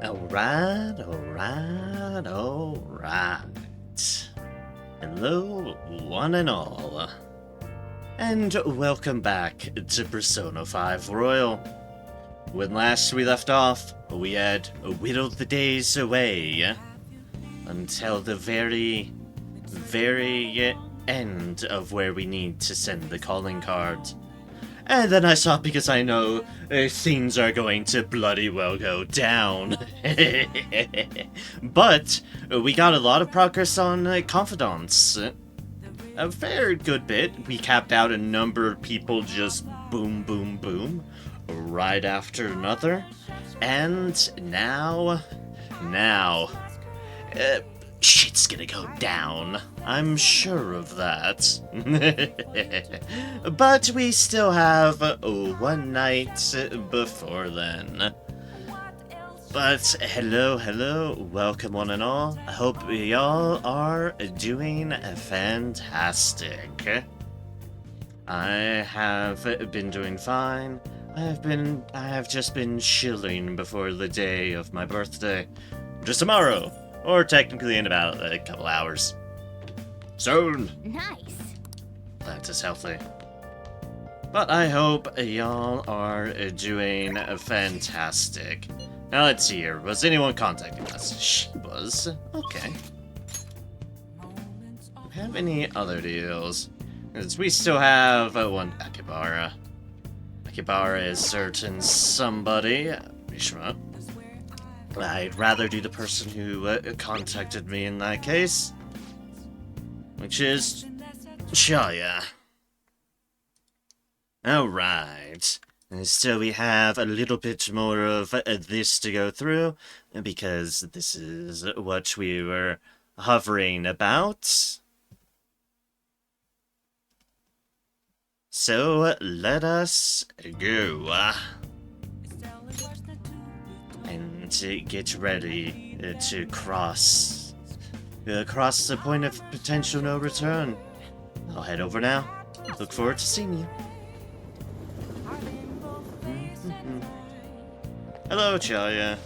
Alright, alright, alright. Hello, one and all. And welcome back to Persona 5 Royal. When last we left off, we had whittled the days away until the very end of where we need to send the calling card. And then I stopped because I know things are going to bloody well go down. But we got a lot of progress on Confidants. A fair good bit. We capped out a number of people just boom, boom, boom, right after another. And now, shit's gonna go down. I'm sure of that. But we still have one night before then. But hello, welcome one and all. I hope y'all are doing fantastic. I have been doing fine. I have just been chilling before the day of my birthday. Just tomorrow. Or technically in about a couple hours. Soon! Nice. That is healthy. But I hope y'all are doing fantastic. Now let's see here. Was anyone contacting us? She was. Okay. Have any other deals? Because we still have one Akibara. Akibara is certain somebody. Mishima. I'd rather do the person who contacted me in that case. Which is Chaya. Alright. So we have a little bit more of this to go through, because this is what we were hovering about. So let us go. And get ready to cross the point of potential no return. I'll head over now. Look forward to seeing you. Hello, Chaya.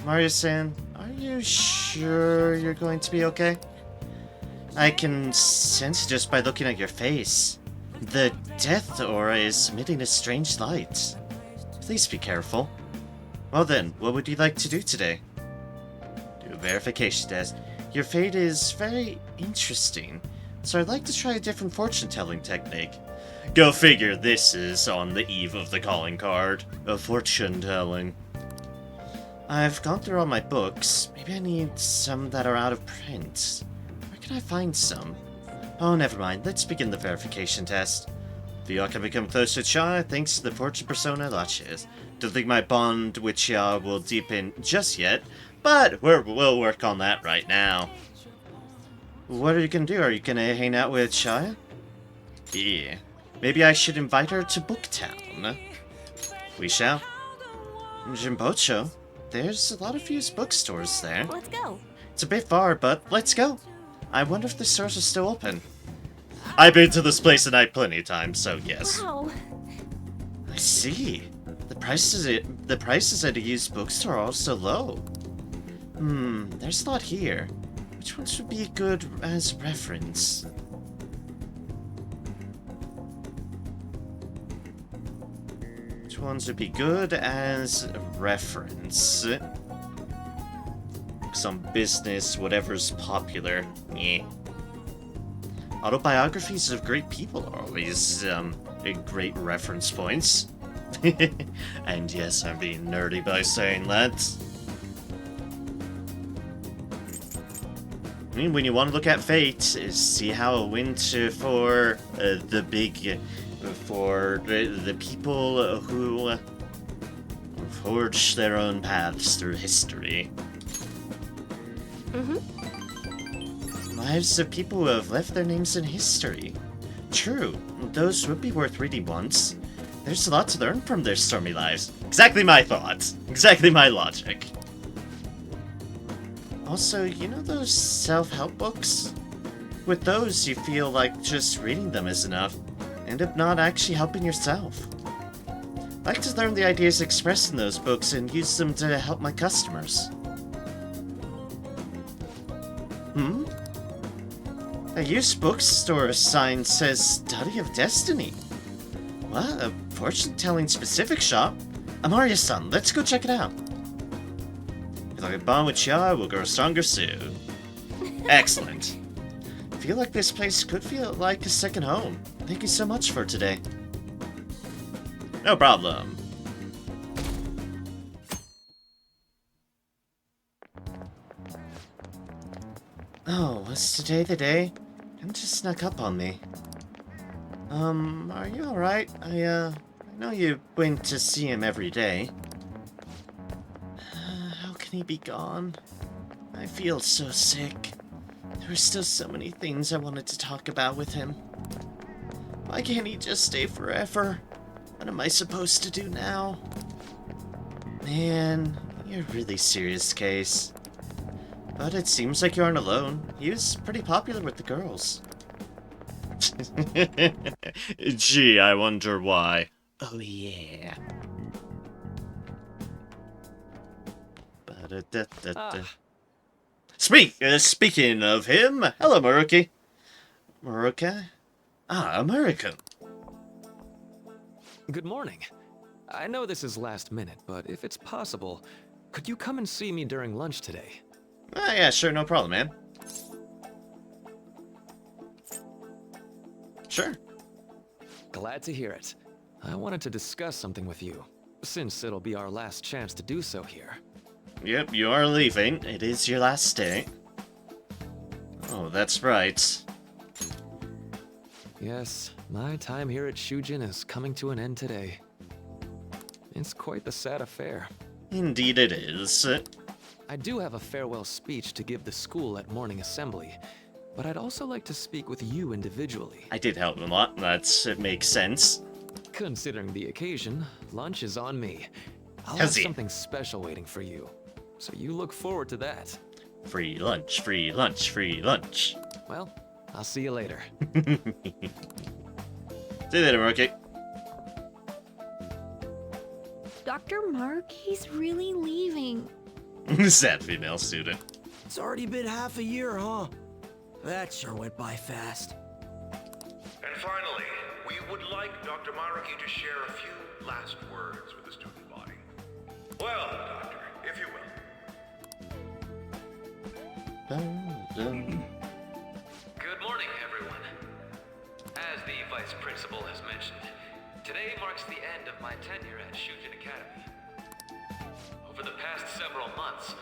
Mario-san, are you sure you're going to be okay? I can sense just by looking at your face. The death aura is emitting a strange light. Please be careful. Well then, what would you like to do today? Do a verification test. Your fate is very interesting, so I'd like to try a different fortune-telling technique. Go figure, this is on the eve of the calling card. A fortune-telling. I've gone through all my books. Maybe I need some that are out of print. Where can I find some? Oh, never mind. Let's begin the verification test. Via can become close to Cha thanks to the fortune persona Laches. Don't think my bond with Cha will deepen just yet, but we'll work on that right now. What are you gonna do? Are you gonna hang out with Cha? Yeah. Maybe I should invite her to Booktown. We shall. Jimbocho, there's a lot of used bookstores there. Let's go. It's a bit far, but let's go. I wonder if the stores are still open. I've been to this place at night plenty of times, so yes. Wow. I see. The prices at a used bookstore are also low. There's a lot here. Which ones would be good as reference? Which ones would be good as reference? Some business, whatever's popular. Yeah. Autobiographies of great people are always great reference points. And yes, I'm being nerdy by saying that. I mean, when you want to look at fate, see how it went for the people who forged their own paths through history. Lives of people who have left their names in history. True, those would be worth reading once. There's a lot to learn from their stormy lives. Exactly my thoughts. Exactly my logic. Also, you know those self-help books? With those, you feel like just reading them is enough, end up not actually helping yourself. I like to learn the ideas expressed in those books and use them to help my customers. A used bookstore sign says Study of Destiny. What? A fortune-telling specific shop? Amaria-san, let's go check it out. If I bond with Chia, we'll grow stronger soon. Excellent. I feel like this place could feel like a second home. Thank you so much for today. No problem. Oh, was today the day? It just snuck up on me. Are you alright? I know you went to see him every day. How can he be gone? I feel so sick. There were still so many things I wanted to talk about with him. Why can't he just stay forever? What am I supposed to do now? Man, you're a really serious case. But it seems like you aren't alone. He was pretty popular with the girls. Gee, I wonder why. Oh yeah. Speaking of him, hello Maruki. Maruka? Ah, American. Good morning. I know this is last minute, but if it's possible, could you come and see me during lunch today? Ah, yeah, sure, no problem, man. Sure. Glad to hear it. I wanted to discuss something with you, since it'll be our last chance to do so here. Yep, you are leaving. It is your last day. Oh, that's right. Yes, my time here at Shujin is coming to an end today. It's quite the sad affair. Indeed it is. I do have a farewell speech to give the school at morning assembly, but I'd also like to speak with you individually. I did help him a lot. It makes sense. Considering the occasion, lunch is on me. I'll Has have he? something special waiting for you, so you look forward to that. Free lunch, free lunch, free lunch. Well, I'll see you later. See you later, Maruki. Dr. Mark, he's really leaving. Sad female student. It's already been half a year, huh? That sure went by fast. And finally, we would like Dr. Maruki to share a few last words with the student body. Well, Doctor, if you will. Good morning, everyone. As the Vice Principal has mentioned, today marks the end of my tenure at Shujin Academy. Over the past several months,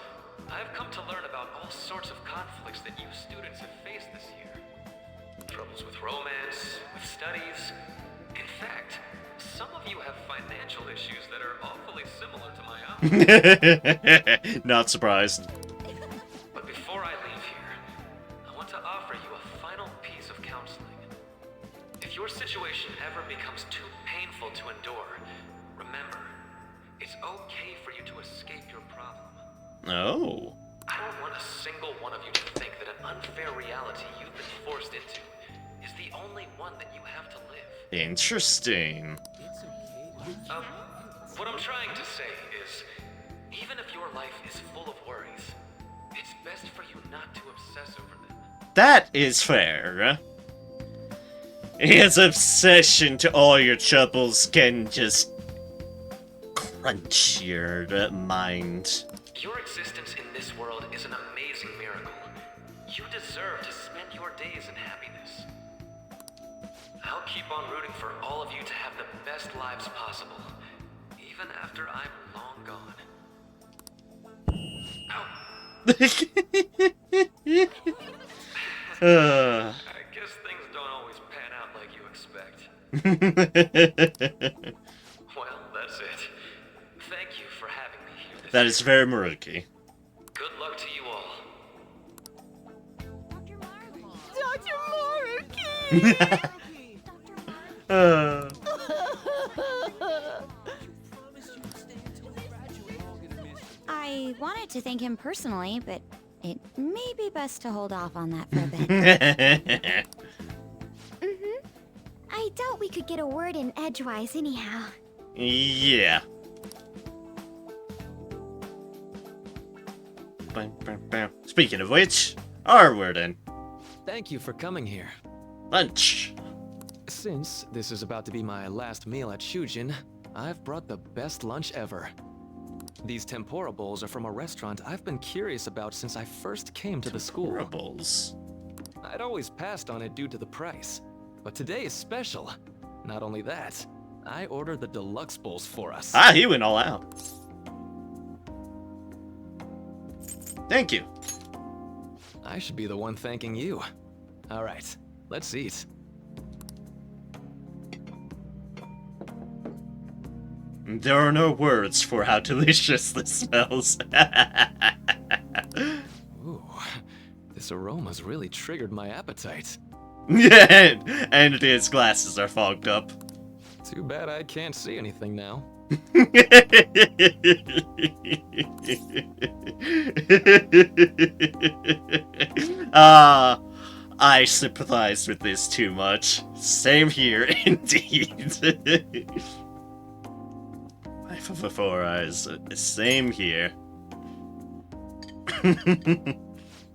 I've come to learn about all sorts of conflicts that you students have faced this year. Troubles with romance, with studies. In fact, some of you have financial issues that are awfully similar to my own. Not surprised. But before I leave here, I want to offer you a final piece of counseling. If your situation ever becomes too painful to endure, remember, it's okay for you to escape your problem. Oh. I don't want a single one of you to think that an unfair reality you've been forced into is the only one that you have to live. Interesting. What I'm trying to say is, even if your life is full of worries, it's best for you not to obsess over them. That is fair. His obsession to all your troubles can just crunch your mind. Your existence in this world is an amazing miracle. You deserve to spend your days in happiness. I'll keep on rooting for all of you to have the best lives possible, even after I'm long gone. Ow. I guess things don't always pan out like you expect. Well, that's it. Thank you for having me here this That is very Maruki. Good luck to you all. Dr. Mark! I wanted to thank him personally, but it may be best to hold off on that for a bit. I doubt we could get a word in edgewise anyhow. Yeah. Speaking of which, onward then. Thank you for coming here. Lunch. Since this is about to be my last meal at Shujin, I've brought the best lunch ever. These tempura bowls are from a restaurant I've been curious about since I first came to the school. Tempura-bowls. I'd always passed on it due to the price, but today is special. Not only that, I ordered the deluxe bowls for us. Ah, he went all out. Thank you. I should be the one thanking you. All right, let's eat. There are no words for how delicious this smells. Ooh, this aroma's really triggered my appetite. Yeah, and his glasses are fogged up. Too bad I can't see anything now. Ah, I sympathize with this too much. Same here, indeed. Life of the Four Eyes. Same here.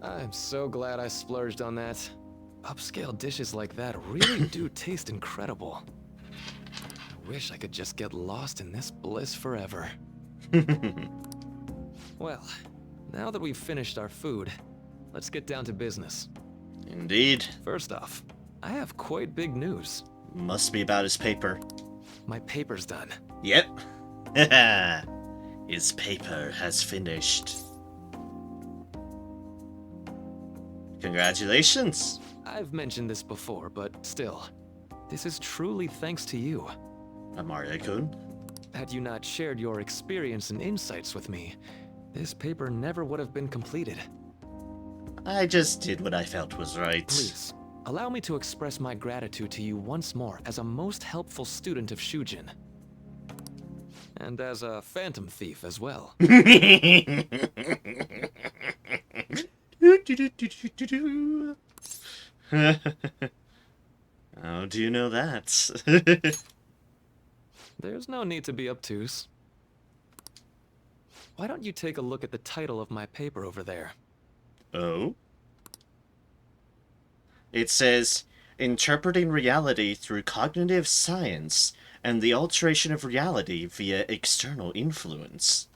I'm so glad I splurged on that. Upscale dishes like that really do taste incredible. I wish I could just get lost in this bliss forever. Well, now that we've finished our food, let's get down to business. Indeed. First off, I have quite big news. Must be about his paper. My paper's done. Yep. His paper has finished. Congratulations. I've mentioned this before, but still, this is truly thanks to you. Mario-kun. Had you not shared your experience and insights with me, this paper never would have been completed. I just did what I felt was right. Please, allow me to express my gratitude to you once more as a most helpful student of Shujin. And as a phantom thief as well. How do you know that? There's no need to be obtuse. Why don't you take a look at the title of my paper over there? Oh? It says, Interpreting Reality Through Cognitive Science and the Alteration of Reality via External Influence.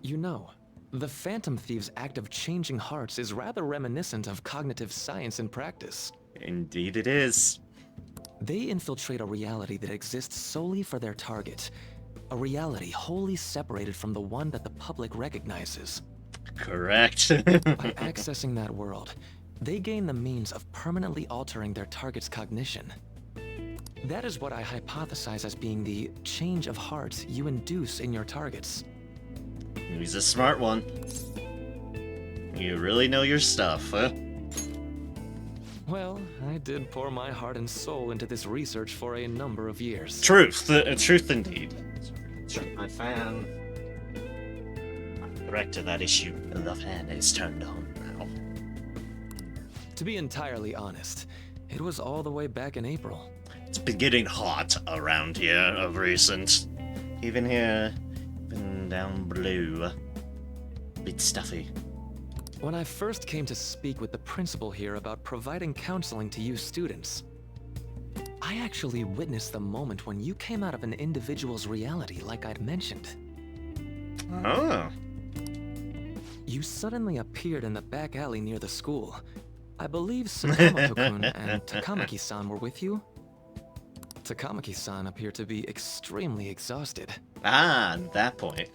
You know, the Phantom Thief's act of changing hearts is rather reminiscent of cognitive science in practice. Indeed it is. They infiltrate a reality that exists solely for their target. A reality wholly separated from the one that the public recognizes. Correct. By accessing that world, they gain the means of permanently altering their target's cognition. That is what I hypothesize as being the change of heart you induce in your targets. He's a smart one. You really know your stuff, huh? Well, I did pour my heart and soul into this research for a number of years. Truth. Truth indeed. Sorry, my fan. Correct to that issue. The fan is turned on now. To be entirely honest, it was all the way back in April. It's been getting hot around here of recent. Even here, even down below. Bit stuffy. When I first came to speak with the principal here about providing counseling to you students, I actually witnessed the moment when you came out of an individual's reality like I'd mentioned. Oh. You suddenly appeared in the back alley near the school. I believe Sakamoto-kun and Takamaki-san were with you? Takamaki-san appeared to be extremely exhausted. Ah, that point.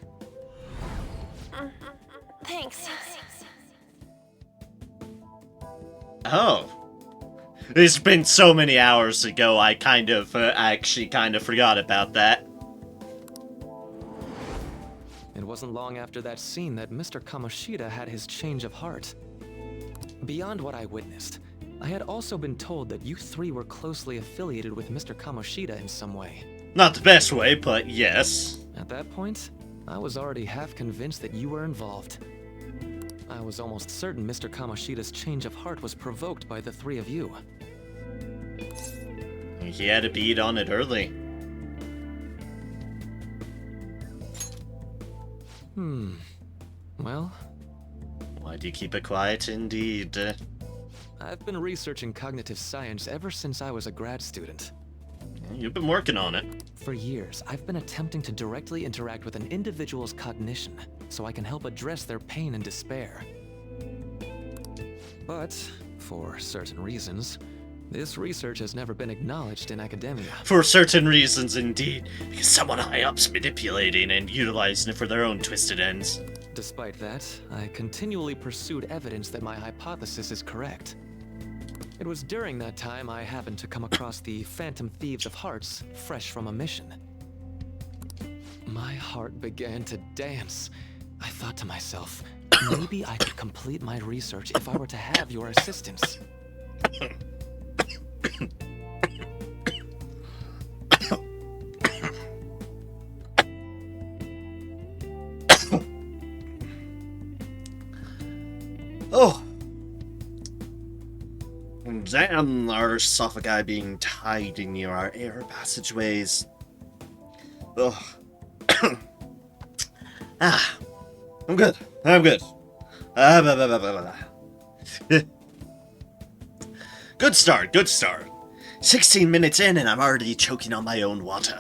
Thanks. Oh. It's been so many hours ago, I actually kind of forgot about that. It wasn't long after that scene that Mr. Kamoshida had his change of heart. Beyond what I witnessed, I had also been told that you three were closely affiliated with Mr. Kamoshida in some way. Not the best way, but yes. At that point, I was already half convinced that you were involved. I was almost certain Mr. Kamoshida's change of heart was provoked by the three of you. He had a beat on it early. Well, Why do you keep it quiet, indeed? I've been researching cognitive science ever since I was a grad student. You've been working on it. For years, I've been attempting to directly interact with an individual's cognition so I can help address their pain and despair. But, for certain reasons, this research has never been acknowledged in academia. For certain reasons, indeed. Because someone high up's manipulating and utilizing it for their own twisted ends. Despite that, I continually pursued evidence that my hypothesis is correct. It was during that time I happened to come across the Phantom Thieves of Hearts, fresh from a mission. My heart began to dance. I thought to myself, maybe I could complete my research if I were to have your assistance. Oh! Damn, our esophagus being tied in near our air passageways. Ugh. I'm good. I'm good. Blah, blah, blah, blah, blah. Good start, good start. 16 minutes in and I'm already choking on my own water.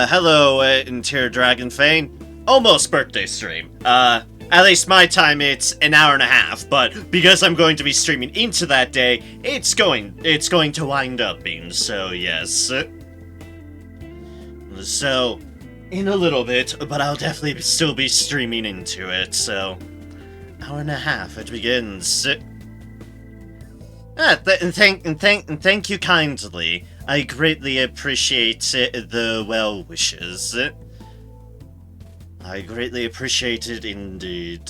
Hello, Interior Dragon Fane. Almost birthday stream. At least my time it's an hour and a half, but because I'm going to be streaming into that day, it's going to wind up being so, yes. So, in a little bit, but I'll definitely still be streaming into it, so... Hour and a half, it begins. Thank you kindly. I greatly appreciate the well wishes. I greatly appreciate it indeed.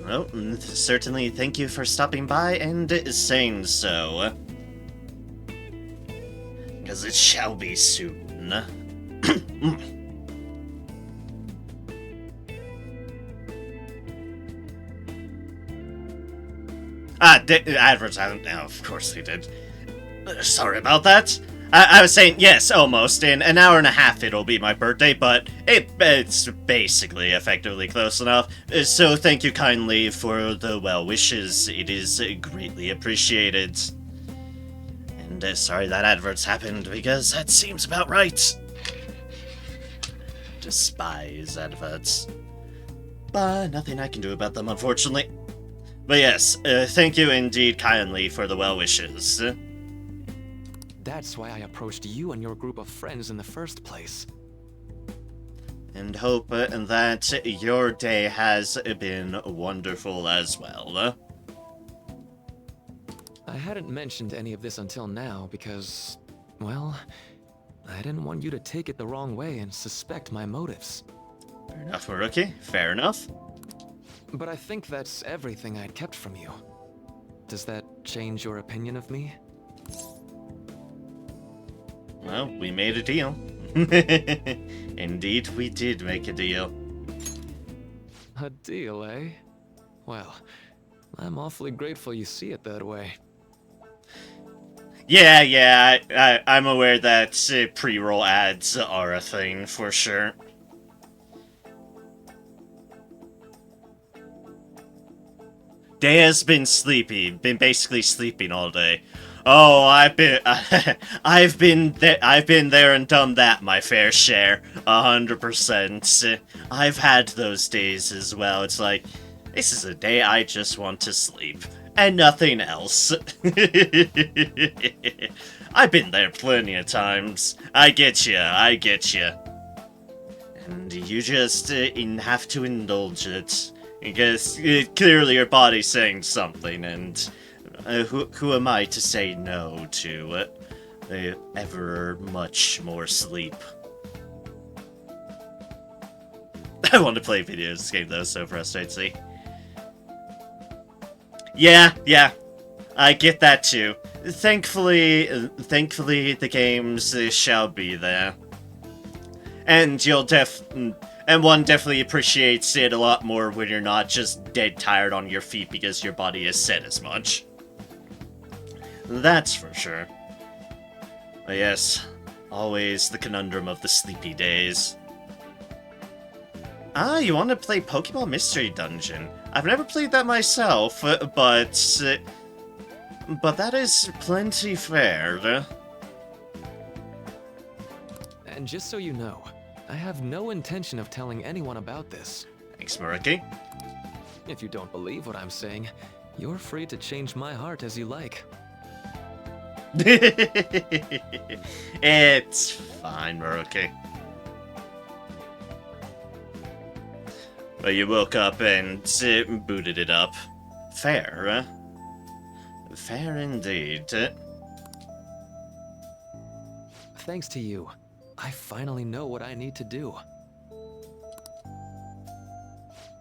Well, certainly thank you for stopping by and saying so. Because it shall be soon. Advertisement. Now, of course they did. Sorry about that. I was saying, yes, almost. In an hour and a half it'll be my birthday, but it's basically effectively close enough. So thank you kindly for the well wishes. It is greatly appreciated. And sorry that adverts happened, because that seems about right. Despise adverts. But nothing I can do about them, unfortunately. But yes, thank you indeed kindly for the well wishes. That's why I approached you and your group of friends in the first place. And hope that your day has been wonderful as well. I hadn't mentioned any of this until now because, well, I didn't want you to take it the wrong way and suspect my motives. Fair enough, Rookie. Fair enough. But I think that's everything I'd kept from you. Does that change your opinion of me? Well, we made a deal. Indeed, we did make a deal. A deal, eh? Well, I'm awfully grateful you see it that way. Yeah, I'm aware that pre-roll ads are a thing, for sure. Day has been sleepy, been basically sleeping all day. Oh, I've been there and done that, my fair share, 100%. I've had those days as well. It's like, this is a day I just want to sleep, and nothing else. I've been there plenty of times. I get you. And you just have to indulge it, because clearly your body's saying something, and... who am I to say no to ever much more sleep? I want to play video game though, so frustrating. Yeah, I get that too. Thankfully the games shall be there. And and one definitely appreciates it a lot more when you're not just dead tired on your feet because your body has said as much. That's for sure. But yes, always the conundrum of the sleepy days. Ah, you want to play Pokemon Mystery Dungeon? I've never played that myself, but that is plenty fair. And just so you know, I have no intention of telling anyone about this. Thanks, Maruki. If you don't believe what I'm saying, you're free to change my heart as you like. It's fine, Maruki. But you woke up and booted it up. Fair. Fair indeed. Thanks to you, I finally know what I need to do.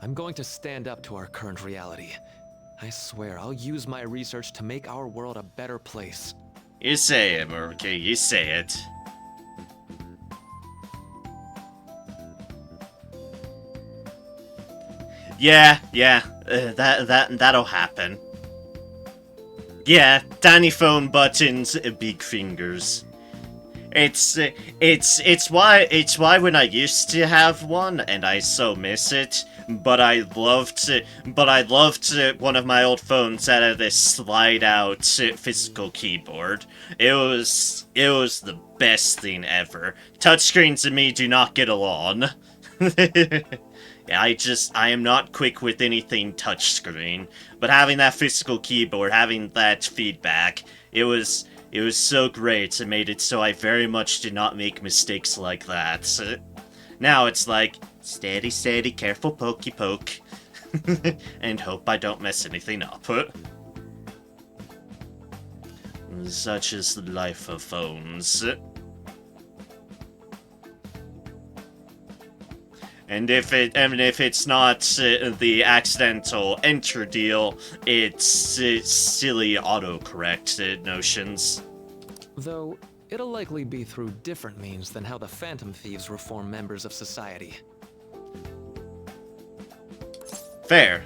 I'm going to stand up to our current reality. I swear I'll use my research to make our world a better place. You say it, Maruki, you say it. Yeah, that'll happen. Yeah, tiny phone buttons, big fingers. It's why when I used to have one, and I so miss it, but I loved one of my old phones that had this slide-out physical keyboard. It was the best thing ever. Touchscreens and me do not get along. I am not quick with anything touchscreen, but having that physical keyboard, having that feedback, it was so great. It made it so I very much did not make mistakes like that. Now it's like, steady, steady, careful pokey poke, and hope I don't mess anything up. Such is the life of phones. And if it's not the accidental enter deal, it's silly autocorrect notions. Though, it'll likely be through different means than how the Phantom Thieves reform members of society. Fair.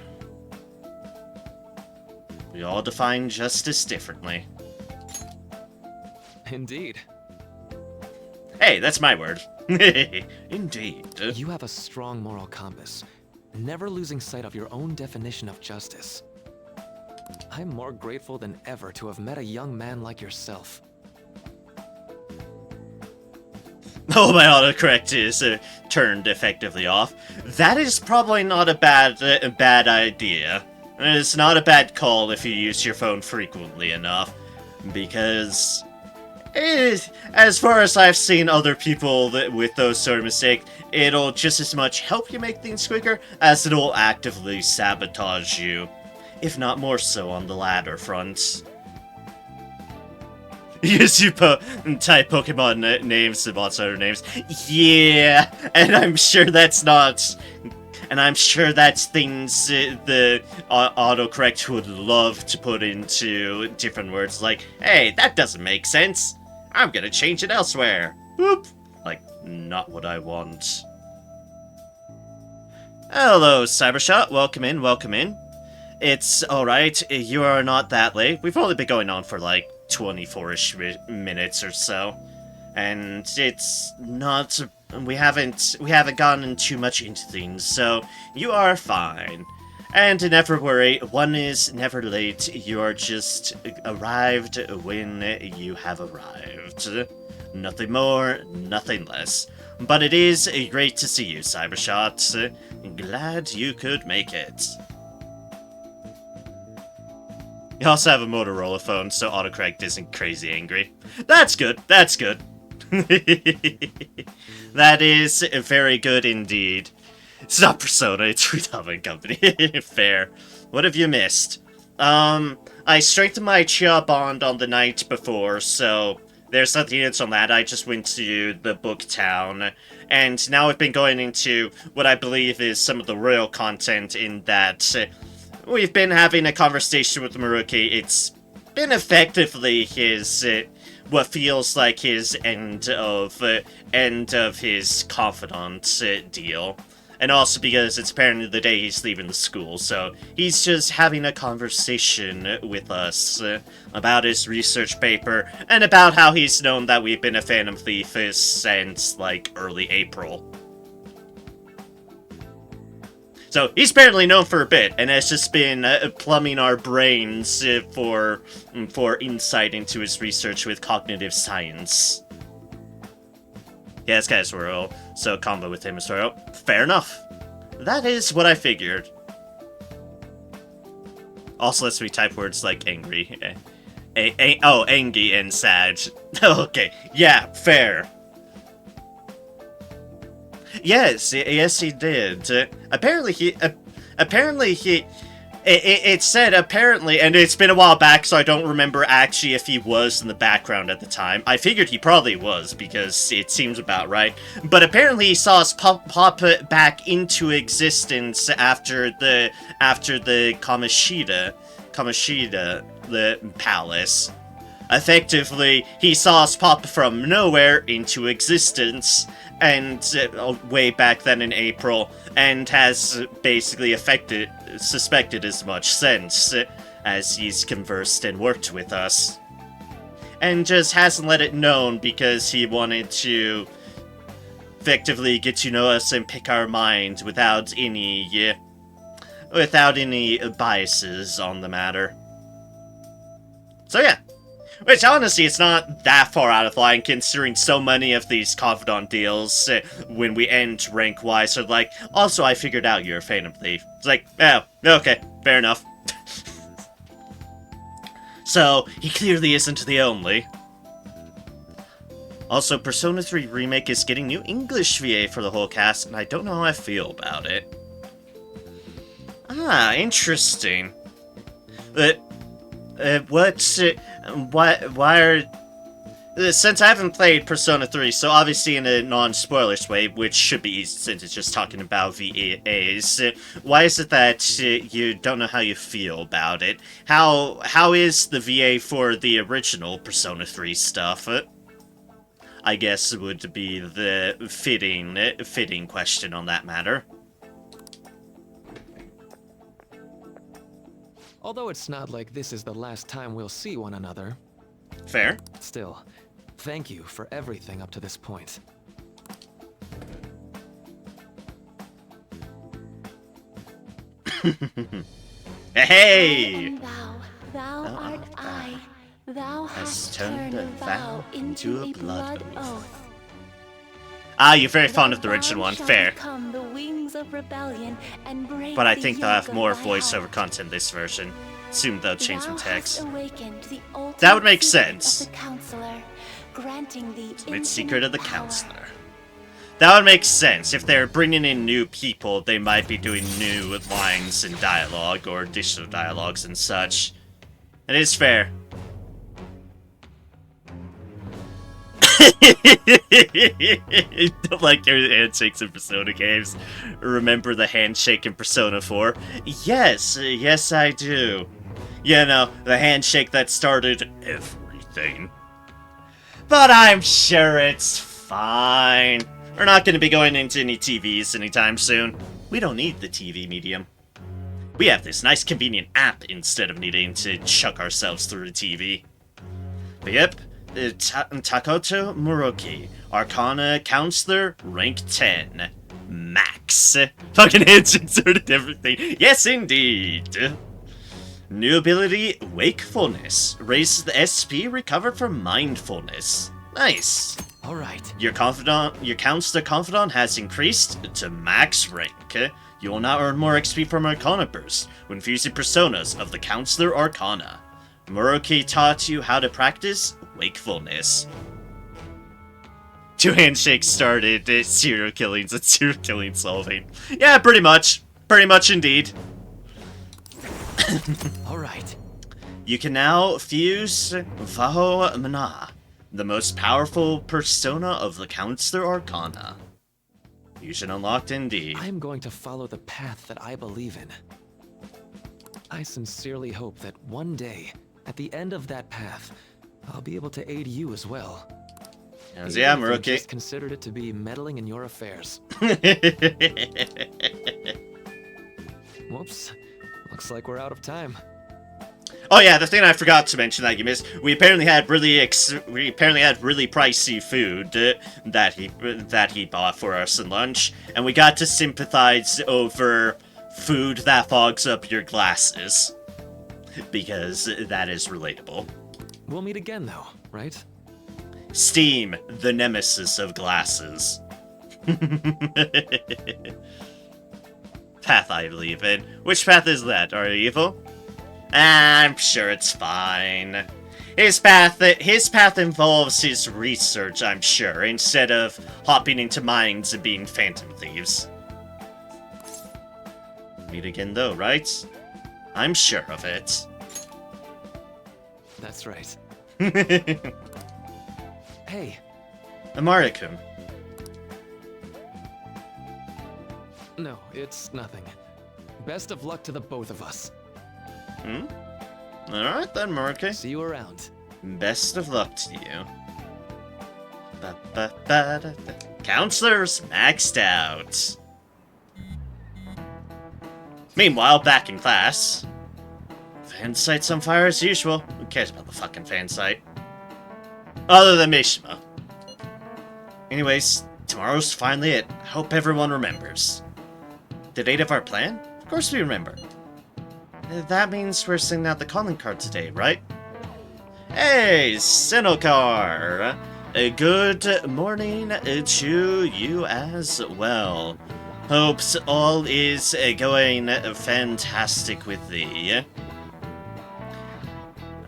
We all define justice differently. Indeed. Hey, that's my word. Indeed. You have a strong moral compass, never losing sight of your own definition of justice. I'm more grateful than ever to have met a young man like yourself. Oh, my autocorrect is turned effectively off. That is probably not a bad idea. It's not a bad call if you use your phone frequently enough, because as far as I've seen other people with those sort of mistakes, it'll just as much help you make things quicker as it'll actively sabotage you, if not more so on the latter front. Yes, you type Pokemon names to monster names. Yeah, and I'm sure that's not... And I'm sure that's things the autocorrect would love to put into different words, like, hey, that doesn't make sense. I'm gonna change it elsewhere. Whoop. Like, not what I want. Hello, Cybershot. Welcome in, welcome in. It's alright, you are not that late. We've only been going on for like 24-ish minutes or so. And it's not... We haven't gotten too much into things, so you are fine. And never worry, one is never late, you're just arrived when you have arrived. Nothing more, nothing less. But it is great to see you, Cybershot. Glad you could make it. You also have a Motorola phone, so autocorrect isn't crazy angry. That's good, that's good. That is very good indeed. It's not Persona, it's Freedom Company. Fair. What have you missed? I strengthened my Chia bond on the night before, so there's nothing else on that. I just went to the book town, and now I've been going into what I believe is some of the real content in that we've been having a conversation with Maruki. It's been effectively his what feels like his end of his confidant deal. And also because it's apparently the day he's leaving the school, so he's just having a conversation with us about his research paper and about how he's known that we've been a Phantom Thief since, like, early April. So he's apparently known for a bit, and has just been plumbing our brains for insight into his research with cognitive science. Yeah, it's kind of swirl, so combo with him is swirl. Fair enough. That is what I figured. Also lets me type words like angry. Angry and sad. Okay, yeah, fair. Yes, he did. It said apparently, and it's been a while back, so I don't remember actually if he was in the background at the time. I figured he probably was, because it seems about right. But apparently he saw us pop back into existence after the Kamoshida, the palace. Effectively, he saw us pop from nowhere into existence, and way back then in April, and has basically suspected as much since, as he's conversed and worked with us. And just hasn't let it known because he wanted to effectively get to know us and pick our mind without any biases on the matter. So yeah. Which, honestly, it's not that far out of line, considering so many of these Confidant deals, when we end rank-wise, are like, also, I figured out you're a Phantom Thief. It's like, oh, okay, fair enough. So, he clearly isn't the only. Also, Persona 3 Remake is getting new English VA for the whole cast, and I don't know how I feel about it. Ah, interesting. Why are... Since I haven't played Persona 3, so obviously in a non-spoilers way, which should be easy since it's just talking about VAs, why is it that you don't know how you feel about it? How is the VA for the original Persona 3 stuff? I guess would be the fitting question on that matter. Although it's not like this is the last time we'll see one another. Fair. Still, thank you for everything up to this point. Hey! Thou art I. Thou hast turned turned a a vow vow into into a a blood blood oath. oath. Ah, you're very fond of the original one, fair. The wings of rebellion and break But I the think they'll yoke have of more thy voiceover heart. content this version. Assume they'll change some Thou text. hast awakened the That would ultimate make secret sense. of the counselor, granting thee It's secret of the infinite power. counselor. That would make sense. If they're bringing in new people, they might be doing new lines and dialogue, or additional dialogues and such. It is fair. Don't like their handshakes in Persona games. Remember the handshake in Persona 4? Yes, yes I do. You know, the handshake that started everything. But I'm sure it's fine. We're not going to be going into any TVs anytime soon. We don't need the TV medium. We have this nice convenient app instead of needing to chuck ourselves through the TV. But yep, Takoto Muroki, Arcana Counselor, rank 10. Max. Fucking handshakes started everything. Yes, indeed. New ability, Wakefulness. Raises the SP recovered from mindfulness. Nice. Alright. Your Counselor Confidant has increased to max rank. You will now earn more XP from Arcana Burst when fusing personas of the Counselor Arcana. Muroki taught you how to practice Wakefulness. 2 handshakes started serial killings and serial killing solving. Yeah, pretty much. Pretty much indeed. Alright. You can now fuse Vaho Mana, the most powerful persona of the Counselor Arcana. Fusion unlocked indeed. I am going to follow the path that I believe in. I sincerely hope that one day, at the end of that path, I'll be able to aid you as well. Yes, Even yeah, if you Maruki. just considered it to be meddling in your affairs. Whoops. Looks like we're out of time. Oh yeah, the thing I forgot to mention that you missed, we apparently had really pricey food that he bought for us in lunch, and we got to sympathize over food that fogs up your glasses, because that is relatable. We'll meet again though, right? Steam, the nemesis of glasses. Path I believe in. Which path is that? Are you evil? I'm sure it's fine. His path involves his research, I'm sure, instead of hopping into mines and being phantom thieves. Meet again though, right? I'm sure of it. That's right. Hey, Amari-kun. no, it's nothing. Best of luck to the both of us. Alright then, Maruki. See you around. Best of luck to you. Ba-ba-ba-da-da. Counselors maxed out. Meanwhile, back in class. Fan site's on fire as usual. Who cares about the fucking fan site? Other than Mishima. Anyways, tomorrow's finally it. Hope everyone remembers. The date of our plan? Of course we remember. That means we're sending out the calling card today, right? Hey, Senokar! Good morning to you as well. Hopes all is going fantastic with thee.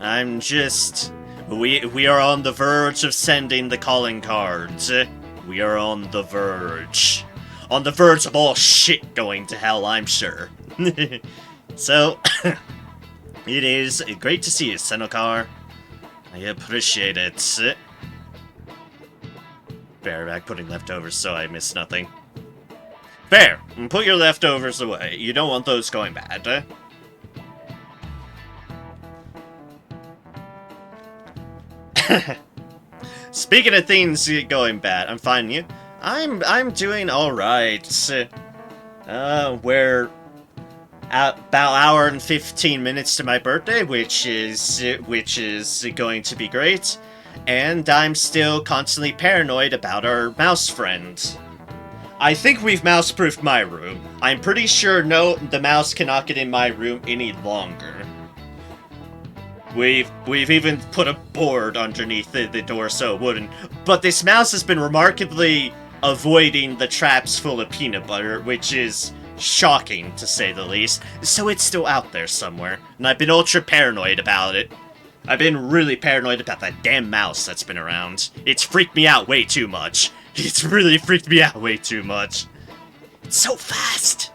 I'm just... We are on the verge of sending the calling cards. We are on the verge. On the verge of all shit going to hell, I'm sure. So, it is great to see you, Senokar. I appreciate it. Bareback putting leftovers so I miss nothing. Fair. Put your leftovers away. You don't want those going bad. Speaking of things going bad, I'm finding you. I'm doing alright. We're about an hour and 15 minutes to my birthday, which is going to be great. And I'm still constantly paranoid about our mouse friend. I think we've mouse-proofed my room. I'm pretty sure the mouse cannot get in my room any longer. We've even put a board underneath the door so it wouldn't. But this mouse has been remarkably avoiding the traps full of peanut butter, which is shocking, to say the least. So it's still out there somewhere, and I've been ultra paranoid about it. I've been really paranoid about that damn mouse that's been around. It's freaked me out way too much. It's really freaked me out way too much. It's so fast!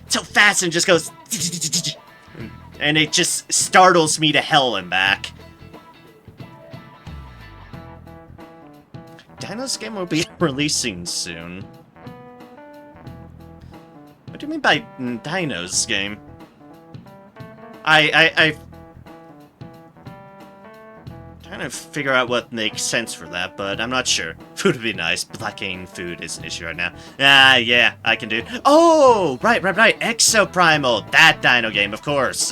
So fast and just goes... And it just startles me to hell and back. Dino's game will be releasing soon. What do you mean by Dino's game? I'm trying to figure out what makes sense for that, but I'm not sure. Food would be nice. Blocking food is an issue right now. Yeah, I can do it. Oh, right. Exoprimal, that Dino game, of course.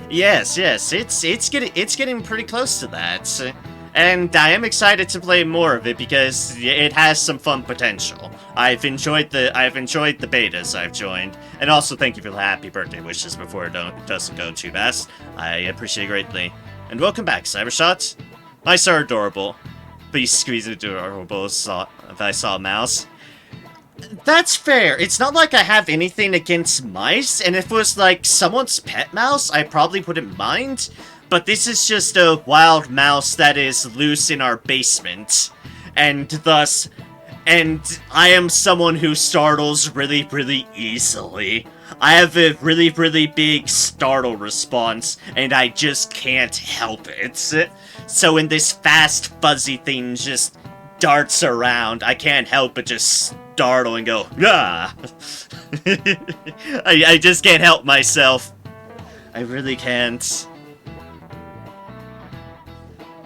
Yes, it's getting pretty close to that. And I am excited to play more of it because it has some fun potential. I've enjoyed the betas I've joined, and also thank you for the happy birthday wishes before it doesn't go too fast. I appreciate it greatly. And welcome back, Cybershot. Mice are adorable. Please squeeze it adorable if I saw a mouse. That's fair. It's not like I have anything against mice, and if it was like someone's pet mouse, I probably wouldn't mind. But this is just a wild mouse that is loose in our basement. And I am someone who startles really, really easily. I have a really, really big startle response, and I just can't help it. So when this fast, fuzzy thing just darts around, I can't help but just startle and go, ah! I just can't help myself. I really can't.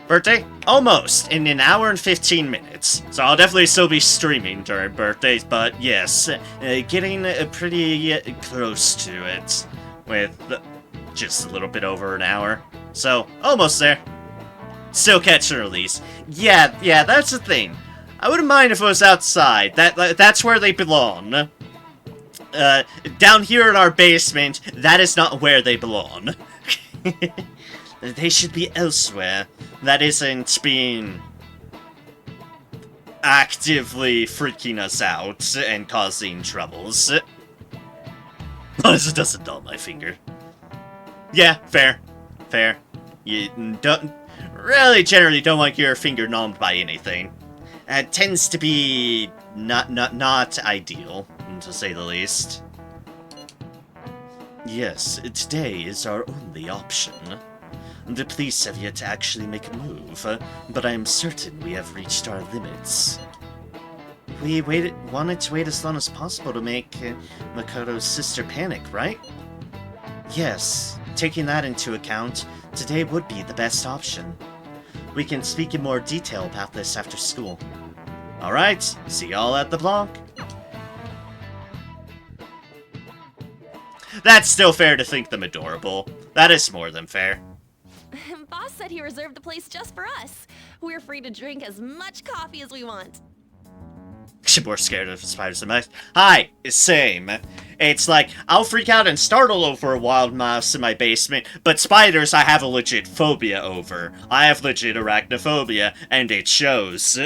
Birthday? Almost, in an hour and 15 minutes. So I'll definitely still be streaming during birthdays, but yes, getting pretty close to it with just a little bit over an hour. So, almost there. Still catch and release. Yeah, that's the thing. I wouldn't mind if it was outside. That's where they belong. Down here in our basement, that is not where they belong. They should be elsewhere. That isn't being actively freaking us out and causing troubles. It doesn't dull my finger. Yeah, fair. You really generally don't want your finger numbed by anything. It tends to be not ideal, to say the least. Yes, today is our only option. The police have yet to actually make a move, but I am certain we have reached our limits. We wanted to wait as long as possible to make Makoto's sister panic, right? Yes, taking that into account, today would be the best option. We can speak in more detail about this after school. Alright, see y'all at the block. That's still fair to think them adorable. That is more than fair. Boss said he reserved the place just for us. We're free to drink as much coffee as we want. I'm more scared of spiders than most. Hi, same. It's like, I'll freak out and startle over a wild mouse in my basement, but spiders I have a legit phobia over. I have legit arachnophobia, and it shows.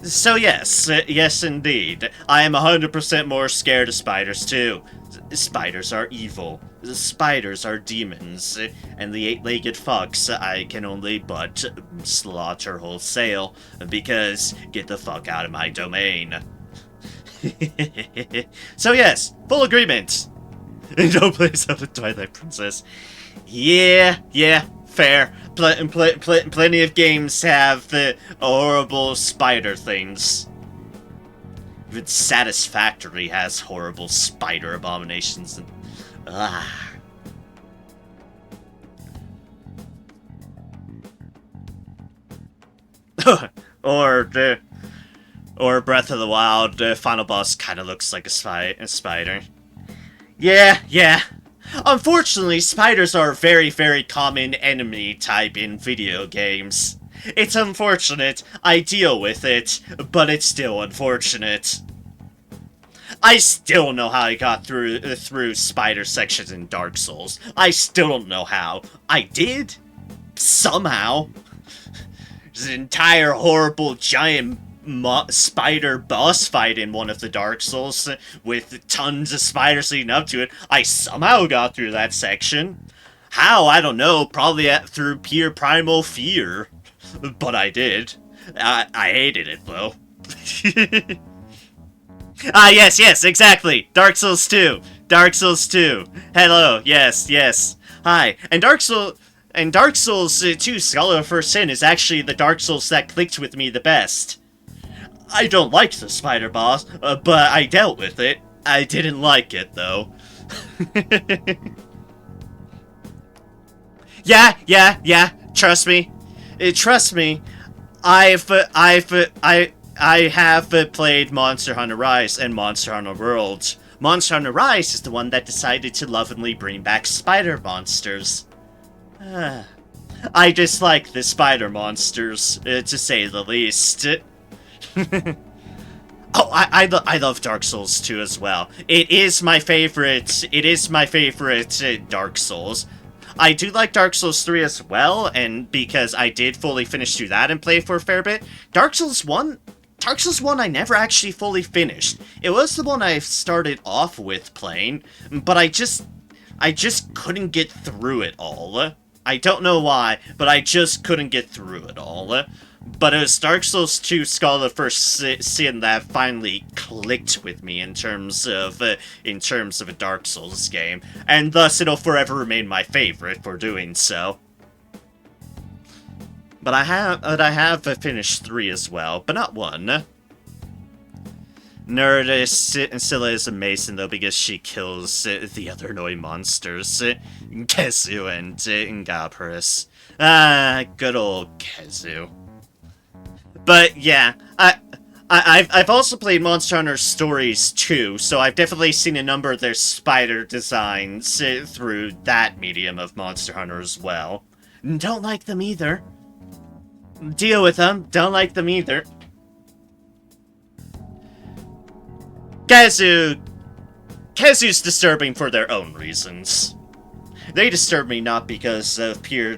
So yes indeed. I am 100% more scared of spiders too. Spiders are evil. Spiders are demons. And the eight-legged fucks I can only but slaughter wholesale, because get the fuck out of my domain. So yes, full agreement. No place of a Twilight Princess. Yeah, fair. Plenty of games have the horrible spider things. Even Satisfactory has horrible spider abominations. And, or Breath of the Wild, the final boss kind of looks like a spider. Yeah. Unfortunately, spiders are a very, very common enemy type in video games. It's unfortunate, I deal with it, but it's still unfortunate. I still know how I got through spider sections in Dark Souls. I still don't know how. I did? Somehow. There's an entire horrible giant spider boss fight in one of the Dark Souls with tons of spiders leading up to it. I somehow got through that section. How? I don't know. Probably through pure primal fear. But I did. I hated it, though. Yes, exactly. Dark Souls 2. Hello, yes. Hi. And Dark Souls 2 Scholar of First Sin is actually the Dark Souls that clicked with me the best. I don't like the spider boss, but I dealt with it. I didn't like it, though. Yeah. Trust me. I have played Monster Hunter Rise and Monster Hunter World. Monster Hunter Rise is the one that decided to lovingly bring back spider monsters. I dislike the spider monsters, to say the least. Oh, I love Dark Souls 2 as well. It is my favorite Dark Souls. I do like Dark Souls 3 as well, and because I did fully finish through that and play for a fair bit. Dark Souls 1 I never actually fully finished. It was the one I started off with playing, but I just couldn't get through it all. I don't know why, but I just couldn't get through it all. But it was Dark Souls 2 Scholar of First Sin that finally clicked with me in terms of a Dark Souls game, and thus it'll forever remain my favorite for doing so. But I have finished 3 as well, but not 1. Nerdist Scylla is amazing though because she kills the other annoying monsters, Kezu and Ngaparus. Good old Kezu. But yeah, I've also played Monster Hunter Stories too, so I've definitely seen a number of their spider designs through that medium of Monster Hunter as well. Don't like them either. Deal with them. Don't like them either. Kezu's disturbing for their own reasons. They disturb me not because of pure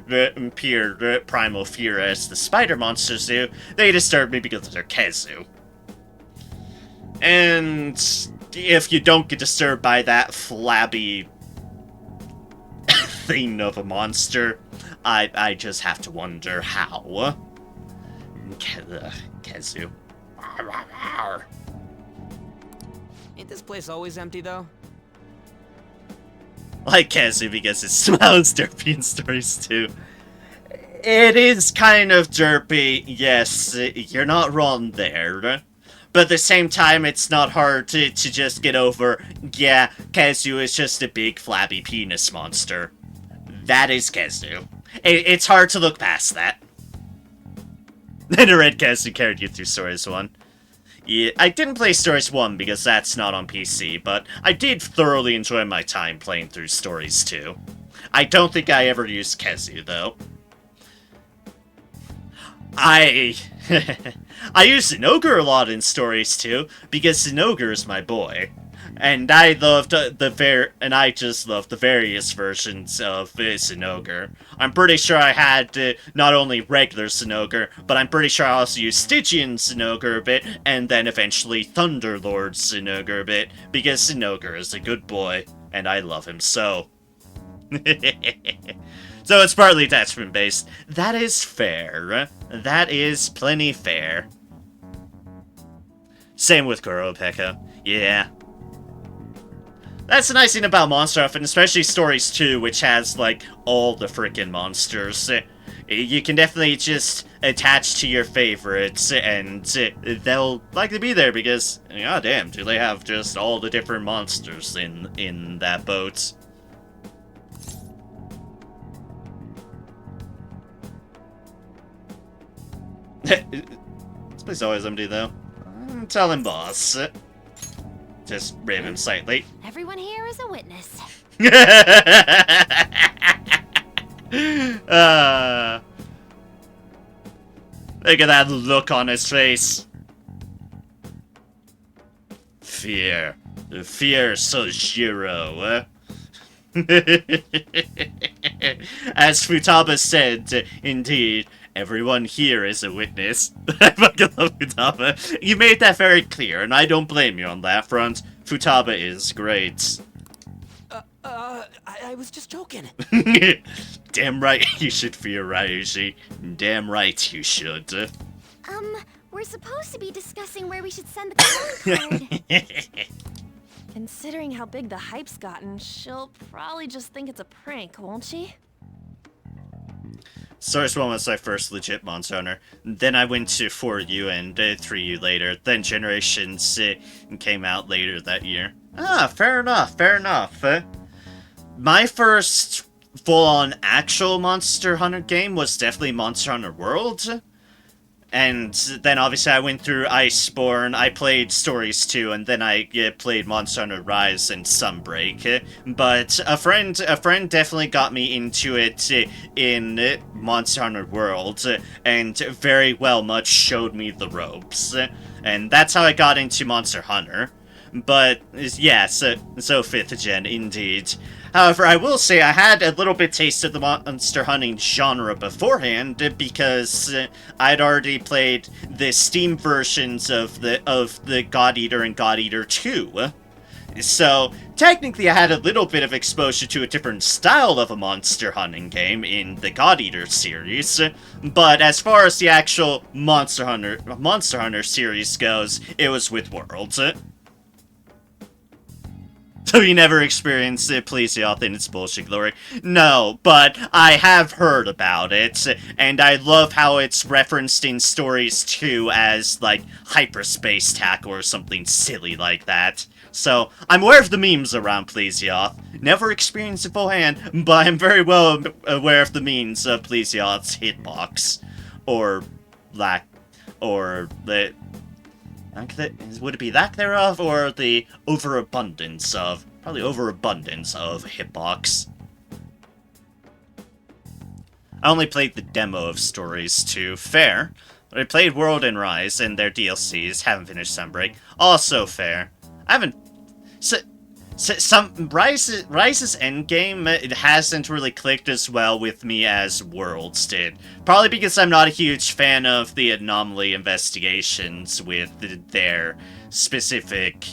primal fear as the spider monsters do. They disturb me because they're Kezu. And if you don't get disturbed by that flabby thing of a monster, I just have to wonder how. Kezu. Ain't this place always empty, though? Like Kezu because it smells derpy in Stories too. It is kind of derpy, yes, you're not wrong there. But at the same time, it's not hard to just get over, yeah, Kezu is just a big flabby penis monster. That is Kezu. It's hard to look past that. And a red Kezu carried you through Stories 1. Yeah, I didn't play Stories 1 because that's not on PC, but I did thoroughly enjoy my time playing through Stories 2. I don't think I ever used Kezu, though. I use Zinogre a lot in Stories 2, because Zinogre is my boy. And I just loved the various versions of Zinogre. I'm pretty sure I had not only regular Zinogre, but I'm pretty sure I also used Stygian Zinogre a bit, and then eventually Thunderlord Zinogre a bit, because Zinogre is a good boy, and I love him so. So it's partly attachment-based. That is fair. That is plenty fair. Same with Kuropeka. Yeah. That's the nice thing about Monster Hunter, and especially Stories 2, which has, like, all the freaking monsters. You can definitely just attach to your favorites, and they'll likely be there, because, god damn, do they have just all the different monsters in that boat. This place is always empty, though. Tell him, boss. Just rib him slightly. Everyone here is a witness. Look at that look on his face. Fear. Fear Sojiro. As Futaba said, indeed, everyone here is a witness. I fucking love Futaba. You made that very clear, and I don't blame you on that front. Futaba is great. I was just joking. Damn right you should fear Ryuji. Damn right you should. We're supposed to be discussing where we should send the code. Considering how big the hype's gotten, she'll probably just think it's a prank, won't she? Stories 1 was my first legit Monster Hunter. Then I went to 4U and 3U later. Then Generations came out later that year. Ah, fair enough, fair enough. My first full-on actual Monster Hunter game was definitely Monster Hunter World. And then obviously I went through Iceborne, I played Stories 2, and then I played Monster Hunter Rise and Sunbreak. But a friend definitely got me into it in Monster Hunter World, and very well much showed me the ropes. And that's how I got into Monster Hunter. But, yeah, so 5th gen, indeed. However, I will say I had a little bit taste of the monster hunting genre beforehand because I'd already played the Steam versions of the God Eater and God Eater 2. So, technically I had a little bit of exposure to a different style of a monster hunting game in the God Eater series, but as far as the actual Monster Hunter series goes, it was with World. So you never experienced Plesioth in its bullshit glory? No, but I have heard about it, and I love how it's referenced in Stories 2 as, like, hyperspace tackle or something silly like that. So, I'm aware of the memes around Plesioth. Never experienced it full-hand, but I'm very well aware of the memes of Plesioth's hitbox. Or, would it be lack thereof, or the overabundance of... Probably overabundance of hitbox. I only played the demo of Stories 2. Fair. But I played World and Rise and their DLCs. Haven't finished Sunbreak. Also fair. I haven't... Rise's endgame, it hasn't really clicked as well with me as Worlds did. Probably because I'm not a huge fan of the anomaly investigations with their specific,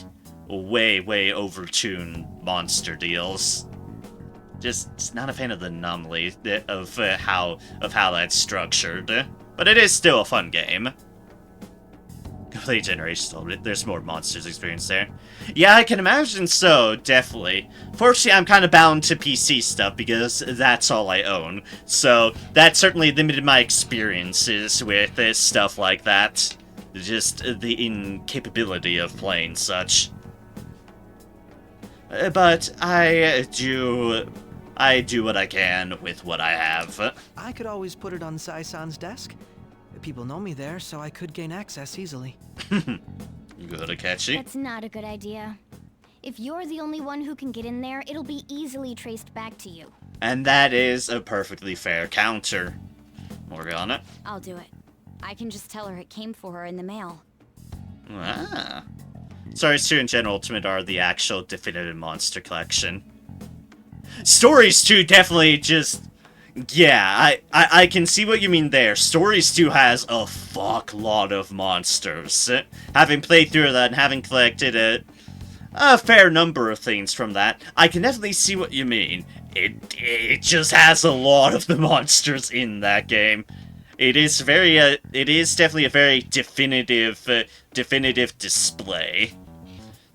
way overtuned monster deals. Just not a fan of the anomaly of how that's structured. But it is still a fun game. Complete generation, there's more monsters experience there. Yeah, I can imagine so, definitely. Fortunately, I'm kind of bound to PC stuff because that's all I own. So, that certainly limited my experiences with stuff like that. Just the incapability of playing such. But I do what I can with what I have. I could always put it on Sai-san's desk. People know me there, so I could gain access easily. Good, Akechi. That's not a good idea. If you're the only one who can get in there, it'll be easily traced back to you. And that is a perfectly fair counter. Morgana? I'll do it. I can just tell her it came for her in the mail. Ah. Stories 2 and Gen Ultimate are the actual definitive monster collection. Stories 2 definitely just... Yeah, I can see what you mean there. Stories 2 has a fuck lot of monsters. Having played through that and having collected a fair number of things from that, I can definitely see what you mean. It just has a lot of the monsters in that game. It is definitely a very definitive display.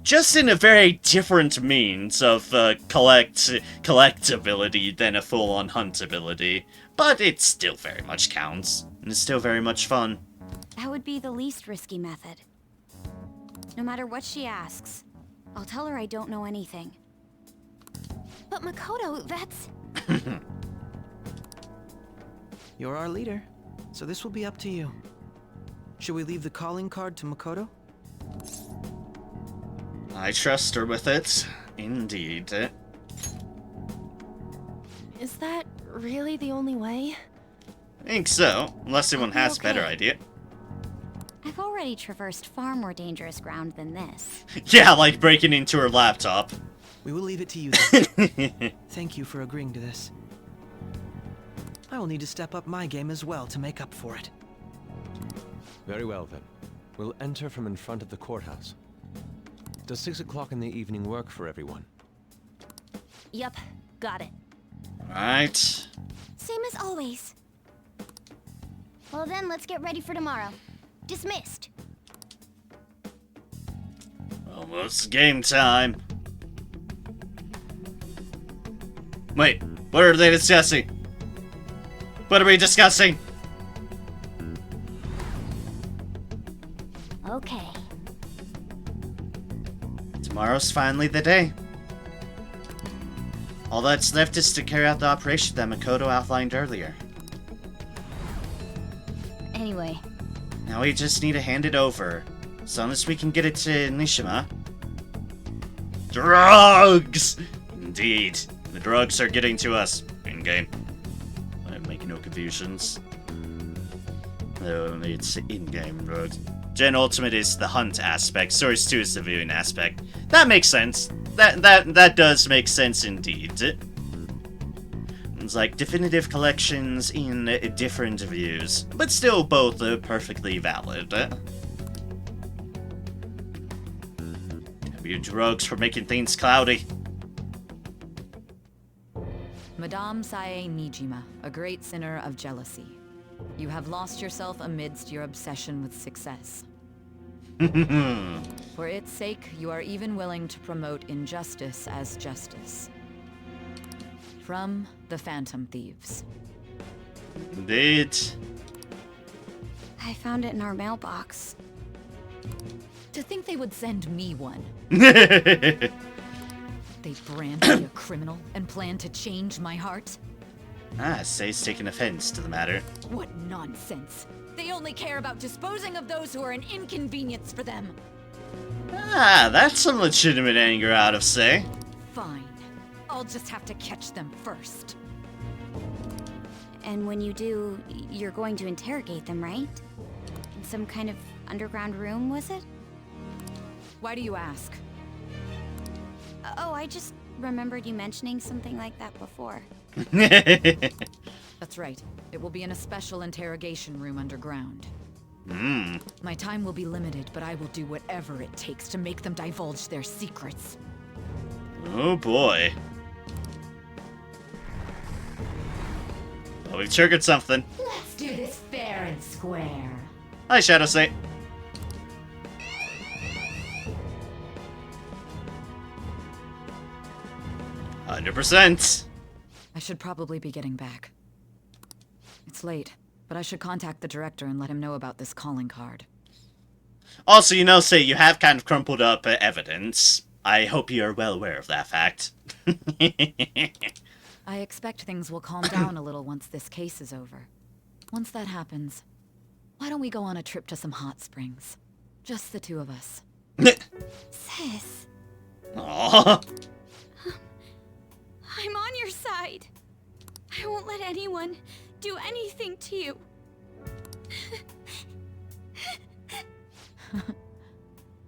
Just in a very different means of collectability than a full-on huntability. But it still very much counts, and it's still very much fun. That would be the least risky method. No matter what she asks, I'll tell her I don't know anything. But Makoto, that's... You're our leader, so this will be up to you. Should we leave the calling card to Makoto? I trust her with it. Indeed. Is that really the only way? I think so, unless anyone has a better Okay. idea. I've already traversed far more dangerous ground than this. Yeah, like breaking into her laptop. We will leave it to you then. Thank you for agreeing to this. I will need to step up my game as well to make up for it. Very well then. We'll enter from in front of the courthouse. Does 6 o'clock in the evening work for everyone? Yup, got it. Right. Same as always. Well then, let's get ready for tomorrow. Dismissed. Almost game time. Wait, what are they discussing? What are we discussing? Okay. Tomorrow's finally the day. All that's left is to carry out the operation that Makoto outlined earlier. Anyway, Now we just need to hand it over. As long as we can get it to Nishima. Drugs! Indeed. The drugs are getting to us. In-game. I'm making no confusions. No, it's in-game drugs. Gen Ultimate is the hunt aspect. Source 2 is the viewing aspect. That makes sense. That does make sense indeed. It's like definitive collections in different views, but still both perfectly valid. Have you drugs for making things cloudy? Madame Sae Nijima, a great sinner of jealousy. You have lost yourself amidst your obsession with success. For its sake, you are even willing to promote injustice as justice. From the Phantom Thieves. Indeed. I found it in our mailbox. To think they would send me one. Ah, They brand me a criminal and plan to change my heart? Say's taking offense to the matter. What nonsense. They only care about disposing of those who are an inconvenience for them. That's some legitimate anger out of Say. Fine. I'll just have to catch them first. And when you do, you're going to interrogate them, right? In some kind of underground room, was it? Why do you ask? Oh, I just remembered you mentioning something like that before. That's right. It will be in a special interrogation room underground. Hmm. My time will be limited, but I will do whatever it takes to make them divulge their secrets. Oh boy. Well, we've triggered something. Let's do this fair and square. Hi, Shadow Say. %. I should probably be getting back. It's late, but I should contact the director and let him know about this calling card. Also, Say you have kind of crumpled up evidence. I hope you are well aware of that fact. I expect things will calm down a little once this case is over. Once that happens, why don't we go on a trip to some hot springs? Just the two of us. Sis, Aww. I'm on your side. I won't let anyone do anything to you.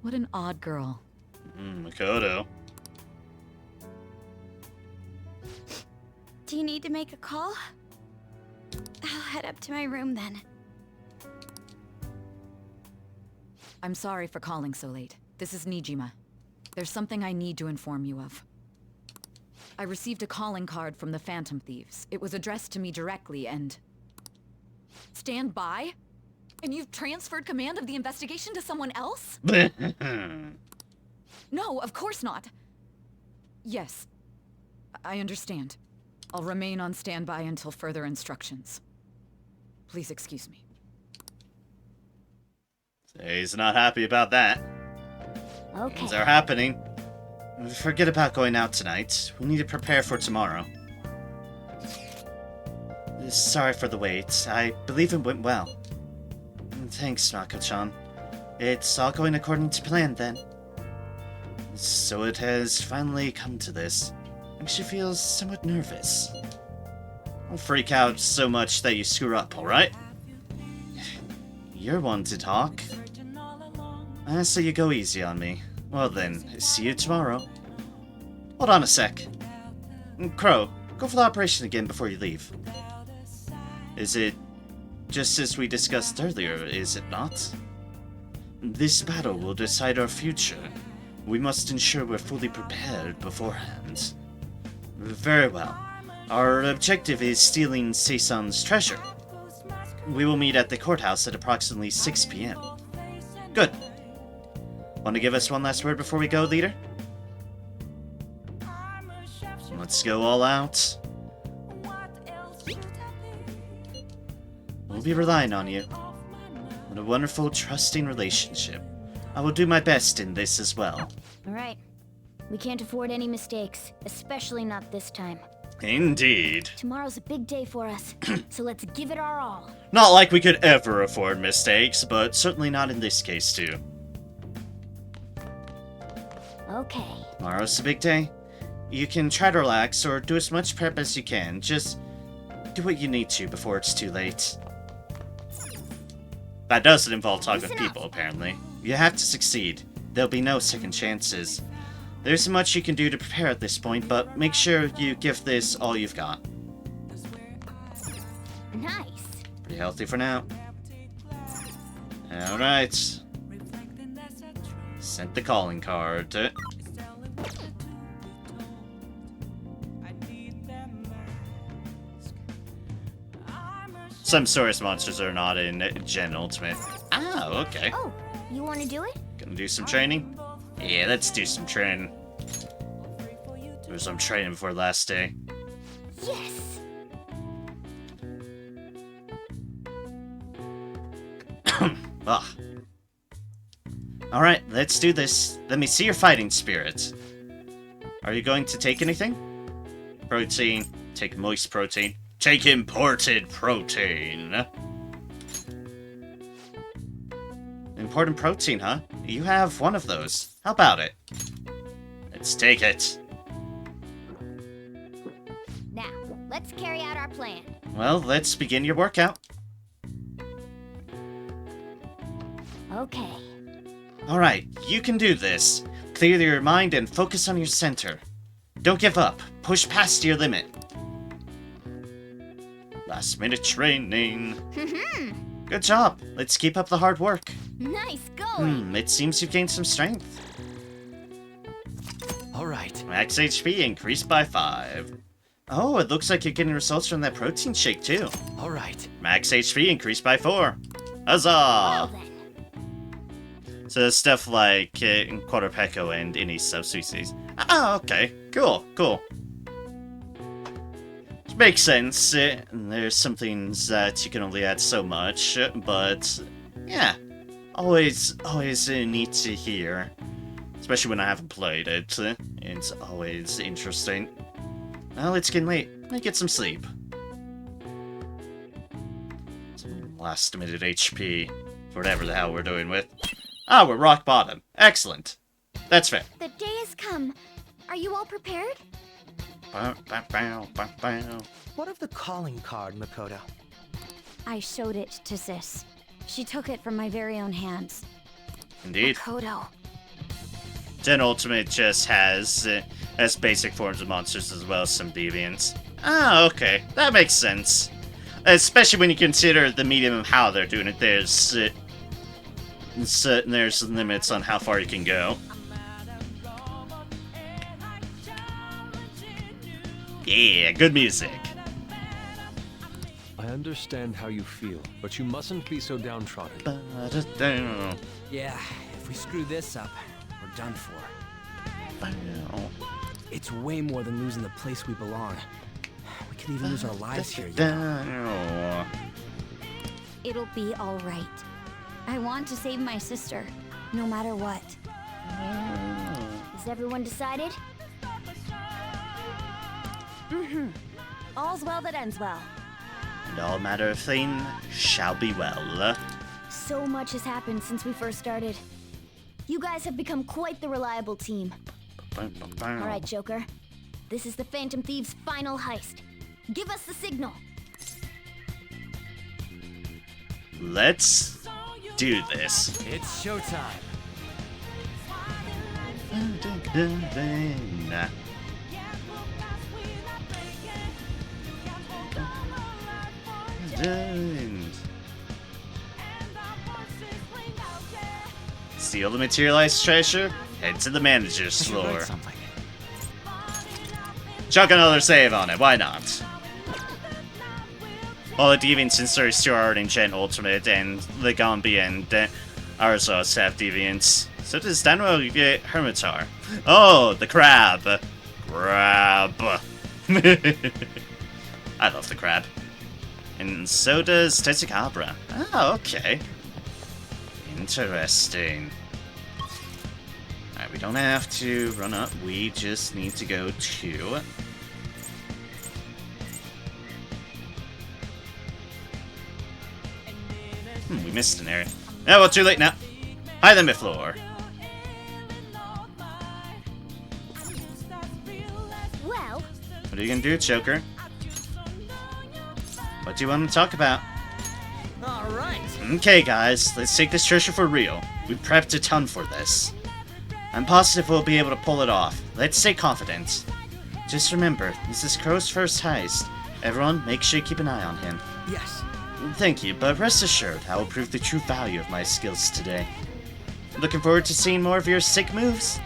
What an odd girl. Makoto. Do you need to make a call? I'll head up to my room then. I'm sorry for calling so late. This is Nijima. There's something I need to inform you of. I received a calling card from the Phantom Thieves. It was addressed to me directly and... Stand by? And you've transferred command of the investigation to someone else? No, of course not. Yes, I understand. I'll remain on standby until further instructions. Please excuse me. He's not happy about that. Okay. Things are happening. Forget about going out tonight. We need to prepare for tomorrow. Sorry for the wait. I believe it went well. Thanks, Mako-chan. It's all going according to plan, then. So it has finally come to this. Makes you feel somewhat nervous. Don't freak out so much that you screw up, alright? You're one to talk. So you go easy on me. Well then, see you tomorrow. Hold on a sec. Crow, go for the operation again before you leave. Is it just as we discussed earlier, is it not? This battle will decide our future. We must ensure we're fully prepared beforehand. Very well. Our objective is stealing Seisan's treasure. We will meet at the courthouse at approximately 6 p.m. Good. Want to give us one last word before we go, leader? Let's go all out. We'll be relying on you. What a wonderful, trusting relationship. I will do my best in this as well. Alright. We can't afford any mistakes, especially not this time. Indeed. Tomorrow's a big day for us, so let's give it our all. Not like we could ever afford mistakes, but certainly not in this case, too. Okay. Tomorrow's a big day. You can try to relax or do as much prep as you can. Just do what you need to before it's too late. That doesn't involve talking with people, apparently. You have to succeed. There'll be no second chances. There's much you can do to prepare at this point, but make sure you give this all you've got. Nice. Pretty healthy for now. Alright. Sent the calling card. Some Saurus monsters are not in Gen Ultimate. Oh, okay. Oh, You want to do it? Gonna do some training? Yeah, let's do some training. Do some training before the last day. Yes. Ugh. Alright, let's do this. Let me see your fighting spirit. Are you going to take anything? Protein. Take moist protein. Take imported protein. Imported protein, huh? You have one of those. How about it? Let's take it. Now, let's carry out our plan. Well, let's begin your workout. Okay. Alright, you can do this. Clear your mind and focus on your center. Don't give up. Push past your limit. Last minute training. Good job. Let's keep up the hard work. Nice going. It seems you've gained some strength. Alright. Max HP increased by 5. Oh, it looks like you're getting results from that protein shake too. Alright. Max HP increased by 4. Huzzah! Well then. So stuff like Quadrupecco and any subspecies. Oh, okay. Cool, cool. Makes sense. There's some things that you can only add so much, but yeah. Always neat to hear. Especially when I haven't played it. It's always interesting. Well, it's getting late. Let me get some sleep. Some last minute HP. Whatever the hell we're doing with. Ah, we're rock bottom. Excellent. That's fair. The day has come. Are you all prepared? What of the calling card, Makoto? I showed it to Sis. She took it from my very own hands. Indeed. Makoto. Gen Ultimate just has basic forms of monsters as well as some deviants. Ah, okay. That makes sense. Especially when you consider the medium of how they're doing it. There's limits on how far you can go. Yeah, good music. I understand how you feel, but you mustn't be so downtrodden. Yeah, if we screw this up, we're done for. It's way more than losing the place we belong. We could even lose our lives here, you know? It'll be all right. I want to save my sister, no matter what. Is everyone decided? All's well that ends well. And all matter of thing shall be well. So much has happened since we first started. You guys have become quite the reliable team. Alright, Joker. This is the Phantom Thieves' final heist. Give us the signal. Let's do this. It's showtime. Steal the materialized treasure, head to the manager's I should write floor. something. Chuck another save on it, why not? All the deviants in Series 2 are already in Gen Ultimate, and the Gombi and Arzos have deviants. So does Danwell get Hermitar. Oh, the crab. Crab. I love the crab. And so does Tetsukabra. Oh, okay. Interesting. Alright, we don't have to run up. We just need to go to... we missed an area. Oh, well, too late now. Hi there, Miflor. Well, What are you gonna do, Joker? What do you want to talk about? Alright. Okay, guys, let's take this treasure for real. We prepped a ton for this. I'm positive we'll be able to pull it off. Let's stay confident. Just remember, this is Crow's first heist. Everyone, make sure you keep an eye on him. Yes. Thank you, but rest assured, I will prove the true value of my skills today. Looking forward to seeing more of your sick moves.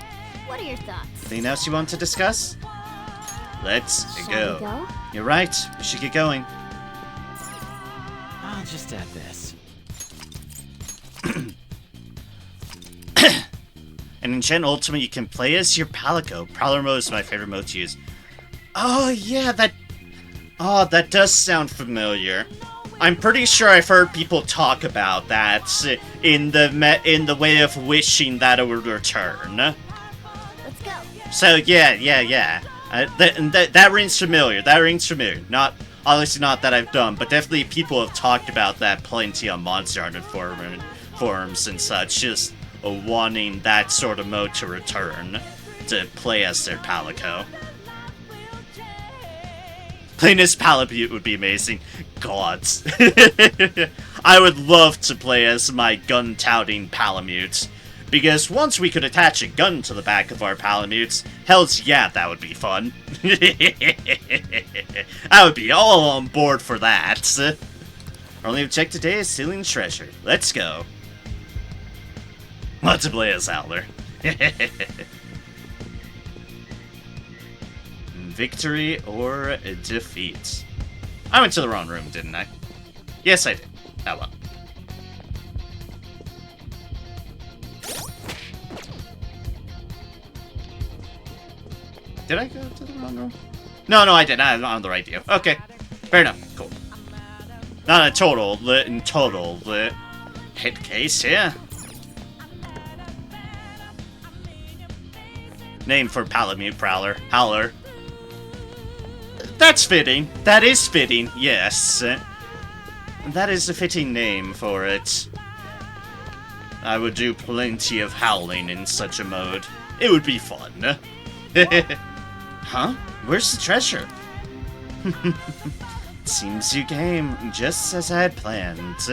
what are your thoughts? Anything else you want to discuss? Let's Shall we go? You're right, we should get going. I'll just add this. And in Gen Ultimate, you can play as your Palico. Prowler mode is my favorite mode to use. Oh, yeah, that does sound familiar. I'm pretty sure I've heard people talk about that in the way of wishing that it would return. Let's go. So, yeah. That rings familiar. Not, obviously not that I've done, but definitely people have talked about that plenty on Monster Hunter forums and such, just wanting that sort of mode to return, to play as their Palico. Playing as Palamute would be amazing. Gods. I would love to play as my gun-touting Palamute. Because once we could attach a gun to the back of our Palamutes, hells yeah, that would be fun. I would be all on board for that. Our only objective today is stealing the treasure. Let's go. Want to play as Howler. Victory or defeat? I went to the wrong room, didn't I? Yes, I did. Oh well. Did I go to the wrong room? No, I didn't. I'm on the right view. Okay. Fair enough. Cool. Not a total hit case here. Name for Palamute Prowler. Howler. That's fitting. That is fitting, yes. That is a fitting name for it. I would do plenty of howling in such a mode. It would be fun. Huh? Where's the treasure? Seems you came just as I had planned.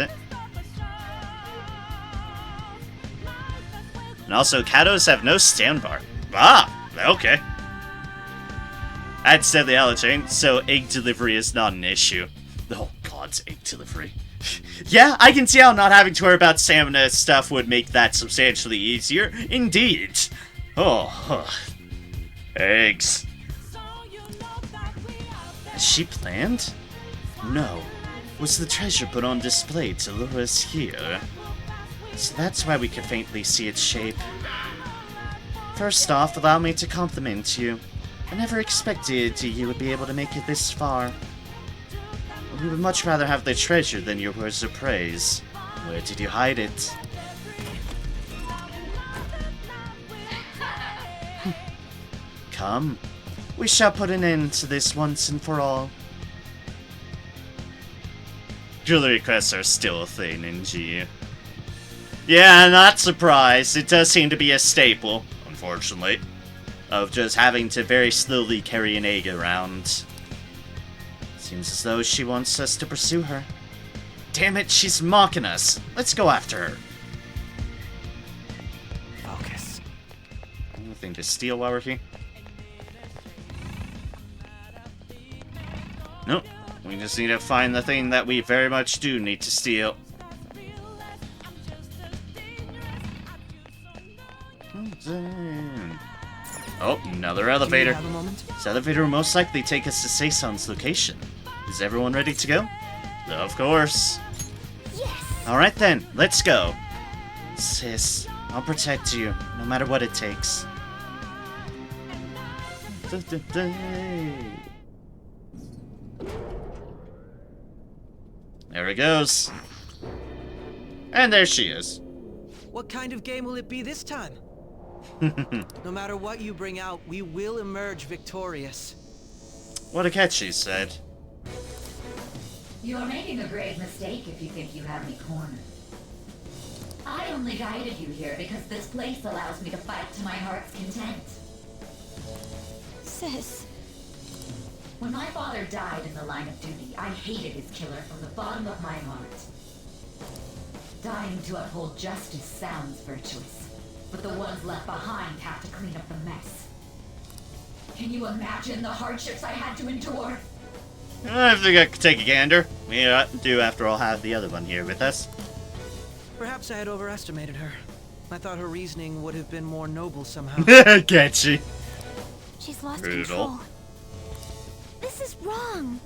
And also, Kados have no standbar. Ah, okay. I'd said the allergen, so egg delivery is not an issue. Oh god, egg delivery. Yeah, I can see how not having to worry about stamina stuff would make that substantially easier. Indeed. Oh, eggs. Has she planned? No. Was the treasure put on display to lure us here? So that's why we could faintly see its shape. First off, allow me to compliment you. I never expected you would be able to make it this far. We would much rather have the treasure than your words of praise. Where did you hide it? Come. We shall put an end to this once and for all. Jewelry quests are still a thing in G. Yeah, not surprised. It does seem to be a staple, unfortunately, of just having to very slowly carry an egg around. Seems as though she wants us to pursue her. Damn it, she's mocking us. Let's go after her. Focus. Anything to steal while we're here? Nope. We just need to find the thing that we very much do need to steal. Oh, another elevator. This elevator will most likely take us to Seison's location. Is everyone ready to go? Of course. Yes. Alright then, let's go. Sis, I'll protect you, no matter what it takes. There it goes. And there she is. What kind of game will it be this time? No matter what you bring out, we will emerge victorious. What a catch, she said. You are making a grave mistake if you think you have me cornered. I only guided you here because this place allows me to fight to my heart's content. Sis. When my father died in the line of duty, I hated his killer from the bottom of my heart. Dying to uphold justice sounds virtuous, but the ones left behind have to clean up the mess. Can you imagine the hardships I had to endure? I think I could take a gander. We do, after all, have the other one here with us. Perhaps I had overestimated her. I thought her reasoning would have been more noble somehow. Catchy. She's lost Brutal. control. This is wrong.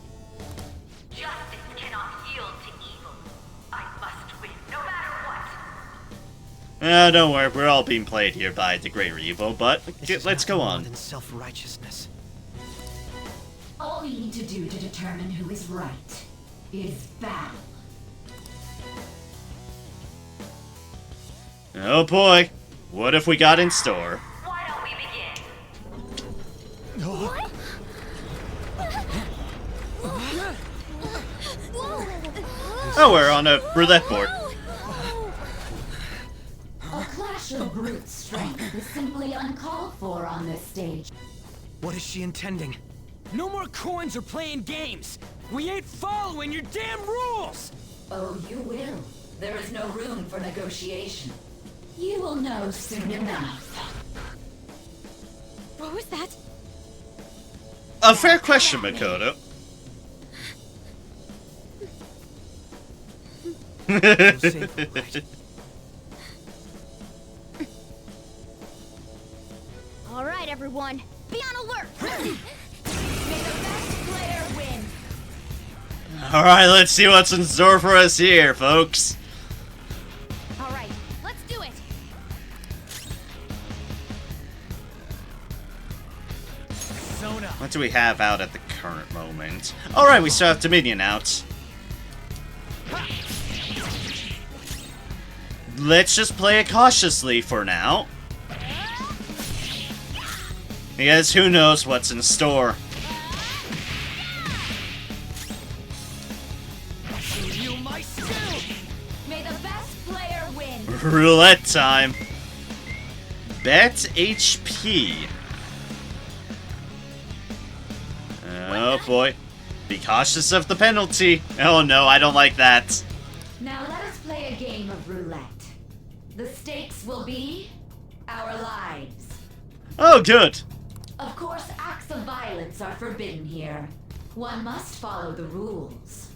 Justice cannot yield to evil. I must win, no matter what. Don't worry, we're all being played here by the greater evil, but let's go on. Than self-righteousness. All we need to do to determine who is right is battle. Oh boy, what have we got in store? Why don't we begin? What? Oh, we're on a roulette board. A clash of brute strength is simply uncalled for on this stage. What is she intending? No more coins or playing games. We ain't following your damn rules. Oh, you will. There is no room for negotiation. You will know soon enough. What was that? A fair question, Makoto. All right, everyone, be on alert. May the best player win. Alright, let's see what's in store for us here, folks. All right, let's do it. What do we have out at the current moment? Alright, we still have Dominion out. Let's just play it cautiously for now. Because who knows what's in store. May the best player win. Roulette time. Bet HP. Oh boy. Be cautious of the penalty. Oh no, I don't like that. Now let us play a game of roulette. The stakes will be our lives. Oh, good. Of course, acts of violence are forbidden here. One must follow the rules.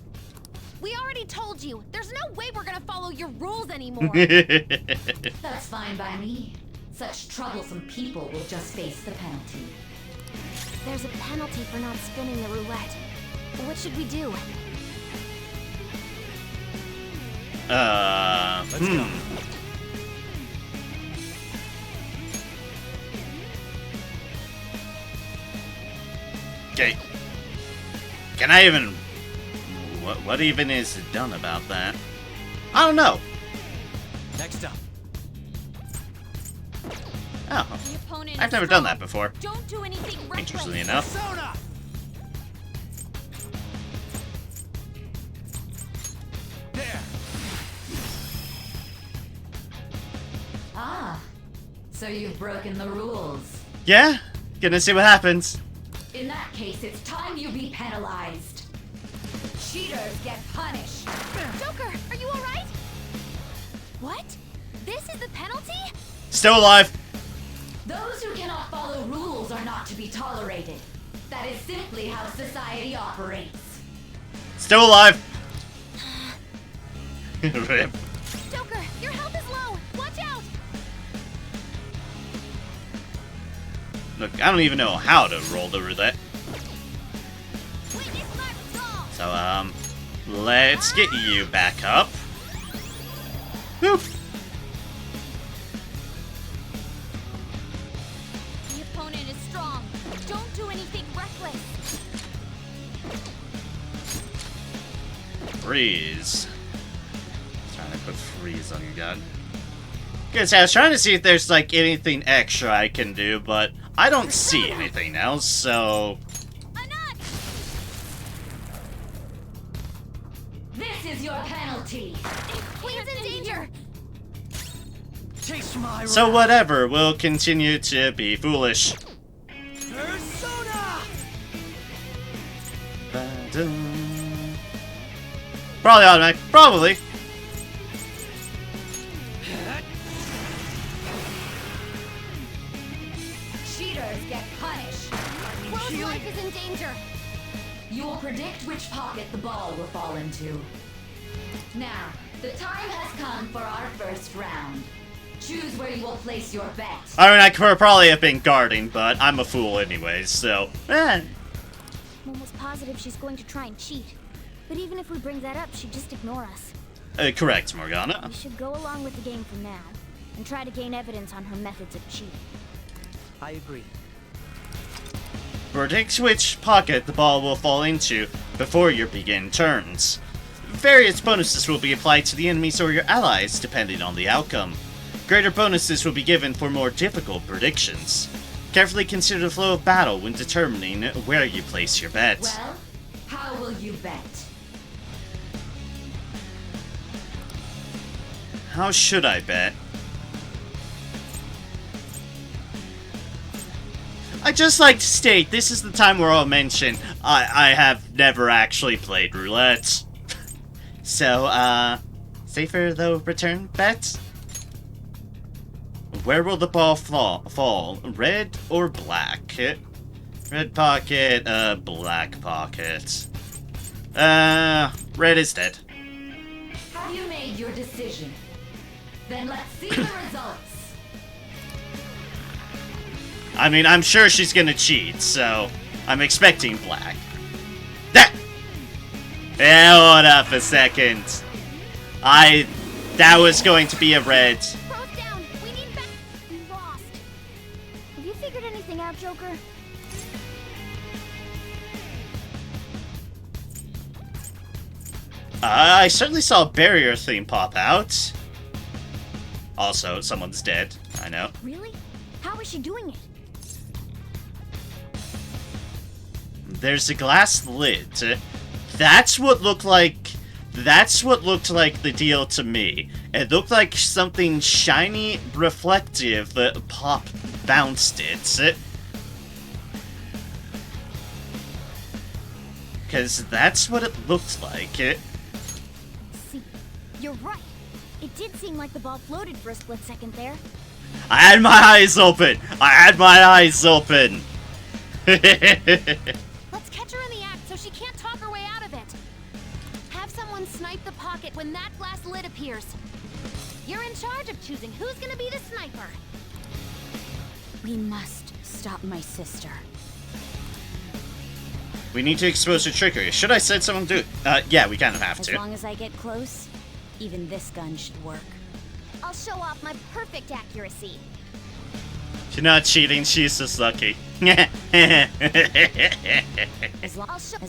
We already told you. There's no way we're gonna follow your rules anymore. That's fine by me. Such troublesome people will just face the penalty. There's a penalty for not spinning the roulette. What should we do? Let's go. Okay. Can I even... What even is done about that? I don't know. Next up. Oh. The opponent I've is never done strong. that before. Don't do anything reckless. Interestingly enough. Persona! There. Ah, so you've broken the rules. Yeah? Gonna see what happens. In that case, it's time you be penalized. Cheaters get punished. Joker, are you alright? What? This is the penalty? Still alive. Those who cannot follow rules are not to be tolerated. That is simply how society operates. Still alive. Rip. Joker, your health is low. Watch out. Look, I don't even know how to roll the roulette. Witness my resolve. So, let's get you back up. Whoop. The opponent is strong. Don't do anything reckless. Freeze. Trying to put freeze on your gun. Good, I was trying to see if there's like anything extra I can do, but I don't see anything else, so... This is your penalty. Queen's in danger. Chase my So whatever, we'll continue to be foolish. Persona! Probably automatic. Probably. Cheaters get punished. Rose life is in danger. You will predict which pocket the ball will fall into. Now, the time has come for our first round. Choose where you will place your bet. I mean, I could probably have been guarding, but I'm a fool anyways, so... I'm almost positive she's going to try and cheat. But even if we bring that up, she'd just ignore us. Correct, Morgana. We should go along with the game for now. and try to gain evidence on her methods of cheating. I agree. Predict which pocket the ball will fall into before your begin turns. Various bonuses will be applied to the enemies or your allies depending on the outcome. Greater bonuses will be given for more difficult predictions. Carefully consider the flow of battle when determining where you place your bet. Well, how will you bet? How should I bet? I'd just like to state, this is the time where I'll mention I have never actually played roulette. So, safer though return bet? Where will the ball fall? Red or black? Red pocket, black pocket. Red is dead. Have you made your decision? Then let's see the results. I mean, I'm sure she's gonna cheat, so I'm expecting black. That! Hold up a second. That was going to be a red. Broke down. We need back. We lost. Have you figured anything out, Joker? I certainly saw a barrier theme pop out. Also, someone's dead. I know. Really? How is she doing it? There's a glass lid. That's what looked like the deal to me. It looked like something shiny, reflective that bounced it. Because that's what it looked like. See, you're right. It did seem like the ball floated for a split second there. I had my eyes open! Let's catch her in the act so she can't talk her way out of it. Have someone snipe the pocket when that glass lid appears. You're in charge of choosing who's gonna be the sniper. We must stop my sister. We need to expose her trickery. Should I send someone to do it? Yeah, we kind of have to. As long as I get close, even this gun should work. I'll show off my perfect accuracy. She's not cheating, she's just lucky. As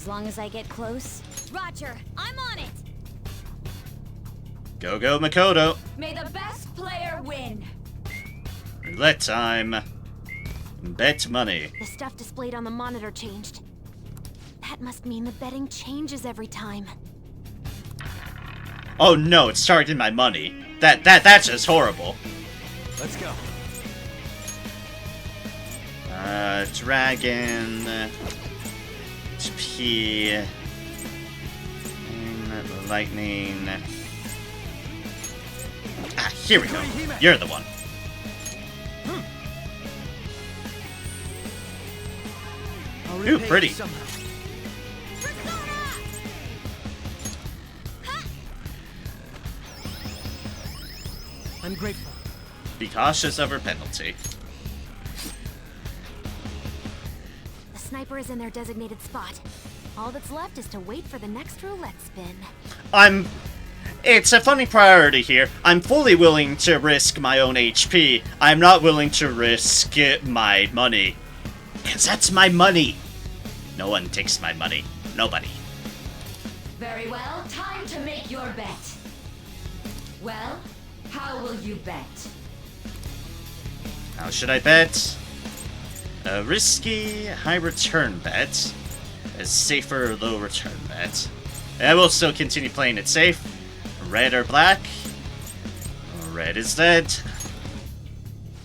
long as I get close. Roger, I'm on it. Go, Makoto. May the best player win. Roulette time. Bet money. The stuff displayed on the monitor changed. That must mean the betting changes every time. Oh no, it's targeting my money. That's just horrible. Let's go. Dragon. P. Lightning. Ah, here we go. You're the one. Ooh, pretty. I'm grateful. Be cautious of her penalty. The sniper is in their designated spot. All that's left is to wait for the next roulette spin. It's a funny priority here. I'm fully willing to risk my own HP. I'm not willing to risk my money. Because that's my money. No one takes my money. Nobody. Very well, time to make your bet. Well, how will you bet? How should I bet? A risky high return bet. A safer low return bet. I will still continue playing it safe. Red or black? Red is dead.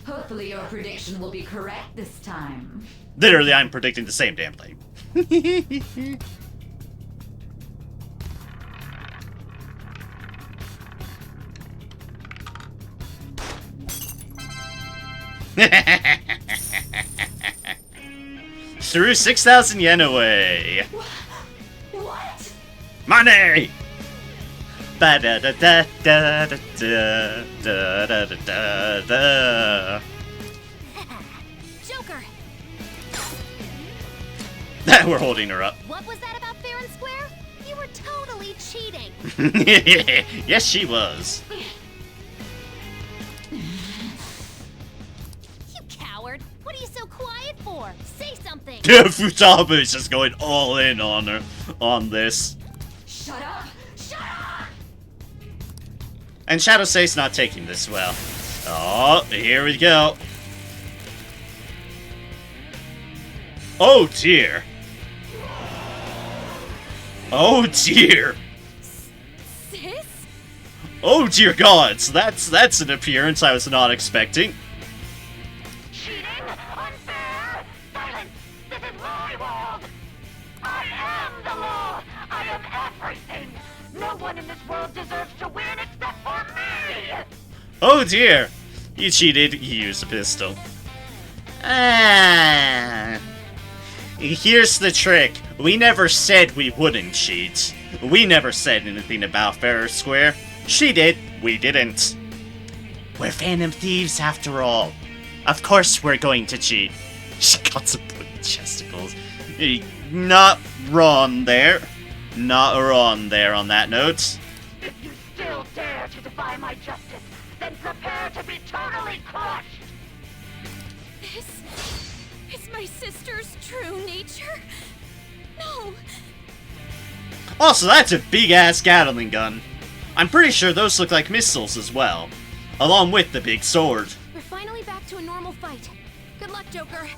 Hopefully your prediction will be correct this time. Literally, I'm predicting the same damn thing. Threw 6,000 yen away. What? Money! Ba da da da da da da da da da. Joker! We're holding her up. What was that about fair and square? You were totally cheating. Yes, she was. thing. Futaba is just going all in on her on this. Shut up! Shut up! And Shadow Say's not taking this well. Oh, here we go. Oh dear. Oh dear. Sis? Oh dear gods, that's an appearance I was not expecting. Cheating? Unfair? Silence! This is my world! I am the law! I am everything! No one in this world deserves to win except for me! Oh dear. You cheated, you used a pistol. Ah. Here's the trick. We never said we wouldn't cheat. We never said anything about fair or square. She did, we didn't. We're Phantom Thieves after all. Of course we're going to cheat. She got some pretty chesticles. Not wrong there. Not wrong there on that note. If you still dare to defy my justice, then prepare to be totally crushed! This is my sister's true nature? No. Also, that's a big-ass Gatling gun. I'm pretty sure those look like missiles as well. Along with the big sword. We're finally back to a normal fight. Good luck, Joker.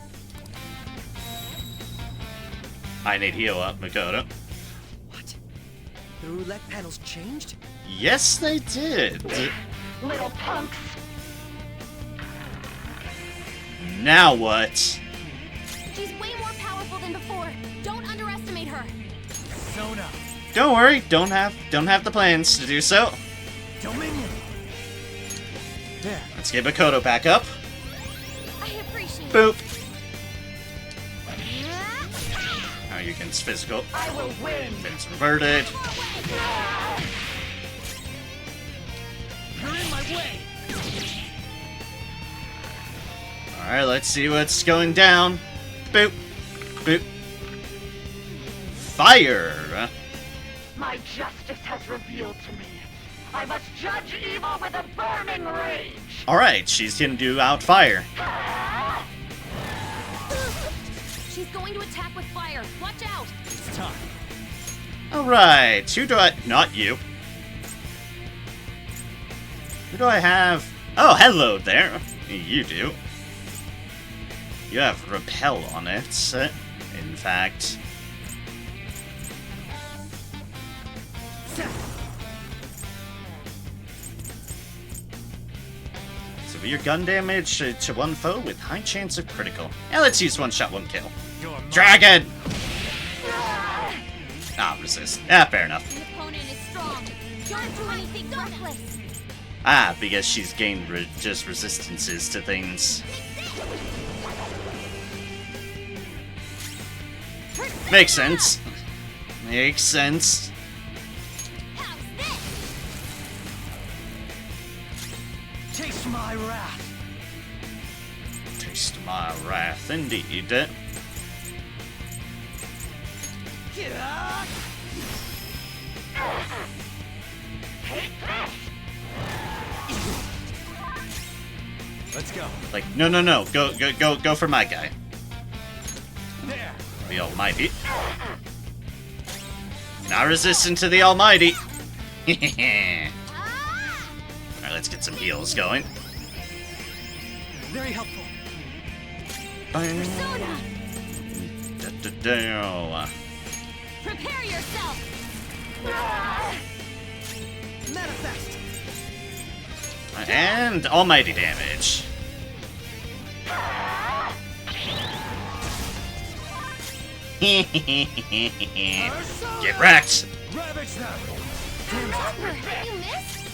I need heal up, Makoto. What? The roulette panels changed? Yes, they did. Little punks! Now what? She's way more powerful than before. Don't underestimate her. Sona. Don't worry, don't have the plans to do so. Dominion. There. Let's get Makoto back up. I appreciate Boop. Now you can physical. I will win! It's reverted. You're in my way. Alright, let's see what's going down. Boop. Boop. Fire! My justice has revealed to me. I must judge evil with a burning rage! Alright, she's gonna do out fire. She's going to attack with fire. Watch out. It's time. Alright, who do I... Not you. Who do I have? Oh, hello there. You do. You have repel on it, in fact. Severe gun damage to one foe with high chance of critical. Yeah, let's use one shot, one kill. Dragon! Ah, resist. Yeah, fair enough. An opponent is strong. Don't do anything reckless. Ah, because she's gained just resistances to things. Makes sense. Makes sense. Taste my wrath. Taste my wrath, indeed. Let's go. Like, no. Go for my guy. There. The Almighty. Not resistant to the Almighty. Alright, let's get some heals going. Very helpful. Persona! Da-da-da. Prepare yourself. Manifest. And Almighty damage. Get wrecked! Ravage them. Joker, you missed?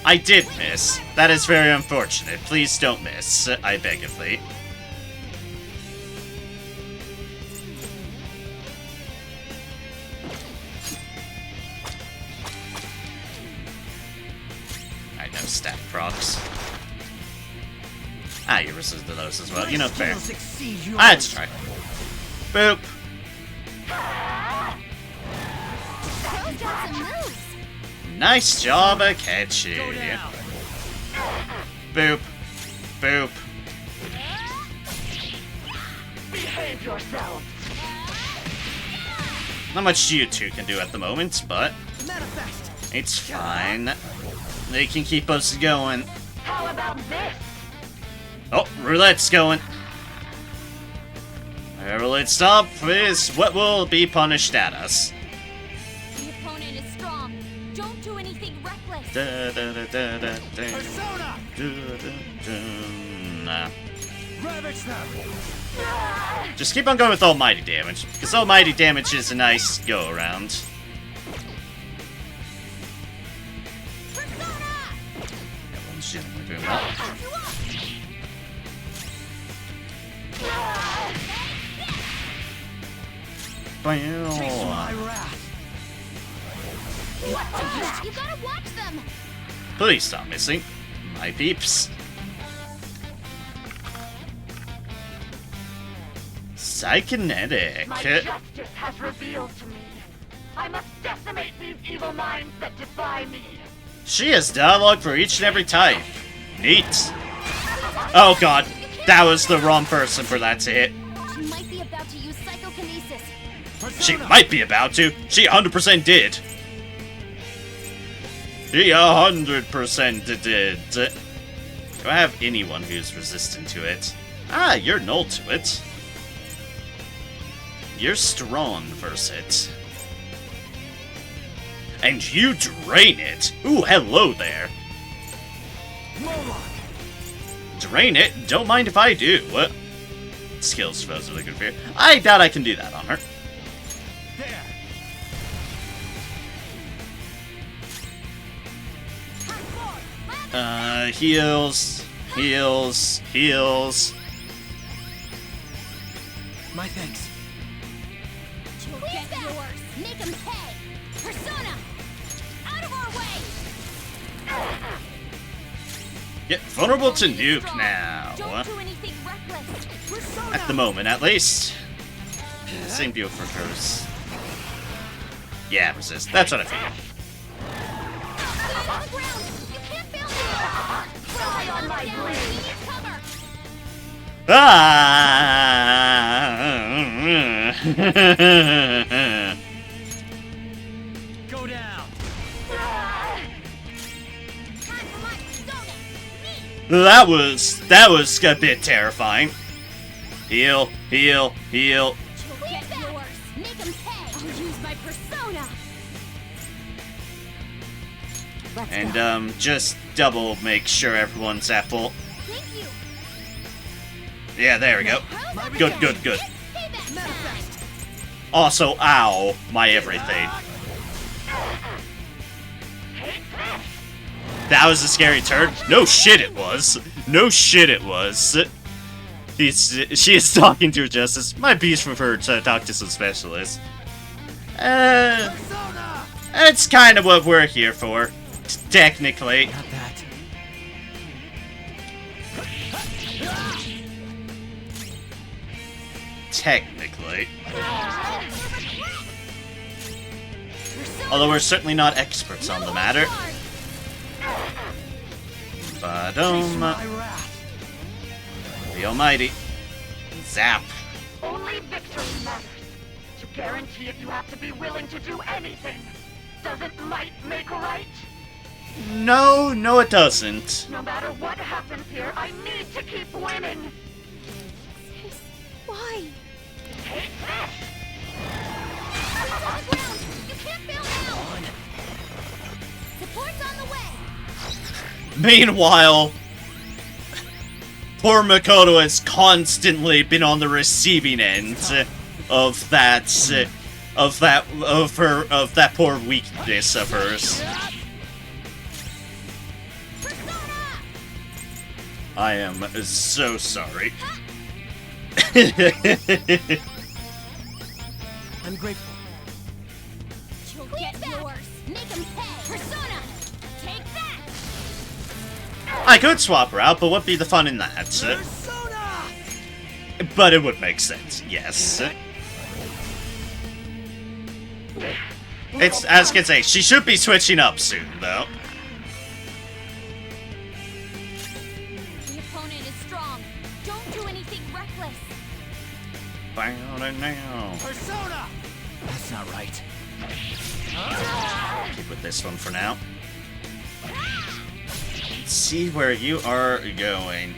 I did miss. That is very unfortunate. Please don't miss. I beg of thee. I know stack procs. Ah, you resisted those as well. You know, fair. Let's try. Boop. Bro's got some moves. Nice job, Akechi. Boop. Boop. Behave save yourselves. Not much you two can do at the moment, but it's fine. They can keep us going. How about this? Oh, roulette's going. Where will it stop is what will be punished at us. The opponent is strong. Don't do anything reckless. Persona! Nah. Ravage them! Just keep on going with almighty damage, because almighty damage is a nice go-around. Everyone's generally doing that. Taste my wrath. You gotta watch them! Please stop missing, my peeps. Psychonetic. My justice has revealed to me. I must decimate these evil minds that defy me. She has dialogue for each and every type. Neat. Oh god, that was the wrong person for that to hit. She might be about to use psychokinesis. She might be about to. She 100% did. She 100% did. Do I have anyone who's resistant to it? Ah, you're null to it. You're strong versus it. And you drain it. Ooh, hello there. Drain it? Don't mind if I do. What? Skills supposedly good for you. I doubt I can do that on her. Heals. Heals. Heals. My thanks. You'll get yours. Make him pay. Persona! Out of our way! Get vulnerable to nuke now. Don't do anything reckless. Persona! At the moment, at least. Same deal for hers. Yeah, resist. That's what I figured. Stand on the ground! You can't fail me! Rely on my blade. Cover! Ah! Go down. That was a bit terrifying. Heal, heal, heal. You'll get yours. Make him pay. I'll use my persona. And just double make sure everyone's at full. Thank you. Yeah, there we go. Good, good, good. Also, ow, my everything. That was a scary turn. No shit it was. No shit it was. She is talking to her justice. My beast preferred to talk to some specialists. It's kind of what we're here for. Technically. Got that. Technically. Although we're certainly not experts on the matter. But the almighty. Zap. Only victory matters. To guarantee it, you have to be willing to do anything. Doesn't might make right? No, no it doesn't. No matter what happens here, I need to keep winning. Why? Take this! On the ground! You can't fail now! Support's on the way! Meanwhile, poor Makoto has constantly been on the receiving end of that poor weakness of hers. I am so sorry. I'm grateful. You'll get yours! Make him pay! Persona! Take that! I could swap her out, but what'd be the fun in that? Persona! But it would make sense, yes. It's, as I can say, she should be switching up soon, though. The opponent is strong. Don't do anything reckless. Persona! That's not right. Keep with this one for now. Let's see where you are going.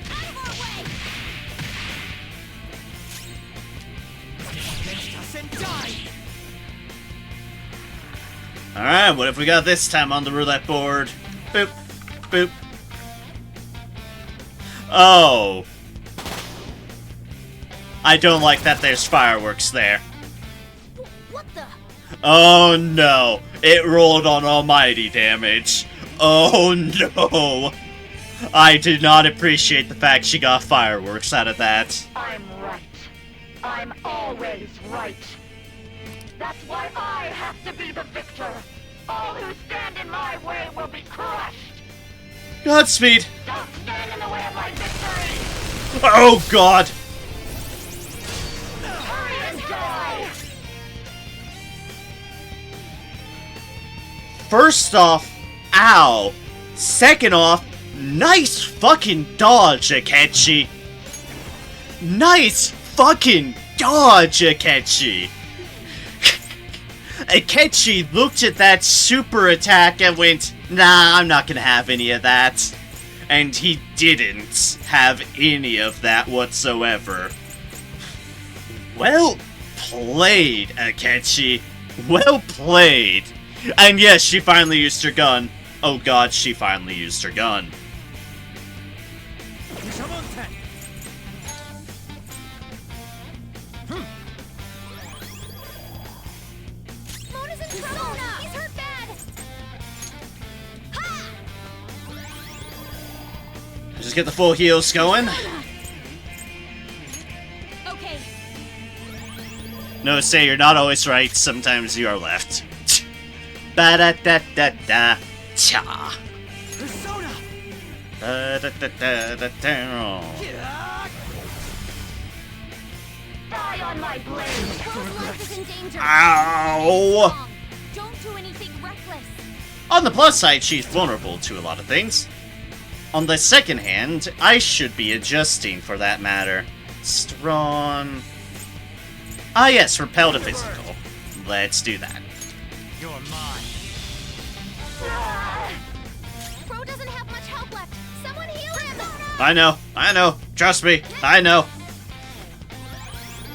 Alright, what have we got this time on the roulette board? Boop, boop. Oh. I don't like that there's fireworks there. What the? Oh no, it rolled on almighty damage. Oh no. I did not appreciate the fact she got fireworks out of that. I'm right. I'm always right. That's why I have to be the victor. All who stand in my way will be crushed. Godspeed. Don't stand in the way of my victory. Oh god. Hurry and die. First off, ow. Second off, nice fucking dodge, Akechi. Nice fucking dodge, Akechi. Akechi looked at that super attack and went, nah, I'm not gonna have any of that. And he didn't have any of that whatsoever. Well played, Akechi. Well played. And yes, she finally used her gun. Oh god, she finally used her gun. Mona's in trouble! He's hurt bad! Ha! Just get the full heals going. Okay. No, say you're not always right, sometimes you are left. Ba-da-da-da-da. Cha. Persona! Ba-da-da-da-da-da. Die on my blade. Pearl's life is in danger. Ow! Don't do anything reckless. On the plus side, she's vulnerable to a lot of things. On the second hand, I should be adjusting for that matter. Strong. Ah yes, repel to physical. Let's do that. You're mine. Bro doesn't have much help left. Someone heal him! I know, trust me, I know.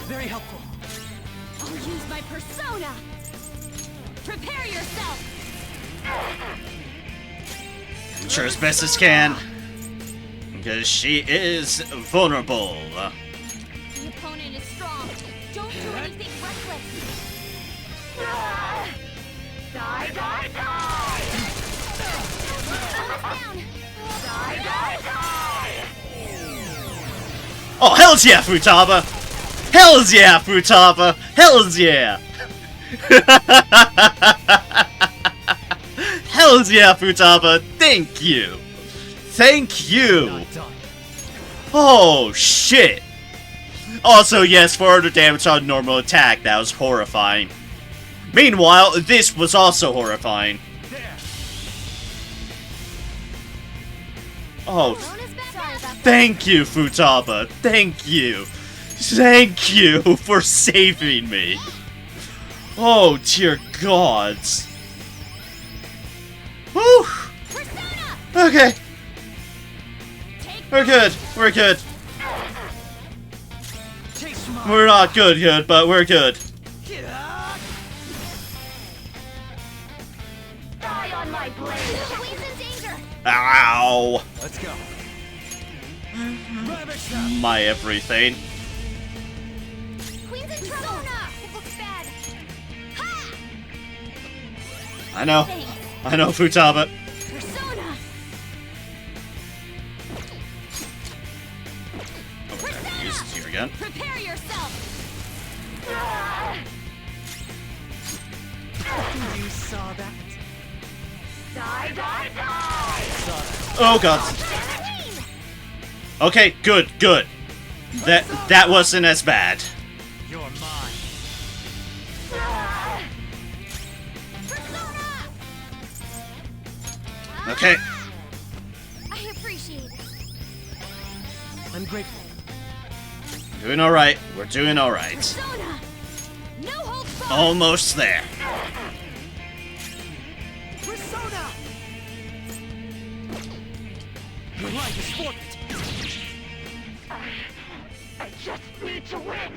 Very helpful. I'll use my persona. Prepare yourself. Sure as best as can. Because she is vulnerable. The opponent is strong. Don't do anything reckless. Die, die, die! Almost down. Die, die, die! Oh, hells yeah, Futaba! Hells yeah, Futaba! Hells yeah! Hells yeah, Futaba! Thank you! Thank you! Oh, shit! Also, yes, 400 damage on normal attack. That was horrifying. Meanwhile, this was also horrifying. Oh, thank you, Futaba. Thank you. Thank you for saving me. Oh, dear gods. Whew. Okay. We're good. We're good. We're not good, but we're good. Die on my blade! Queen's in danger. Ow. Let's go. My everything. Queen's in trouble. It looks bad. Ha! I know, Futaba. Persona. Okay, use it here again. Prepare yourself. You saw that? Die, die, die! Oh god. Okay, good. That wasn't as bad. You're mine. Okay. I appreciate it. I'm grateful. Doing alright. We're doing alright. Persona! No holds barred! Almost there. Persona! Your life is forfeit. I just need to win.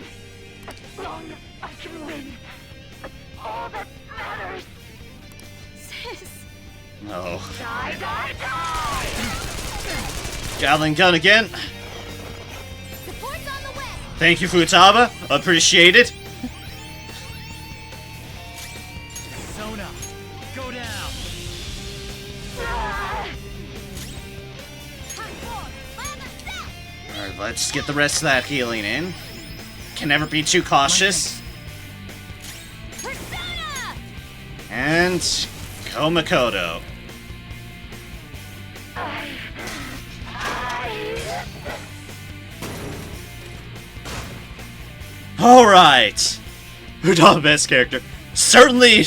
As long as I can win. All that matters. Sis! No. Die, die, die! Gatling gun again. Support's on the way! Thank you, Futaba. Appreciate it. Persona, go down. Alright, let's get the rest of that healing in. Can never be too cautious. Persona! And go Makoto. Alright! Futaba best character. Certainly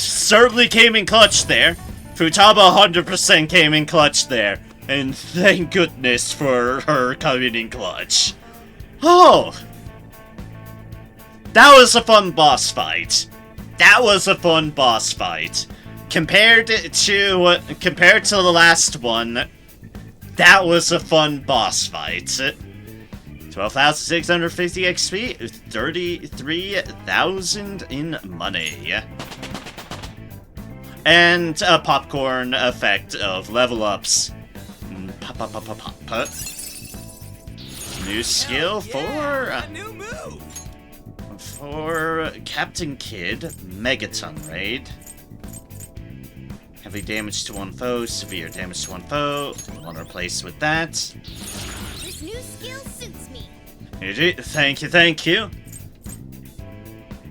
came in clutch there. Futaba 100% came in clutch there. And thank goodness for her coming in clutch. Oh! That was a fun boss fight. That was a fun boss fight. Compared to the last one, that was a fun boss fight. 12,650 XP, 33,000 in money. And a popcorn effect of level ups. Pop. New skill for Captain Kid, Megaton Raid. Heavy damage to one foe, severe damage to one foe. Want to replace with that. This new skill suits me. Thank you.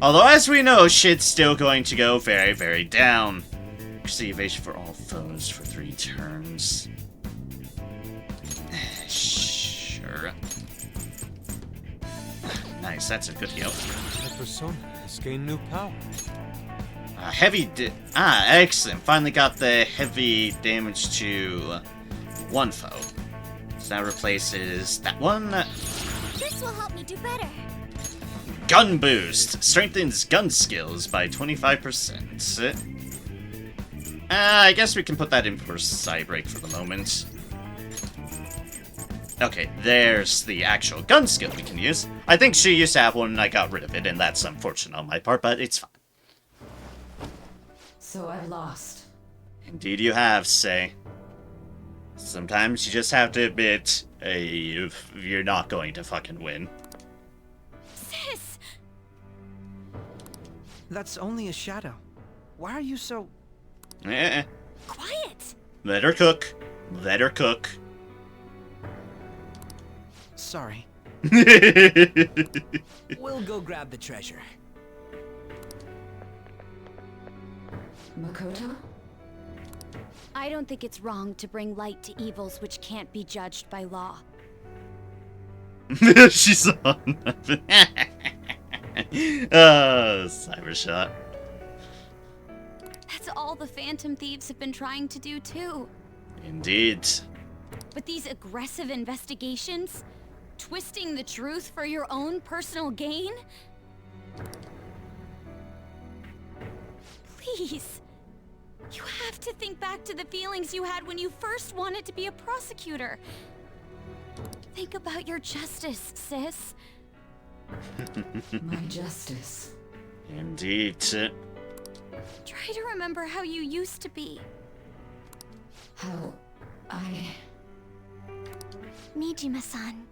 Although, as we know, shit's still going to go very, very down. See evasion for all foes for 3 turns. Sure. Nice, that's a good heal. The persona has gained new power. Excellent. Finally got the heavy damage to one foe. So that replaces that one. This will help me do better. Gun boost. Strengthens gun skills by 25%. I guess we can put that in for side break for the moment. Okay, there's the actual gun skill we can use. I think she used to have one and I got rid of it, and that's unfortunate on my part, but it's fine. So I've lost. Indeed you have, Sei. Sometimes you just have to admit, if you're not going to fucking win. Sis! That's only a shadow. Why are you so... Quiet! Let her cook. Let her cook. Sorry. We'll go grab the treasure. Makoto? I don't think it's wrong to bring light to evils which can't be judged by law. She's on. Cyber shot. That's all the Phantom Thieves have been trying to do too. Indeed. But these aggressive investigations? Twisting the truth for your own personal gain? Please. You have to think back to the feelings you had when you first wanted to be a prosecutor. Think about your justice, sis. My justice. Indeed. Try to remember how you used to be. How I... Nijima-san.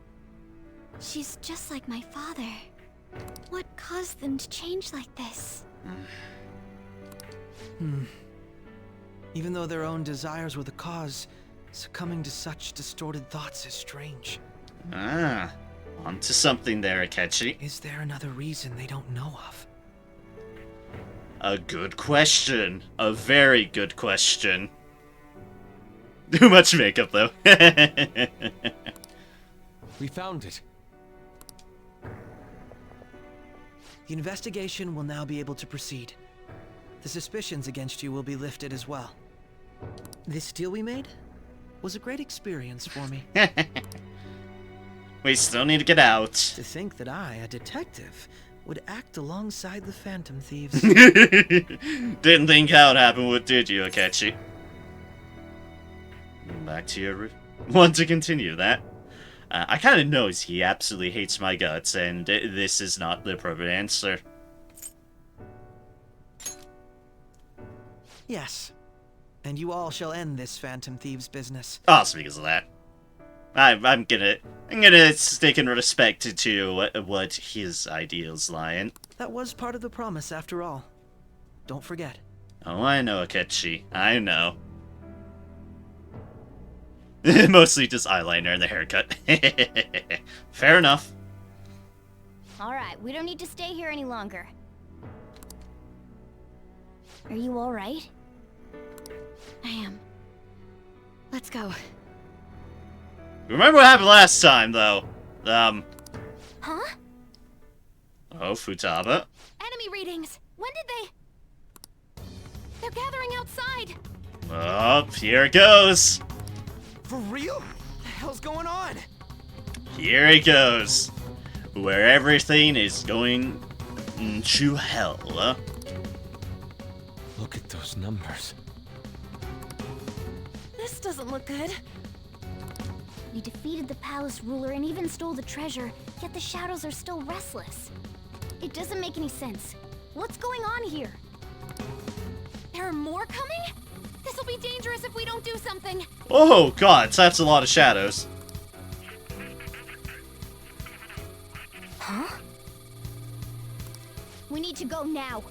She's just like my father. What caused them to change like this? Even though their own desires were the cause, succumbing to such distorted thoughts is strange. Onto something there, Akechi. Is there another reason they don't know of? A good question. A very good question. Too much makeup, though. We found it. The investigation will now be able to proceed. The suspicions against you will be lifted as well. This deal we made was a great experience for me. We still need to get out. To think that I, a detective, would act alongside the Phantom Thieves. Didn't think how it happened, what did you, Akechi? Back to your... Want to continue that? I kind of knows he absolutely hates my guts, and this is not the appropriate answer. Yes. And you all shall end this Phantom Thieves business. Also because of that. I'm gonna stick in respect to what his ideals lie in. That was part of the promise, after all. Don't forget. Oh, I know, Akechi. I know. Mostly just eyeliner and the haircut. Fair enough. Alright, we don't need to stay here any longer. Are you alright? I am. Let's go. Remember what happened last time, though? Huh? Oh, Futaba. Enemy readings. When did they... They're gathering outside. Oh, here it goes. For real? What the hell's going on? Here it goes. Where everything is going to hell. Look at those numbers. This doesn't look good. We defeated the palace ruler and even stole the treasure, yet the shadows are still restless. It doesn't make any sense. What's going on here? There are more coming? This'll be dangerous if we don't do something. Oh, God, that's a lot of shadows. Huh? We need to go now.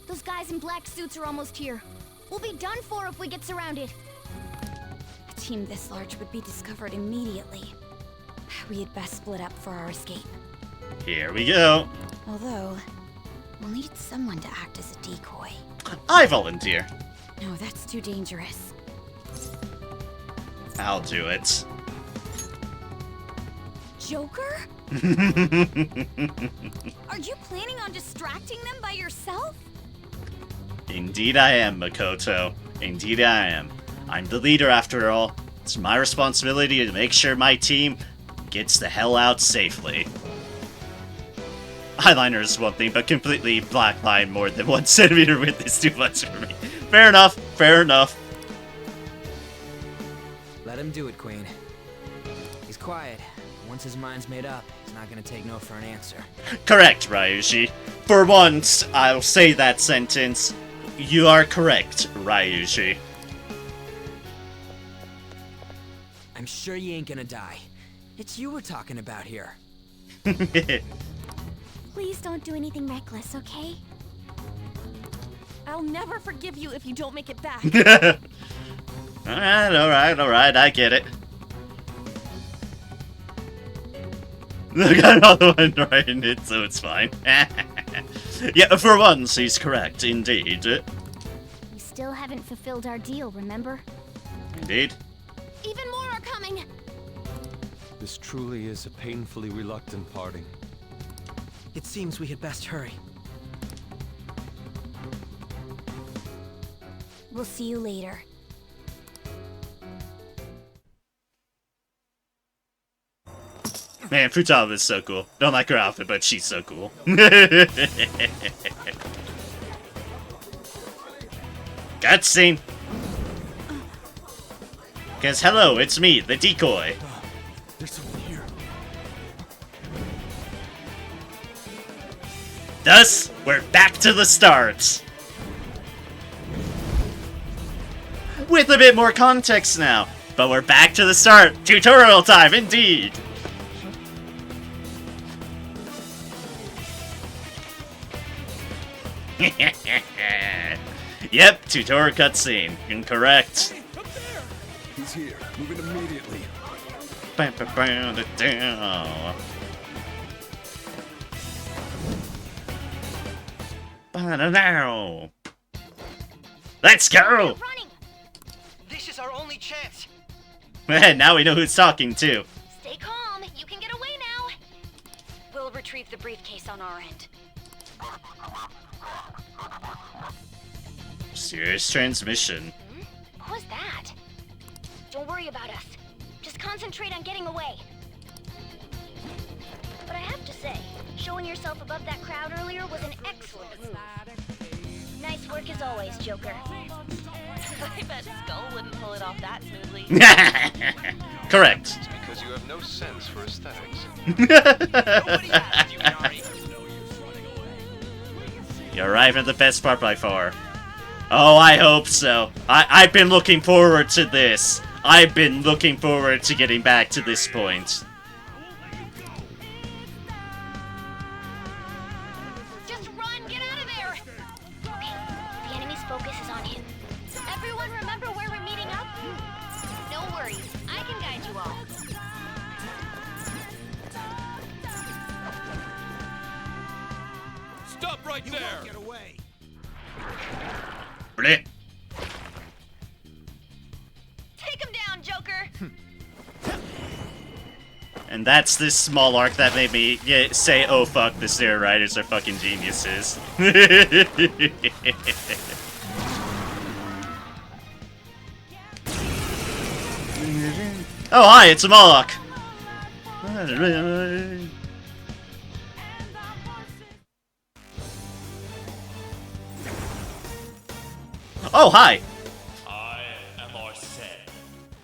Those guys in black suits are almost here. We'll be done for if we get surrounded. A team this large would be discovered immediately. We had best split up for our escape. Here we go. Although, we'll need someone to act as a decoy. I volunteer. No, that's too dangerous. I'll do it. Joker? Are you planning on distracting them by yourself? Indeed I am, Makoto. Indeed I am. I'm the leader after all. It's my responsibility to make sure my team gets the hell out safely. Eyeliner is one thing, but completely black line more than 1 centimeter width is too much for me. Fair enough, fair enough. Let him do it, Queen. He's quiet. Once his mind's made up, he's not gonna take no for an answer. Correct, Ryuji. For once, I'll say that sentence. You are correct, Ryuji. I'm sure you ain't gonna die. It's you we're talking about here. Please don't do anything reckless, okay? I'll never forgive you if you don't make it back. Alright, I get it. I got another one right in it, so it's fine. Yeah, for once, he's correct, indeed. We still haven't fulfilled our deal, remember? Indeed. Even more are coming. This truly is a painfully reluctant parting. It seems we had best hurry. We'll see you later. Man, Futaba is so cool. Don't like her outfit, but she's so cool. Cutscene! Because hello, it's me, the decoy. There's someone here. Thus, we're back to the start. With a bit more context now. But we're back to the start. Tutorial time, indeed. Yep, tutorial cutscene. Incorrect. He's here. Move it immediately. Let's go! This is our only chance. Now we know who's talking to. Stay calm. You can get away now. We'll retrieve the briefcase on our end. Serious transmission. Who's that? Don't worry about us. Just concentrate on getting away. Showing yourself above that crowd earlier was an excellent move. Nice work as always, Joker. I bet Skull wouldn't pull it off that smoothly. Correct. It's because you have no sense for aesthetics. You arrived at the best part by far. Oh, I hope so. I've been looking forward to this. I've been looking forward to getting back to this point. Just run! Get out of there! Okay, the enemy's focus is on him. Everyone remember where we're meeting up? No worries, I can guide you all. Stop right there! Get away! Bleh. Take him down, Joker! And that's this small arc that made me say, oh fuck, the Zero Riders are fucking geniuses. Oh hi, it's a Moloch! Oh hi! I am Arsene,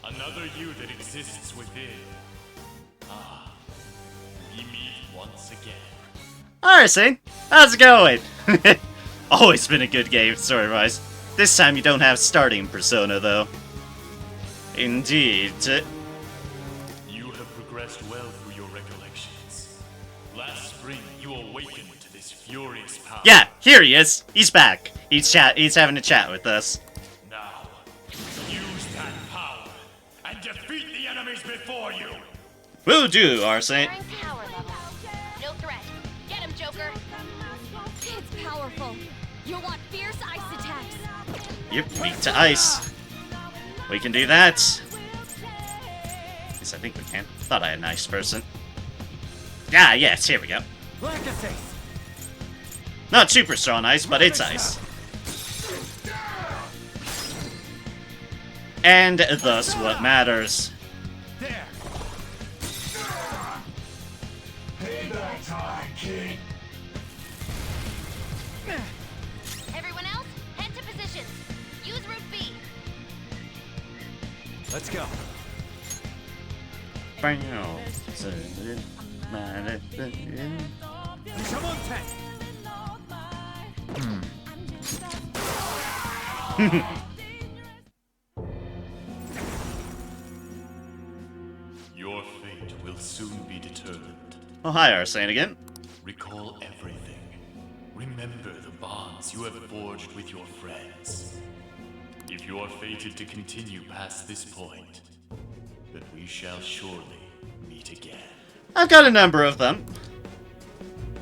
another you that exists within. Ah, we meet once again. Arsene, how's it going? Always been a good game, story-wise. This time you don't have starting persona, though. Indeed. You have progressed well through your recollections. Last spring, you awakened to this furious power. Yeah, here he is. He's back. He's having a chat with us. Now, use that power and defeat the enemies before you. Will do, Arsene. Power level. No threat. Get him, Joker! It's powerful. You'll want fierce ice attacks. Yep, weak to ice. We can do that. Yes, I think we can. Thought I had an ice person. Ah, yes, here we go. Not super strong ice, but it's ice. And thus what matters. Everyone else, head to positions. Use Route B. Let's go. Your fate will soon be determined. Oh, hi, Arsene again. Recall everything. Remember the bonds you have forged with your friends. If you are fated to continue past this point, then we shall surely meet again. I've got a number of them.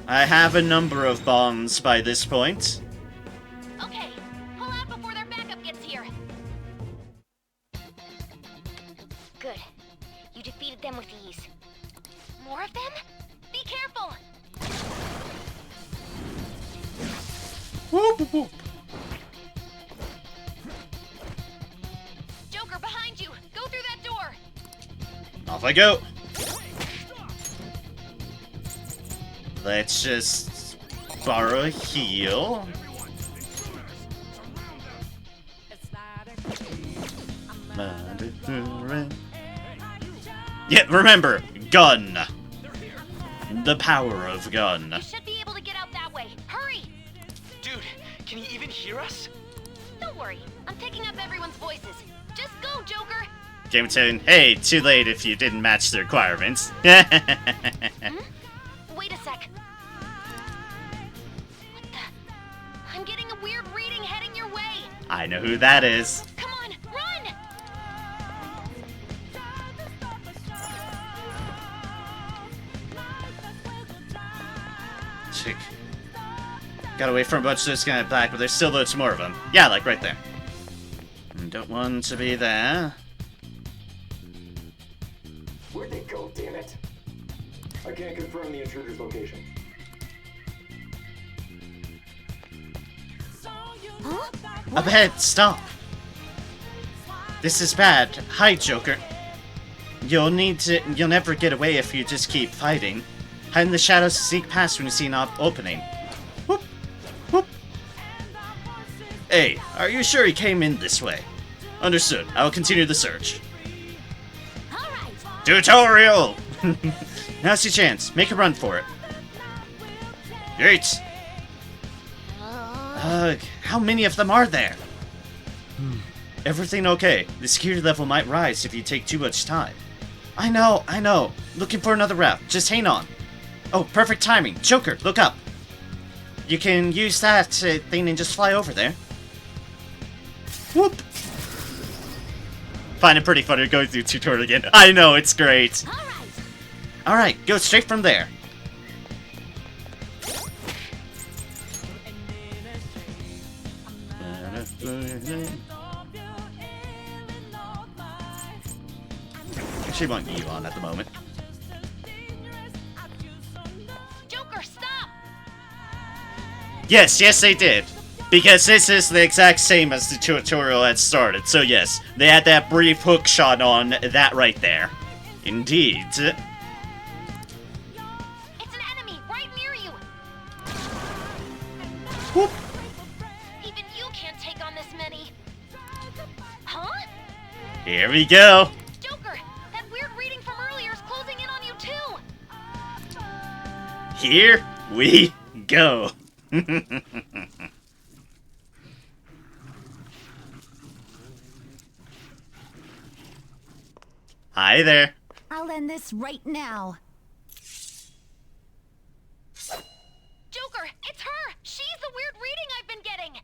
I have a number of bonds by this point. Okay, pull out before their backup gets here. Good. You defeated them with ease. More of them? Be careful! Whoop, whoop. Joker, behind you! Go through that door! Off I go. Let's just borrow a heal. Yeah, remember, gun. The power of gun. You should be able to get out that way. Hurry! Dude, can he even hear us? Don't worry, I'm picking up everyone's voices. Just go, Joker! Game Tune, hey, too late if you didn't match the requirements. Wait a sec. What the? I'm getting a weird reading heading your way. I know who that is. Come on, run! Chick. Got away from a bunch of this guy in black, but there's still loads more of them. Yeah, like right there. Don't want to be there. Where'd they go, damn it? I can't confirm the intruder's location. Huh? Up ahead, stop. This is bad. Hi, Joker. You'll never get away if you just keep fighting. Hide in the shadows to sneak past when you see an opening. Whoop. Whoop. Hey, are you sure he came in this way? Understood. I will continue the search. Tutorial! Now's your chance. Make a run for it. Great. How many of them are there? Everything okay? The security level might rise if you take too much time. I know. Looking for another route. Just hang on. Oh, perfect timing. Joker, look up. You can use that thing and just fly over there. Whoop. Find it pretty funny going through the tutorial again. I know, it's great. Alright, go straight from there. Actually want you on at the moment. Joker, stop! Yes, they did. Because this is the exact same as the tutorial had started. So yes, they had that brief hook shot on that right there. Indeed. It's an enemy right near you. Whoop. Even you can't take on this many. Huh? Here we go. Joker, that weird reading from earlier is closing in on you too. Here we go. Hi there. I'll end this right now. Joker, it's her! She's the weird reading I've been getting!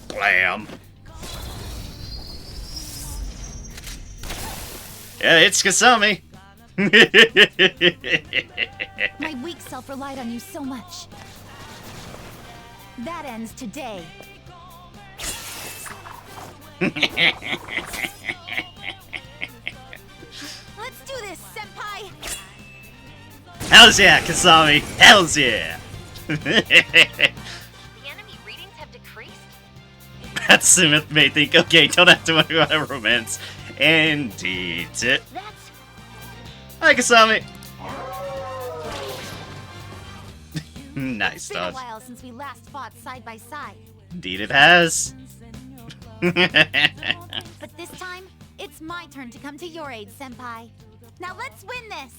Blam. Yeah, it's Kasami. My weak self relied on you so much. That ends today. Let's do this, senpai! Hells yeah, Kasami! Hells yeah! That may think, okay, don't have to worry about romance. Indeed. Hi, Kasami! Nice It's been dodge. a while since we last fought side by side. Indeed it has. But this time, it's my turn to come to your aid, senpai. Now let's win this!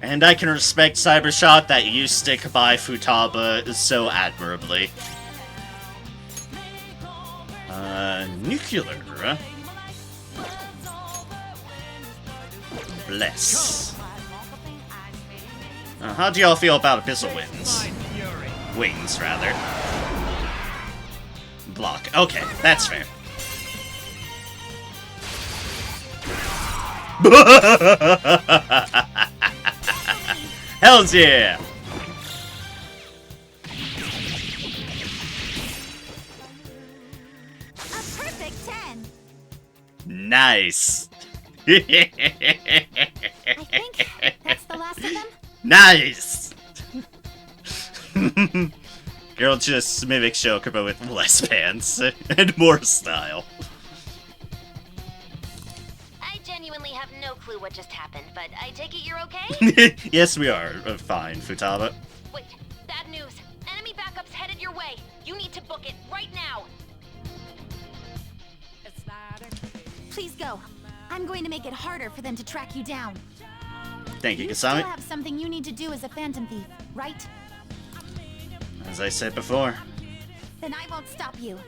And I can respect Cybershot that you stick by Futaba so admirably. Nuclear. Bless. How do y'all feel about Abyssal Winds? Wings, rather. Block. Okay, that's fair. Hells yeah! Nice. I think that's the last of them. Nice. Girl just mimics Joker but with less pants and more style. I genuinely have no clue what just happened, but I take it you're okay? Yes, we are. Fine, Futaba. Wait, bad news. Enemy backup's headed your way. You need to book it right now. Please go. I'm going to make it harder for them to track you down. Thank you, You Kasami. still have something you need to do as a Phantom Thief, right? As I said before. Then I won't stop you.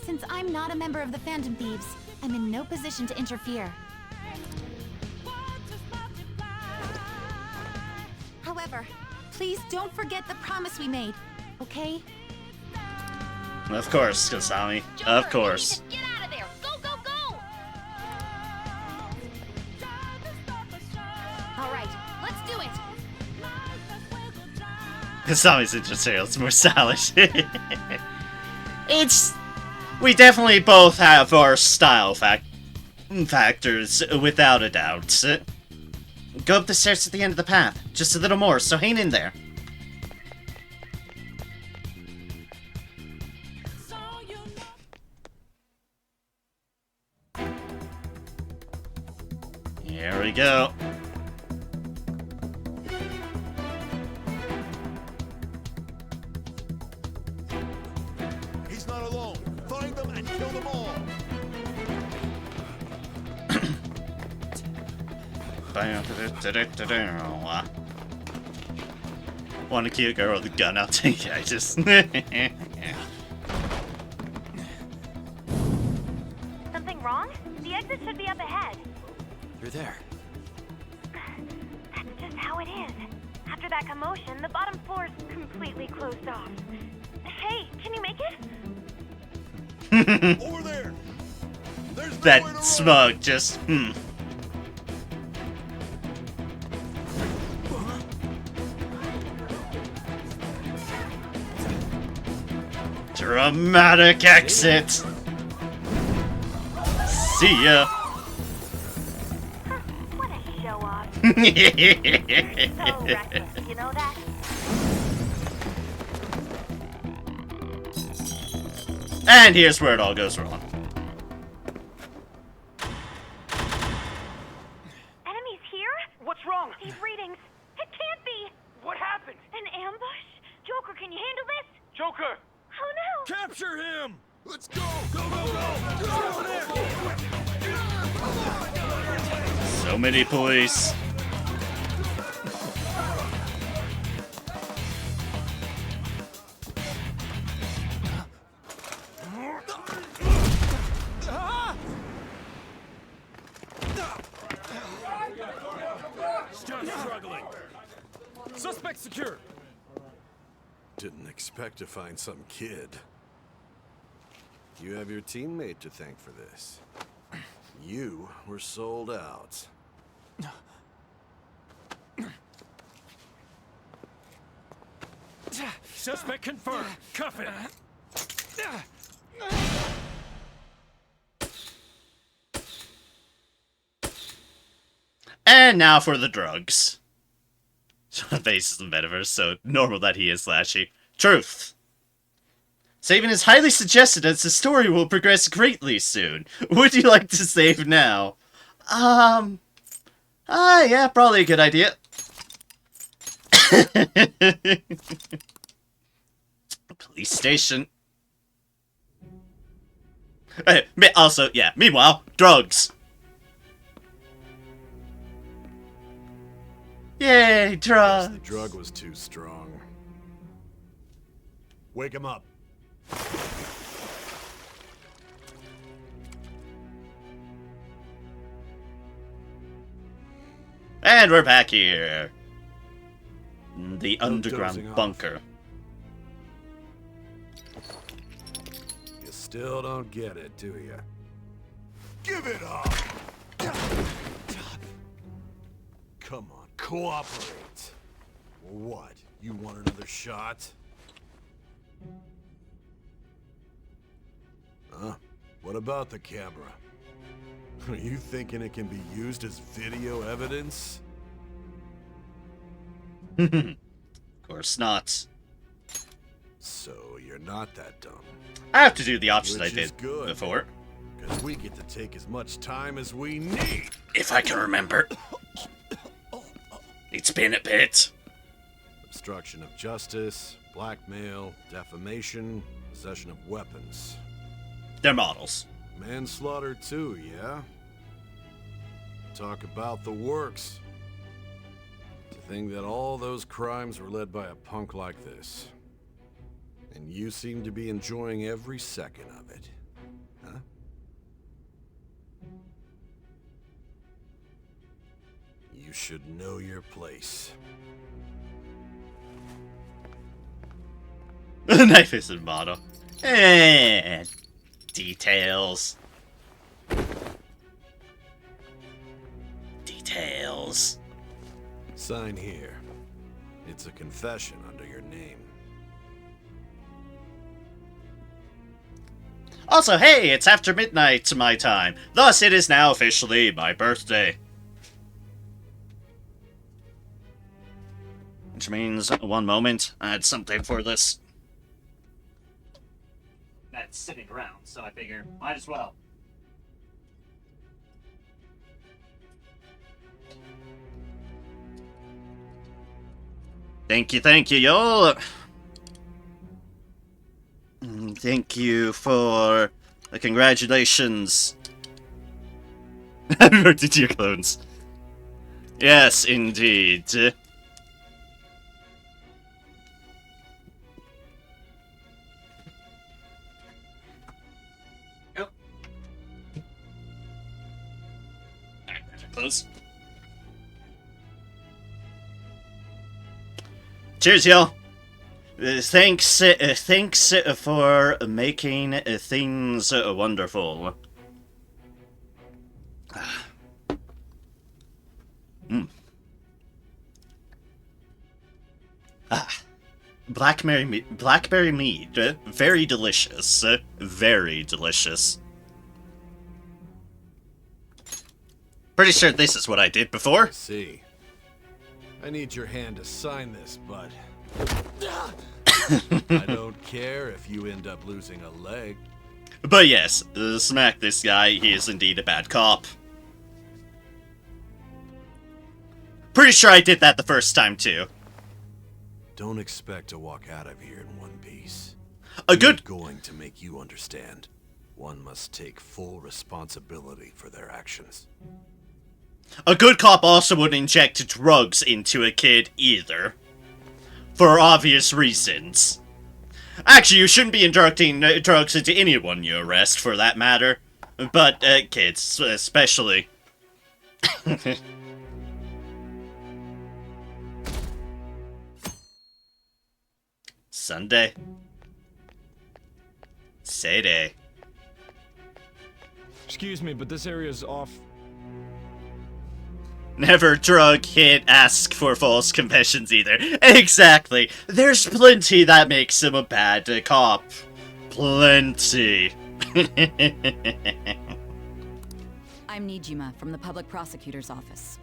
Since I'm not a member of the Phantom Thieves, I'm in no position to interfere. However, please don't forget the promise we made, okay? Of course, Kasami. Of course. Get out of there! Go, go, go! All right, let's do it. Kasami's interesting. It's more stylish. It's We definitely both have our style factors, without a doubt. Go up the stairs at the end of the path. Just a little more, so hang in there. Here we go. He's not alone. Find them and kill them all. Want a cute girl with a gun? I'll take it. I just. Something wrong? The exit should be up ahead. You're there. That's just how it is. After that commotion, the bottom floor's completely closed off. Hey, can you make it? Over there. That smug just. Dramatic exit. See ya. What a show off. So reckless, you know that? And here's where it all goes wrong. Enemies here? What's wrong? These readings. It can't be. What happened? An ambush? Joker, can you handle this? Joker! Oh no! Capture him! Let's go! Go, go, go! Get over there! So many police. Stop struggling! Suspect secure! Didn't expect to find some kid. You have your teammate to thank for this. You were sold out. Suspect confirmed. Cuff it. And now for the drugs. Face is the metaverse, so normal that he is slashy. Truth. Saving is highly suggested as the story will progress greatly soon. Would you like to save now? Yeah, probably a good idea. Police station. Also, yeah, meanwhile, drugs. Yay, drugs! The drug was too strong. Wake him up. And we're back here. The No underground dozing off. bunker. You still don't get it, do you? Give it up! Come on, cooperate. What? You want another shot? Huh? What about the camera? Are you thinking it can be used as video evidence? Of course not. So you're not that dumb. I have to do the opposite Which I is did good, before. Because we get to take as much time as we need. If I can remember. It's been a bit. Obstruction of justice, blackmail, defamation, possession of weapons. They're models. Manslaughter too, yeah? Talk about the works. To think that all those crimes were led by a punk like this. And you seem to be enjoying every second of it. Huh? You should know your place. Knife is a model. And details. Details. Sign here. It's a confession under your name. Also, hey, it's after midnight my time. Thus, it is now officially my birthday. Which means, one moment, I had something for this. That's sitting around, so I figure, might as well. Thank you, y'all. Thank you for the congratulations. Happy birthday to your clones. Yes, indeed. Close. Cheers, y'all. Thanks for making things wonderful. Blackberry mead, very delicious, very delicious. Pretty sure this is what I did before. See, I need your hand to sign this, bud. I don't care if you end up losing a leg. But yes, smack this guy, he is indeed a bad cop. Pretty sure I did that the first time too. Don't expect to walk out of here in one piece. A good... going to make you understand. One must take full responsibility for their actions. A good cop also wouldn't inject drugs into a kid either. For obvious reasons. Actually, you shouldn't be injecting drugs into anyone you arrest, for that matter. But, kids, especially. Sunday. Sayday. Excuse me, but this area's off. Never drug, hit, ask for false confessions either. Exactly. There's plenty that makes him a bad cop. Plenty. I'm Nijima from the Public Prosecutor's Office.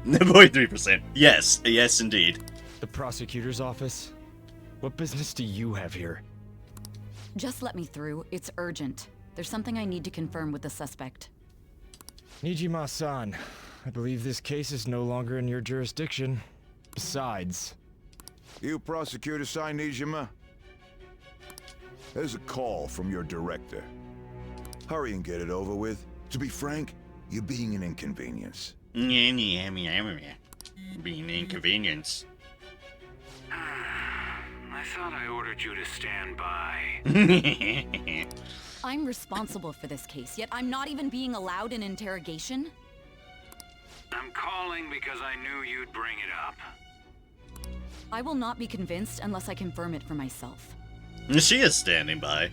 0.3%. Yes, yes indeed. The Prosecutor's Office? What business do you have here? Just let me through. It's urgent. There's something I need to confirm with the suspect. Nijima-san, I believe this case is no longer in your jurisdiction. Besides... You prosecutor-san, Nijima? There's a call from your director. Hurry and get it over with. To be frank, you're being an inconvenience. Being an inconvenience. I thought I ordered you to stand by. I'm responsible for this case, yet I'm not even being allowed an interrogation? I'm calling because I knew you'd bring it up. I will not be convinced unless I confirm it for myself. She is standing by.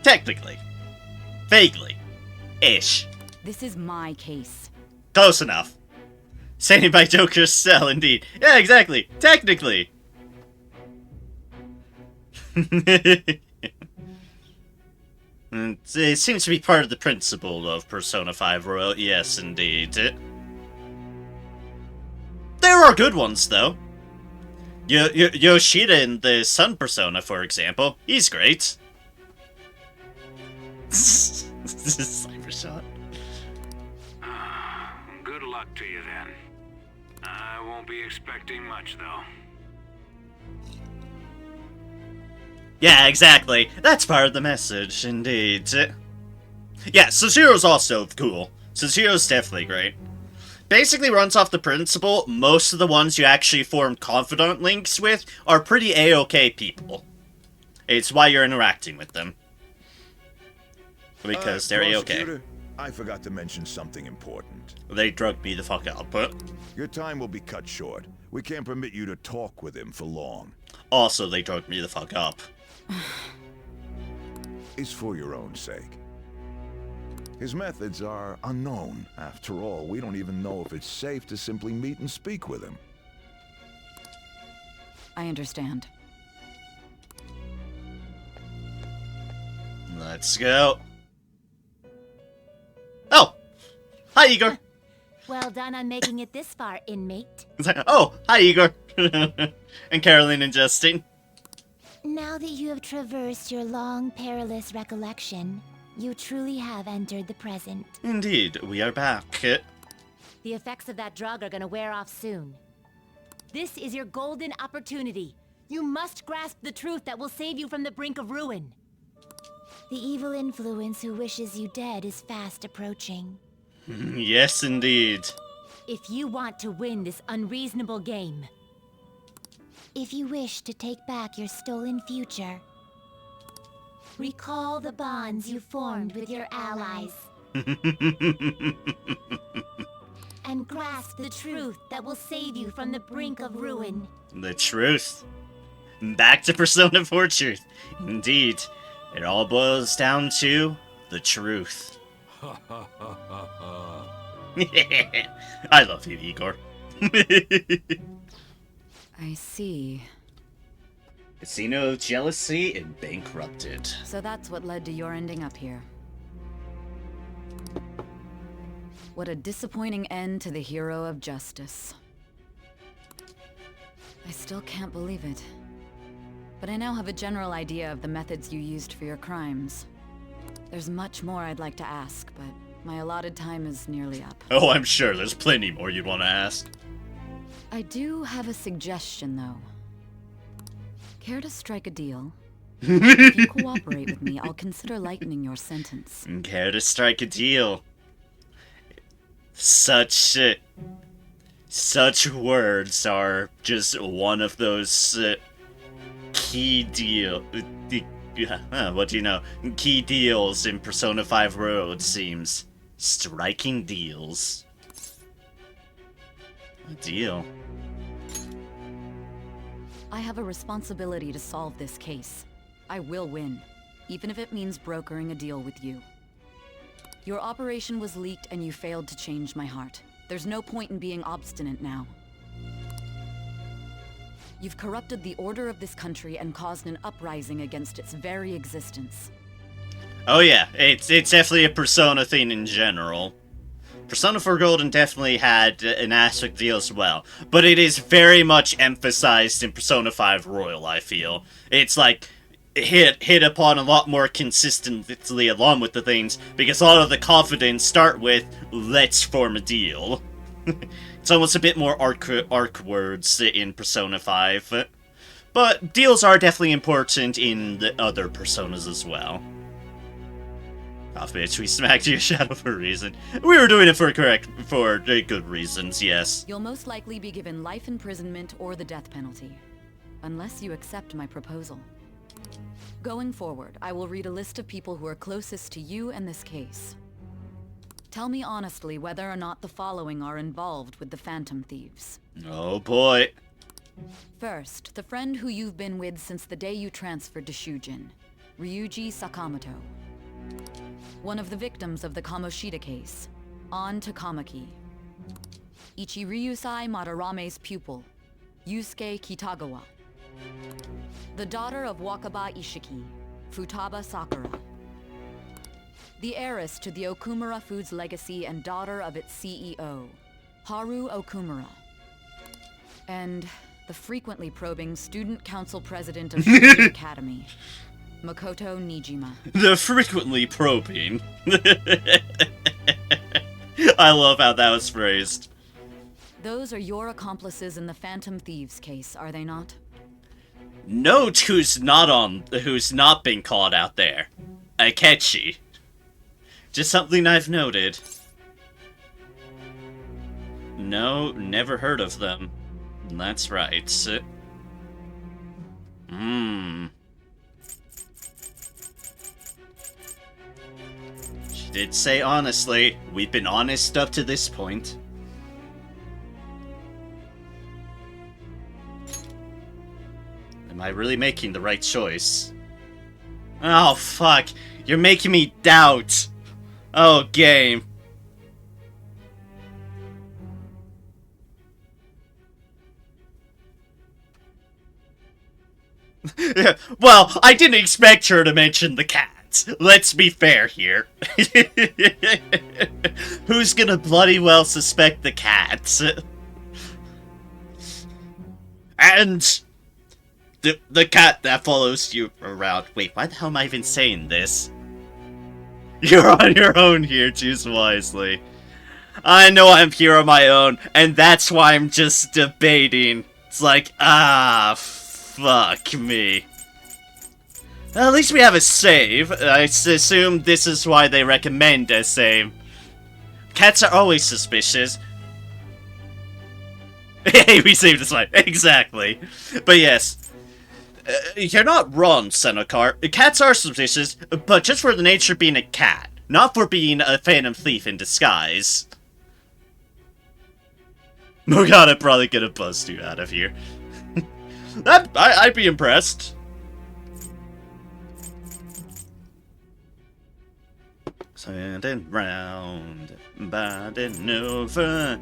Technically. Vaguely. Ish. This is my case. Close enough. Standing by Joker's cell, indeed. Yeah, exactly. Technically. It seems to be part of the principle of Persona 5 Royal. Yes, indeed. There are good ones, though. Yoshida in the Sun Persona, for example. He's great. This is Cybershot. Good luck to you, then. I won't be expecting much, though. Yeah, exactly. That's part of the message, indeed. Yeah, Soshiro's also cool. Soshiro's definitely great. Basically runs off the principle, most of the ones you actually form confidant links with are pretty A-okay people. It's why you're interacting with them. Because they're A-okay. I forgot to mention something important. They drugged me the fuck out, but... Your time will be cut short. We can't permit you to talk with him for long. Also, they drugged me the fuck up. It's for your own sake. His methods are unknown. After all, we don't even know if it's safe to simply meet and speak with him. I understand. Let's go. Oh! Hi, Igor! Well done on making it this far, inmate. It's like, oh, hi, Igor! And Caroline and Justin. Now that you have traversed your long, perilous recollection, you truly have entered the present. Indeed, we are back. The effects of that drug are gonna wear off soon. This is your golden opportunity. You must grasp the truth that will save you from the brink of ruin. The evil influence who wishes you dead is fast approaching. Yes, indeed. If you want to win this unreasonable game, if you wish to take back your stolen future, recall the bonds you formed with your allies. And grasp the truth that will save you from the brink of ruin. The truth. Back to Persona 4 truth. Indeed. It all boils down to the truth. I love you, Igor. I see. Casino of jealousy and bankrupted. So that's what led to your ending up here. What a disappointing end to the hero of justice. I still can't believe it. But I now have a general idea of the methods you used for your crimes. There's much more I'd like to ask, but my allotted time is nearly up. Oh, I'm sure there's plenty more you'd want to ask. I do have a suggestion, though. Care to strike a deal? If you cooperate with me, I'll consider lightening your sentence. Care to strike a deal? Such words are just one of those key deal. What do you know? Key deals in Persona 5 Royal, it seems. Striking deals. A deal. I have a responsibility to solve this case. I will win, even if it means brokering a deal with you. Your operation was leaked and you failed to change my heart. There's no point in being obstinate now. You've corrupted the order of this country and caused an uprising against its very existence. Oh yeah, it's definitely a Persona thing in general. Persona 4 Golden definitely had an aspect deal as well, but it is very much emphasized in Persona 5 Royal, I feel. It's like hit upon a lot more consistently along with the things, because a lot of the confidence start with, let's form a deal. It's almost a bit more arc words in Persona 5. But deals are definitely important in the other Personas as well. Oh, bitch, we smacked your shadow for a reason. We were doing it for good reasons, yes. You'll most likely be given life imprisonment or the death penalty, unless you accept my proposal. Going forward, I will read a list of people who are closest to you in this case. Tell me honestly whether or not the following are involved with the Phantom Thieves. Oh boy. First, the friend who you've been with since the day you transferred to Shujin, Ryuji Sakamoto. One of the victims of the Kamoshida case, An Takamaki. Ichiryusai Madarame's pupil, Yusuke Kitagawa. The daughter of Wakaba Ishiki, Futaba Sakura. The heiress to the Okumura Foods legacy and daughter of its CEO, Haru Okumura. And the frequently probing student council president of Shujin Academy, Makoto Nijima. The frequently probing. I love how that was phrased. Those are your accomplices in the Phantom Thieves case, are they not? Note who's not been called out there. Akechi. Just something I've noted. No, never heard of them. That's right. She did say honestly. We've been honest up to this point. Am I really making the right choice? Oh, fuck. You're making me doubt. Oh, game. Well, I didn't expect her to mention the cat. Let's be fair here. Who's gonna bloody well suspect the cat? And the cat that follows you around. Wait, why the hell am I even saying this? You're on your own here, choose wisely. I know I'm here on my own, and that's why I'm just debating. It's like, fuck me. At least we have a save. I assume this is why they recommend a save. Cats are always suspicious. Hey, we saved this one. Exactly. But yes. You're not wrong, Senokar. Cats are suspicious, but just for the nature of being a cat. Not for being a phantom thief in disguise. Morgana probably gonna bust you out of here. I'd be impressed. Turning round, bending over,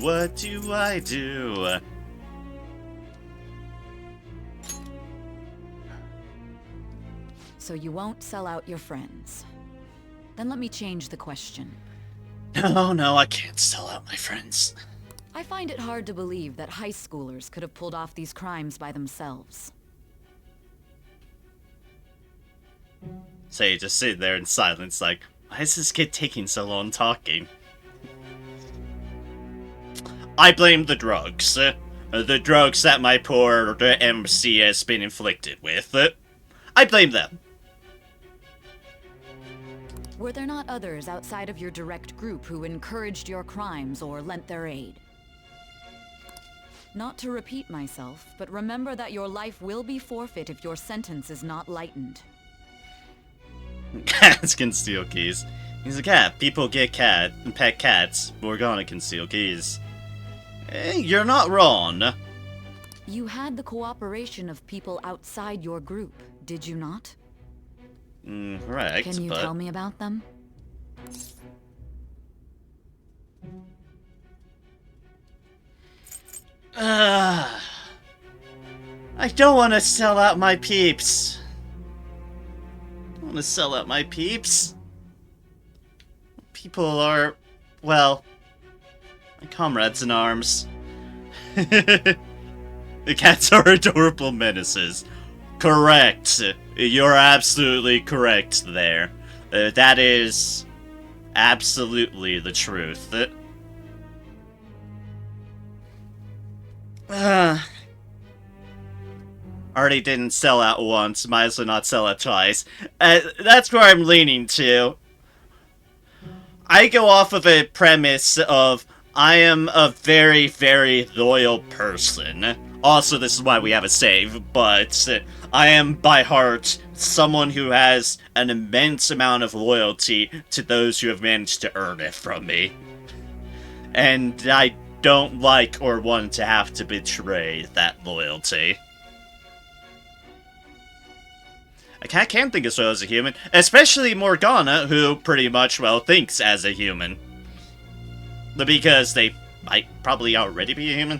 what do I do? So you won't sell out your friends. Then let me change the question. No, I can't sell out my friends. I find it hard to believe that high schoolers could have pulled off these crimes by themselves. So you just sit there in silence like, why is this kid taking so long talking? I blame the drugs. The drugs that my poor MC has been inflicted with. I blame them. Were there not others outside of your direct group who encouraged your crimes or lent their aid? Not to repeat myself, but remember that your life will be forfeit if your sentence is not lightened. Cats can steal keys. He's a cat. People get pet cats. Morgana can steal keys. Hey, you're not wrong. You had the cooperation of people outside your group, did you not? Right, Can you tell me about them? I don't want to sell out my peeps. I want to sell out my peeps. People are, well, my comrades in arms. The cats are adorable menaces. Correct. You're absolutely correct there. That is absolutely the truth. Already didn't sell out once, might as well not sell out twice. That's where I'm leaning to. I go off of a premise of I am a very, very loyal person. Also, this is why we have a save, but I am by heart someone who has an immense amount of loyalty to those who have managed to earn it from me. And I don't like or want to have to betray that loyalty. A cat can think as well as a human, especially Morgana, who pretty much, well, thinks as a human. Because they might probably already be a human.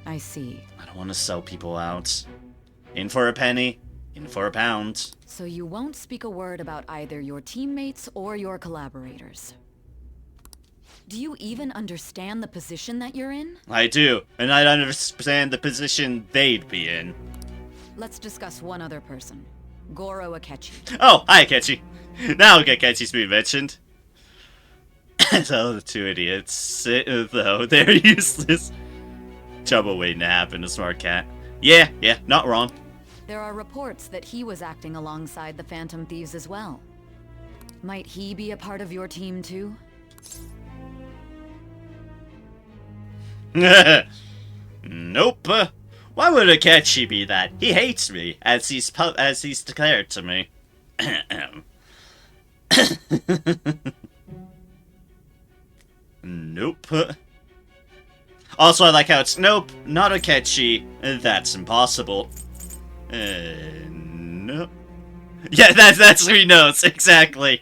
I see. I don't want to sell people out. In for a penny, in for a pound. So you won't speak a word about either your teammates or your collaborators. Do you even understand the position that you're in? I do, and I understand the position they'd be in. Let's discuss one other person. Goro Akechi. Oh, hi Akechi. Now Akechi's been mentioned. So the two idiots, though, they're useless. Trouble waiting to happen, a smart cat. Yeah, not wrong. There are reports that he was acting alongside the Phantom Thieves as well. Might he be a part of your team too? Nope. Why would Akechi be that? He hates me, as he's declared to me. Nope. Also, I like how it's nope, not Akechi. That's impossible. No. Yeah, that's 3 notes, exactly.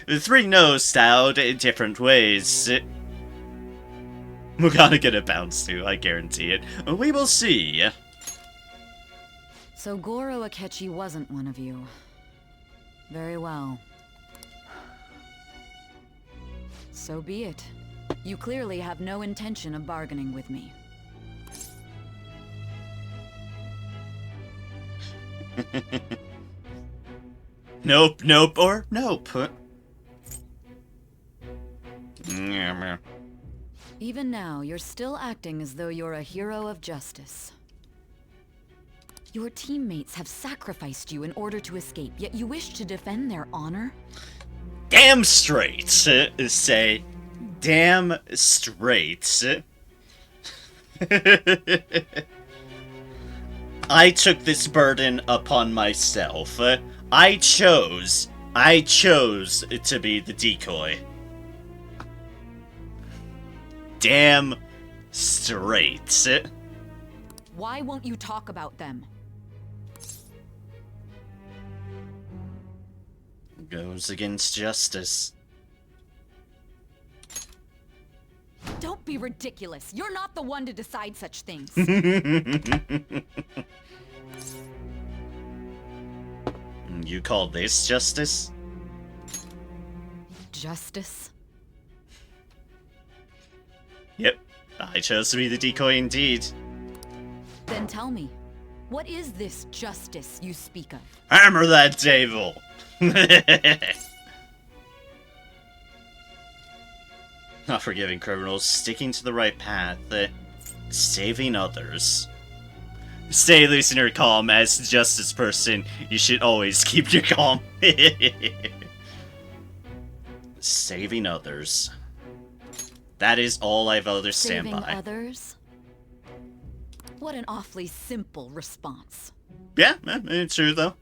3 notes styled in different ways. We're gonna get a bounce too, I guarantee it. We will see. So Goro Akechi wasn't one of you. Very well. So be it. You clearly have no intention of bargaining with me. Nope, nope, or nope. Even now, you're still acting as though you're a hero of justice. Your teammates have sacrificed you in order to escape, yet you wish to defend their honor? Damn straight, say. Damn straight. I took this burden upon myself. I chose to be the decoy. Damn straight. Why won't you talk about them? Goes against justice. Don't be ridiculous. You're not the one to decide such things. You call this justice? Justice? Yep, I chose to be the decoy indeed. Then tell me, what is this justice you speak of? Hammer that table! Not forgiving criminals, sticking to the right path, saving others. Stay listener calm. As a justice person, you should always keep your calm. Saving others. That is all I've others stand by. Saving others? What an awfully simple response. Yeah, it's true though.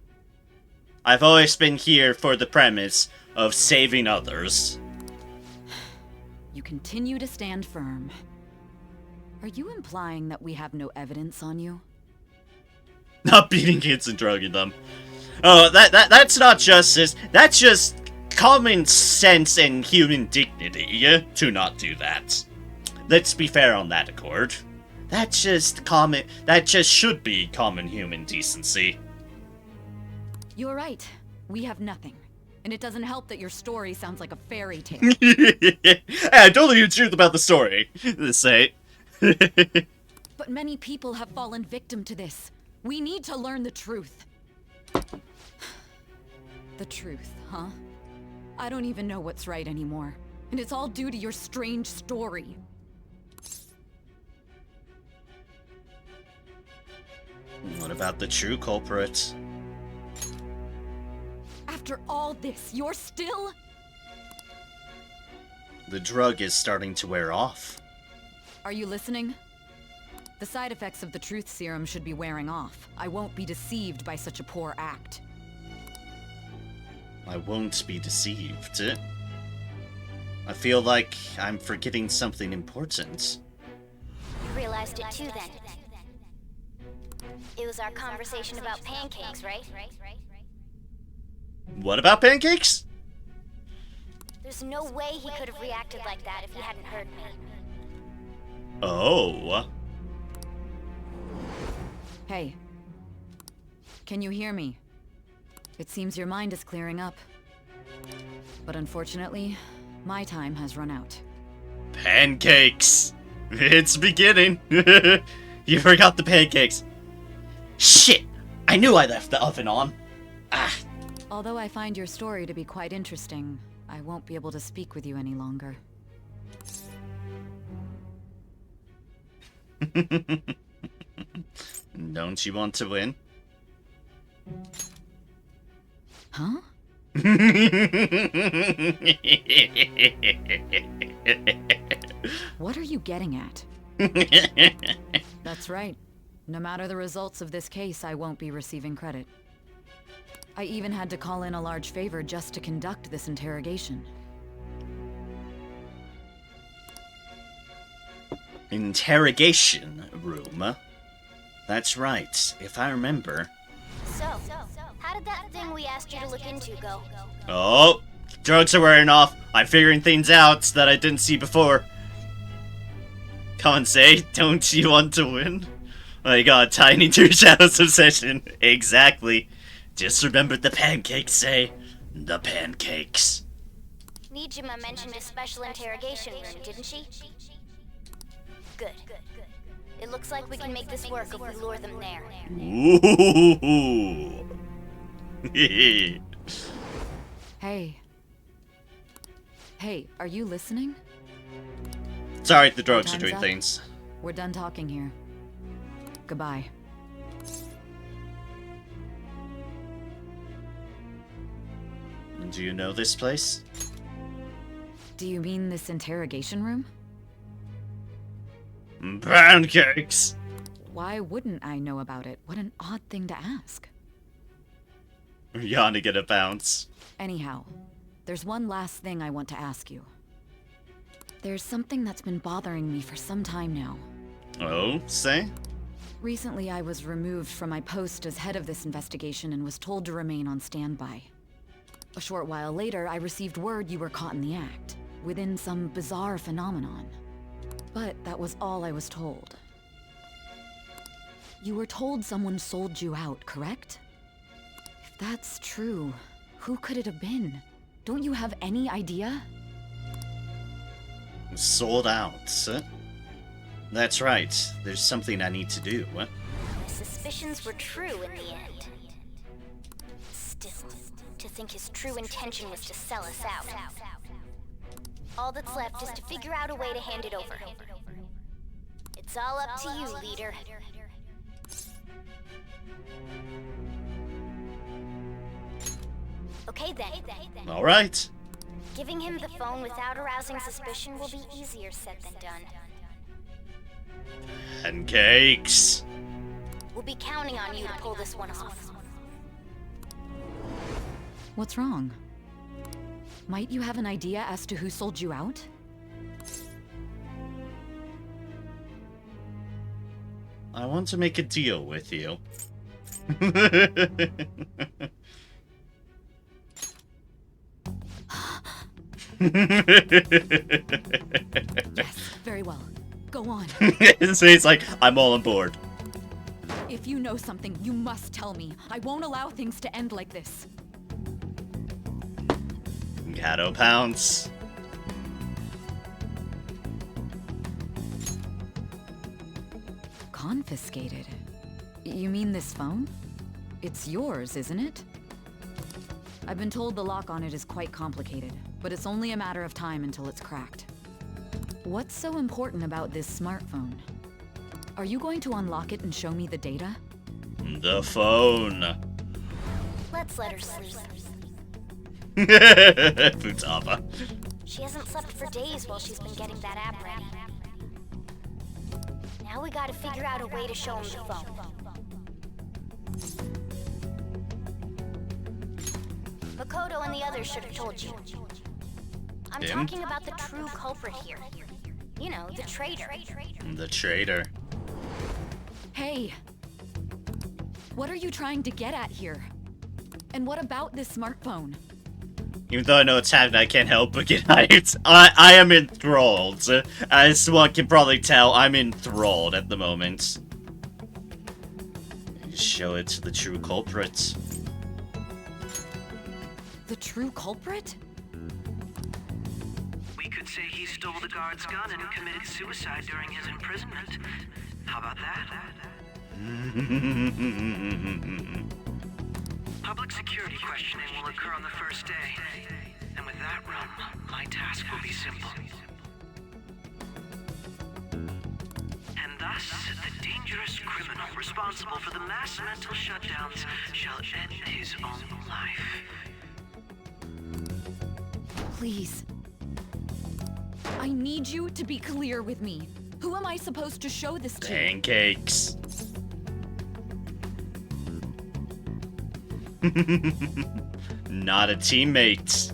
I've always been here for the premise of saving others. You continue to stand firm. Are you implying that we have no evidence on you? Not beating kids and drugging them. Oh, that's not justice. That's just common sense and human dignity to not do that. Let's be fair on that accord. That just should be common human decency. You're right. We have nothing. And it doesn't help that your story sounds like a fairy tale. Hey, I told you the truth about the story. Say. But many people have fallen victim to this. We need to learn the truth. The truth, huh? I don't even know what's right anymore. And it's all due to your strange story. What about the true culprit? After all this, you're still... The drug is starting to wear off. Are you listening? The side effects of the truth serum should be wearing off. I won't be deceived by such a poor act. I won't be deceived. I feel like I'm forgetting something important. You realized it too then. It was our conversation about pancakes, right? What about pancakes? There's no way he could have reacted like that if he hadn't heard me. Oh. Hey. Can you hear me? It seems your mind is clearing up. But unfortunately, my time has run out. Pancakes! It's beginning! You forgot the pancakes. Shit! I knew I left the oven on. Ah. Although I find your story to be quite interesting, I won't be able to speak with you any longer. Don't you want to win? Huh? What are you getting at? That's right. No matter the results of this case, I won't be receiving credit. I even had to call in a large favor just to conduct this interrogation. Interrogation room? That's right, if I remember. So, how did that thing we asked you to look into go? Oh, drugs are wearing off. I'm figuring things out that I didn't see before. Come on, say, don't you want to win? My god, tiny two shadows obsession. Exactly. Just remember the pancakes say. The pancakes. Nijima mentioned a special interrogation room, didn't she? Good. It looks like we can make this work if we lure them there. Ooh. Hey, are you listening? Sorry, the drugs are Time's doing up. things. We're done talking here. Goodbye. Do you know this place? Do you mean this interrogation room? Pancakes! Why wouldn't I know about it? What an odd thing to ask. You're gonna get a bounce. Anyhow, there's one last thing I want to ask you. There's something that's been bothering me for some time now. Oh, say? Recently, I was removed from my post as head of this investigation and was told to remain on standby. A short while later, I received word you were caught in the act, within some bizarre phenomenon. But that was all I was told. You were told someone sold you out, correct? If that's true, who could it have been? Don't you have any idea? Sold out. That's right. There's something I need to do. My suspicions were true in the end. Still, to think his true intention was to sell us out. All that's left is to figure out a way to hand it over. It's all up to you, leader. Okay then. All right. Giving him the phone without arousing suspicion will be easier said than done. Pancakes. We'll be counting on you to pull this one off. What's wrong? Might you have an idea as to who sold you out? I want to make a deal with you. Yes, very well. Go on. So he's like, I'm all on board. If you know something, you must tell me. I won't allow things to end like this. Gato pounce. Confiscated? You mean this phone? It's yours, isn't it? I've been told the lock on it is quite complicated, but it's only a matter of time until it's cracked. What's so important about this smartphone? Are you going to unlock it and show me the data? The phone. Let's let her sleep. Futaba. She hasn't slept for days while she's been getting that app ready. Now we gotta figure out a way to show him the phone. Makoto and the others should have told you. I'm talking about the true culprit here. You know, the traitor. The traitor. Hey! What are you trying to get at here? And what about this smartphone? Even though I know it's happening, I can't help but get hyped. I am enthralled. As one can probably tell, I'm enthralled at the moment. Show it to the true culprit. The true culprit? We could say he stole the guard's gun and committed suicide during his imprisonment. How about that? Public security questioning will occur on the first day. And with that realm, my task will be simple. And thus, the dangerous criminal responsible for the mass mental shutdowns shall end his own life. Please. I need you to be clear with me. Who am I supposed to show this to? Pancakes. Not a teammate.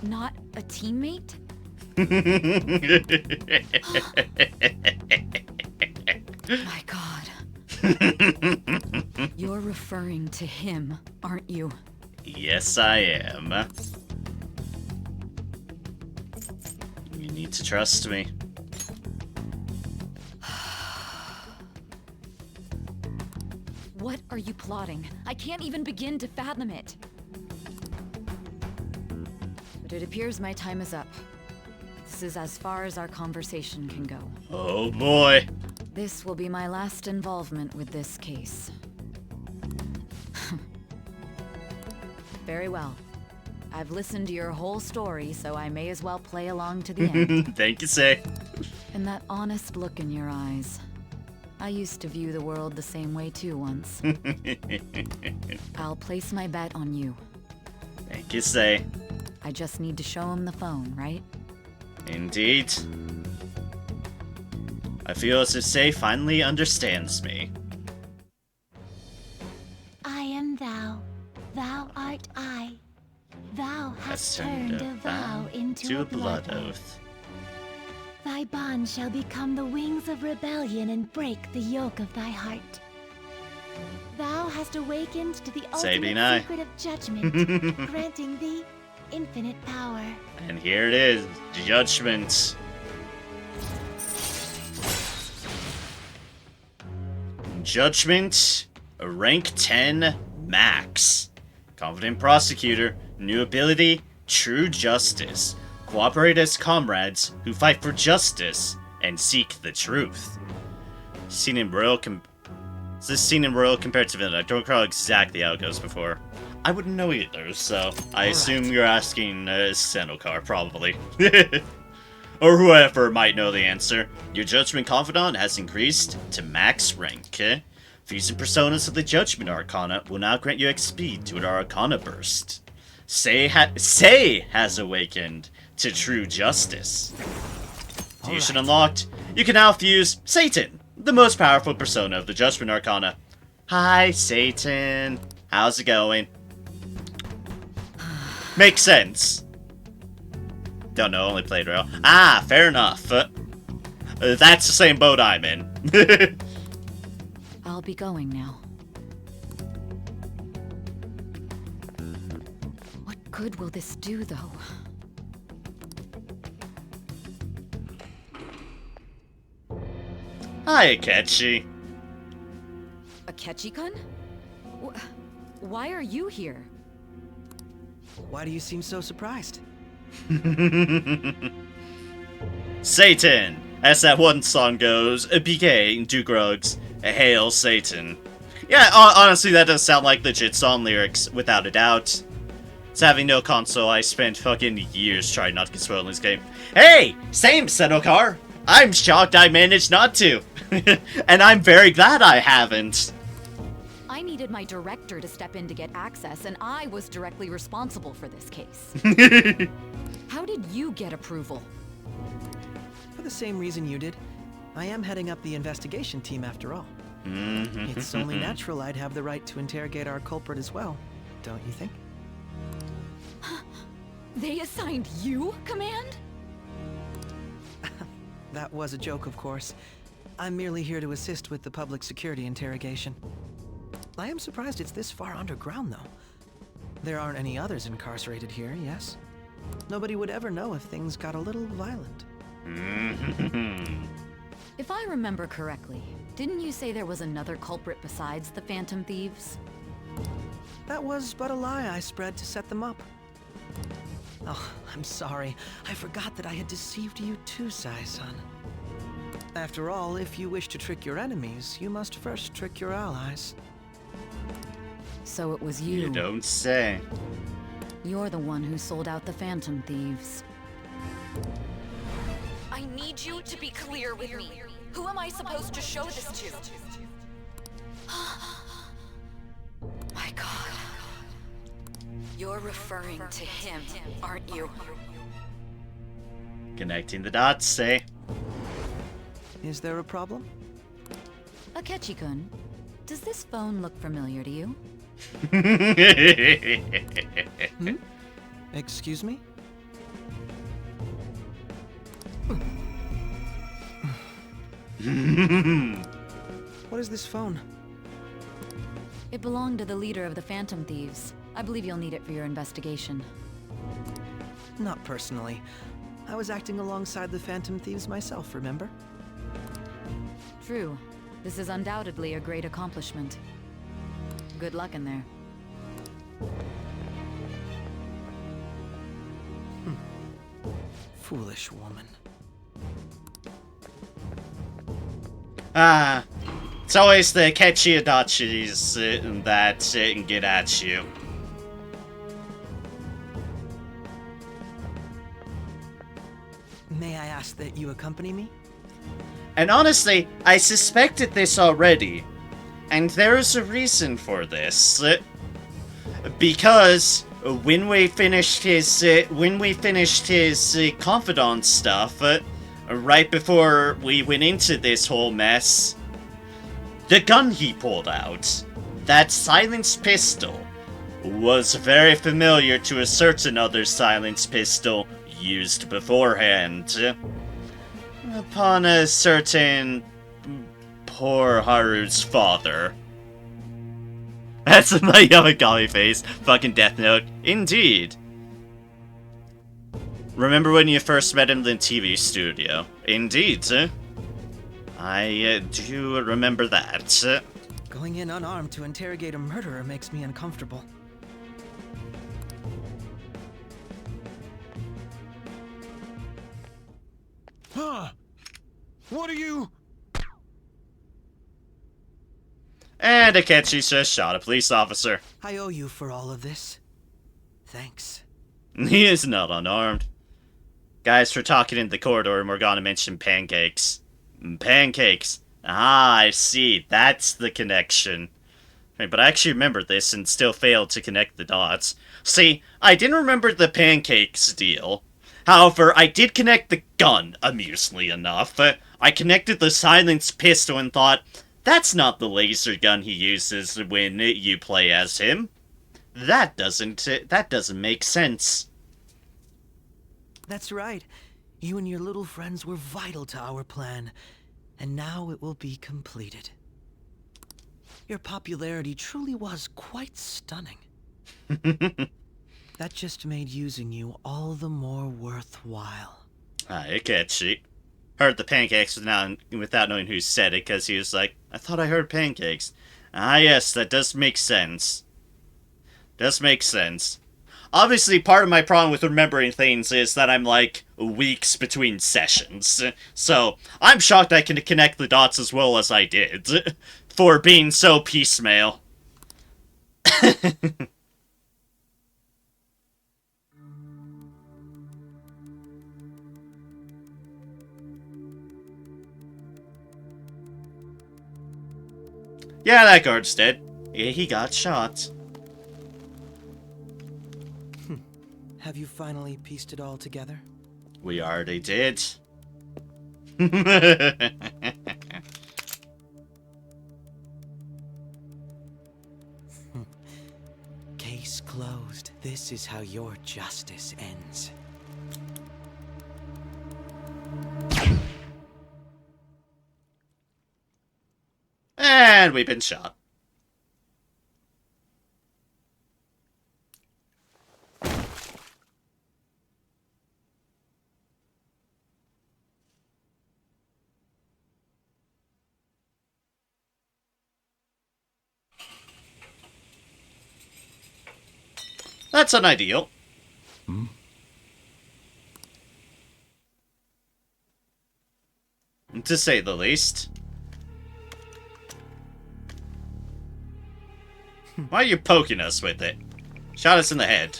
Not a teammate? My God. You're referring to him, aren't you? Yes, I am. You need to trust me. What are you plotting? I can't even begin to fathom it. But it appears my time is up. This is as far as our conversation can go. Oh boy. This will be my last involvement with this case. Very well. I've listened to your whole story, so I may as well play along to the end. Thank you, Say. And that honest look in your eyes. I used to view the world the same way too once. I'll place my bet on you. Thank you, Say. I just need to show him the phone, right? Indeed. I feel as if Say finally understands me. I am thou, thou art I. Thou hast turned a vow into a blood oath. Thy bond shall become the wings of rebellion and break the yoke of thy heart. Thou hast awakened to the ultimate secret of judgment, granting thee infinite power. And here it is, Judgment. Judgment, a rank 10 max. Confident prosecutor, new ability, true justice. Cooperate as comrades who fight for justice and seek the truth. Seen in Royal Is this seen in Royal compared to Villain? I don't recall exactly how it goes before. I wouldn't know either, so I assume you're asking Senokar, probably. Or whoever might know the answer. Your Judgment Confidant has increased to max rank. Fusing Personas of the Judgment Arcana will now grant you XP to an Arcana Burst. Say has awakened to True Justice. Fusion unlocked. You can now fuse Satan, the most powerful persona of the Judgment Arcana. Hi, Satan. How's it going? Makes sense. Don't know, only played Rail. Ah, fair enough. That's the same boat I'm in. I'll be going now. What good will this do, though? Hi, Akechi. Akechi-kun? Why are you here? Why do you seem so surprised? Satan! As that one song goes, BK, Dugrugs, Hail Satan. Yeah, honestly, that does sound like legit song lyrics, without a doubt. It's having no console, I spent fucking years trying not to get spoiled in this game. Hey! Same, Senokar! I'm shocked I managed not to. And I'm very glad I haven't. I needed my director to step in to get access, and I was directly responsible for this case. How did you get approval? For the same reason you did. I am heading up the investigation team after all. It's only natural I'd have the right to interrogate our culprit as well, don't you think? They assigned you command? That was a joke, of course. I'm merely here to assist with the public security interrogation. I am surprised it's this far underground, though. There aren't any others incarcerated here, yes? Nobody would ever know if things got a little violent. If I remember correctly, didn't you say there was another culprit besides the Phantom Thieves? That was but a lie I spread to set them up. Oh, I'm sorry. I forgot that I had deceived you too, Sai-san. After all, if you wish to trick your enemies, you must first trick your allies. So it was you. You don't say. You're the one who sold out the Phantom Thieves. I need you to be clear with me. Who am I supposed to show this to? My God. You're referring to him, aren't you? Connecting the dots, say. Is there a problem? Akechi-kun, does this phone look familiar to you? Excuse me? What is this phone? It belonged to the leader of the Phantom Thieves. I believe you'll need it for your investigation. Not personally. I was acting alongside the Phantom Thieves myself, remember? True. This is undoubtedly a great accomplishment. Good luck in there. Foolish woman. It's always the catchy adachis that get at you. May I ask that you accompany me? And honestly, I suspected this already. And there is a reason for this. Because when we finished his confidant stuff, right before we went into this whole mess, the gun he pulled out, that silenced pistol, was very familiar to a certain other silenced pistol used beforehand. Upon a certain poor Haru's father. That's my Yamagami face. Fucking Death Note. Indeed. Remember when you first met him in the TV studio? Indeed. I do remember that. Going in unarmed to interrogate a murderer makes me uncomfortable. Huh? What are you? And Akechi just shot a police officer. I owe you for all of this. Thanks. He is not unarmed. Guys, we're talking in the corridor and we're gonna mention pancakes. Pancakes. Ah, I see. That's the connection. Right, but I actually remember this and still failed to connect the dots. See, I didn't remember the pancakes deal. However, I did connect the gun, amusingly enough. I connected the silenced pistol and thought, that's not the laser gun he uses when you play as him. That doesn't make sense. That's right. You and your little friends were vital to our plan, and now it will be completed. Your popularity truly was quite stunning. That just made using you all the more worthwhile. Akechi heard the pancakes without knowing who said it, because he was like, I thought I heard pancakes. Ah, yes, that does make sense. Does make sense. Obviously, part of my problem with remembering things is that I'm, like, weeks between sessions. So, I'm shocked I can connect the dots as well as I did. For being so piecemeal. Yeah, that guard's dead. Yeah, he got shot. Have you finally pieced it all together? We already did. Case closed. This is how your justice ends. And we've been shot. That's unideal. To say the least. Why are you poking us with it? Shot us in the head.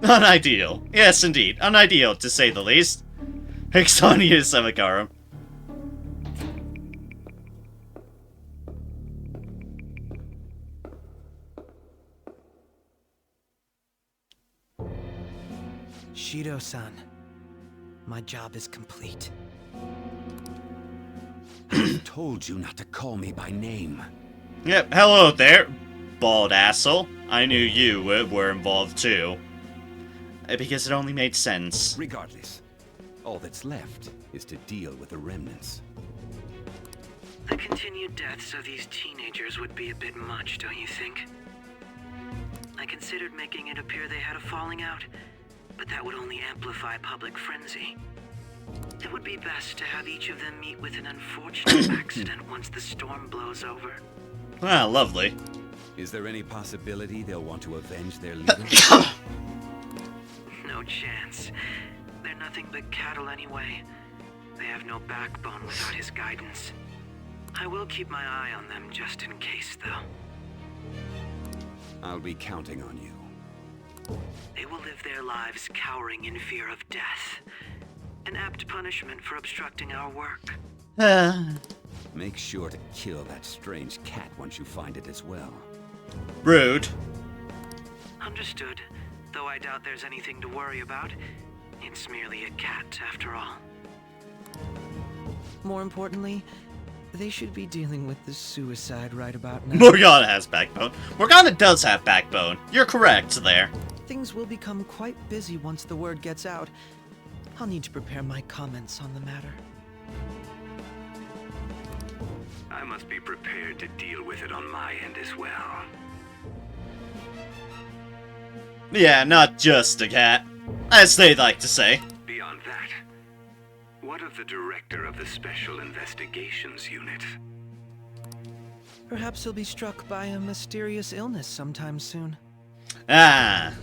Unideal. Yes, indeed. Unideal, to say the least. Ixonia Semikarum. Shido-san, my job is complete. I told you not to call me by name. Yep, hello there, bald asshole. I knew you were involved too. Because it only made sense. Regardless, all that's left is to deal with the remnants. The continued deaths of these teenagers would be a bit much, don't you think? I considered making it appear they had a falling out, but that would only amplify public frenzy. It would be best to have each of them meet with an unfortunate accident once the storm blows over. Ah, lovely. Is there any possibility they'll want to avenge their leader? No chance. They're nothing but cattle anyway. They have no backbone without his guidance. I will keep my eye on them just in case, though. I'll be counting on you. They will live their lives cowering in fear of death. An apt punishment for obstructing our work. Make sure to kill that strange cat once you find it as well. Rude. Understood. Though I doubt there's anything to worry about. It's merely a cat, after all. More importantly, they should be dealing with the suicide right about now. Morgana has backbone. Morgana does have backbone. You're correct there. Things will become quite busy once the word gets out. I'll need to prepare my comments on the matter. I must be prepared to deal with it on my end as well. Yeah, not just a cat, as they like to say. Beyond that, what of the director of the Special Investigations Unit? Perhaps he'll be struck by a mysterious illness sometime soon. Ah,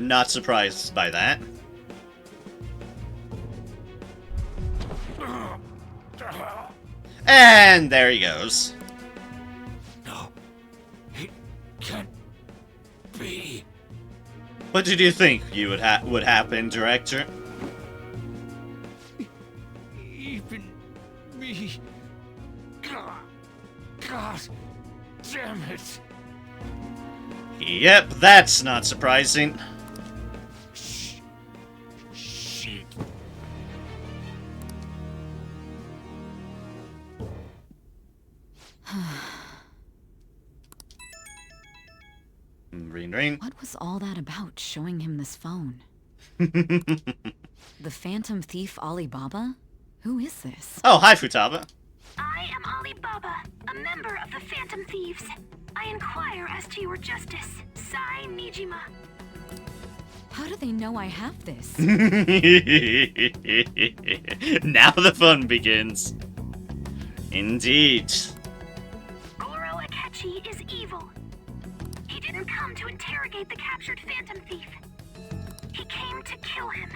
not surprised by that. And there he goes. No, it can't be. What did you think would happen, Director? Even me. God damn it. Yep, that's not surprising. Shit. Ring, ring. What was all that about, showing him this phone? The Phantom Thief Alibaba? Who is this? Oh, hi, Futaba. I am Alibaba, a member of the Phantom Thieves. I inquire as to your justice, Sai Nijima. How do they know I have this? Now the fun begins. Indeed. Goro Akechi is evil. He didn't come to interrogate the captured Phantom Thief. He came to kill him.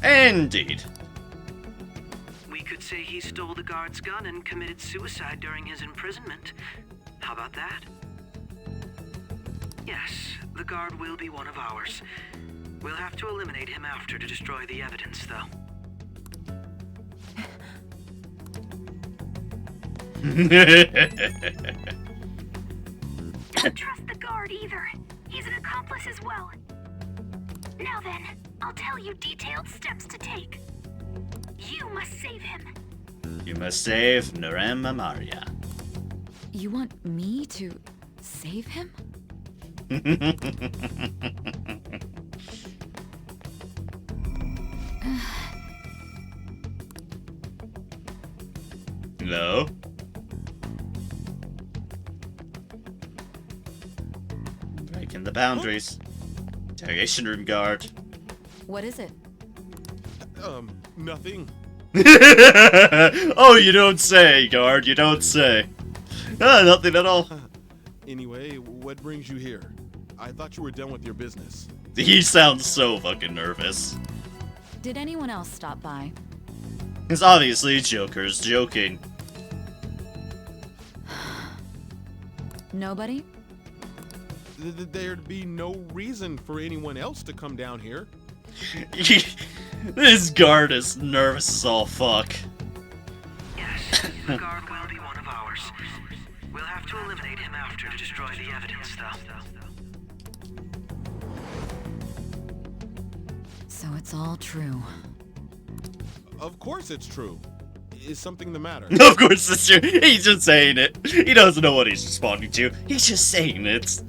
Indeed. We could say he stole the guard's gun and committed suicide during his imprisonment. How about that? Yes, the guard will be one of ours. We'll have to eliminate him after to destroy the evidence, though. Don't trust the guard either. He's an accomplice as well. Now then, I'll tell you detailed steps to take. You must save him. You must save Narema Maria. You want me to save him? No. Breaking the boundaries. Interrogation room guard. What is it? Nothing. Oh, you don't say, guard. You don't say. Ah, nothing at all. Anyway, what brings you here? I thought you were done with your business. He sounds so fucking nervous. Did anyone else stop by? It's obviously Joker's joking. Nobody? There'd be no reason for anyone else to come down here. This guard is nervous as all fuck. Yes, the guard will be one of ours. We'll have to eliminate him after to destroy the evidence, though. So it's all true. Of course it's true. Is something the matter? Of course it's true. He's just saying it. He doesn't know what he's responding to. He's just saying it.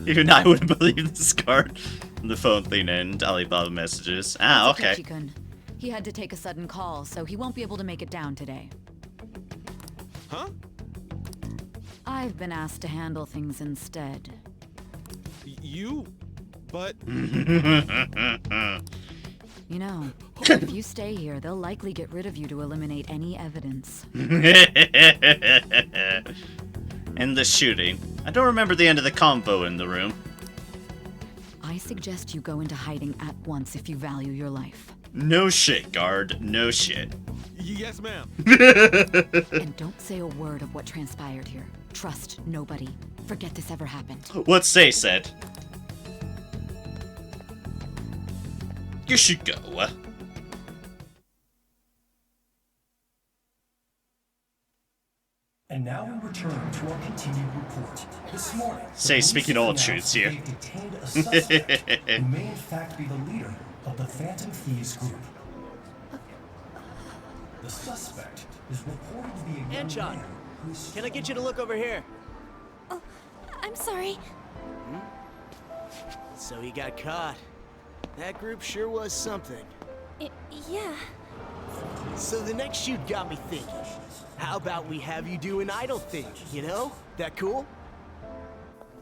Even I wouldn't believe this guard. The phone thing and Alibaba messages. Ah, okay. Akechi-kun. He had to take a sudden call, so he won't be able to make it down today. Huh? I've been asked to handle things instead. You? But... You know, if you stay here, they'll likely get rid of you to eliminate any evidence. And the shooting. I don't remember the end of the convo in the room. I suggest you go into hiding at once if you value your life. No shit, guard. No shit. Yes, ma'am. And don't say a word of what transpired here. Trust nobody. Forget this ever happened. What Say said. You should go. And now we return to our continued report. This morning, Say, speaking all truths here. they detained a suspect who may in fact be the leader of the Phantom Thieves group. The suspect is reported to be a young Anchon, man who's... can I get you to look over here? Oh, I'm sorry. So he got caught. That group sure was something. Yeah. So the next shoot got me thinking. How about we have you do an idol thing, you know? That cool?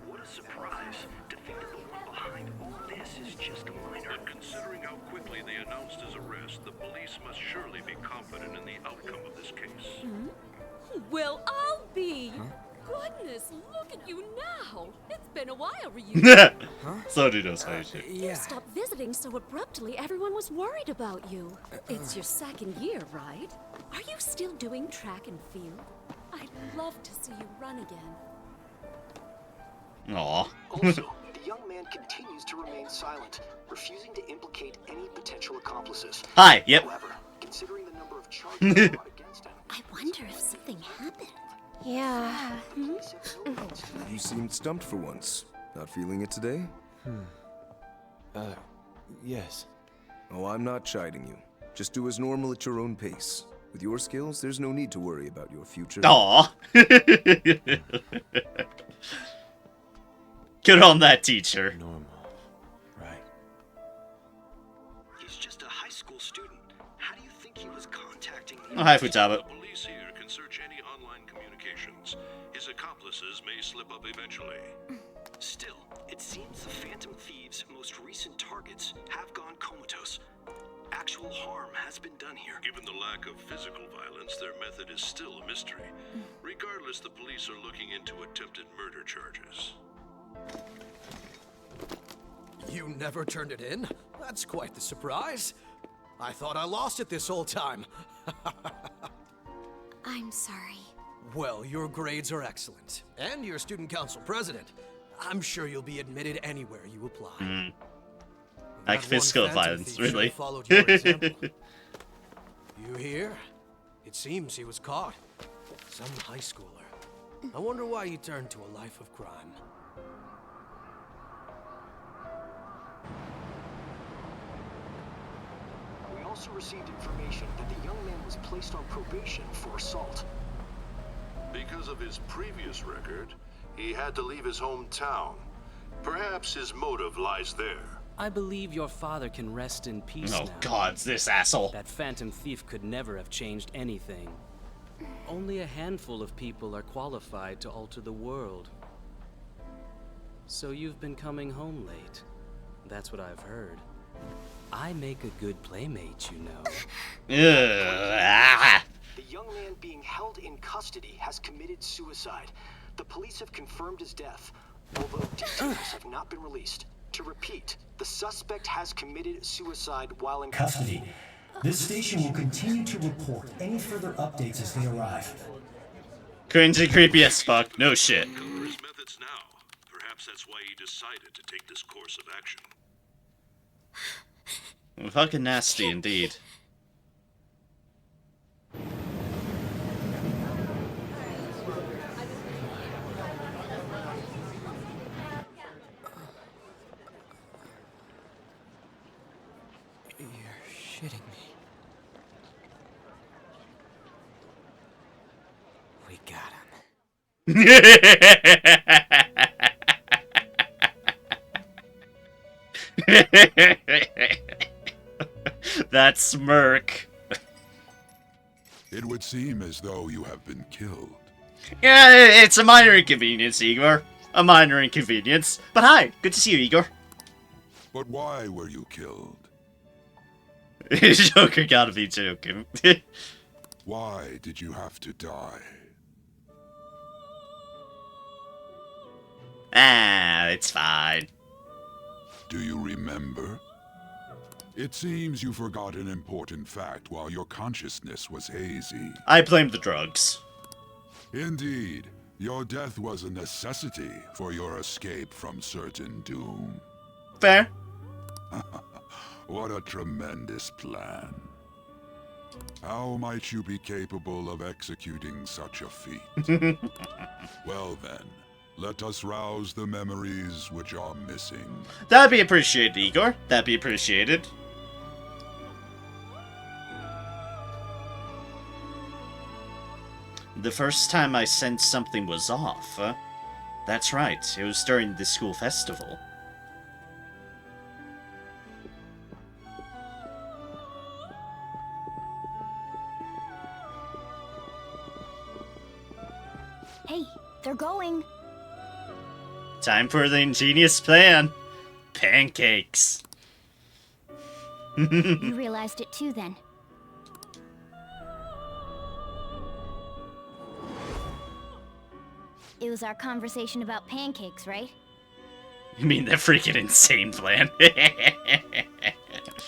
What a surprise to think that the one behind all this is just a minor. But considering how quickly they announced his arrest, the police must surely be confident in the outcome of this case. Well, I'll be. Goodness, look at you now. It's been a while, Ryu. Somebody knows how to shit. You stopped visiting so abruptly, everyone was worried about you. It's your second year, right? Are you still doing track and field? I'd love to see you run again. Aw. Also, the young man continues to remain silent, refusing to implicate any potential accomplices. Hi, yep. However, considering the number of charges brought against him, I wonder if something happened. Yeah. You seemed stumped for once. Not feeling it today? Yes. Oh, I'm not chiding you. Just do as normal at your own pace. With your skills, there's no need to worry about your future. Aw. Good on that teacher. Normal. he's just a high school student. How do you think he was contacting Oh, hi, Futaba. The police here can search any online communications. His accomplices may slip up eventually. Still, it seems the Phantom Thieves' most recent targets have gone comatose. Actual harm has been done here. Given the lack of physical violence, their method is still a mystery. Regardless, the police are looking into attempted murder charges. You never turned it in? That's quite the surprise. I thought I lost it this whole time. I'm sorry. Well, your grades are excellent. And you're student council president. I'm sure you'll be admitted anywhere you apply. Like physical violence, really. Followed your example. You hear? It seems he was caught. Some high schooler. I wonder why he turned to a life of crime. We also received information that the young man was placed on probation for assault. Because of his previous record, he had to leave his hometown. Perhaps his motive lies there. I believe your father can rest in peace now. Oh god, it's this asshole. That Phantom Thief could never have changed anything. Only a handful of people are qualified to alter the world. So you've been coming home late. That's what I've heard. I make a good playmate, you know. The young man being held in custody has committed suicide. The police have confirmed his death, although details have not been released. To repeat, the suspect has committed suicide while in custody. This station will continue to report any further updates as they arrive. Cringy, creepy as fuck. No shit. Cover his methods now. Perhaps that's why he decided to take this course of action. Fucking nasty indeed. You're shitting me. We got That smirk. It would seem as though you have been killed. Yeah, it's a minor inconvenience, Igor. A minor inconvenience. But hi, good to see you, Igor. But why were you killed? Joker gotta be joking. Why did you have to die? Ah, it's fine. Do you remember? It seems you forgot an important fact while your consciousness was hazy. I blame the drugs. Indeed, your death was a necessity for your escape from certain doom. Fair. What a tremendous plan. How might you be capable of executing such a feat? Well then, let us rouse the memories which are missing. That'd be appreciated, Igor. That'd be appreciated. The first time I sensed something was off. That's right, it was during the school festival. Hey, they're going. Time for the ingenious plan. Pancakes. You realized it too, then. It was our conversation about pancakes, right? You mean the freaking insane plan?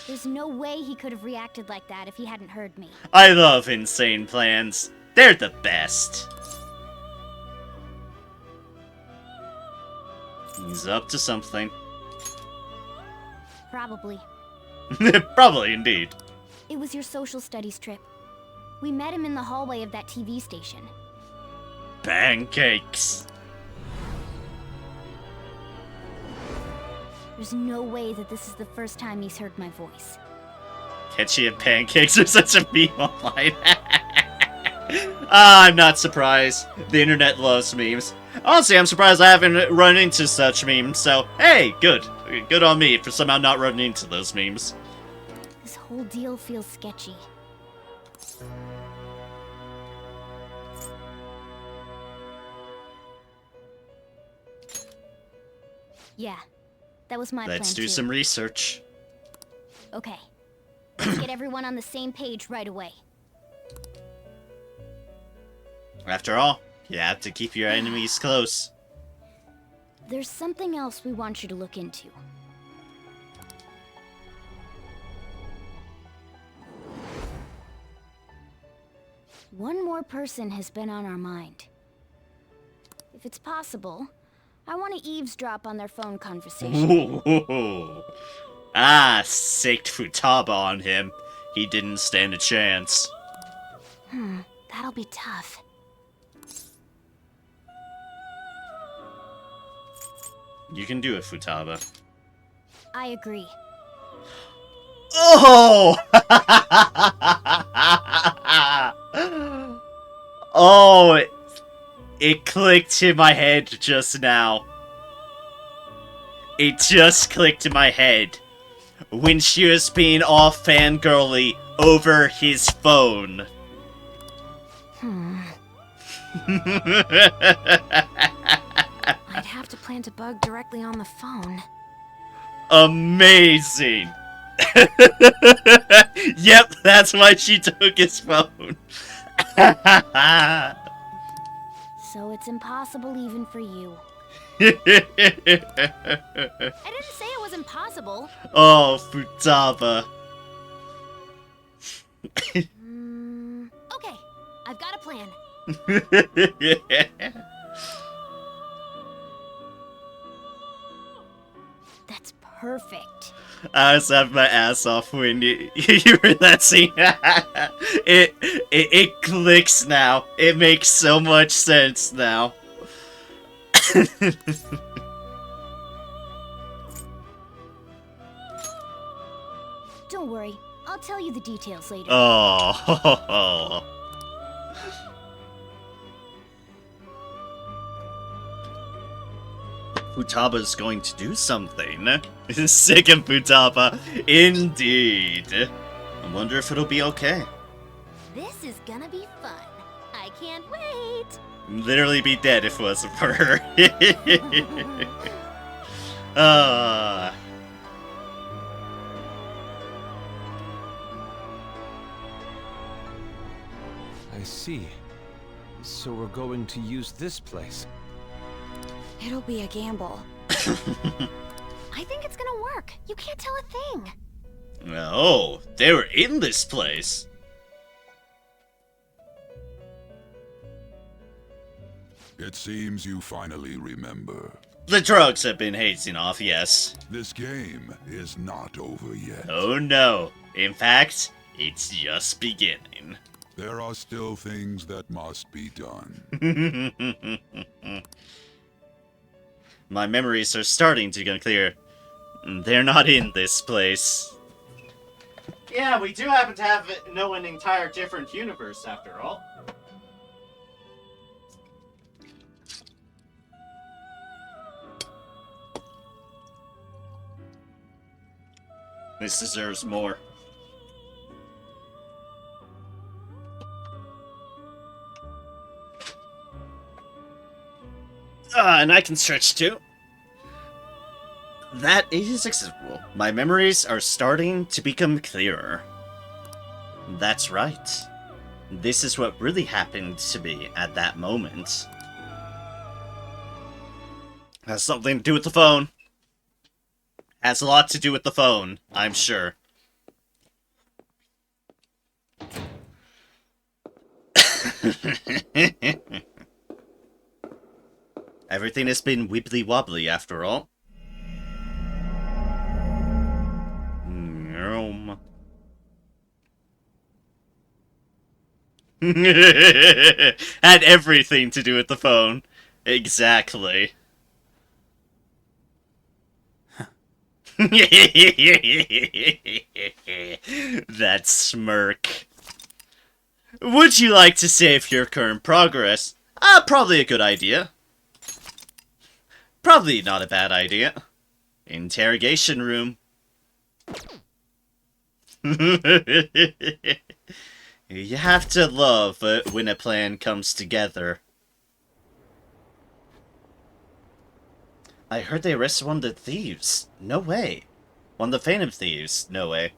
There's no way he could have reacted like that if he hadn't heard me. I love insane plans. They're the best. He's up to something. Probably. Probably, indeed. It was your social studies trip. We met him in the hallway of that TV station. Pancakes. There's no way that this is the first time he's heard my voice. Catchy and pancakes are such a meme online. I'm not surprised. The internet loves memes. Honestly, I'm surprised I haven't run into such memes, so hey, good. Good on me for somehow not running into those memes. This whole deal feels sketchy. Yeah, that was my plan Let's do too. some research. Okay, let's get everyone on the same page right away. After all, you have to keep your enemies close. There's something else we want you to look into. One more person has been on our mind. If it's possible, I want to eavesdrop on their phone conversation. Saked Futaba on him. He didn't stand a chance. That'll be tough. You can do it, Futaba. I agree. Oh! Oh, it clicked in my head just now. It just clicked in my head. When she was being all fangirly over his phone. I'd have to plant a bug directly on the phone. Amazing! Yep, that's why she took his phone. So it's impossible even for you. I didn't say it was impossible. Oh, Futaba. Okay, I've got a plan. That's perfect. I was having my ass off when you were in that scene. It clicks now. It makes so much sense now. Don't worry, I'll tell you the details later. Oh. Futaba's going to do something. Sick of Futaba. Indeed. I wonder if it'll be okay. This is gonna be fun. I can't wait. Literally be dead if it wasn't for her. I see. So we're going to use this place. It'll be a gamble. I think it's gonna work. You can't tell a thing. Oh, they were in this place. It seems you finally remember. The drugs have been hazing off, yes. This game is not over yet. Oh no. In fact, it's just beginning. There are still things that must be done. My memories are starting to get clear. They're not in this place. Yeah, we do happen to know an entire different universe after all. This deserves more. And I can stretch too. That is acceptable. My memories are starting to become clearer. That's right. This is what really happened to me at that moment. Has something to do with the phone. Has a lot to do with the phone, I'm sure. Everything has been wibbly wobbly after all. Had everything to do with the phone. Exactly. That smirk. Would you like to save your current progress? Probably a good idea. Probably not a bad idea. Interrogation room. You have to love when a plan comes together. I heard they arrested one of the thieves. No way. One of the Phantom Thieves. No way.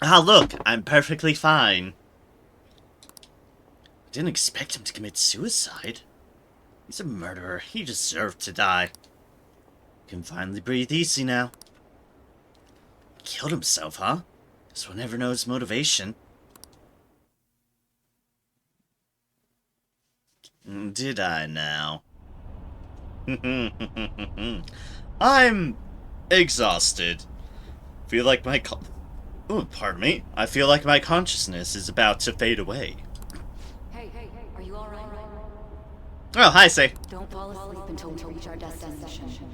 Ah, look, I'm perfectly fine. Didn't expect him to commit suicide. He's a murderer. He deserved to die. Can finally breathe easy now. Killed himself, huh? Guess we'll never know his motivation. Did I now? I'm exhausted. Feel like my pardon me. I feel like my consciousness is about to fade away. Hey, are you alright? Oh, hi, Say. Don't fall asleep until we reach our destination.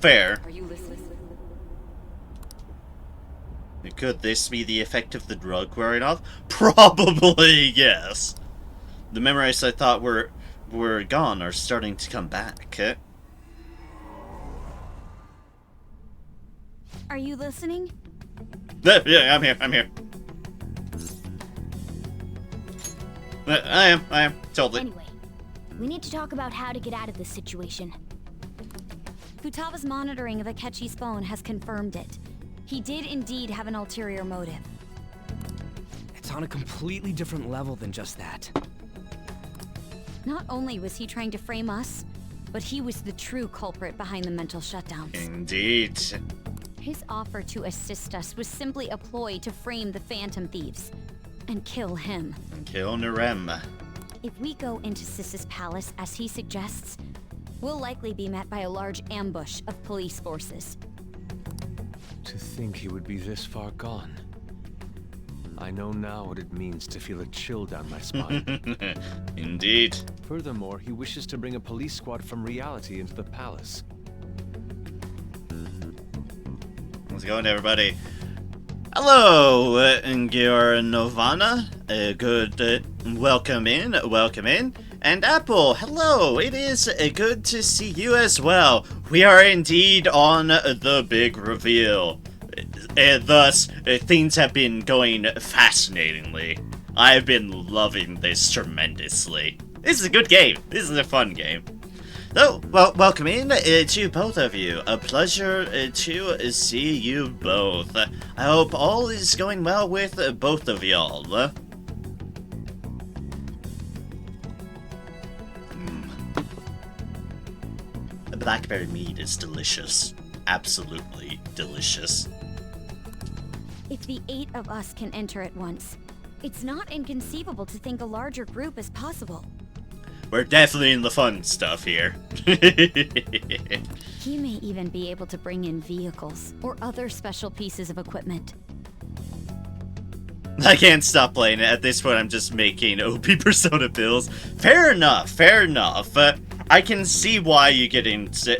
Fair. Are you listening? Could this be the effect of the drug wearing off? Probably, yes. The memories I thought were gone are starting to come back. Are you listening? Yeah, I'm here. I am, totally. Anyway, we need to talk about how to get out of this situation. Futaba's monitoring of Akechi's phone has confirmed it. He did indeed have an ulterior motive. It's on a completely different level than just that. Not only was he trying to frame us, but he was the true culprit behind the mental shutdowns. Indeed. His offer to assist us was simply a ploy to frame the Phantom Thieves and kill him. And kill Narem. If we go into Sis's palace as he suggests, we'll likely be met by a large ambush of police forces. To think he would be this far gone. I know now what it means to feel a chill down my spine. Indeed. Furthermore, he wishes to bring a police squad from reality into the palace. How's it going, everybody? Hello, Ngior Novana. Good, welcome in. And Apple, hello. It is good to see you as well. We are indeed on the big reveal. And thus, things have been going fascinatingly. I have been loving this tremendously. This is a good game. This is a fun game. So, well, welcome in to both of you. A pleasure to see you both. I hope all is going well with both of y'all. Blackberry mead is delicious. Absolutely delicious. If the 8 of us can enter at once, it's not inconceivable to think a larger group is possible. We're definitely in the fun stuff here. He may even be able to bring in vehicles or other special pieces of equipment. I can't stop playing it. At this point, I'm just making OP Persona builds. Fair enough, fair enough. I can see why you get into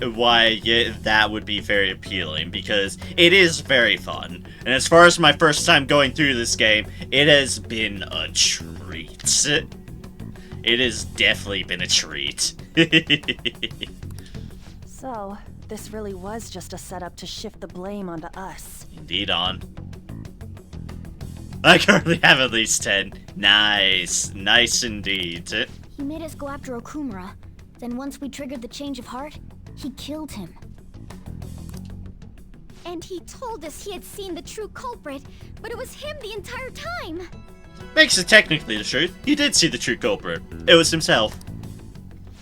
that would be very appealing, because it is very fun. And as far as my first time going through this game, it has been a treat. It has definitely been a treat. So, this really was just a setup to shift the blame onto us. Indeed on. I currently have at least 10. Nice. Nice indeed. He made us go after Okumura. Then once we triggered the change of heart, he killed him. And he told us he had seen the true culprit, but it was him the entire time! Makes it technically the truth. He did see the true culprit. It was himself.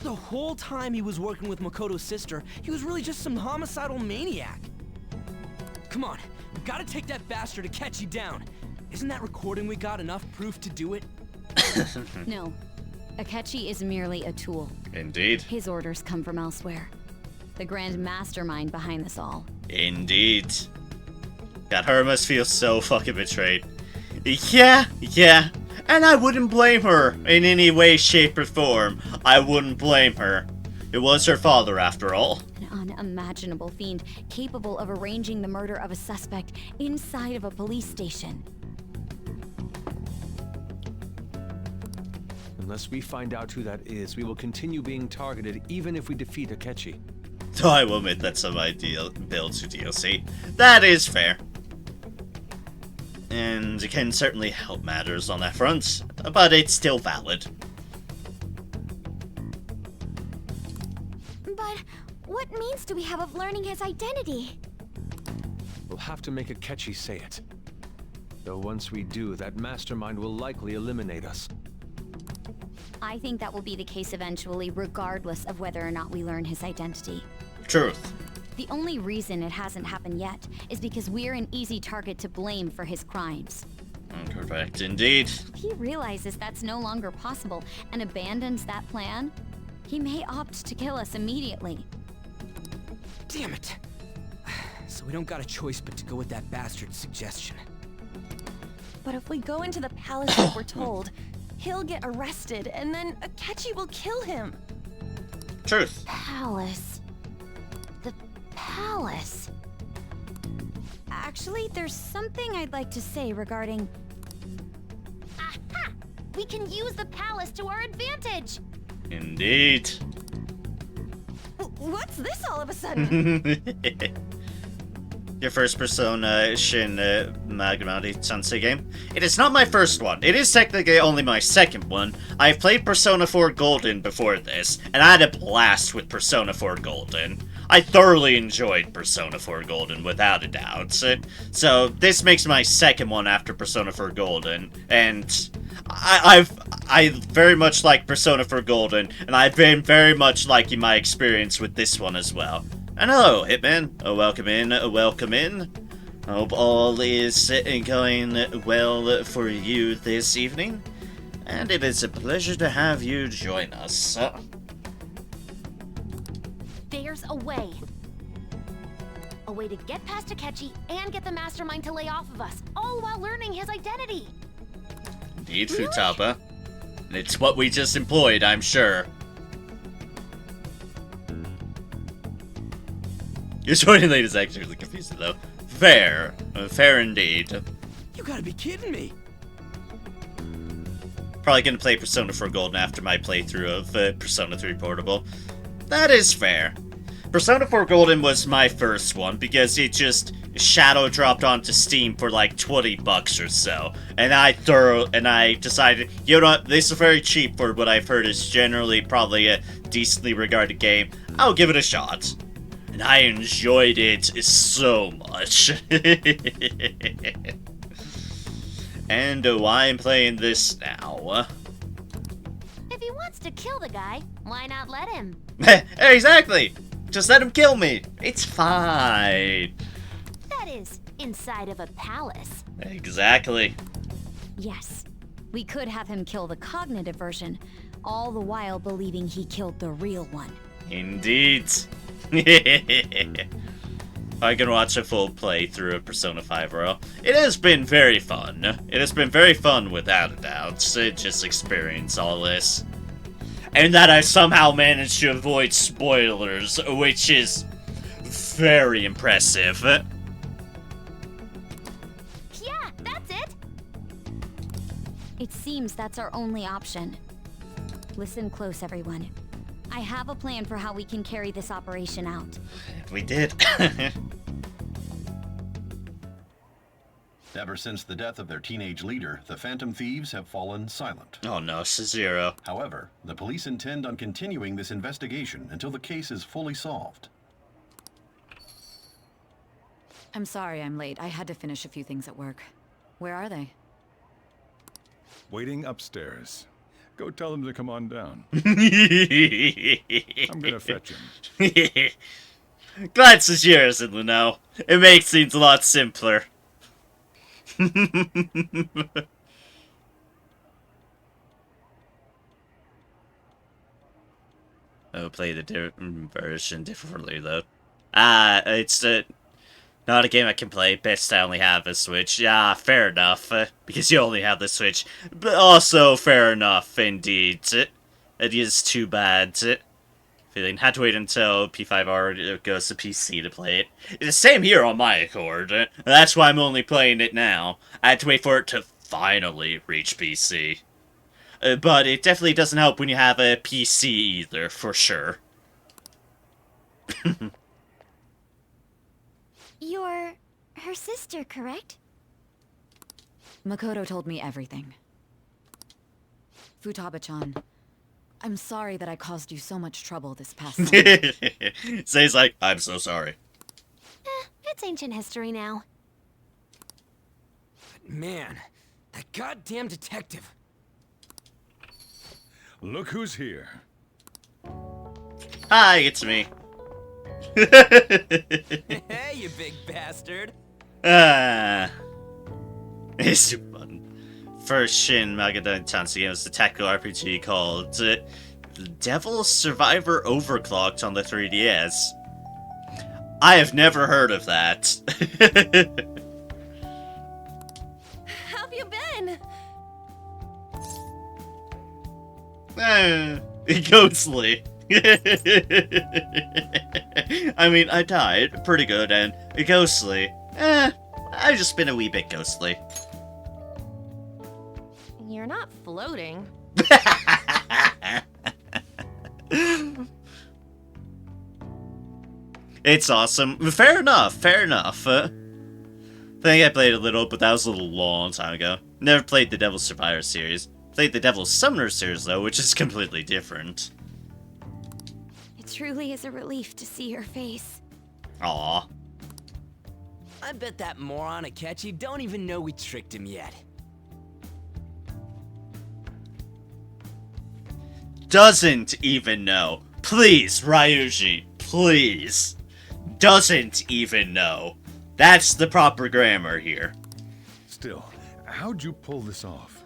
The whole time he was working with Makoto's sister, he was really just some homicidal maniac. Come on, we gotta take that bastard Akechi down. Isn't that recording we got enough proof to do it? No. Akechi is merely a tool. Indeed. His orders come from elsewhere. The grand mastermind behind this all. Indeed. God, her must feel so fucking betrayed. Yeah. And I wouldn't blame her in any way, shape, or form. I wouldn't blame her. It was her father, after all. An unimaginable fiend capable of arranging the murder of a suspect inside of a police station. Unless we find out who that is, we will continue being targeted even if we defeat Akechi. So I will admit that some ideal builds to DLC. That is fair. And it can certainly help matters on that front, but it's still valid. But what means do we have of learning his identity? We'll have to make Akechi say it. Though once we do, that mastermind will likely eliminate us. I think that will be the case eventually, regardless of whether or not we learn his identity. Truth. The only reason it hasn't happened yet is because we're an easy target to blame for his crimes. Correct, indeed. If he realizes that's no longer possible and abandons that plan, he may opt to kill us immediately. Damn it! So we don't got a choice but to go with that bastard's suggestion. But if we go into the palace like we're told, he'll get arrested, and then Akechi will kill him. Truth. Palace. The palace. Actually, there's something I'd like to say regarding... Aha! We can use the palace to our advantage! Indeed. What's this all of a sudden? Your first Persona Shin Megami Tensei game? It is not my first one. It is technically only my second one. I've played Persona 4 Golden before this, and I had a blast with Persona 4 Golden. I thoroughly enjoyed Persona 4 Golden, without a doubt. So this makes my second one after Persona 4 Golden, and I very much like Persona 4 Golden, and I've been very much liking my experience with this one as well. And hello, Hitman. Welcome in, welcome in. Hope all is going well for you this evening. And it is a pleasure to have you join us. There's a way. A way to get past Akechi and get the mastermind to lay off of us, all while learning his identity. Indeed, Futaba. And it's what we just employed, I'm sure. Your joining late is actually really confusing, though. Fair. Fair indeed. You gotta be kidding me. Probably gonna play Persona 4 Golden after my playthrough of Persona 3 Portable. That is fair. Persona 4 Golden was my first one because it just shadow dropped onto Steam for like $20 or so, and I decided, you know what, this is very cheap for what I've heard is generally probably a decently regarded game. I'll give it a shot, and I enjoyed it so much. And I'm playing this now. If he wants to kill the guy, why not let him? Exactly. Just let him kill me. It's fine. That is, inside of a palace. Exactly. Yes, we could have him kill the cognitive version, all the while believing he killed the real one. Indeed. I can watch a full playthrough of Persona 5 Royal. It has been very fun. It has been very fun without a doubt to just experience all this. And that I somehow managed to avoid spoilers, which is very impressive. Yeah, that's it! It seems that's our only option. Listen close, everyone. I have a plan for how we can carry this operation out. We did. Ever since the death of their teenage leader, the Phantom Thieves have fallen silent. Oh no, Sub-Zero. However, the police intend on continuing this investigation until the case is fully solved. I'm sorry I'm late. I had to finish a few things at work. Where are they? Waiting upstairs. Go tell them to come on down. I'm gonna fetch him. Glad Sub-Zero's in the know. It makes things a lot simpler. I'll play the version differently though. It's not a game I can play. Best I only have a Switch. Yeah, fair enough. Because you only have the Switch. But also fair enough, indeed. It is too bad. Feeling had to wait until P5R goes to PC to play it. It's the same here on my accord. That's why I'm only playing it now. I had to wait for it to finally reach PC. But it definitely doesn't help when you have a PC either, for sure. You're her sister, correct? Makoto told me everything. Futaba-chan, I'm sorry that I caused you so much trouble this past summer. Say's like, I'm so sorry. It's ancient history now. But man, that goddamn detective. Look who's here. Hi, it's me. Hey, you big bastard. It's super fun. First Shin Megami Tensei game was a tactical RPG called Devil Survivor Overclocked on the 3DS. I have never heard of that. How have you been? Ghostly. I mean, I died pretty good, and ghostly. I've just been a wee bit ghostly. You're not floating. It's awesome. Fair enough, fair enough. I think I played a little, but that was a long time ago. Never played the Devil Survivor series. Played the Devil Summoner series, though, which is completely different. It truly is a relief to see your face. Aww. I bet that moron Akechi don't even know we tricked him yet. Doesn't even know. Please, Ryuji, please. Doesn't even know. That's the proper grammar here. Still, how'd you pull this off?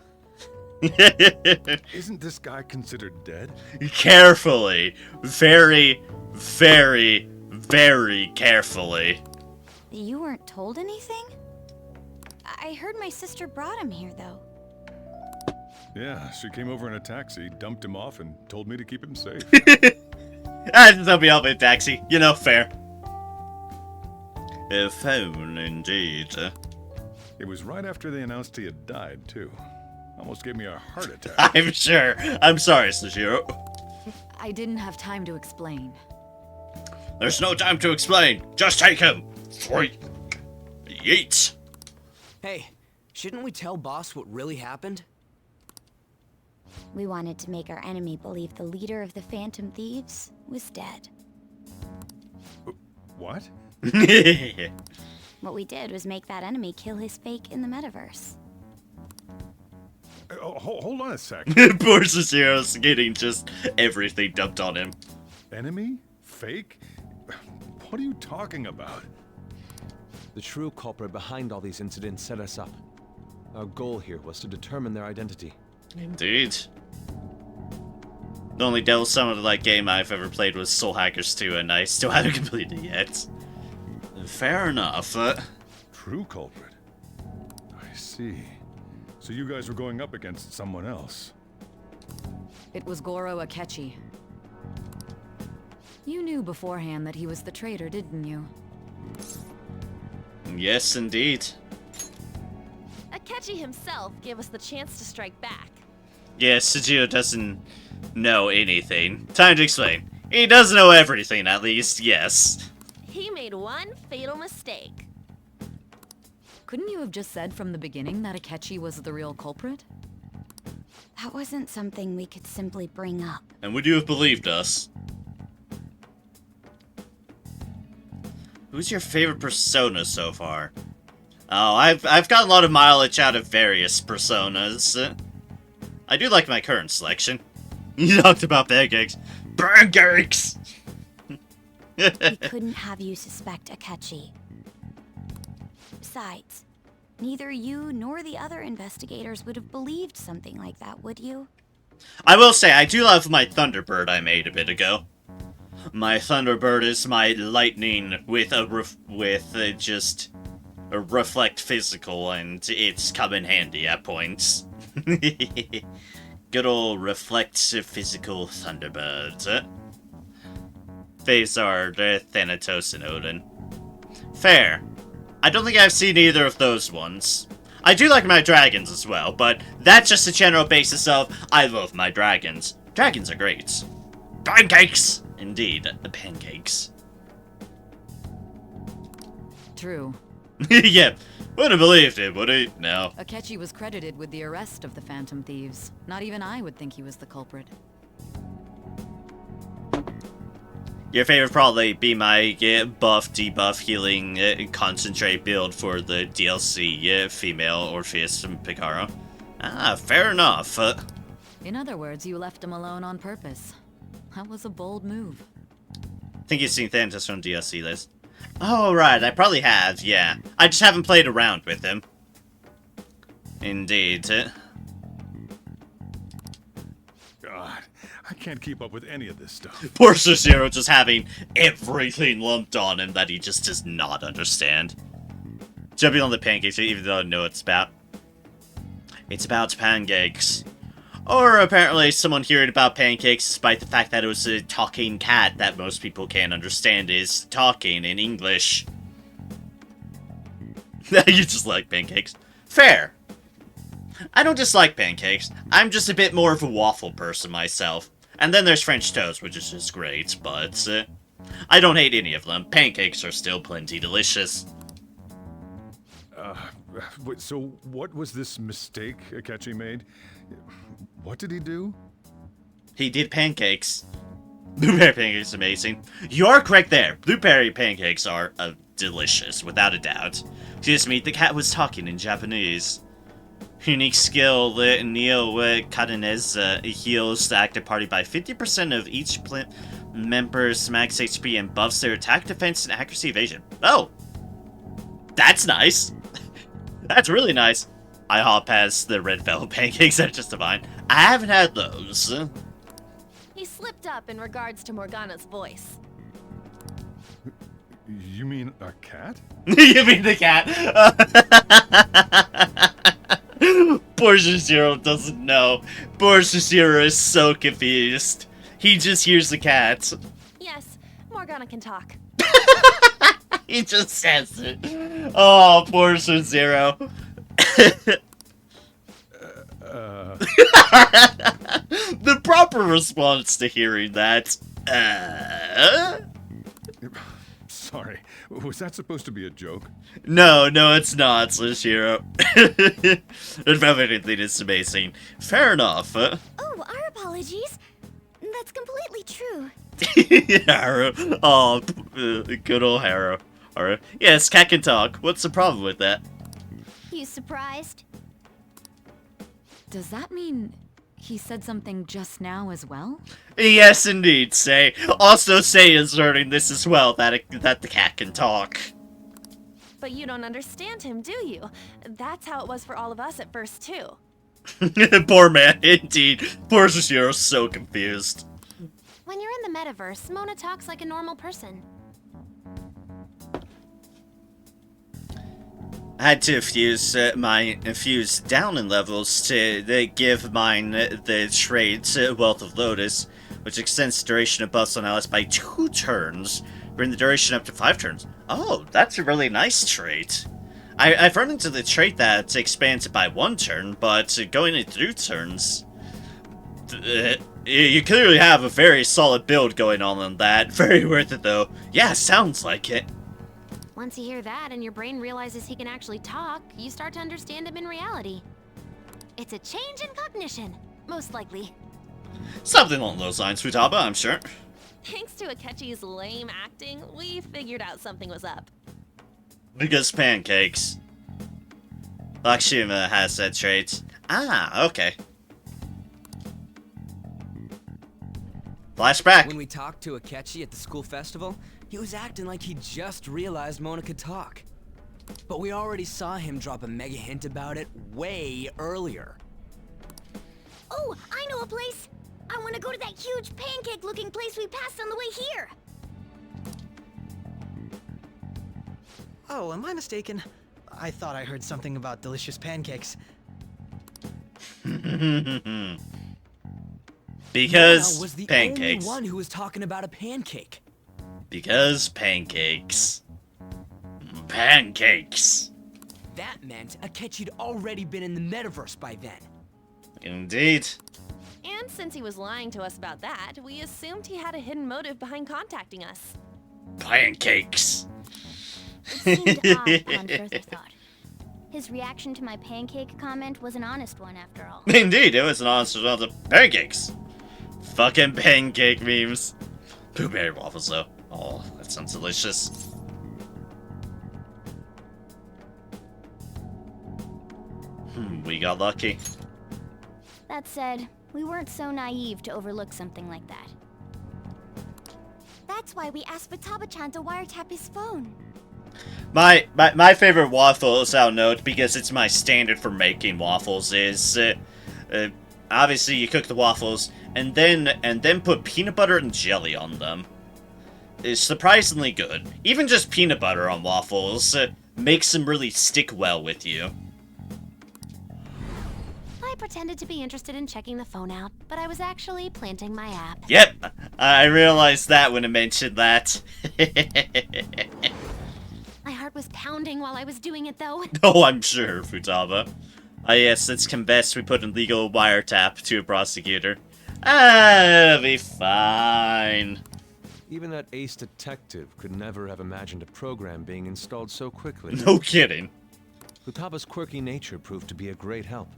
Isn't this guy considered dead? Carefully. Very, very, very carefully. You weren't told anything? I heard my sister brought him here, though. Yeah, she came over in a taxi, dumped him off, and told me to keep him safe. They'll be up in a taxi. You know, fair. A phone, indeed. It was right after they announced he had died, too. Almost gave me a heart attack. I'm sure. I'm sorry, Sub-Zero. I didn't have time to explain. There's no time to explain. Just take him. Yeet. Hey, shouldn't we tell Boss what really happened? We wanted to make our enemy believe the leader of the Phantom Thieves was dead. What? What we did was make that enemy kill his fake in the metaverse. Hold on a sec. Poor Zero's getting just everything dumped on him. Enemy? Fake? What are you talking about? The true culprit behind all these incidents set us up. Our goal here was to determine their identity. Indeed. The only Devil Summoner-like game I've ever played was Soul Hackers 2, and I still haven't completed it yet. Fair enough. True culprit? I see. So you guys were going up against someone else. It was Goro Akechi. You knew beforehand that he was the traitor, didn't you? Yes, indeed. Akechi himself gave us the chance to strike back. Yes, Sujiro doesn't know anything. Time to explain. He doesn't know everything, at least, yes. He made one fatal mistake. Couldn't you have just said from the beginning that Akechi was the real culprit? That wasn't something we could simply bring up. And would you have believed us? Who's your favorite persona so far? Oh, I've gotten a lot of mileage out of various personas. I do like my current selection. You talked about pancakes. Pancakes! We couldn't have you suspect Akechi. Besides, neither you nor the other investigators would have believed something like that, would you? I will say, I do love my Thunderbird I made a bit ago. My Thunderbird is my lightning with just a reflect physical, and it's come in handy at points. Good old reflect physical Thunderbirds. Faves are Thanatos and Odin. Fair. I don't think I've seen either of those ones. I do like my dragons as well, but that's just a general basis of I love my dragons. Dragons are great. Pancakes! Indeed, the pancakes. True. Yeah, wouldn't have believed it, would he? No. Akechi was credited with the arrest of the Phantom Thieves. Not even I would think he was the culprit. Your favorite probably be my buff, debuff, healing, concentrate build for the DLC, female Orpheus and Picaro. Ah, fair enough. In other words, you left him alone on purpose. That was a bold move. I think you've seen Thanatos from DLC list. Oh, right, I probably have, yeah. I just haven't played around with him. Indeed. God, I can't keep up with any of this stuff. Poor Sub-Zero just having everything lumped on him that he just does not understand. Jumping on the pancakes, even though I know what it's about. It's about pancakes. Or apparently someone hearing about pancakes despite the fact that it was a talking cat that most people can't understand is talking in English. You just like pancakes. Fair. I don't dislike pancakes. I'm just a bit more of a waffle person myself. And then there's French toast, which is just great, but I don't hate any of them. Pancakes are still plenty delicious. So what was this mistake Akechi made? What did he do? He did pancakes. Blueberry pancakes amazing. You are correct there. Blueberry pancakes are delicious, without a doubt. Excuse me, the cat was talking in Japanese. Unique skill, Neo Cadenez heals the active party by 50% of each member's max HP and buffs their attack, defense, and accuracy evasion. Oh! That's nice! That's really nice. I hop past the red velvet pancakes, they're just divine. I haven't had those. He slipped up in regards to Morgana's voice. You mean a cat? You mean the cat? Poor Zero doesn't know. Poor Zero is so confused. He just hears the cat. Yes, Morgana can talk. He just says it. Oh, poor Zero. The proper response to hearing that, Sorry, was that supposed to be a joke? No, it's not, Slashiro. If everything is amazing. Fair enough. Oh, our apologies. That's completely true. Harrow. Oh, good old Harrow. Alright. Yes, cat can talk. What's the problem with that? You surprised? Does that mean he said something just now as well? Yes, indeed, Say. Also, Say is learning this as well, that the cat can talk. But you don't understand him, do you? That's how it was for all of us at first, too. Poor man, indeed. Poor Shishiro's so confused. When you're in the metaverse, Mona talks like a normal person. I had to infuse down in levels to give mine the trait Wealth of Lotus, which extends the duration of buffs on allies by 2 turns, bring the duration up to 5 turns. Oh, that's a really nice trait. I've run into the trait that expands it by 1 turn, but going into 2 turns, you clearly have a very solid build going on that. Very worth it, though. Yeah, sounds like it. Once you hear that and your brain realizes he can actually talk, you start to understand him in reality. It's a change in cognition, most likely. Something along those lines, Futaba, I'm sure. Thanks to Akechi's lame acting, we figured out something was up. Because pancakes. Lakshima has that trait. Ah, okay. Flashback. When we talked to Akechi at the school festival, he was acting like he just realized Mona could talk. But we already saw him drop a mega hint about it way earlier. Oh, I know a place! I want to go to that huge pancake-looking place we passed on the way here! Oh, am I mistaken? I thought I heard something about delicious pancakes. Because Mona was the pancakes. only one who was talking about a pancake. Because pancakes. Pancakes. That meant Akechi'd already been in the metaverse by then. Indeed. And since he was lying to us about that, we assumed he had a hidden motive behind contacting us. Pancakes. It seemed odd on further thought. His reaction to my pancake comment was an honest one, after all. Indeed, it was an honest result of pancakes. Fucking pancake memes. Blueberry waffles, though. Oh, that sounds delicious. We got lucky. That said, we weren't so naive to overlook something like that. That's why we asked Futaba-chan to wiretap his phone. My favorite waffle side note, because it's my standard for making waffles, is obviously you cook the waffles and then put peanut butter and jelly on them. It's surprisingly good. Even just peanut butter on waffles makes them really stick well with you. I pretended to be interested in checking the phone out, but I was actually planting my app. Yep, I realized that when I mentioned that. My heart was pounding while I was doing it, though. Oh, I'm sure, Futaba. Ah, yes, it's best we put in legal wiretap to a prosecutor. It'll be fine. Even that ace detective could never have imagined a program being installed so quickly. No kidding. Futaba's quirky nature proved to be a great help.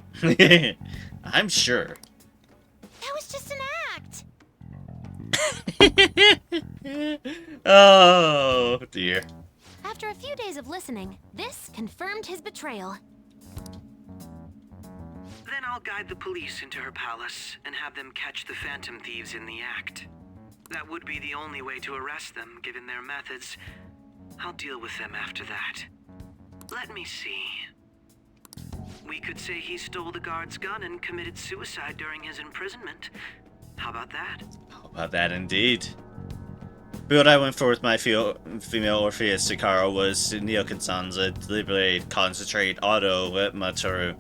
I'm sure. That was just an act! Oh, dear. After a few days of listening, this confirmed his betrayal. Then I'll guide the police into her palace and have them catch the Phantom Thieves in the act. That would be the only way to arrest them, given their methods. I'll deal with them after that. Let me see. We could say he stole the guard's gun and committed suicide during his imprisonment. How about that? How about that, indeed? But what I went for with my female Orpheus Sakara was Nyokan-san's deliberate, concentrate, auto Matoru,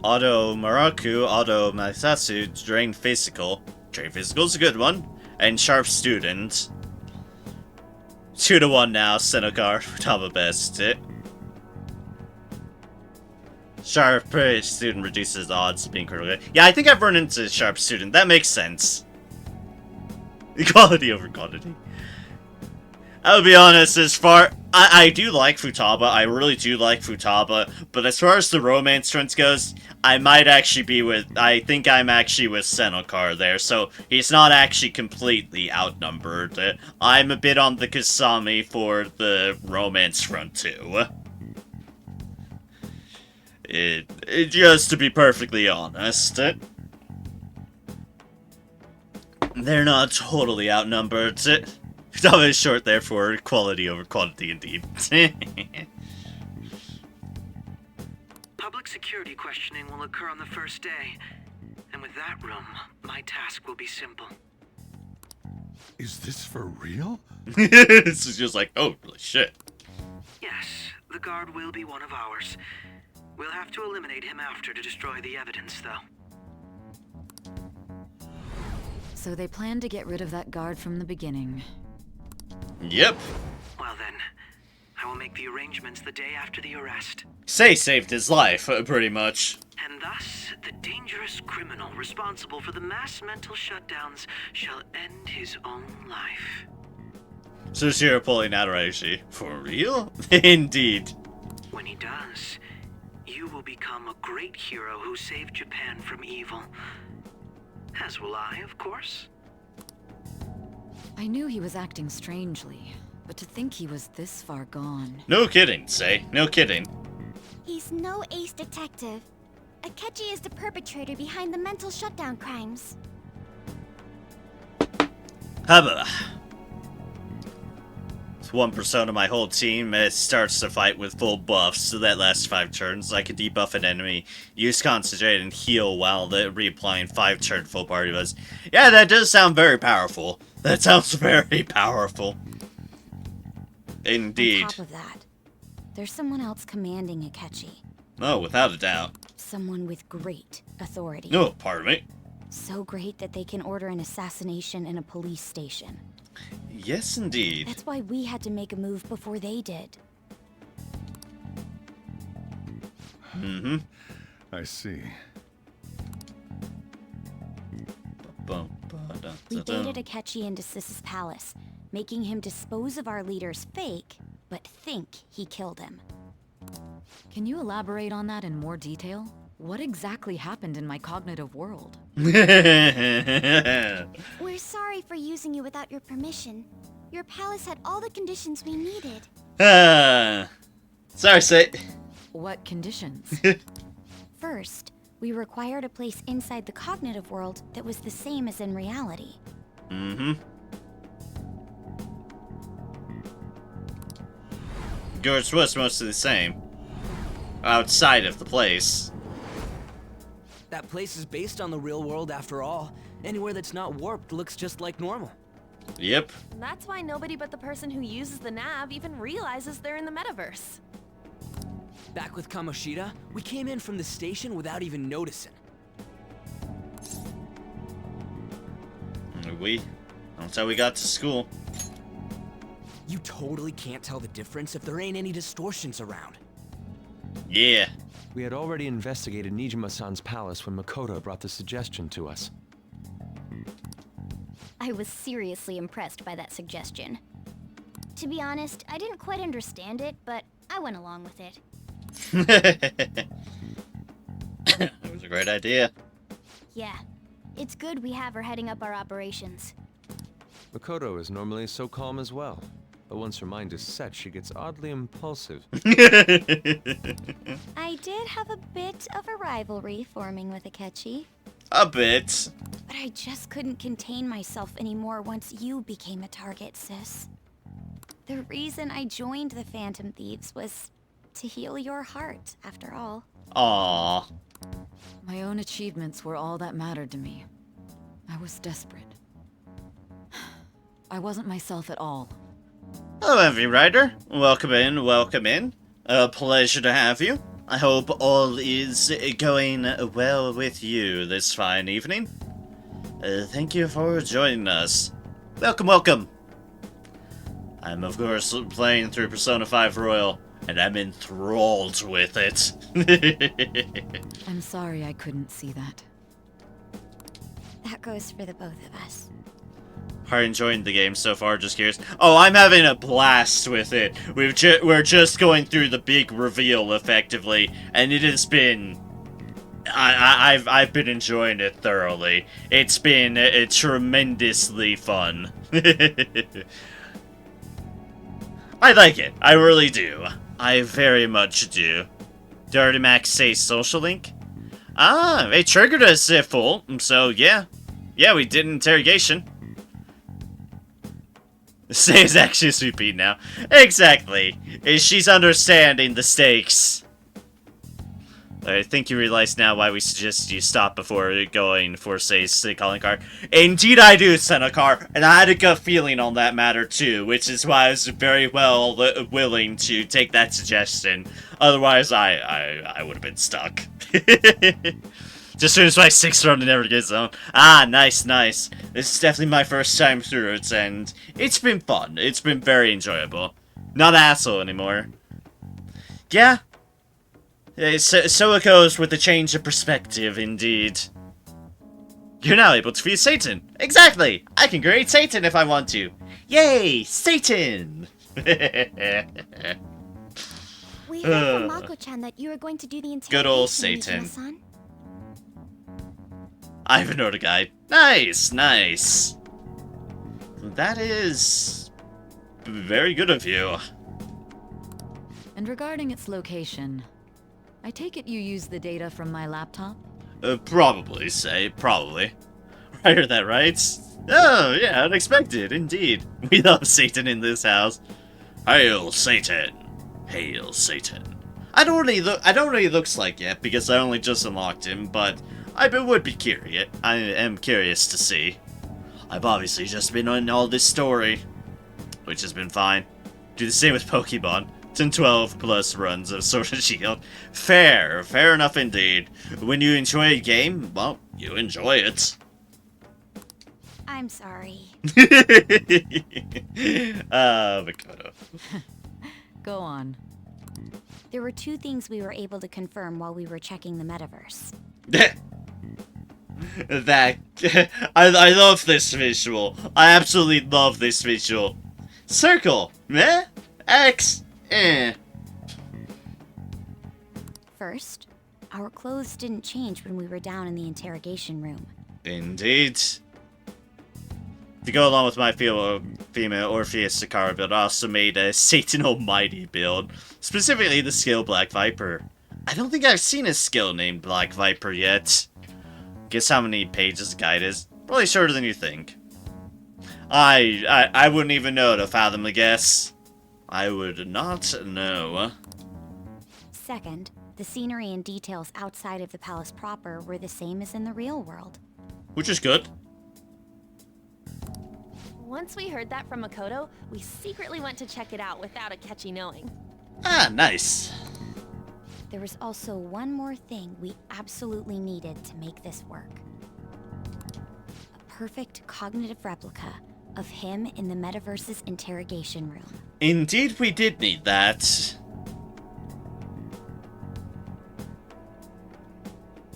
auto Maraku, auto Masasu, drain physical. Drain physical's a good one. And sharp student. 2-1 now, Senokar, Futaba best. Sharp student reduces odds of being critical. Yeah, I think I've run into sharp student. That makes sense. Equality over quantity. I'll be honest, I do like Futaba, I really do like Futaba, but as far as the romance trends goes, I think I'm actually with Senokar there, so he's not actually completely outnumbered. I'm a bit on the Kasami for the romance front too. Just to be perfectly honest, they're not totally outnumbered. Futaba is short there for quality over quantity indeed. Public security questioning will occur on the first day. And with that room, my task will be simple. Is this for real? This is just like, oh, holy shit. Yes, the guard will be one of ours. We'll have to eliminate him after to destroy the evidence, though. So they planned to get rid of that guard from the beginning. Yep. Well then, I will make the arrangements the day after the arrest. Say saved his life, pretty much. And thus, the dangerous criminal responsible for the mass mental shutdowns shall end his own life. Sushiro pulling out Reishi. For real? Indeed. When he does, you will become a great hero who saved Japan from evil. As will I, of course. I knew he was acting strangely, but to think he was this far gone. No kidding, Say. No kidding. He's no ace detective. Akechi is the perpetrator behind the mental shutdown crimes. Haba. It's 1% of my whole team. It starts the fight with full buffs, so that lasts 5 turns. I can debuff an enemy, use concentrate, and heal while reapplying 5-turn full party buzz. Yeah, that does sound very powerful. That sounds very powerful. Indeed. On top of that, there's someone else commanding Akechi. Oh, without a doubt. Someone with great authority. Oh, pardon me. So great that they can order an assassination in a police station. Yes, indeed. That's why we had to make a move before they did. Mm-hmm. I see. We baited Akechi into Sis's palace, making him dispose of our leader's fake, but think he killed him. Can you elaborate on that in more detail? What exactly happened in my cognitive world? We're sorry for using you without your permission. Your palace had all the conditions we needed. Sorry, Say. What conditions? First, we required a place inside the cognitive world that was the same as in reality. Mm-hmm. Yours was mostly the same. Outside of the place. That place is based on the real world after all. Anywhere that's not warped looks just like normal. Yep. That's why nobody but the person who uses the nav even realizes they're in the metaverse. Back with Kamoshida, we came in from the station without even noticing. That's how we got to school. You totally can't tell the difference if there ain't any distortions around. Yeah. We had already investigated Nijima-san's palace when Makoto brought the suggestion to us. I was seriously impressed by that suggestion. To be honest, I didn't quite understand it, but I went along with it. It was a great idea. Yeah, it's good we have her heading up our operations. Makoto is normally so calm as well, but once her mind is set, she gets oddly impulsive. I did have a bit of a rivalry forming with Akechi. A bit. But I just couldn't contain myself anymore once you became a target, Sis. The reason I joined the Phantom Thieves was to heal your heart, after all. Aww. My own achievements were all that mattered to me. I was desperate. I wasn't myself at all. Hello, Envy Rider. Welcome in, welcome in. A pleasure to have you. I hope all is going well with you this fine evening. Thank you for joining us. Welcome, welcome. I'm, of course, playing through Persona 5 Royal, and I'm enthralled with it. I'm sorry I couldn't see that. That goes for the both of us. Are you enjoying the game so far? Just curious. Oh, I'm having a blast with it. We're just going through the big reveal, effectively, and it has been... I've been enjoying it thoroughly. It's been tremendously fun. I like it. I really do. I very much do. Dirty Max says social link? Ah, it triggered us full, so yeah. Yeah, we did an interrogation. Say is actually Sweet Pea now. Exactly. She's understanding the stakes. I think you realize now why we suggest you stop before going for, say, calling card. Indeed I do, Senecar, and I had a gut feeling on that matter too, which is why I was very willing to take that suggestion. Otherwise, I would have been stuck. Just finish my 6th run and never get zone. Ah, nice, nice. This is definitely my first time through it, and it's been fun. It's been very enjoyable. Not an asshole anymore. Yeah. So it goes with the change of perspective, indeed. You're now able to defeat Satan. Exactly! I can create Satan if I want to. Yay! Satan! We heard from Mako-chan that you were going to do the interrogation. Good old Satan. I have an order guide. Nice, nice. That is very good of you. And regarding its location, I take it you use the data from my laptop? Probably, probably. I heard that right? Oh, yeah, unexpected, indeed. We love Satan in this house. Hail, Satan. Hail, Satan. I don't really looks like yet, because I only just unlocked him, but I would be curious. I am curious to see. I've obviously just been on all this story, which has been fine. Do the same with Pokemon. 10-12 plus runs of Sword and Shield. Fair enough indeed. When you enjoy a game, well, you enjoy it. I'm sorry. Makoto. Go on. There were 2 things we were able to confirm while we were checking the metaverse. I love this visual. I absolutely love this visual. Circle, meh? X, eh. First, our clothes didn't change when we were down in the interrogation room. Indeed. To go along with my female Orpheus Sakara build, I also made a Satan Almighty build. Specifically the skill Black Viper. I don't think I've seen a skill named Black Viper yet. Guess how many pages the guide is? Probably shorter than you think. I wouldn't even know to fathom the guess. I would not know. Second, the scenery and details outside of the palace proper were the same as in the real world. Which is good. Once we heard that from Makoto, we secretly went to check it out without a catchy knowing. Ah, nice. There was also one more thing we absolutely needed to make this work. A perfect cognitive replica of him in the metaverse's interrogation room. Indeed, we did need that.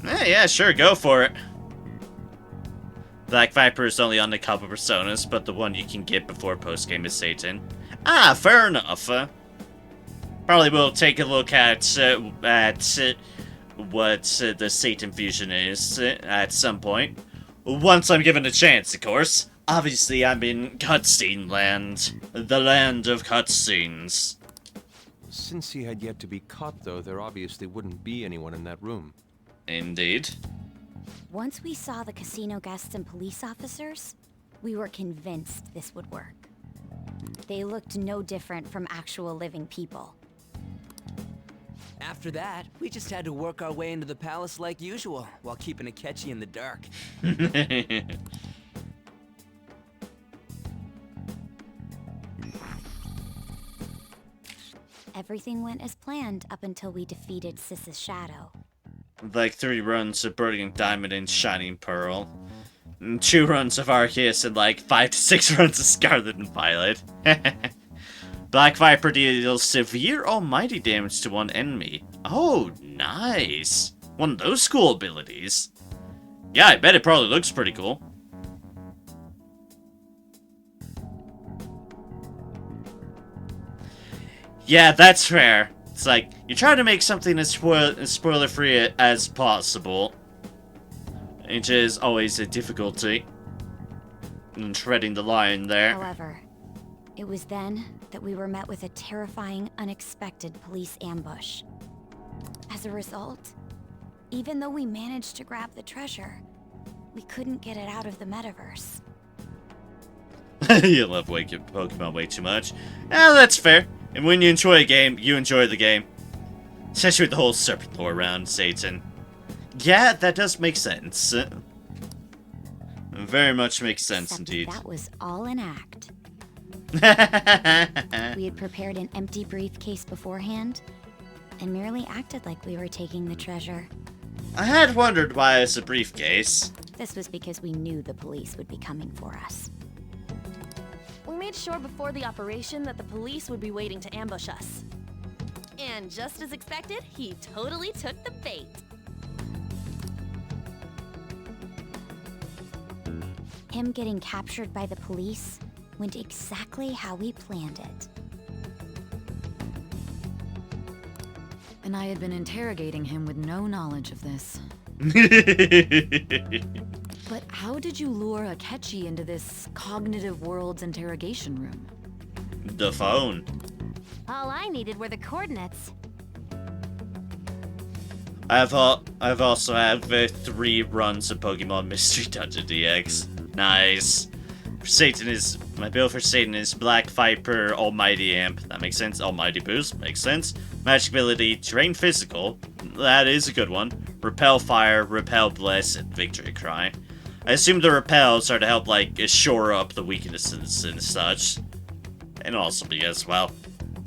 Yeah, sure, go for it. Black Viper is only on a couple personas, but the one you can get before postgame is Satan. Ah, fair enough. Probably will take a look at what the Satan fusion is at some point. Once I'm given a chance, of course. Obviously, I'm in cutscene land. The land of cutscenes. Since he had yet to be caught, though, there obviously wouldn't be anyone in that room. Indeed. Once we saw the casino guests and police officers, we were convinced this would work. They looked no different from actual living people. After that, we just had to work our way into the palace like usual, while keeping Akechi in the dark. Everything went as planned up until we defeated Sis's shadow. Like 3 runs of Brilliant Diamond and Shining Pearl. And 2 runs of Arceus and like 5 to 6 runs of Scarlet and Violet. Black Viper deals severe almighty damage to one enemy. Oh, nice. One of those cool abilities. Yeah, I bet it probably looks pretty cool. Yeah, that's fair. It's like, you try to make something as spoiler-free as possible, which is always a difficulty in treading the line there. However, it was then that we were met with a terrifying, unexpected police ambush. As a result, even though we managed to grab the treasure, we couldn't get it out of the metaverse. You love Pokemon way too much. Yeah, that's fair. And when you enjoy a game, you enjoy the game. Especially with the whole serpent lore around Satan. Yeah, that does make sense. Very much makes sense indeed. That was all an act. We had prepared an empty briefcase beforehand, and merely acted like we were taking the treasure. I had wondered why it's a briefcase. This was because we knew the police would be coming for us. We made sure before the operation that the police would be waiting to ambush us. And just as expected, he totally took the bait. Him getting captured by the police went exactly how we planned it. And I had been interrogating him with no knowledge of this. But how did you lure Akechi into this cognitive world's interrogation room? The phone. All I needed were the coordinates. I've also had 3 runs of Pokemon Mystery Dungeon DX. Nice. My build for Satan is Black Viper, Almighty Amp. That makes sense. Almighty Boost makes sense. Magic ability, Terrain Physical. That is a good one. Repel Fire, Repel Bless, and Victory Cry. I assume the repels are to help, like, shore up the weaknesses and such. And also because, well,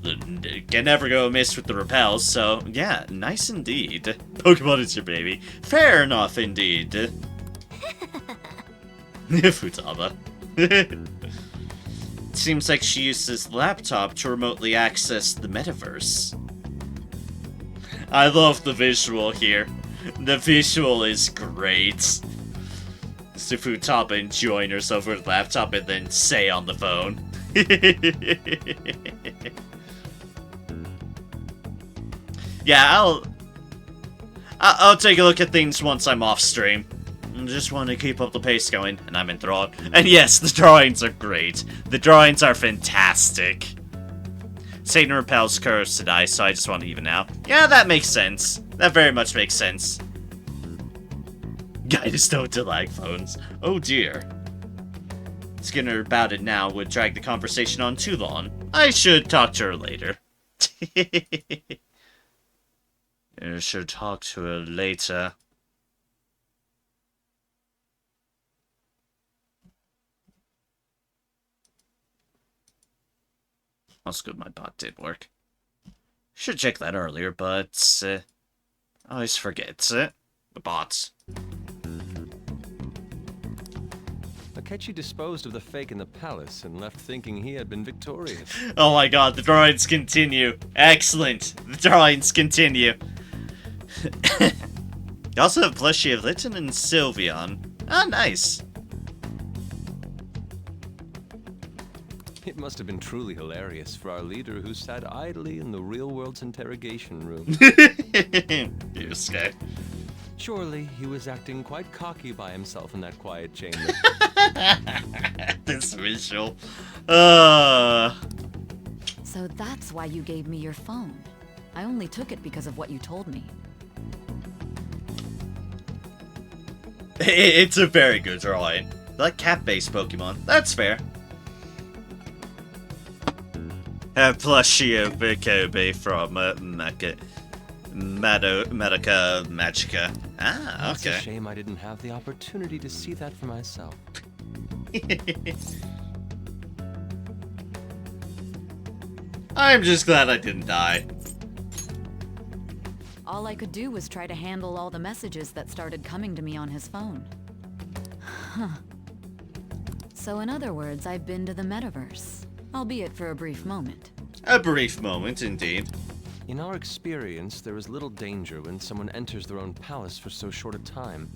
can never go amiss with the repels, so yeah, nice indeed. Pokemon is your baby. Fair enough indeed. Futaba. Seems like she used this laptop to remotely access the metaverse. I love the visual here. The visual is great. So Futaba enjoying herself with her laptop and then say on the phone. Yeah, I'll take a look at things once I'm off stream. I just want to keep up the pace going, and I'm enthralled. And yes, the drawings are great. The drawings are fantastic. Satan repels curves to die, so I just want to even out. Yeah, that makes sense. That very much makes sense. Guide us don't to lag phones. Oh dear. Skinner about it now would drag the conversation on too long. I should talk to her later. I should talk to her later. That's good, my bot did work. Should check that earlier, but I always forget the bots. Akechi disposed of the fake in the palace and left thinking he had been victorious. Oh my god, the drawings continue. Excellent. The drawings continue. You also have plushie of Litten and Sylveon. Ah, nice. It must have been truly hilarious for our leader who sat idly in the real world's interrogation room. Yusuke. Surely he was acting quite cocky by himself in that quiet chamber. This visual. So that's why you gave me your phone. I only took it because of what you told me. It's a very good drawing. Like cat-based Pokemon. That's fair. Have plushie of Kobe from Medica Magica. Ah, okay. It's a shame I didn't have the opportunity to see that for myself. I'm just glad I didn't die. All I could do was try to handle all the messages that started coming to me on his phone. Huh. So in other words, I've been to the metaverse. Albeit for a brief moment. A brief moment, indeed. In our experience, there is little danger when someone enters their own palace for so short a time.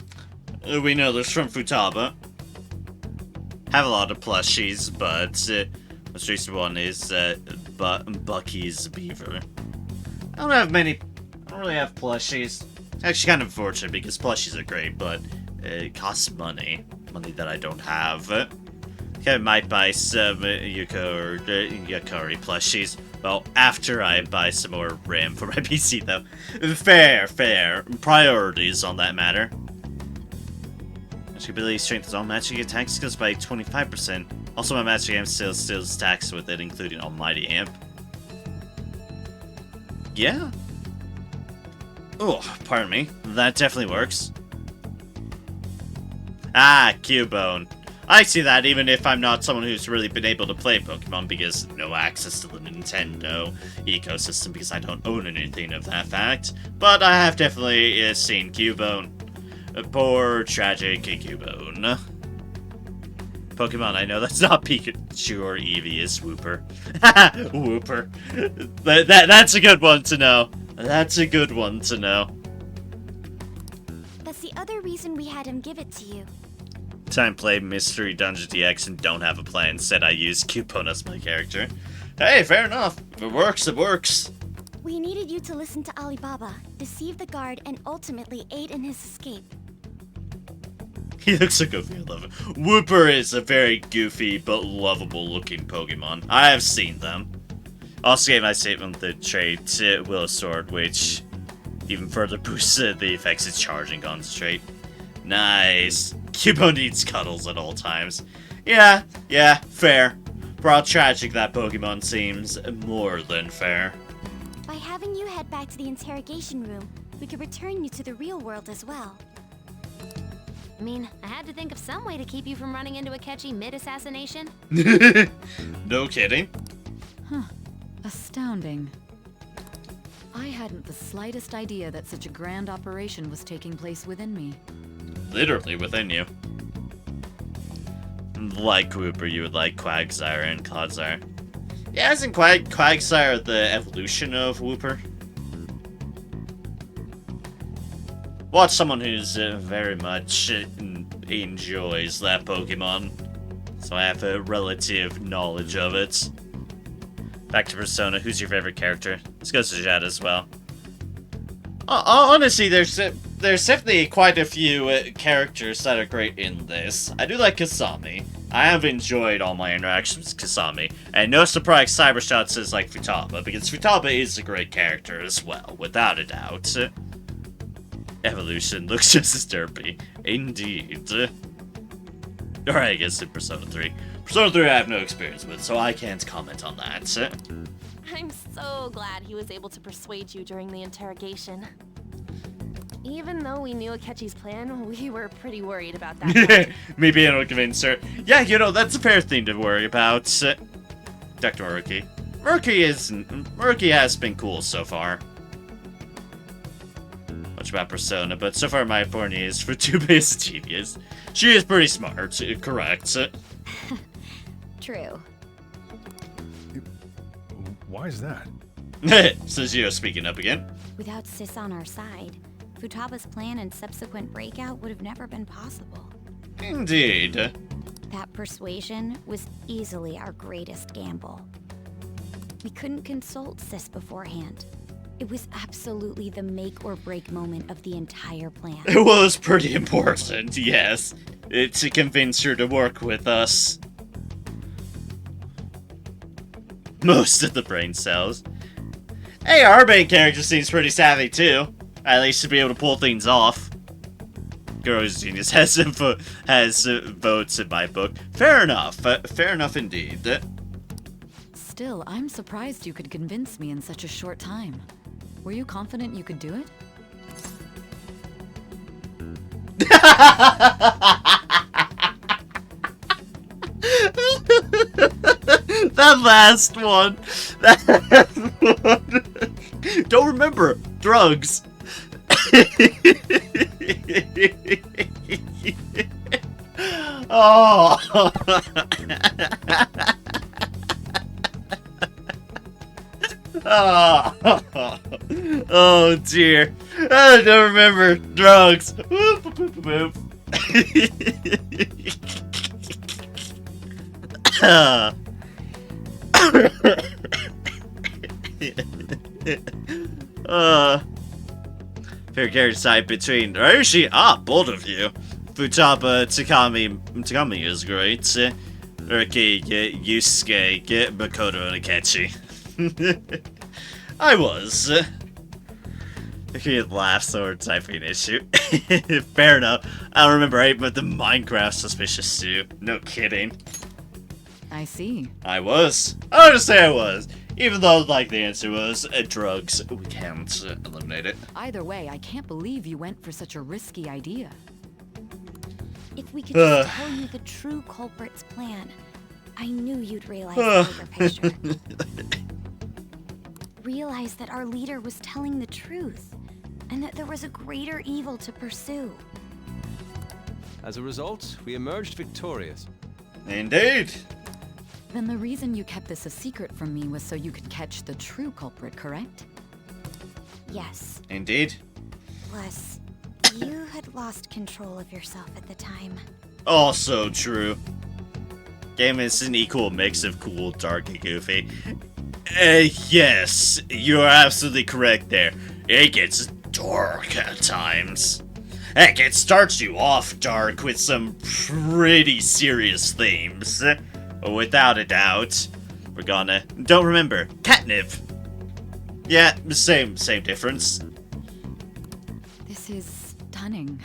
We know this from Futaba. Have a lot of plushies, but Most recent one is Bucky's Beaver. I don't really have plushies. Actually, kind of unfortunate because plushies are great, but it costs money. Money that I don't have. Okay, I might buy some Yuko or Yakari plushies. Well, after I buy some more RAM for my PC, though. Fair. Priorities on that matter. Magic ability strengthens all magic attack skills by 25%. Also, my magic amp still stacks with it, including Almighty Amp. Yeah. Oh, pardon me. That definitely works. Ah, Cubone. I see that even if I'm not someone who's really been able to play Pokemon because no access to the Nintendo ecosystem because I don't own anything of that fact. But I have definitely seen Cubone. Poor, tragic Cubone. Pokemon, I know that's not Pikachu or Eevee, it's Wooper. Wooper. That's a good one to know. That's a good one to know. That's the other reason we had him give it to you. Time play Mystery Dungeon DX and don't have a plan. Instead, I use Cubone as my character. Hey, fair enough. If it works, it works. We needed you to listen to Alibaba, deceive the guard, and ultimately aid in his escape. He looks so goofy, I love it. Wooper is a very goofy but lovable looking Pokemon. I have seen them. Also gave my statement the trait Willow Sword, which even further boosts the effects of charging concentrate. Nice. Cubone needs cuddles at all times. Yeah, fair. For how tragic that Pokemon seems, more than fair. By having you head back to the interrogation room, we could return you to the real world as well. I mean, I had to think of some way to keep you from running into Akechi mid-assassination. No kidding. Huh. Astounding. I hadn't the slightest idea that such a grand operation was taking place within me. Literally within you. Like Wooper, you would like Quagsire and Clodsire. Yeah, isn't Quagsire the evolution of Wooper? Watch someone who's very much enjoys that Pokemon, so I have a relative knowledge of it. Back to Persona, who's your favorite character? This goes to Jad as well. Honestly, there's definitely quite a few characters that are great in this. I do like Kasami. I have enjoyed all my interactions with Kasami. And no surprise, Cybershot says like Futaba, because Futaba is a great character as well, without a doubt. Evolution looks just as derpy. Indeed. Or I guess in Persona 3. Persona 3 I have no experience with, so I can't comment on that. I'm so glad he was able to persuade you during the interrogation. Even though we knew Akechi's plan, we were pretty worried about that. Me being able to convince her. Yeah, you know, that's a fair thing to worry about. Dr. Murky. Murky has been cool so far. Much about Persona, but so far my opinion is Futaba is genius. She is pretty smart, correct. True. Why is that? Says you speaking up again. Without Sis on our side, Futaba's plan and subsequent breakout would have never been possible. Indeed. That persuasion was easily our greatest gamble. We couldn't consult Sis beforehand. It was absolutely the make or break moment of the entire plan. It was pretty important, yes. To convince her to work with us. Most of the brain cells. Hey, our main character seems pretty savvy too. At least to be able to pull things off. Girl's Genius has votes in my book. Fair enough. Fair enough indeed. Still, I'm surprised you could convince me in such a short time. Were you confident you could do it? That last one. Don't remember. Drugs. Oh. Oh dear. I don't remember drugs. Whoop, whoop, whoop, whoop. Fair character side between Roshi, both of you. Futaba Takami is great. Urki, Yusuke, Makoto, and Akechi. I was. He laughs over typing issue. Fair enough. I remember right, but the Minecraft suspicious too. No kidding. I see. I was. I would say I was. Even though, like, the answer was drugs. We can't eliminate it. Either way, I can't believe you went for such a risky idea. If we could just tell you the true culprit's plan, I knew you'd realize the bigger picture. Realize that our leader was telling the truth, and that there was a greater evil to pursue. As a result, we emerged victorious. Indeed. Then the reason you kept this a secret from me was so you could catch the true culprit, correct? Yes. Indeed. Plus, you had lost control of yourself at the time. Also true. Game is an equal mix of cool, dark, and goofy. Yes, you're absolutely correct there. It gets dark at times. Heck, it starts you off dark with some pretty serious themes. Without a doubt. We're gonna... Don't remember. Catnip. Yeah, same difference. This is stunning.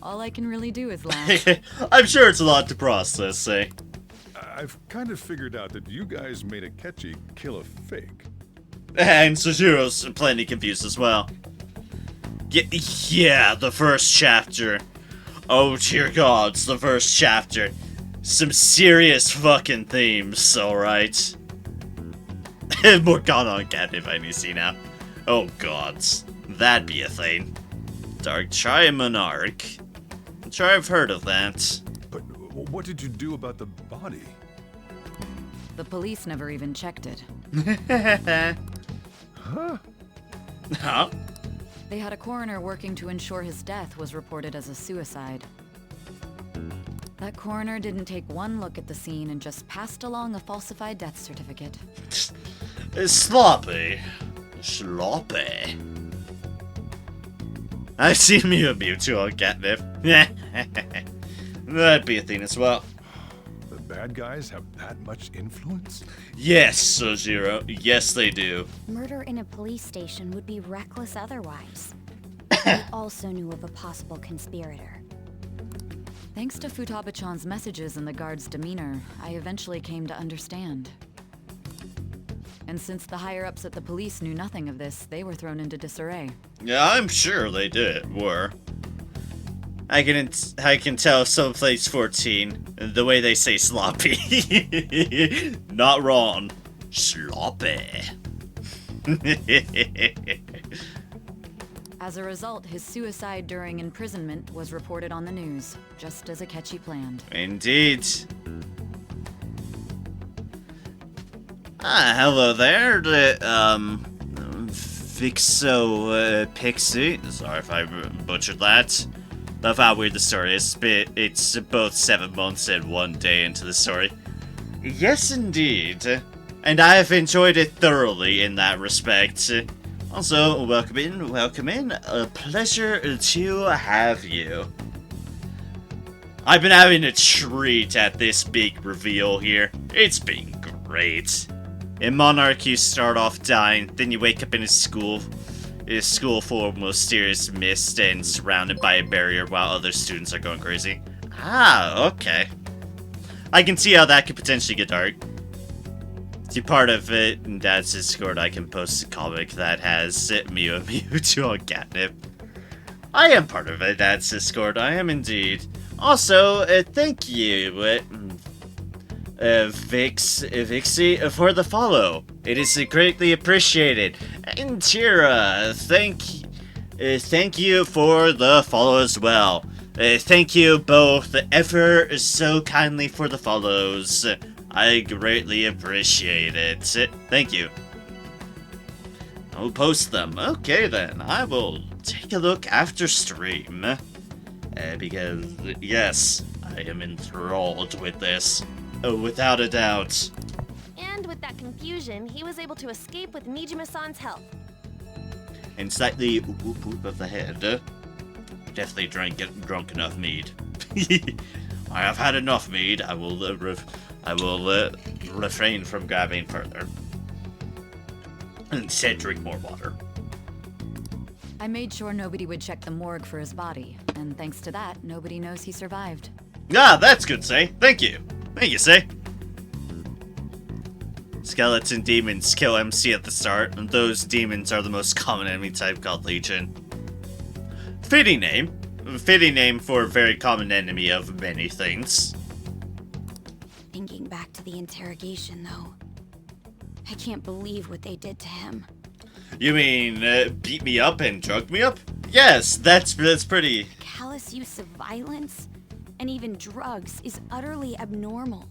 All I can really do is laugh. I'm sure it's a lot to process, eh? I've kind of figured out that you guys made Akechi kill a fake. And Sojiro's plenty confused as well. Yeah, the first chapter. Oh dear gods, the first chapter. Some serious fucking themes, alright. Morgana on Catnip I need to see now. Oh gods, that'd be a thing. Dark Trimonarch. I'm sure I've heard of that. But what did you do about the body? The police never even checked it. Huh? Huh? They had a coroner working to ensure his death was reported as a suicide. That coroner didn't take one look at the scene and just passed along a falsified death certificate. Sloppy. Sloppy. I've seen Mewtwo on Catnip. That'd be a thing as well. The bad guys have that much influence? Yes, Sojiro. Yes, they do. Murder in a police station would be reckless otherwise. We also knew of a possible conspirator. Thanks to Futaba-chan's messages and the guard's demeanor, I eventually came to understand. And since the higher-ups at the police knew nothing of this, they were thrown into disarray. Yeah, I'm sure they were. I can tell someplace 14, the way they say sloppy. Not wrong. Sloppy. As a result, his suicide during imprisonment was reported on the news, just as Akechi planned. Indeed. Hello there, Vixo Pixie. Sorry if I butchered that. Love how weird the story is, but it's both 7 months and 1 day into the story. Yes, indeed. And I have enjoyed it thoroughly in that respect. Also, welcome in. A pleasure to have you. I've been having a treat at this big reveal here. It's been great. In Monarch, you start off dying, then you wake up in a school full of mysterious mist and surrounded by a barrier while other students are going crazy. Ah, okay. I can see how that could potentially get dark. To be part of it, in Dad's Discord, I can post a comic that has Mewtwo on Catnip. I am part of it, Dad's Discord, I am indeed. Also, thank you, Vixie, for the follow. It is greatly appreciated. And Tira, thank you for the follow as well. Thank you both ever so kindly for the follows. I greatly appreciate it. Thank you. I'll post them. Okay then, I will take a look after stream. Because, yes, I am enthralled with this. Without a doubt. confusion, he was able to escape with Nijima-san's help. And slightly whoop whoop of the head. Definitely drunk enough mead. I have had enough mead. I will refrain from grabbing further. And instead drink more water. I made sure nobody would check the morgue for his body, and thanks to that, nobody knows he survived. Ah, that's good, Say. Thank you. Thank you, Say. Skeleton demons kill MC at the start, and those demons are the most common enemy type called Legion. Fitting name. Fitting name for a very common enemy of many things. Thinking back to the interrogation, though, I can't believe what they did to him. You mean, beat me up and drugged me up? Yes, that's pretty... Callous use of violence, and even drugs, is utterly abnormal.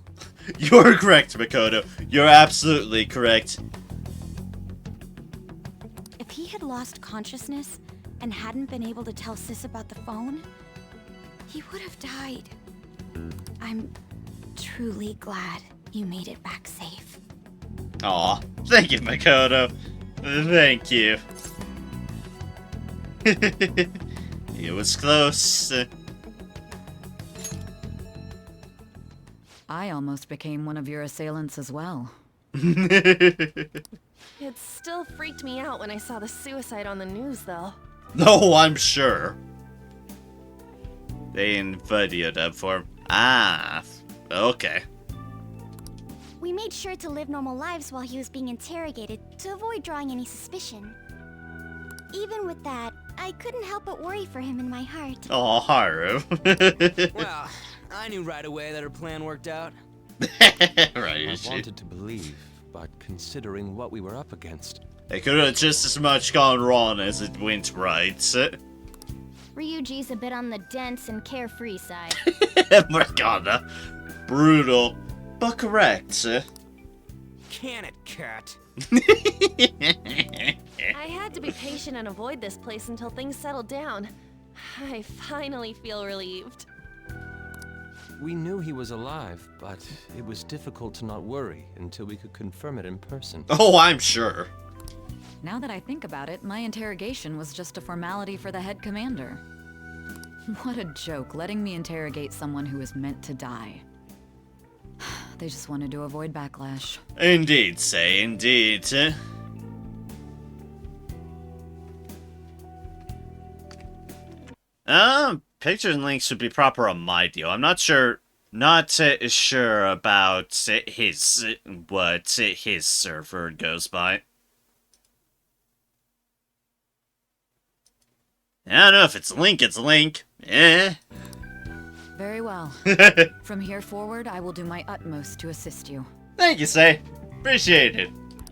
You're correct, Makoto. You're absolutely correct. If he had lost consciousness and hadn't been able to tell Sis about the phone, he would have died. I'm truly glad you made it back safe. Aw, thank you, Makoto. Thank you. It was close. I almost became one of your assailants as well. It still freaked me out when I saw the suicide on the news, though. No, I'm sure. They invited up for... Ah, okay. We made sure to live normal lives while he was being interrogated to avoid drawing any suspicion. Even with that, I couldn't help but worry for him in my heart. Oh, Haru. Well, I knew right away that her plan worked out. Right, I wanted to believe, but considering what we were up against... It could have just as much gone wrong as it went right. Ryuji's a bit on the dense and carefree side. Morgana. Brutal. But correct. Can it, cat? I had to be patient and avoid this place until things settled down. I finally feel relieved. We knew he was alive, but it was difficult to not worry until we could confirm it in person. Oh, I'm sure. Now that I think about it, my interrogation was just a formality for the head commander. What a joke, letting me interrogate someone who was meant to die. They just wanted to avoid backlash. Indeed, Say, indeed. Pictures and links should be proper on my deal. I'm not sure about what his server goes by. I don't know if it's Link, it's Link. Very well. From here forward, I will do my utmost to assist you. Thank you, Say. Appreciate it.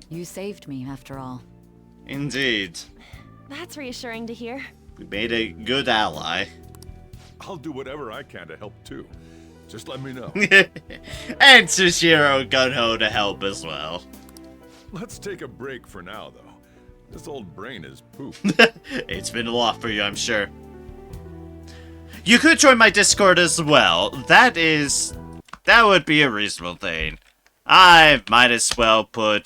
You saved me, after all. Indeed. That's reassuring to hear. We made a good ally. I'll do whatever I can to help too. Just let me know. And Sushiro gung-ho to help as well. Let's take a break for now, though. This old brain is poop. It's been a lot for you, I'm sure. You could join my Discord as well. That would be a reasonable thing. I might as well do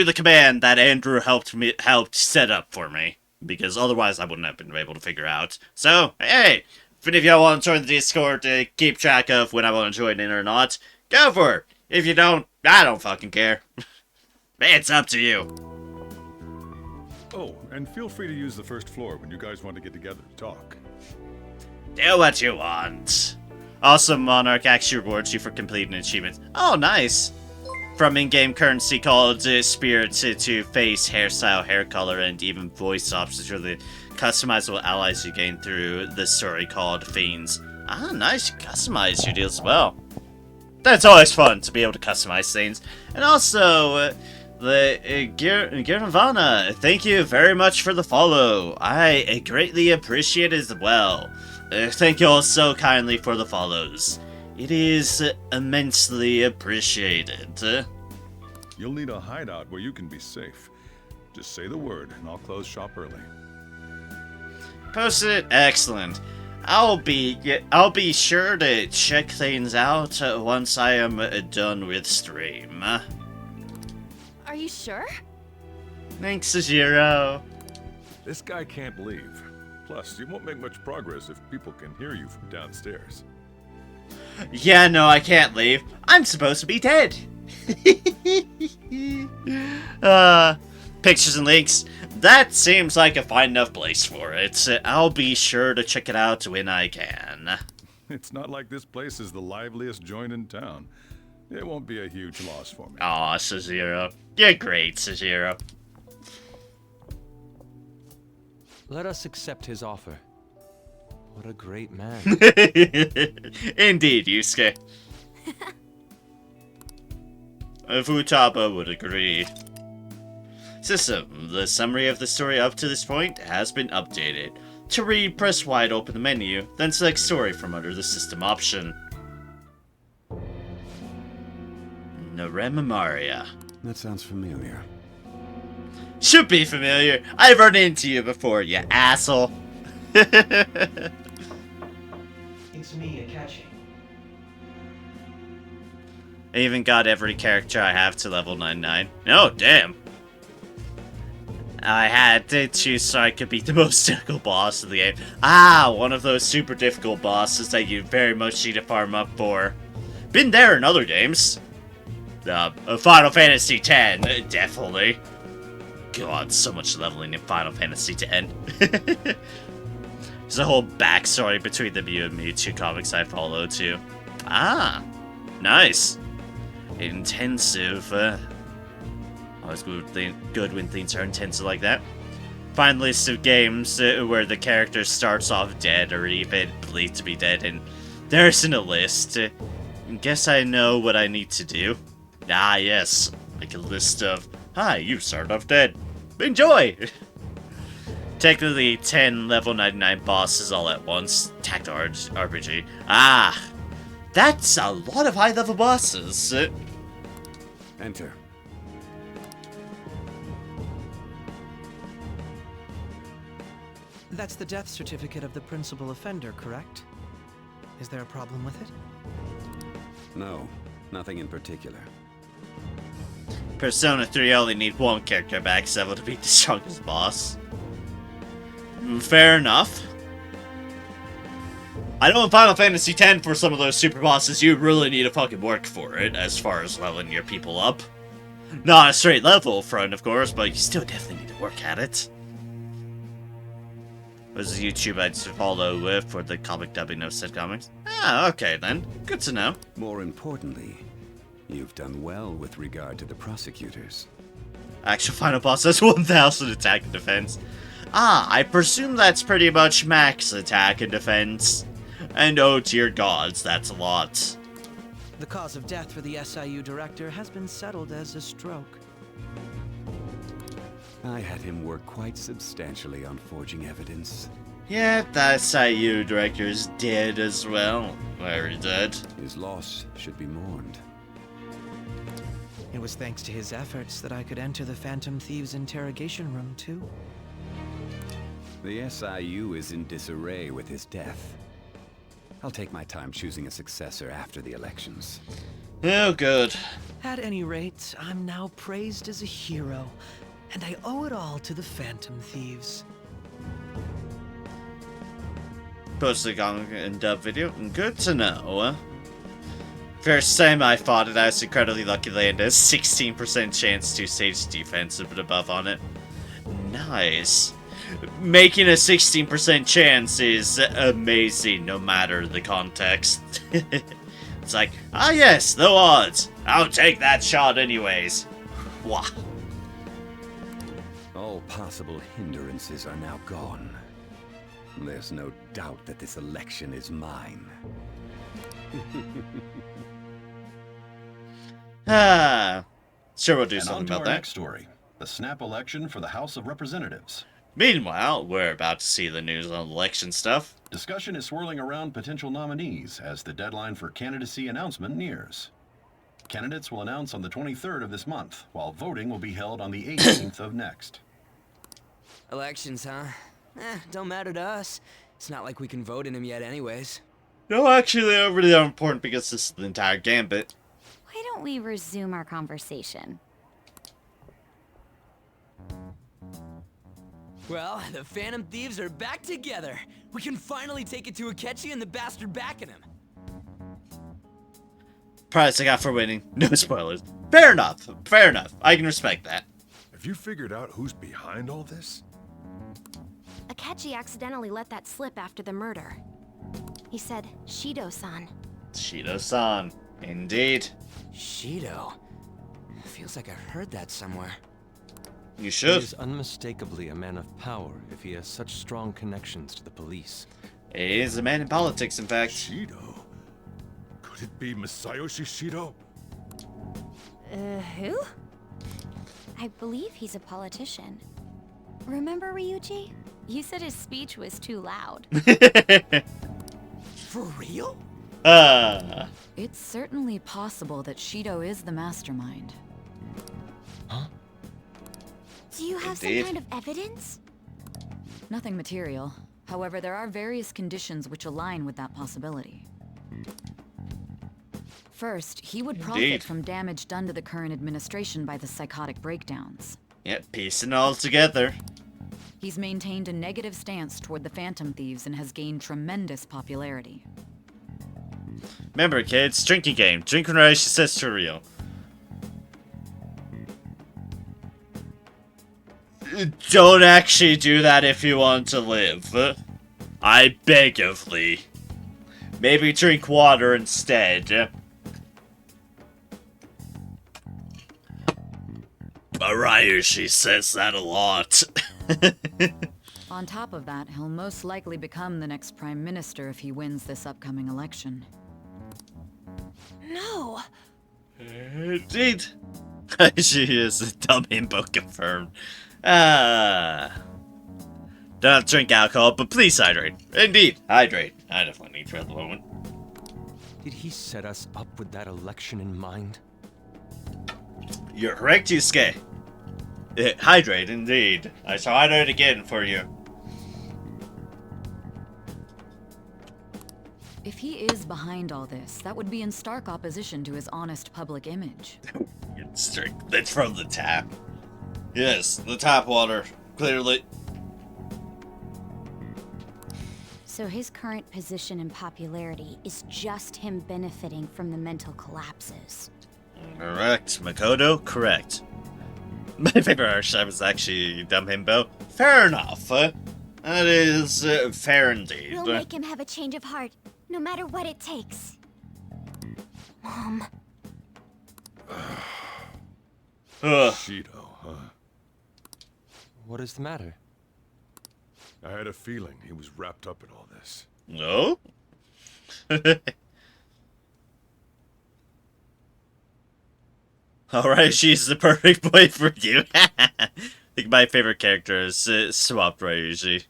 the command that Andrew helped set up for me, because otherwise I wouldn't have been able to figure out. So, hey, if any of y'all want to join the Discord to keep track of when I want to join in or not, go for it. If you don't, I don't fucking care. It's up to you. Oh, and feel free to use the first floor when you guys want to get together to talk. Do what you want. Also, Monarch actually rewards you for completing achievements. Oh, nice. From in-game currency called Spirit to face, hairstyle, hair color, and even voice options are the customizable allies you gain through the story called Fiends. Ah, nice. You customize your deals as well. That's always fun to be able to customize things. And also, Girnvana, thank you very much for the follow. I greatly appreciate it as well. Thank you all so kindly for the follows. It is immensely appreciated. You'll need a hideout where you can be safe. Just say the word, and I'll close shop early. Posted it? Excellent. I'll be sure to check things out once I am done with stream. Are you sure? Thanks, Zero. This guy can't leave. Plus, you won't make much progress if people can hear you from downstairs. Yeah, no, I can't leave. I'm supposed to be dead. Pictures and links. That seems like a fine enough place for it. I'll be sure to check it out when I can. It's not like this place is the liveliest joint in town. It won't be a huge loss for me. Aw, Sub-Zero. You're great, Sub-Zero. Let us accept his offer. What a great man. Indeed, Yusuke. Futaba would agree. System. The summary of the story up to this point has been updated. To read, press wide open the menu, then select story from under the system option. Narema Maria. That sounds familiar. Should be familiar. I've run into you before, you asshole. It's me, Akachi. I even got every character I have to level 99. Oh, damn. I had to choose so I could beat the most difficult boss of the game. Ah, one of those super difficult bosses that you very much need to farm up for. Been there in other games. Final Fantasy X, definitely. God, so much leveling in Final Fantasy X. There's a whole backstory between the Mew and Mewtwo comics I follow, too. Ah, nice. Intensive. Always good when things are intensive like that. Find lists of games where the character starts off dead or even believed to be dead, and there isn't a list. Guess I know what I need to do. Ah, yes. Like a list of, hi, you start off dead. Enjoy! Technically, 10 level 99 bosses all at once. Tactical RPG. Ah, that's a lot of high level bosses. Enter. That's the death certificate of the principal offender, correct? Is there a problem with it? No, nothing in particular. Persona 3 only need one character max level to beat the strongest boss. Fair enough. I know in Final Fantasy X, for some of those super bosses, you really need to fucking work for it, as far as leveling your people up. Not a straight level front, of course, but you still definitely need to work at it. Was the YouTube I'd follow for the comic dubbing of said comics? Ah, okay then. Good to know. More importantly, you've done well with regard to the prosecutors. Actual final boss has 1,000 attack and defense. Ah, I presume that's pretty much max attack and defense. And oh dear gods, that's a lot. The cause of death for the SIU director has been settled as a stroke. I had him work quite substantially on forging evidence. Yeah, that SIU director's dead as well. Very dead. His loss should be mourned. It was thanks to his efforts that I could enter the Phantom Thieves' interrogation room, too. The SIU is in disarray with his death. I'll take my time choosing a successor after the elections. Oh, good. At any rate, I'm now praised as a hero, and I owe it all to the Phantom Thieves. Posted a comic and dub video. Good to know. First time I fought it, I was incredibly lucky to land a 16% chance to stage defensive and above on it. Nice. Making a 16% chance is amazing, no matter the context. It's like, ah yes, the odds. I'll take that shot anyways. Wah. All possible hindrances are now gone. There's no doubt that this election is mine. Sure we'll do And something on to about our that. next story, the snap election for the House of Representatives. Meanwhile, we're about to see the news on election stuff. Discussion is swirling around potential nominees as the deadline for candidacy announcement nears. Candidates will announce on the 23rd of this month, while voting will be held on the 18th of next. Elections, huh? Don't matter to us. It's not like we can vote in him yet anyways. No, actually, they're really important because this is the entire gambit. Why don't we resume our conversation? Well, the Phantom Thieves are back together. We can finally take it to Akechi and the bastard backing him. Prize I got for winning. No spoilers. Fair enough. Fair enough. I can respect that. Have you figured out who's behind all this? Akechi accidentally let that slip after the murder. He said, Shido-san. Shido-san. Indeed. Shido? Feels like I heard that somewhere. You should. He is unmistakably a man of power if he has such strong connections to the police. He is a man in politics, in fact. Shido? Could it be Masayoshi Shido? Who? I believe he's a politician. Remember, Ryuji? You said his speech was too loud. For real? It's certainly possible that Shido is the mastermind. Huh? Do you have Indeed. some kind of evidence? Nothing material. However, there are various conditions which align with that possibility. First, he would profit Indeed. from damage done to the current administration by the psychotic breakdowns. Yep, piecing it all together. He's maintained a negative stance toward the Phantom Thieves and has gained tremendous popularity. Remember, kids, drinking game. Drink when Ryuji says to real. Don't actually do that if you want to live. I beg of thee. Maybe drink water instead. Ryuji says that a lot. On top of that, he'll most likely become the next prime minister if he wins this upcoming election. No! Indeed. She is a dumb himbo confirmed. Don't drink alcohol, but please hydrate. Indeed, hydrate. I definitely need to at the moment. Did he set us up with that election in mind? You're correct, Yusuke. Hydrate, indeed. I shall hydrate again for you. If he is behind all this, that would be in stark opposition to his honest public image. That's from the tap. Yes, the tap water. Clearly. So his current position and popularity is just him benefiting from the mental collapses. Correct. Makoto, correct. My favorite archetype is actually Dumb Himbo. Fair enough. That is fair indeed. We'll make him have a change of heart, no matter what it takes. Mom. Shido, huh? What is the matter? I had a feeling he was wrapped up in all this. No? Alright, she's the perfect boy for you. I think my favorite character is Swap Ryuji.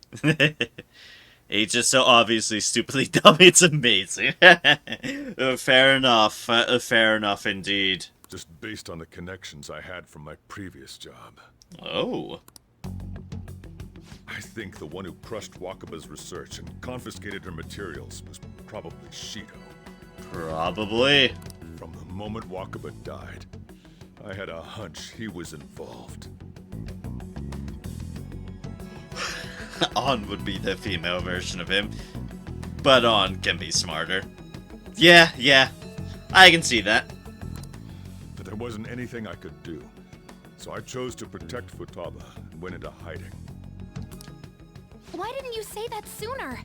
He's just so obviously stupidly dumb, it's amazing. Fair enough. Fair enough indeed. Just based on the connections I had from my previous job. Oh. I think the one who crushed Wakaba's research and confiscated her materials was probably Shido. Probably. From the moment Wakaba died, I had a hunch he was involved. On would be the female version of him, but On can be smarter. Yeah, I can see that. But there wasn't anything I could do, so I chose to protect Futaba and went into hiding. Why didn't you say that sooner?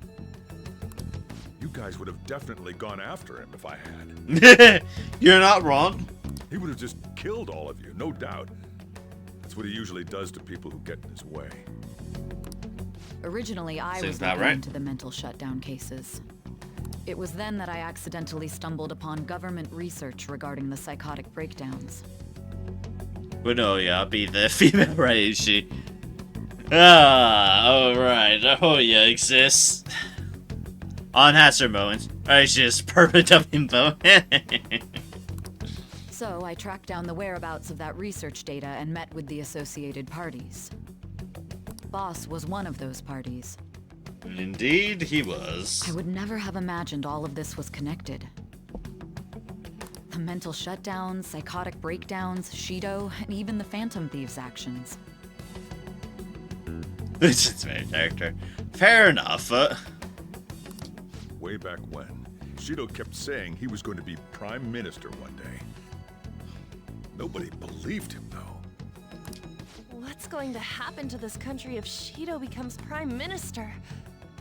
You guys would have definitely gone after him if I had. You're not wrong. He would have just killed all of you, no doubt. That's what he usually does to people who get in his way. Originally, I Seems was about looking right. into the mental shutdown cases. It was then that I accidentally stumbled upon government research regarding the psychotic breakdowns. But no, yeah, I'll be the female Ryuji. Alright. Oh, yeah, exists. On has her moments. Ryuji is perfect of info. So I tracked down the whereabouts of that research data and met with the associated parties. Boss was one of those parties. Indeed, he was. I would never have imagined all of this was connected. The mental shutdowns, psychotic breakdowns, Shido, and even the Phantom Thieves' actions. This is main character. Fair enough. Way back when, Shido kept saying he was going to be Prime Minister one day. Nobody believed him, though. What's going to happen to this country if Shido becomes Prime Minister?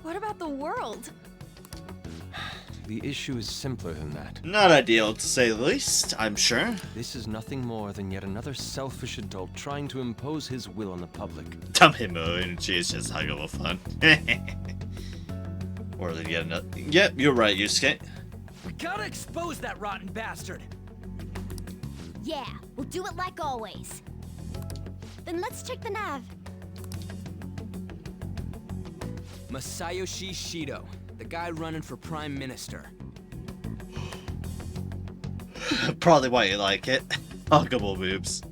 What about the world? The issue is simpler than that. Not ideal, to say the least, I'm sure. This is nothing more than yet another selfish adult trying to impose his will on the public. Damehimo is just high level fun. Or then yet another. Yep, you're right, Yusuke. We gotta expose that rotten bastard! Yeah, we'll do it like always. Then let's check the nav. Masayoshi Shido, the guy running for Prime Minister. Probably why you like it. Huggable boobs.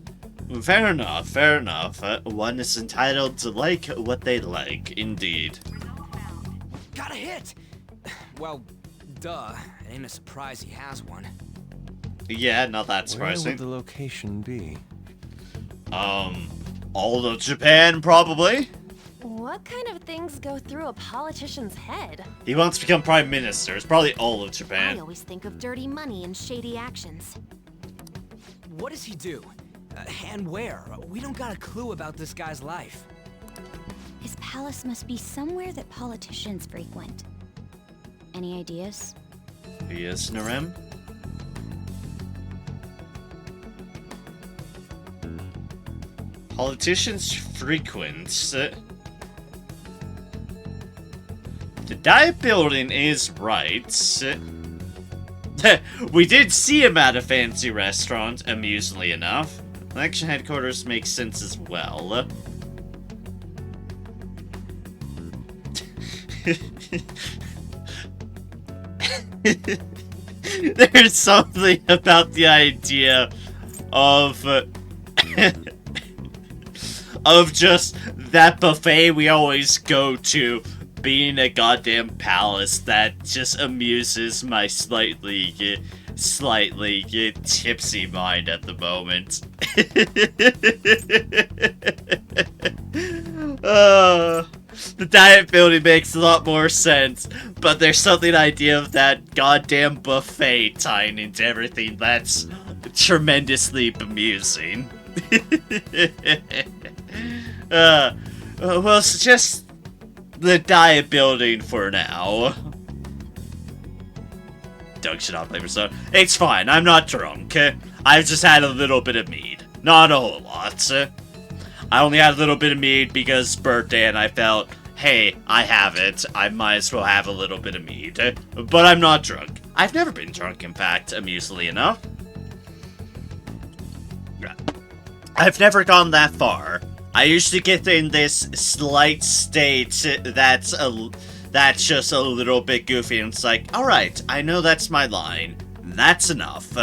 Fair enough, fair enough. One is entitled to like what they like, indeed. Got a hit! Well, duh. It ain't a surprise he has one. Yeah, not that surprising. Where would the location be? All of Japan, probably? What kind of things go through a politician's head? He wants to become Prime Minister. It's probably all of I Japan. always think of dirty money and shady actions. What does he do? And where? We don't got a clue about this guy's life. His palace must be somewhere that politicians frequent. Any ideas? Yes, Narem? Politicians frequent. The Diet Building is right. We did see him at a fancy restaurant, amusingly enough. Election headquarters makes sense as well. There's something about the idea of of just that buffet we always go to being a goddamn palace that just amuses my slightly tipsy mind at the moment. The Diet Building makes a lot more sense, but there's something idea of that goddamn buffet tying into everything that's tremendously bemusing. Well, it's just the Diet Building for now. Doug should not play Persona. It's fine, I'm not drunk. I've just had a little bit of mead. Not a whole lot. I only had a little bit of mead because it's birthday and I felt, hey, I have it. I might as well have a little bit of mead. But I'm not drunk. I've never been drunk, in fact, amusingly enough. I've never gone that far. I usually get in this slight state that's just a little bit goofy, and it's like, alright, I know that's my line. That's enough.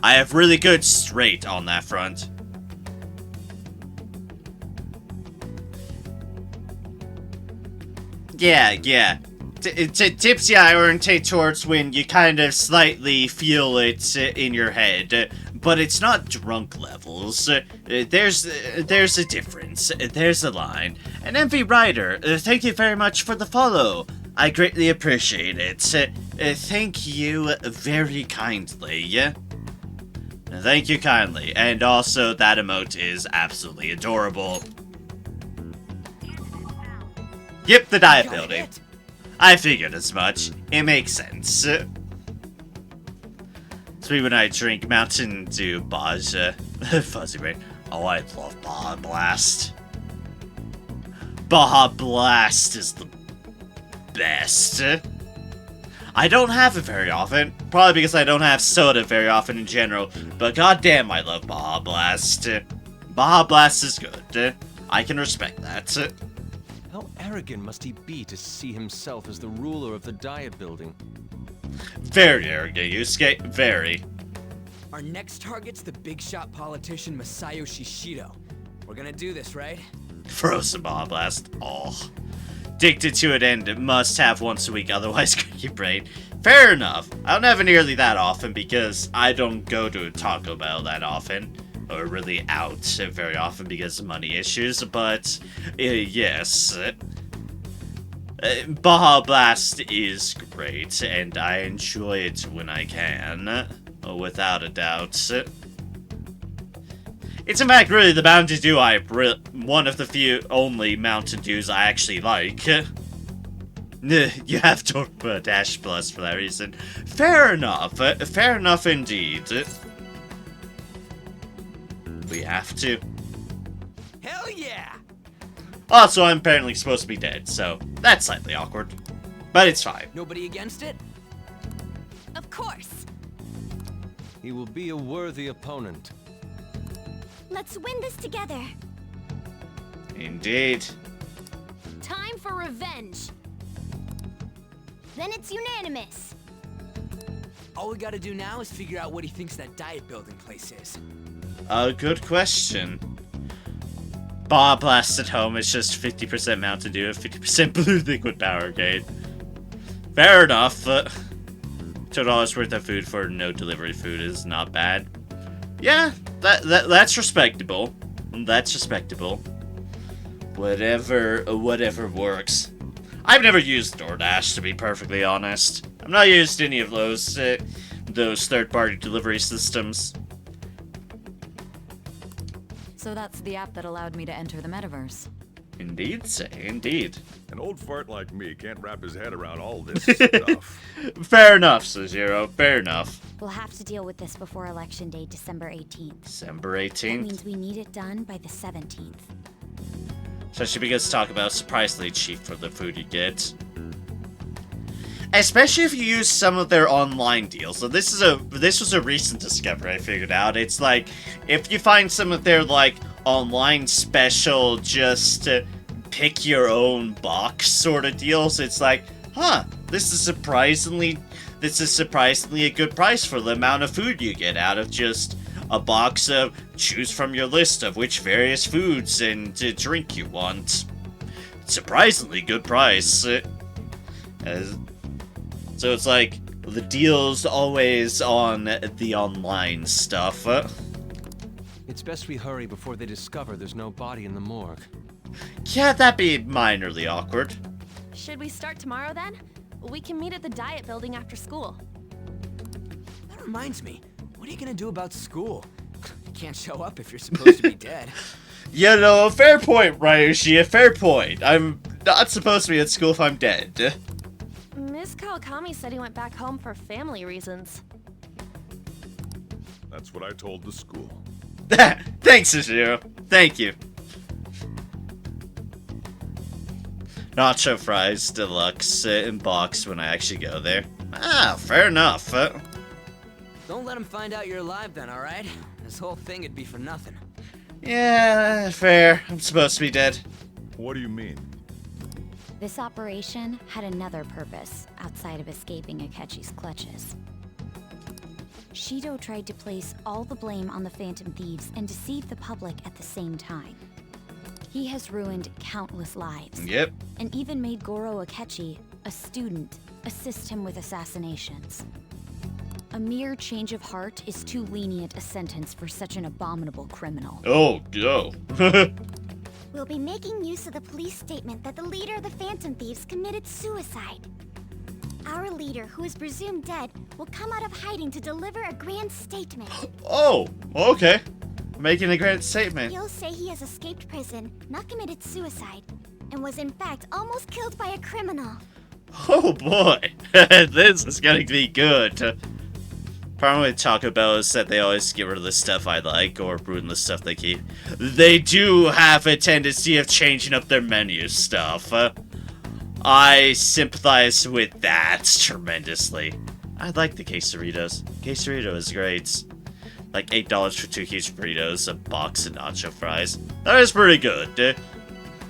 I have really good straight on that front. Yeah. Tipsy I orientate towards when you kind of slightly feel it in your head, but it's not drunk levels. There's a difference. There's a line. And MV Ryder, thank you very much for the follow. I greatly appreciate it. Thank you very kindly. Thank you kindly. And also, that emote is absolutely adorable. Yep, the Diet Building. I figured as much. It makes sense. Sweet when I drink Mountain Dew, Baja. Fuzzy Brain. Oh, I love Baja Blast. Baja Blast is the best. I don't have it very often. Probably because I don't have soda very often in general. But goddamn, I love Baja Blast. Baja Blast is good. I can respect that. How arrogant must he be to see himself as the ruler of the Diet Building? Very arrogant, Yusuke. Very. Our next target's the big shot politician Masayoshi Shido. We're gonna do this, right? Frozen Baja Blast. Oh. addicted to it and must have once a week, otherwise cookie brain. Fair enough. I don't have it nearly that often because I don't go to Taco Bell that often. Or really out very often because of money issues, but yes. Baja Blast is great, and I enjoy it when I can, without a doubt. It's in fact really the Mountain Dew one of the few only Mountain Dews I actually like. You have to Dash Plus for that reason. Fair enough indeed. We have to. Hell yeah! Also, I'm apparently supposed to be dead, so that's slightly awkward. But it's fine. Nobody against it? Of course. He will be a worthy opponent. Let's win this together. Indeed. Time for revenge. Then it's unanimous. All we gotta do now is figure out what he thinks that diet building place is. Good question. Baja Blast at home is just 50% Mountain Dew and 50% Blue Liquid Powerade. Fair enough. $2 worth of food for no delivery food is not bad. Yeah, that's respectable. That's respectable. Whatever works. I've never used DoorDash, to be perfectly honest. I've not used any of those third-party delivery systems. So that's the app that allowed me to enter the metaverse. Indeed, indeed. An old fart like me can't wrap his head around all this stuff. Fair enough, Sub-Zero. Fair enough. We'll have to deal with this before Election Day, December 18th. December 18th? That means we need it done by the 17th. Especially because Taco Bell is surprisingly cheap for the food you get. Especially if you use some of their online deals. So this was a recent discovery I figured out. It's like, if you find some of their, like, online special, just pick your own box sort of deals, it's like, huh, this is surprisingly a good price for the amount of food you get out of just a box of choose from your list of which various foods and drink you want. Surprisingly good price. So it's like, the deal's always on the online stuff. It's best we hurry before they discover there's no body in the morgue. Can't that be minorly awkward? Should we start tomorrow then? We can meet at the diet building after school. That reminds me, what are you gonna do about school? You can't show up if you're supposed to be dead. You know, fair point, Ryushi, a fair point. I'm not supposed to be at school if I'm dead. Miss Kawakami said he went back home for family reasons. That's what I told the school. Thanks, Zero. Thank you. Nacho fries deluxe in box when I actually go there. Ah, fair enough. Don't let him find out you're alive then, alright? This whole thing would be for nothing. Yeah, fair. I'm supposed to be dead. What do you mean? This operation had another purpose outside of escaping Akechi's clutches. Shido tried to place all the blame on the Phantom Thieves and deceive the public at the same time. He has ruined countless lives. Yep. And even made Goro Akechi, a student, assist him with assassinations. A mere change of heart is too lenient a sentence for such an abominable criminal. Oh, no. We'll be making use of the police statement that the leader of the Phantom Thieves committed suicide. Our leader, who is presumed dead, will come out of hiding to deliver a grand statement. Oh, okay. Making a grand statement. He'll say he has escaped prison, not committed suicide, and was in fact almost killed by a criminal. Oh boy, this is gonna be good. Problem with Taco Bell is that they always get rid of the stuff I like or ruin the stuff they keep. They do have a tendency of changing up their menu stuff. I sympathize with that tremendously. I like the quesaritos. Quesarito is great. Like $8 for 2 huge burritos, a box of nacho fries. That is pretty good.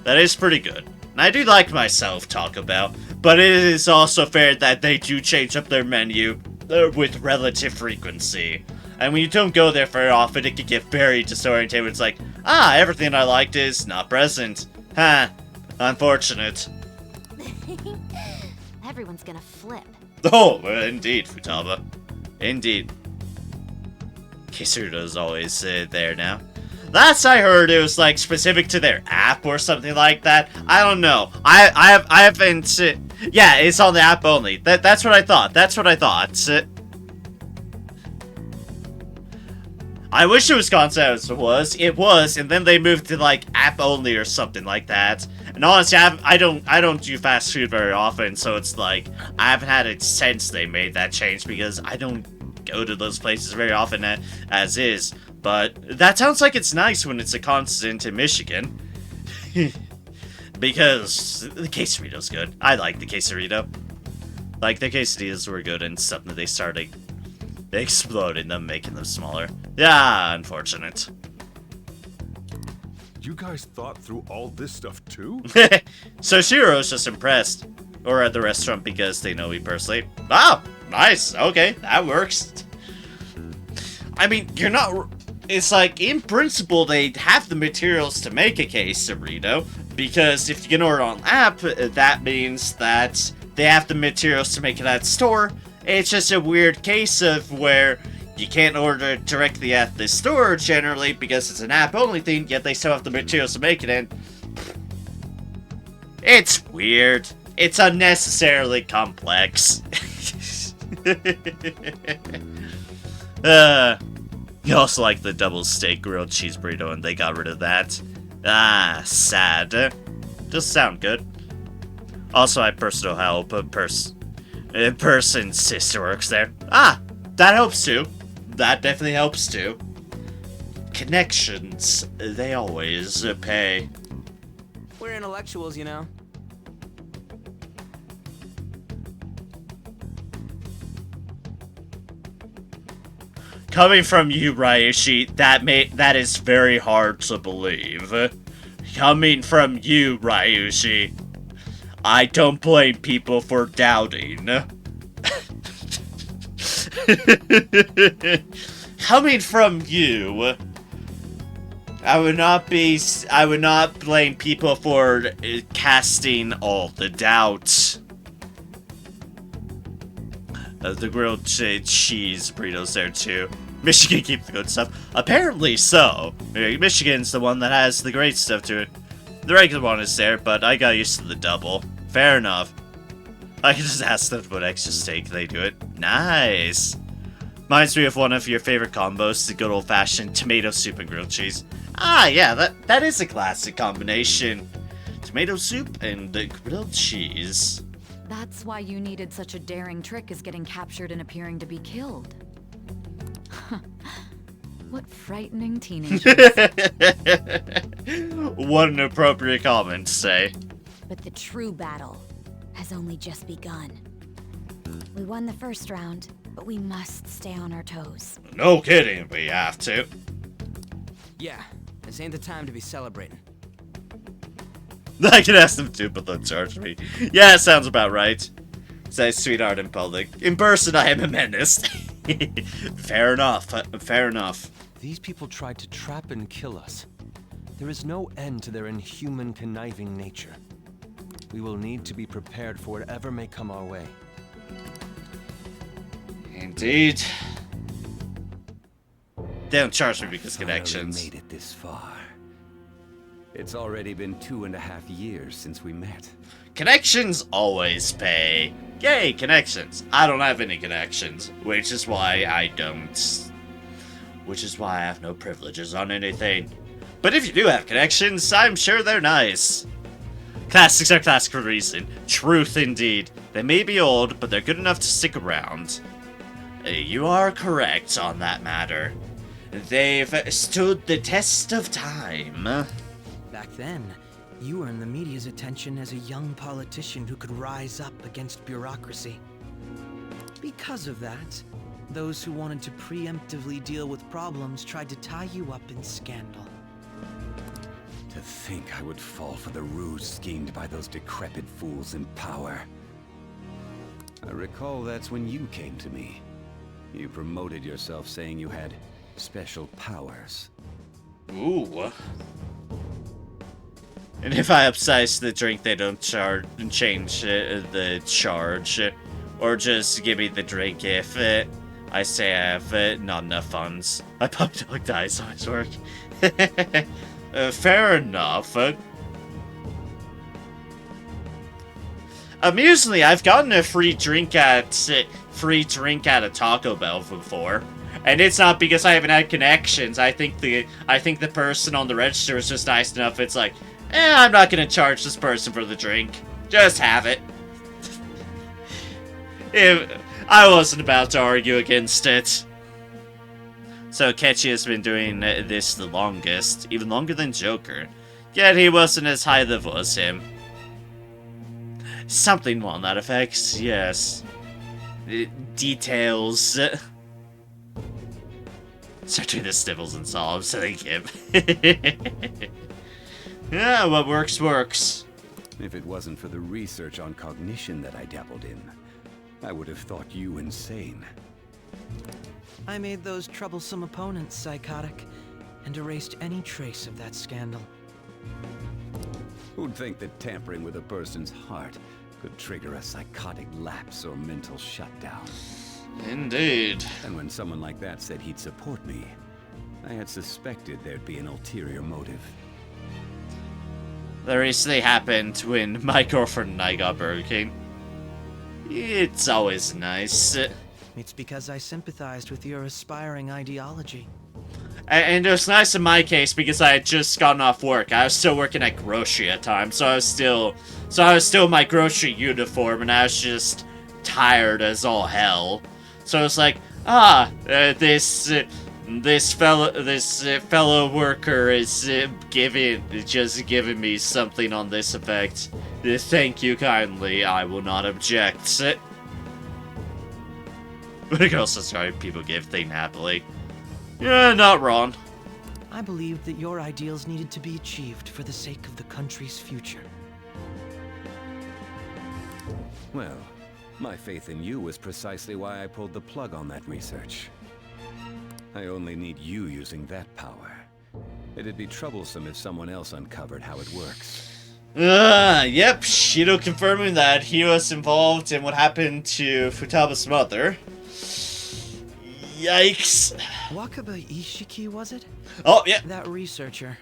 That is pretty good. And I do like myself Taco Bell, but it is also fair that they do change up their menu with relative frequency. And when you don't go there very often, it can get very disoriented. It's like, everything I liked is not present. Huh. Unfortunate. everyone's gonna flip. Oh, indeed, Futaba. Indeed. Kisrudo's always there now. Last I heard, it was like specific to their app or something like that. I don't know. I haven't. Yeah, it's on the app only. That's what I thought. That's what I thought. I wish it was concept as it was. It was, and then they moved to like app only or something like that. And honestly, I don't do fast food very often, so it's like I haven't had it since they made that change because I don't go to those places very often as is. But that sounds like it's nice when it's a constant in Michigan. Because the quesarito's good. I like the quesarito. Like, the quesadillas were good and stuff that they started exploding them, making them smaller. Yeah, unfortunate. You guys thought through all this stuff too? So Shiro's just impressed. Or at the restaurant because they know me personally. Ah, nice. Okay, that works. I mean, you're not... It's like, in principle, they have the materials to make a quesarito, because if you can order on app, that means that they have the materials to make it at store. It's just a weird case of where you can't order it directly at the store, generally, because it's an app-only thing, yet they still have the materials to make it in. It's weird. It's unnecessarily complex. You also like the double steak grilled cheese burrito, and they got rid of that. Ah, sad. Does sound good. Also, I personal help a person's sister works there. Ah, that helps too. That definitely helps too. Connections, they always pay. We're intellectuals, you know. Coming from you, Ryushi, that is very hard to believe. Coming from you, Ryushi, I don't blame people for doubting. Coming from you, I would not blame people for casting all the doubt. The grilled cheese burritos there too. Michigan keeps the good stuff. Apparently so. Michigan's the one that has the great stuff to it. The regular one is there, but I got used to the double. Fair enough. I can just ask them to put extra steak, they do it. Nice. Reminds me of one of your favorite combos, the good old-fashioned tomato soup and grilled cheese. Ah, yeah, that is a classic combination. Tomato soup and the grilled cheese. That's why you needed such a daring trick as getting captured and appearing to be killed. What frightening teenagers. What an appropriate comment to say. But the true battle has only just begun. We won the first round, but we must stay on our toes. No kidding, we have to. Yeah, this ain't the time to be celebrating. I can ask them to, but they'll charge me. Yeah, sounds about right. Say sweetheart in public. In person, I am a menace. Fair enough. Fair enough. These people tried to trap and kill us. There is no end to their inhuman, conniving nature. We will need to be prepared for whatever may come our way. Indeed. They don't charge me because Finally connections. made it this far. It's already been 2.5 years since we met. Connections always pay. Yay, connections. I don't have any connections, which is why I don't. Which is why I have no privileges on anything. But if you do have connections, I'm sure they're nice. Classics are classic for a reason. Truth indeed. They may be old, but they're good enough to stick around. You are correct on that matter. They've stood the test of time. Back then, you earned the media's attention as a young politician who could rise up against bureaucracy. Because of that, those who wanted to preemptively deal with problems tried to tie you up in scandal. To think I would fall for the ruse schemed by those decrepit fools in power. I recall that's when you came to me. You promoted yourself saying you had special powers. Ooh. And if I upsize the drink, they don't change the charge. Or just give me the drink if I say I have not enough funds. I pop dog dice on his work. Fair enough. Amusingly, I've gotten a free drink at a Taco Bell before. And it's not because I haven't had connections. I think the person on the register is just nice enough. It's like, I'm not gonna charge this person for the drink. Just have it. I wasn't about to argue against it. So Kechi has been doing this the longest, even longer than Joker. Yet he wasn't as high level as him. Something on that effect, yes. Details. Start doing the snivels and sobs, thank him. Yeah, what works, works. If it wasn't for the research on cognition that I dabbled in, I would have thought you insane. I made those troublesome opponents psychotic, and erased any trace of that scandal. Who'd think that tampering with a person's heart could trigger a psychotic lapse or mental shutdown? Indeed. And when someone like that said he'd support me, I had suspected there'd be an ulterior motive. That recently happened when my girlfriend and I got Burger King. It's always nice. It's because I sympathized with your aspiring ideology. And it was nice in my case because I had just gotten off work. I was still working at grocery at times, so I was still in my grocery uniform, and I was just tired as all hell. So it's like, this fellow worker is just giving me something on this effect. Thank you kindly. I will not object. But I can also sorry people give thing happily. Yeah, not wrong. I believed that your ideals needed to be achieved for the sake of the country's future. Well, my faith in you was precisely why I pulled the plug on that research. I only need you using that power. It'd be troublesome if someone else uncovered how it works. Yep, Shido confirming that he was involved in what happened to Futaba's mother. Yikes. Wakaba Ishiki, was it? Oh, yeah. That researcher.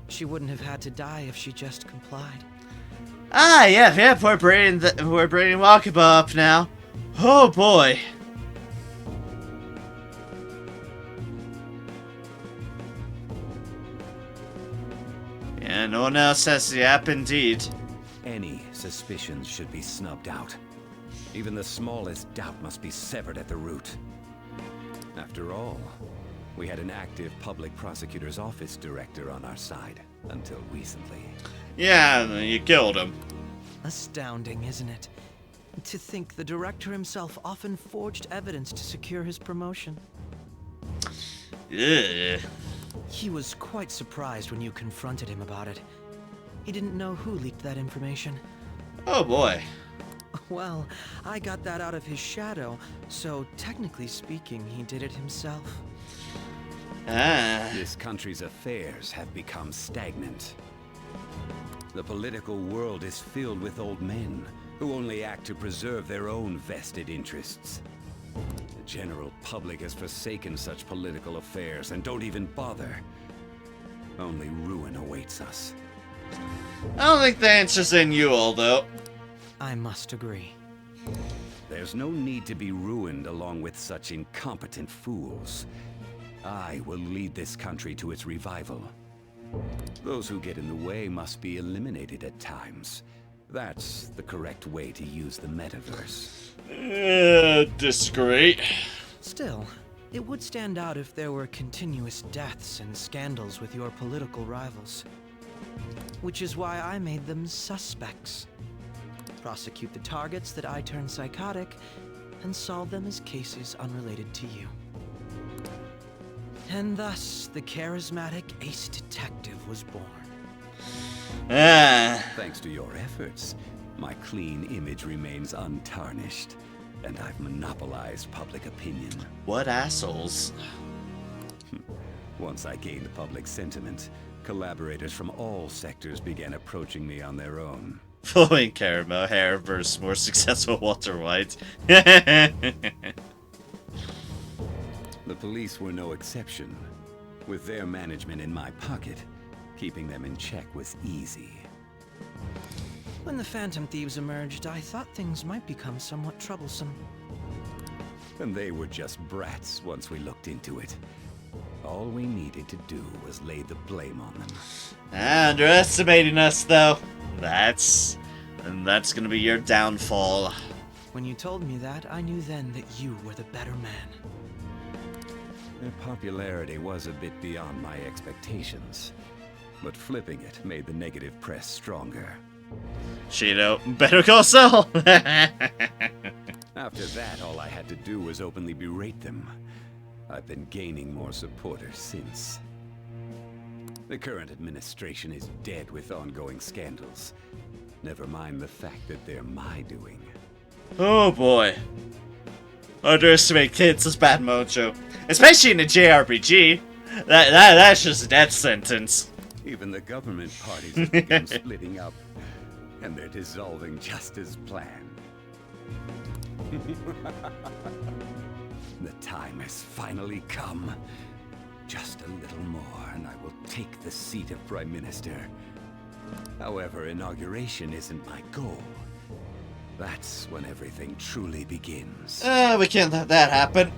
She wouldn't have had to die if she just complied. Yeah, we're bringing Wakaba up now. Oh, boy. Yeah, no one else has the app, indeed. Any suspicions should be snubbed out. Even the smallest doubt must be severed at the root. After all, we had an active public prosecutor's office director on our side until recently. Yeah, you killed him. Astounding, isn't it? To think the director himself often forged evidence to secure his promotion. Ugh. He was quite surprised when you confronted him about it. He didn't know who leaked that information. Oh boy. Well, I got that out of his shadow, so technically speaking, he did it himself. This country's affairs have become stagnant. The political world is filled with old men who only act to preserve their own vested interests. The general public has forsaken such political affairs and don't even bother. Only ruin awaits us. I don't think the answer's in you all, though. I must agree. There's no need to be ruined along with such incompetent fools. I will lead this country to its revival. Those who get in the way must be eliminated at times. That's the correct way to use the metaverse. Disagree. Still, it would stand out if there were continuous deaths and scandals with your political rivals. Which is why I made them suspects. Prosecute the targets that I turn psychotic, and solve them as cases unrelated to you. And thus, the charismatic ace detective was born. Thanks to your efforts, my clean image remains untarnished, and I've monopolized public opinion. What assholes? Once I gained public sentiment, Collaborators from all sectors began approaching me on their own. Flowing caramel hair versus more successful Walter White. The police were no exception. With their management in my pocket, keeping them in check was easy. When the Phantom Thieves emerged, I thought things might become somewhat troublesome. And they were just brats once we looked into it. All we needed to do was lay the blame on them. Underestimating us, though. That's gonna be your downfall. When you told me that, I knew then that you were the better man. Their popularity was a bit beyond my expectations, but flipping it made the negative press stronger. Shido, Better Call Saul! After that, all I had to do was openly berate them. I've been gaining more supporters since. The current administration is dead with ongoing scandals. Never mind the fact that they're my doing. Oh boy. Underestimate kids is bad mojo. Especially in a JRPG. That's just a death sentence. Even the government parties have begun splitting up, and they're dissolving just as planned. The time has finally come. Just a little more, and I will take the seat of Prime Minister. However, inauguration isn't my goal. That's when everything truly begins. We can't let that happen.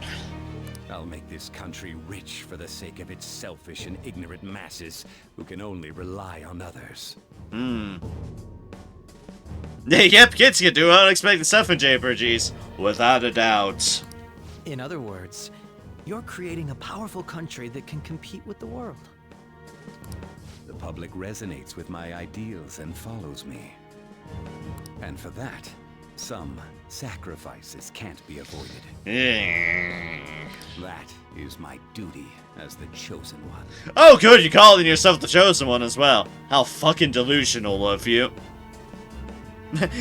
I'll make this country rich for the sake of its selfish and ignorant masses who can only rely on others. Yep, kids can do unexpected stuff in JRPGs, without a doubt. In other words, you're creating a powerful country that can compete with the world. The public resonates with my ideals and follows me. And for that, some sacrifices can't be avoided. That is my duty as the Chosen One. Oh good, you're calling yourself the Chosen One as well. How fucking delusional of you.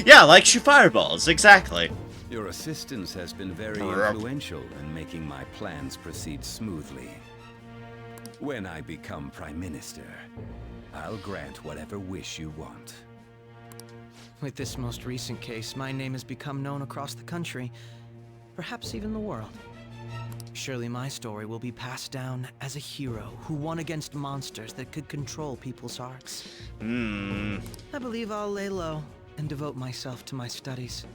Yeah, like shoot fireballs, exactly. Your assistance has been very influential in making my plans proceed smoothly. When I become Prime Minister, I'll grant whatever wish you want. With this most recent case, my name has become known across the country, perhaps even the world. Surely my story will be passed down as a hero who won against monsters that could control people's hearts. I believe I'll lay low and devote myself to my studies.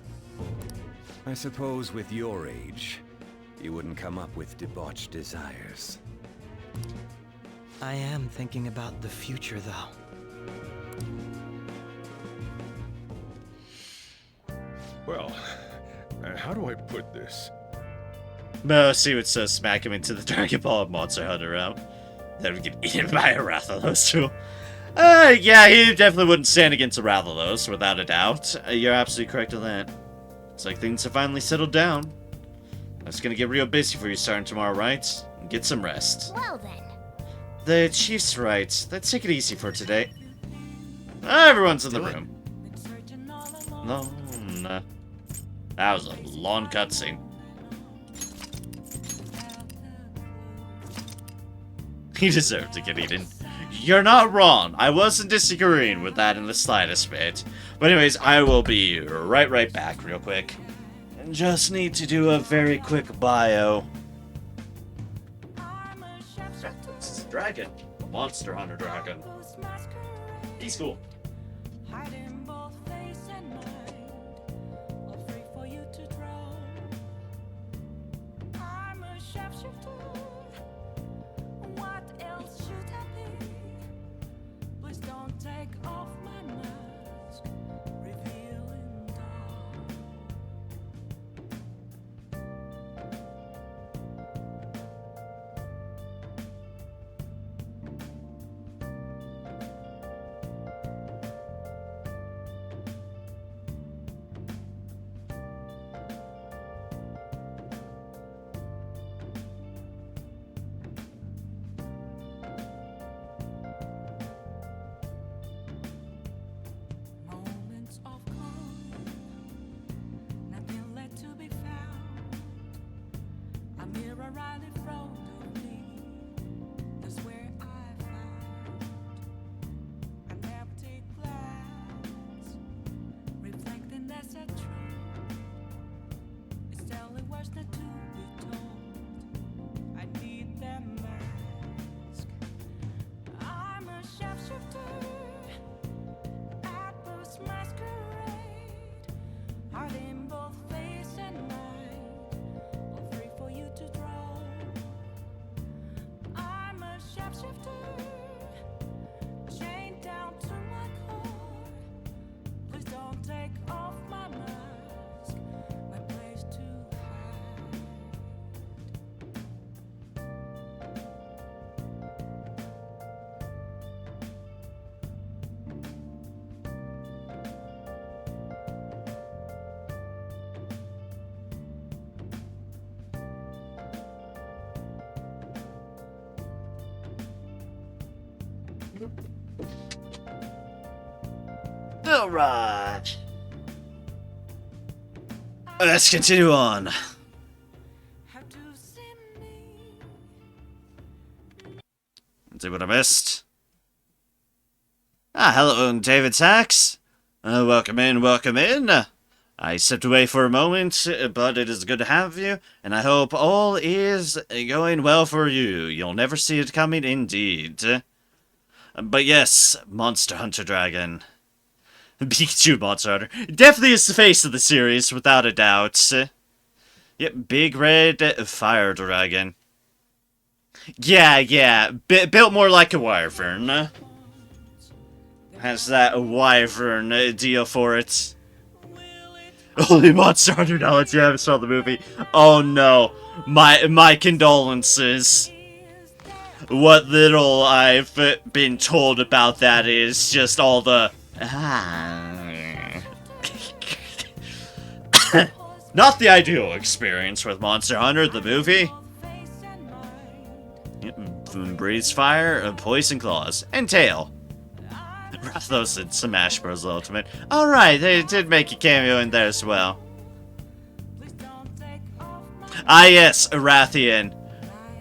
I suppose with your age, you wouldn't come up with debauched desires. I am thinking about the future, though. Well, how do I put this? Mercy would so smack him into the Dragon Ball Monster Hunter route. Then we get eaten by a Rathalos too. Yeah, he definitely wouldn't stand against a Rathalos, without a doubt. You're absolutely correct on that. It's like things have finally settled down. It's gonna get real busy for you starting tomorrow, right? Get some rest. Well then. The Chief's right. Let's take it easy for today. Everyone's in the room. No, nah. That was a long cutscene. He deserved to get eaten. You're not wrong. I wasn't disagreeing with that in the slightest bit. But anyways, I will be right back real quick. And just need to do a very quick bio. This is a dragon. A Monster Hunter dragon. He's cool. Alright. Let's continue on. See what I missed. Hello, David Sachs. Welcome in, welcome in. I stepped away for a moment, but it is good to have you, and I hope all is going well for you. You'll never see it coming, indeed. But yes, Monster Hunter Dragon. Pikachu Monster Hunter. Definitely is the face of the series, without a doubt. Yep, big red fire dragon. Yeah, built more like a wyvern. Has that wyvern deal for it. Holy Monster Hunter knowledge, you haven't saw the movie. Oh no, my condolences. What little I've been told about that is just all the... Not the ideal experience with Monster Hunter, the movie. Breathes fire, poison claws, and tail. Rathos in Smash Bros. Ultimate. Alright, they did make a cameo in there as well. Ah yes, Rathian.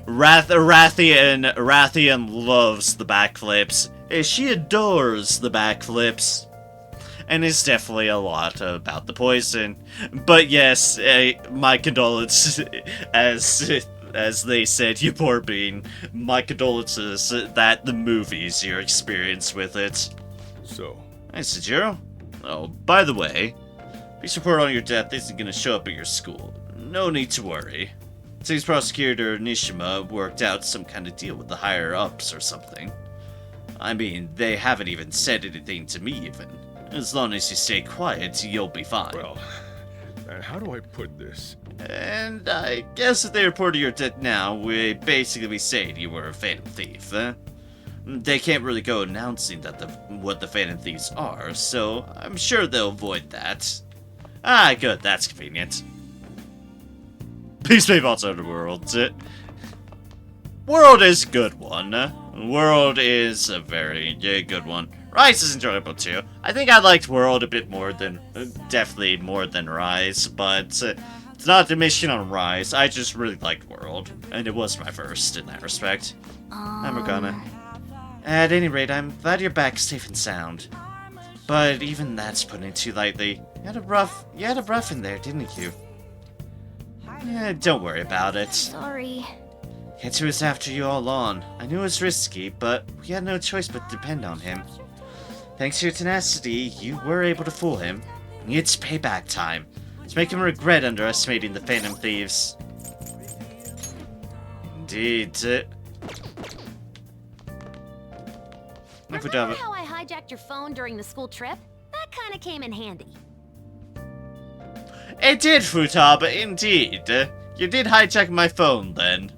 Rathian loves the backflips. She adores the backflips. And it's definitely a lot about the poison. But yes, my condolences, as they said, you poor bean. My condolences that the movie's your experience with it. So? Hey, Sejiro. Oh, by the way, police report on your death isn't gonna show up at your school. No need to worry. Seems Prosecutor Nishima worked out some kind of deal with the higher-ups or something. I mean, they haven't even said anything to me, even. As long as you stay quiet, you'll be fine. Well, how do I put this? And I guess if they reported your death now, we basically be saying you were a Phantom Thief, eh? They can't really go announcing that what the Phantom Thieves are, so I'm sure they'll avoid that. Ah, good, that's convenient. Peace be Monster Hunter World. World is a good one. World is a very good one. Rise is enjoyable too. I think I liked World a bit more than, definitely more than Rise, but it's not a diminishing on Rise. I just really liked World, and it was my first in that respect. I'm Morgana. At any rate, I'm glad you're back safe and sound. But even that's putting it too lightly. You had a rough in there, didn't you? Yeah, don't worry about it. Sorry. Ketsu was after you all along. I knew it was risky, but we had no choice but to depend on him. Thanks to your tenacity, you were able to fool him. It's payback time. Let's make him regret underestimating the Phantom Thieves. Indeed. Remember how I hijacked your phone during the school trip? That kind of came in handy. It did, Futaba, indeed. You did hijack my phone, then.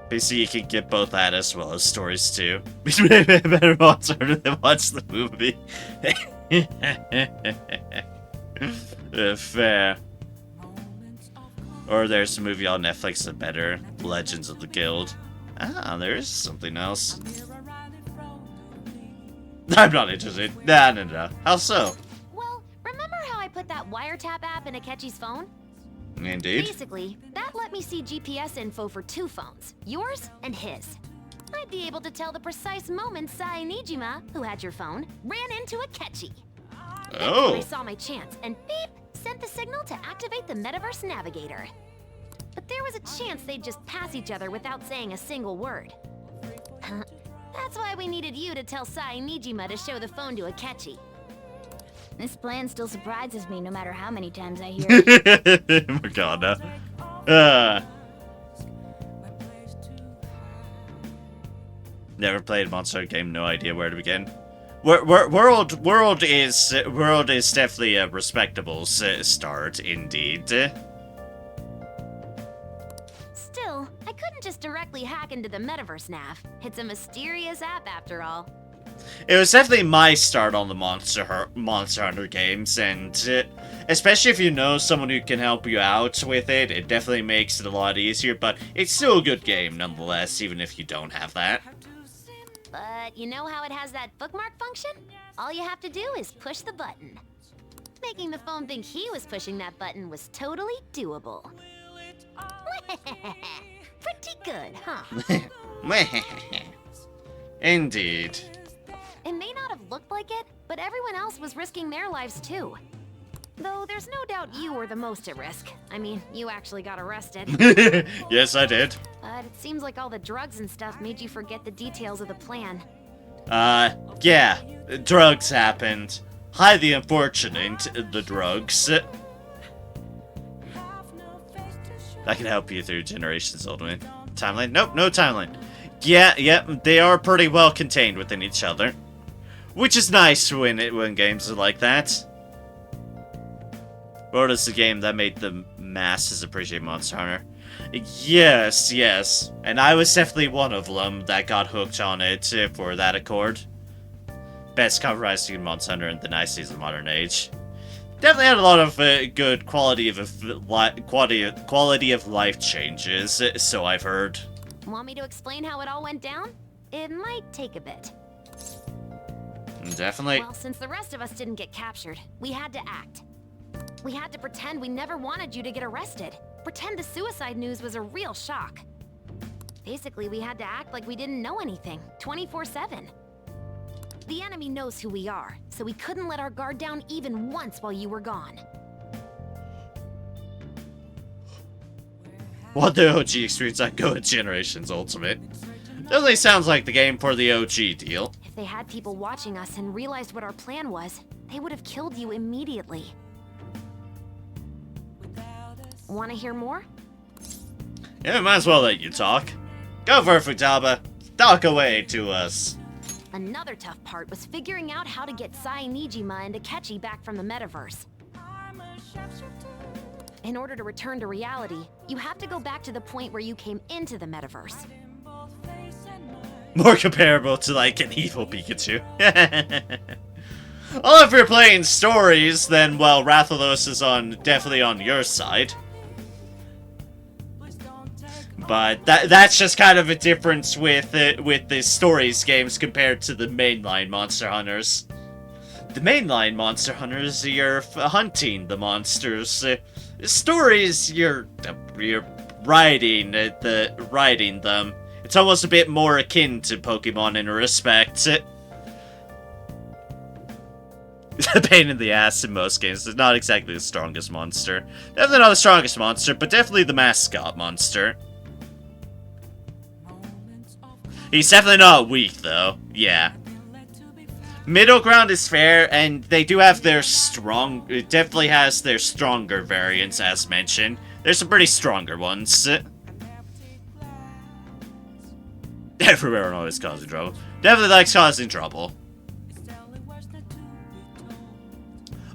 Basically, you can get both that as well as stories, too. Better Monster Hunter than watch the movie. Fair. Or there's a movie on Netflix that's better. Legends of the Guild. Ah, there is something else. I'm not interested. No. How so? Well, remember how I put that wiretap app in Akechi's phone? Indeed. Basically, that let me see GPS info for 2 phones, yours and his. I'd be able to tell the precise moment Sai Nijima, who had your phone, ran into Akechi. Oh. I saw my chance and beep, sent the signal to activate the Metaverse Navigator. But there was a chance they'd just pass each other without saying a single word. That's why we needed you to tell Sai Nijima to show the phone to Akechi. This plan still surprises me no matter how many times I hear it. Morgana. Never played a Monster Hunter game, no idea where to begin. World is definitely a respectable start, indeed. Still, I couldn't just directly hack into the Metaverse Nav. It's a mysterious app after all. It was definitely my start on the Monster Hunter games, and especially if you know someone who can help you out with it, it definitely makes it a lot easier, but it's still a good game nonetheless, even if you don't have that. But you know how it has that bookmark function? All you have to do is push the button. Making the phone think he was pushing that button was totally doable. Pretty good, huh? Indeed. It may not have looked like it, but everyone else was risking their lives too. Though there's no doubt you were the most at risk. I mean, you actually got arrested. Yes, I did. But it seems like all the drugs and stuff made you forget the details of the plan. Yeah. Drugs happened. Highly unfortunate, the drugs. I can help you through Generations Ultimate. Timeline? Nope, no timeline. Yeah, they are pretty well contained within each other. Which is nice when games are like that. What is the game that made the masses appreciate Monster Hunter? Yes. And I was definitely one of them that got hooked on it for that accord. Best compromising Monster Hunter in the niceties of modern age. Definitely had a lot of good quality of life changes, so I've heard. Want me to explain how it all went down? It might take a bit. Definitely. Well, since the rest of us didn't get captured, we had to act. We had to pretend we never wanted you to get arrested. Pretend the suicide news was a real shock. Basically, we had to act like we didn't know anything, 24/7. The enemy knows who we are, so we couldn't let our guard down even once while you were gone. What the OG experience I go at Generations Ultimate. Definitely sounds like the game for the OG deal. If they had people watching us and realized what our plan was, they would have killed you immediately. Want to hear more? Yeah, might as well let you talk. Go for it, Futaba. Talk away to us. Another tough part was figuring out how to get Sai Nijima and Akechi back from the metaverse. In order to return to reality, you have to go back to the point where you came into the metaverse. More comparable to, like, an evil Pikachu. Well, if you're playing stories, then, well, Rathalos is definitely on your side. But that's just kind of a difference with the stories games compared to the mainline Monster Hunters. The mainline Monster Hunters, you're hunting the monsters. Stories, you're riding them. It's almost a bit more akin to Pokemon in a respect. A pain in the ass in most games. It's not exactly the strongest monster. Definitely not the strongest monster, but definitely the mascot monster. He's definitely not weak, though. Yeah. Middle ground is fair, and they do have their it definitely has their stronger variants, as mentioned. There's some pretty stronger ones. Everywhere and always causing trouble. Definitely likes causing trouble.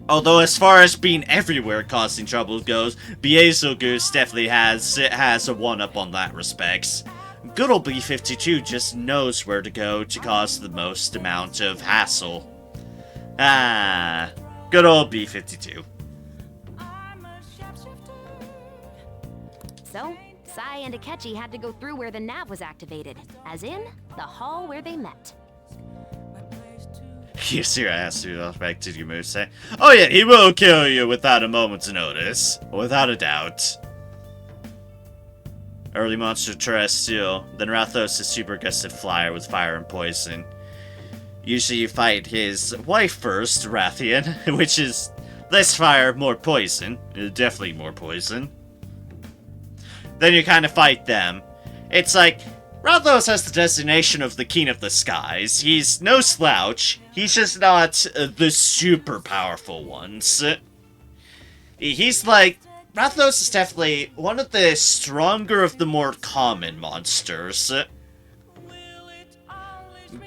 Although, as far as being everywhere causing trouble goes, Beelzebub definitely has a one-up on that respect. Good old B-52 just knows where to go to cause the most amount of hassle. Good old B-52. So, Sai and Akechi had to go through where the nav was activated, as in, the hall where they met. You see, I asked you back to your move say, oh yeah, he will kill you without a moment's notice. Without a doubt. Early monster terrestrial, then Rathos is super aggressive flyer with fire and poison. Usually you fight his wife first, Rathian, which is less fire, more poison. Definitely more poison. Then you kind of fight them. It's like, Rathos has the designation of the King of the Skies. He's no slouch. He's just not the super powerful ones. He's like, Rathos is definitely one of the stronger of the more common monsters.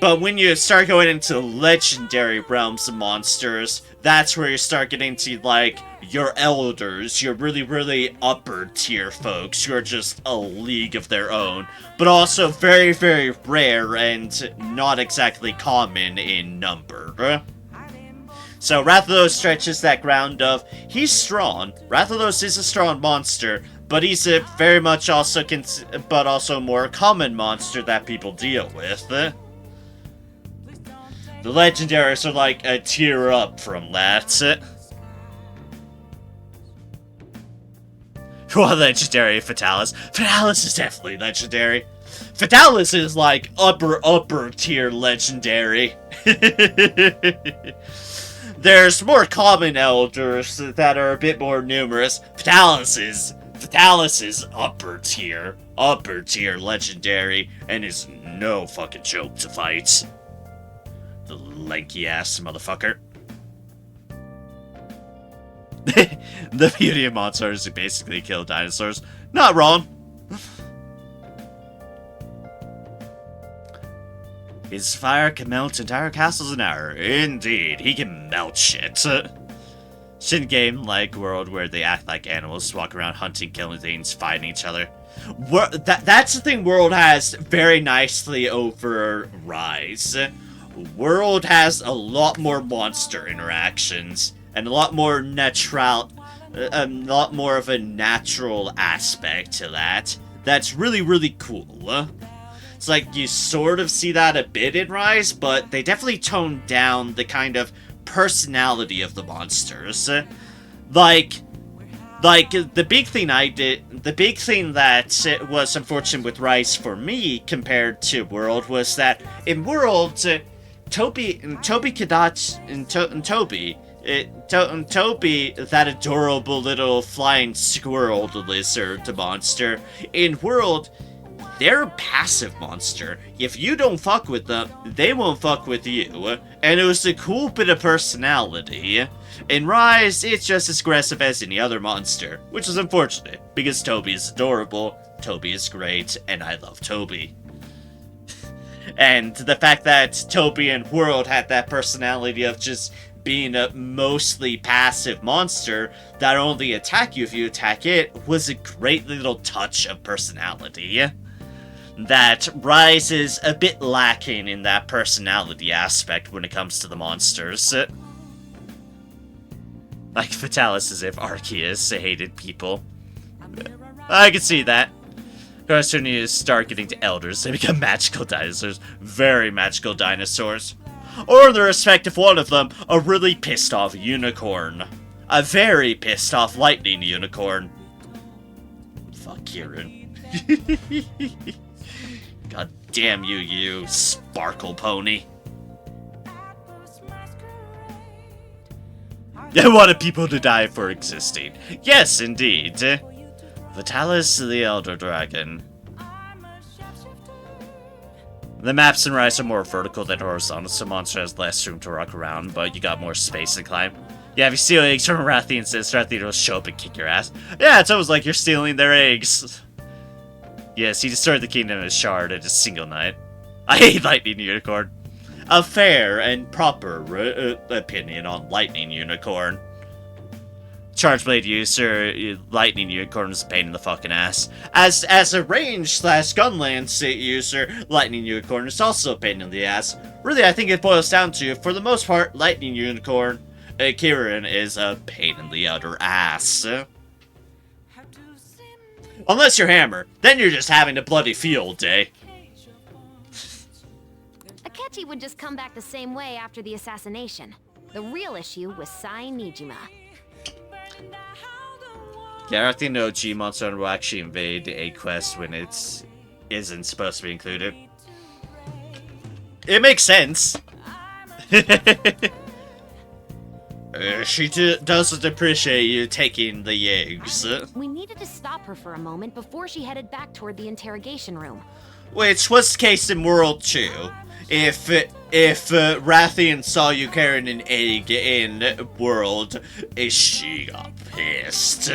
But when you start going into legendary realms of monsters, that's where you start getting to, like, your elders, your really, really upper tier folks who are just a league of their own, but also very, very rare and not exactly common in number. So Rathalos stretches that ground of, he's strong. Rathalos is a strong monster, but he's a very much also but also more common monster that people deal with. The legendaries are like a tier up from that. Well, legendary Fatalis. Fatalis is definitely legendary. Fatalis is like upper tier legendary. There's more common elders that are a bit more numerous. Fatalis is upper tier legendary, and is no fucking joke to fight. The lanky ass motherfucker. The beauty of monsters is to basically kill dinosaurs. Not wrong. His fire can melt entire castles in an hour. Indeed, he can melt shit. Shouldn't game like World where they act like animals, walk around hunting, killing things, fighting each other. That's the thing World has very nicely over Rise. World has a lot more monster interactions and a lot more a lot more of a natural aspect to that. That's really, really cool. It's like you sort of see that a bit in Rise, but they definitely toned down the kind of personality of the monsters. Like the big thing that was unfortunate with Rise for me compared to World was that in World, Toby, that adorable little flying squirrel lizard monster, in World, they're a passive monster. If you don't fuck with them, they won't fuck with you. And it was a cool bit of personality. In Rise, it's just as aggressive as any other monster, which is unfortunate, because Toby is adorable, Toby is great, and I love Toby. And the fact that Toby and World had that personality of just being a mostly passive monster that only attack you if you attack it was a great little touch of personality. That Rise is a bit lacking in that personality aspect when it comes to the monsters. Like Fatalis as if Arceus hated people. I can see that. Of course, when you start getting to elders, they become magical dinosaurs. Very magical dinosaurs. Or in the respective one of them, a really pissed off unicorn. A very pissed off lightning unicorn. Fuck Kieran. God damn you, you sparkle pony. I wanted people to die for existing. Yes, indeed. Fatalis the Elder Dragon. The maps in Rise are more vertical than horizontal, so Monster has less room to rock around, but you got more space to climb. Yeah, if you steal eggs from Rathian, Rathian will show up and kick your ass. Yeah, it's almost like you're stealing their eggs. Yes, he destroyed the kingdom of Shard in a single night. I hate Lightning Unicorn. A fair and proper opinion on Lightning Unicorn. Chargeblade user, Lightning Unicorn is a pain in the fucking ass. As a range / gunlance user, Lightning Unicorn is also a pain in the ass. Really, I think it boils down to, for the most part, Lightning Unicorn, Kieran is a pain in the utter ass. Unless you're Hammer, then you're just having a bloody field day. Akechi would just come back the same way after the assassination. The real issue was Sai Nijima. Yeah, I think no G-Monster will actually invade a quest when it isn't supposed to be included. It makes sense. She doesn't appreciate you taking the eggs. We needed to stop her for a moment before she headed back toward the interrogation room. Which was the case in World 2. If Rathian saw you carrying an egg in World, she got pissed.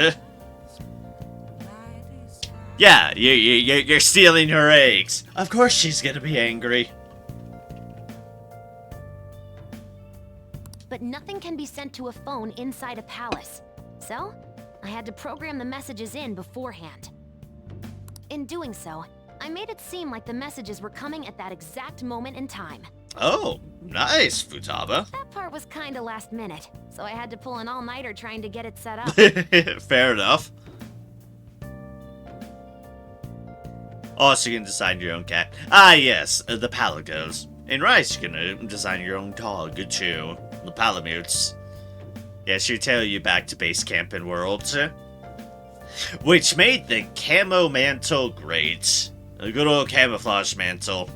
Yeah, you're stealing her eggs. Of course she's gonna be angry. But nothing can be sent to a phone inside a palace. So, I had to program the messages in beforehand. In doing so, I made it seem like the messages were coming at that exact moment in time. Oh, nice, Futaba. That part was kinda last minute, so I had to pull an all-nighter trying to get it set up. Fair enough. Also, you can design your own cat. Ah, yes, the Palagos. In Rise, you can design your own dog, too. The Palamutes. Yeah, she'll tail you back to base camp in Worlds. Which made the camo mantle great. A good old camouflage mantle.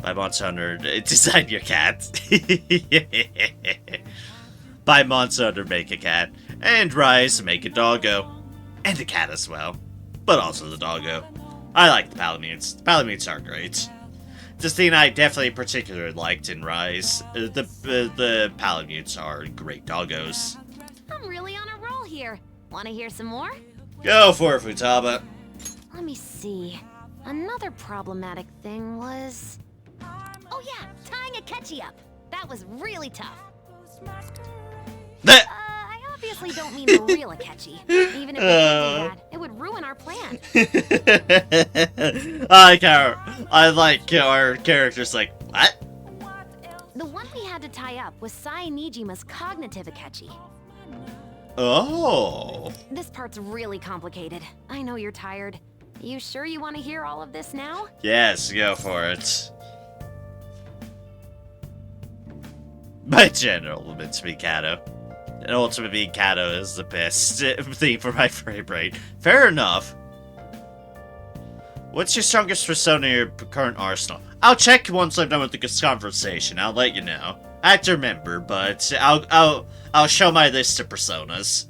By Monster Hunter, design your cat. By Monster Hunter, make a cat. And Rise, make a doggo. And a cat as well. But also the doggo. I like the Palamutes. The Palamutes are great. The thing I definitely particularly liked in Rise, the Palamutes are great doggos. I'm really on a roll here. Wanna hear some more? Go for it, Futaba. Let me see. Another problematic thing was... Oh yeah, tying Akechi up. That was really tough. I obviously don't mean the real Akechi. Even if we did do that, it would ruin our plan. I like our characters like, what? The one we had to tie up was Sai Nijima's cognitive Akechi. Oh. This part's really complicated. I know you're tired. You sure you want to hear all of this now? Yes, go for it. My general limits me Kato. And ultimately, Kato is the best thing for my frame rate. Fair enough. What's your strongest persona in your current arsenal? I'll check once I'm done with this conversation. I'll let you know. I have to remember, but I'll show my list of personas.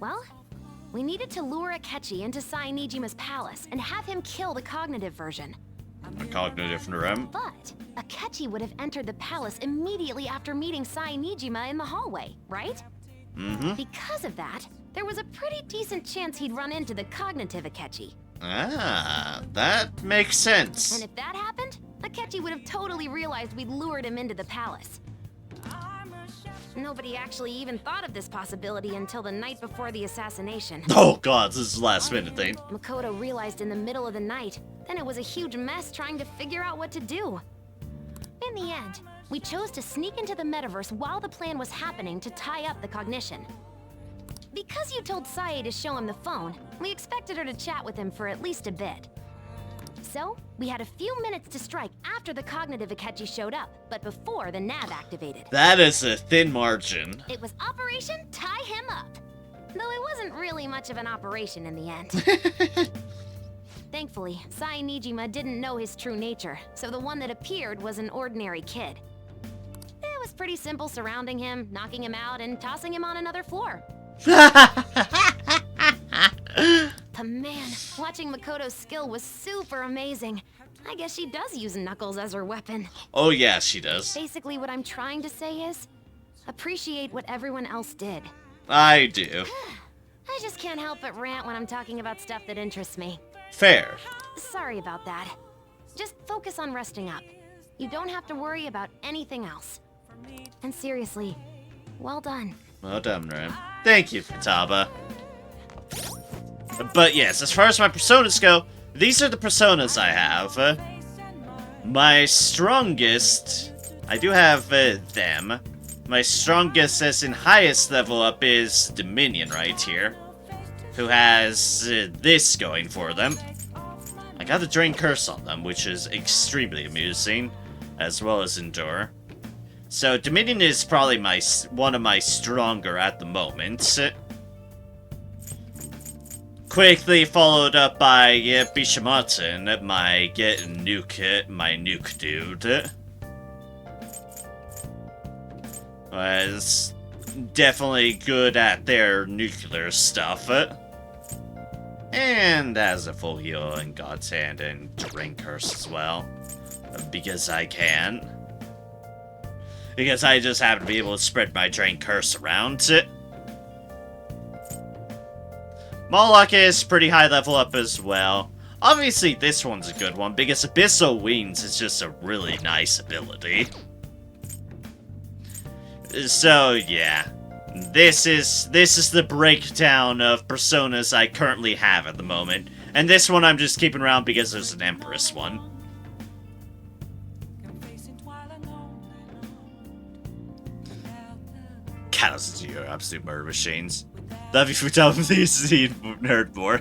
Well, we needed to lure Akechi into Sai Nijima's palace and have him kill the cognitive version. A cognitive room. But Akechi would have entered the palace immediately after meeting Sai Nijima in the hallway, right? Mm-hmm. Because of that, there was a pretty decent chance he'd run into the cognitive Akechi. Ah, that makes sense. And if that happened, Akechi would have totally realized we'd lured him into the palace. Nobody actually even thought of this possibility until the night before the assassination. Oh god, this is the last minute thing. Makoto realized in the middle of the night, then it was a huge mess trying to figure out what to do. In the end, we chose to sneak into the metaverse while the plan was happening to tie up the cognition. Because you told Sae to show him the phone, we expected her to chat with him for at least a bit. So, we had a few minutes to strike after the cognitive Akechi showed up, but before the nav activated. That is a thin margin. It was Operation Tie Him Up. Though it wasn't really much of an operation in the end. Thankfully, Sai Nijima didn't know his true nature, so the one that appeared was an ordinary kid. It was pretty simple surrounding him, knocking him out, and tossing him on another floor. But man, watching Makoto's skill was super amazing. I guess she does use Knuckles as her weapon. Oh yeah, she does. Basically what I'm trying to say is, appreciate what everyone else did. I do. I just can't help but rant when I'm talking about stuff that interests me. Fair. Sorry about that. Just focus on resting up. You don't have to worry about anything else. And seriously, well done. Well done, Ram. Thank you, Futaba. But yes, as far as my personas go, these are the personas I have. My strongest, I do have them. My strongest as in highest level up is Dominion right here, who has this going for them. I got the Drain Curse on them, which is extremely amusing, as well as Endure. So Dominion is probably one of my stronger at the moment. Quickly followed up by Bishamatan, my nuke dude. Was definitely good at their nuclear stuff. And has a full heal and God's Hand and Drain Curse as well. Because I can. Because I just happen to be able to spread my Drain Curse around. Moloch is pretty high level up as well. Obviously, this one's a good one, because Abyssal Wings is just a really nice ability. So, yeah. This is the breakdown of personas I currently have at the moment. And this one I'm just keeping around because there's an Empress one. Cows are your absolute murder machines. Love you for telling me these nerd more.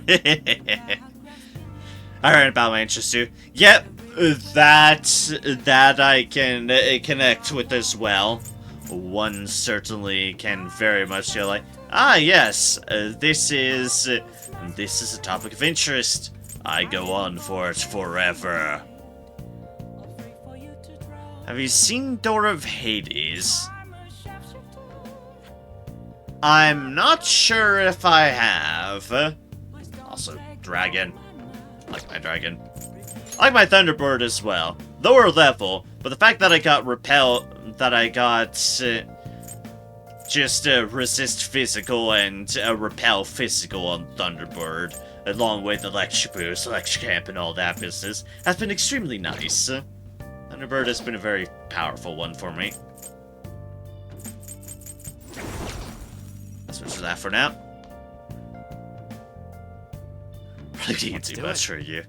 I heard about my interest too. Yep, That I can connect with as well. One certainly can very much feel like, ah, yes, this is a topic of interest. I go on for it forever. Have you seen Door of Hades? I'm not sure if I have. Also, dragon. I like my dragon. I like my Thunderbird as well. Lower level, but the fact that I got just resist physical and repel physical on Thunderbird, along with electric boost, electric camp, and all that business, has been extremely nice. Thunderbird has been a very powerful one for me. Let's switch to that for now. Really can't do much for you.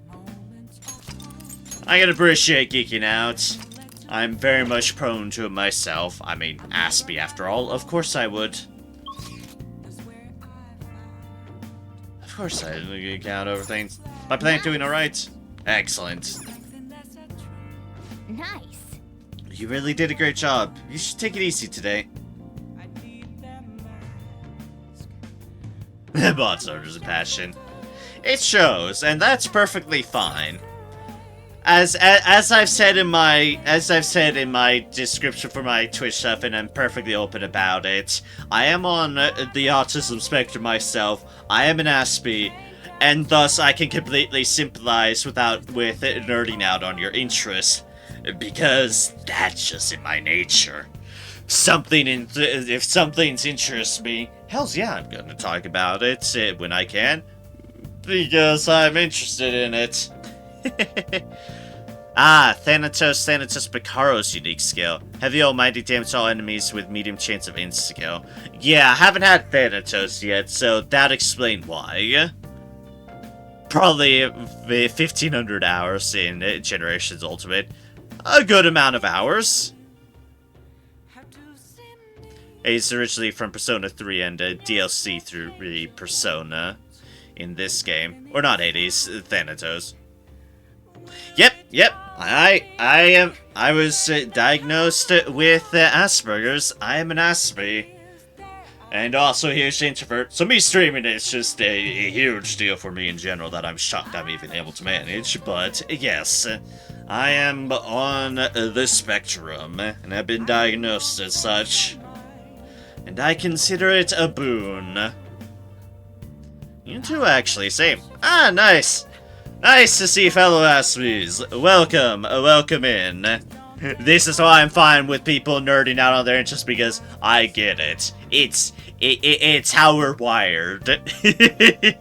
I can appreciate geeking out. I'm very much prone to it myself. I mean, Aspie after all. Of course I would. Of course I geek out over things. My plant doing alright? Excellent. Nice. You really did a great job. You should take it easy today. Bot soldiers of passion. It shows, and that's perfectly fine. As I've said in my description for my Twitch stuff, and I'm perfectly open about it, I am on the autism spectrum myself. I am an Aspie, and thus I can completely sympathize with nerding out on your interest, because that's just in my nature. If something's interests me, hells yeah, I'm gonna talk about it when I can, because I'm interested in it. Thanatos Picaro's unique skill. Heavy almighty damage all enemies with medium chance of insta-kill. Yeah, I haven't had Thanatos yet, so that explained why. Probably 1,500 hours in Generations Ultimate. A good amount of hours. It's originally from Persona 3 and DLC through Persona in this game. Or not Hades, Thanatos. Yep. I was diagnosed with Asperger's. I am an Aspie. And also a huge introvert. So me streaming is just a huge deal for me in general that I'm shocked I'm even able to manage. But yes, I am on the spectrum. And I've been diagnosed as such. And I consider it a boon. You too, actually. Same. Ah, nice. Nice to see fellow Aspies. Welcome in. This is why I'm fine with people nerding out on their interests, because I get it. It's how we're wired. It's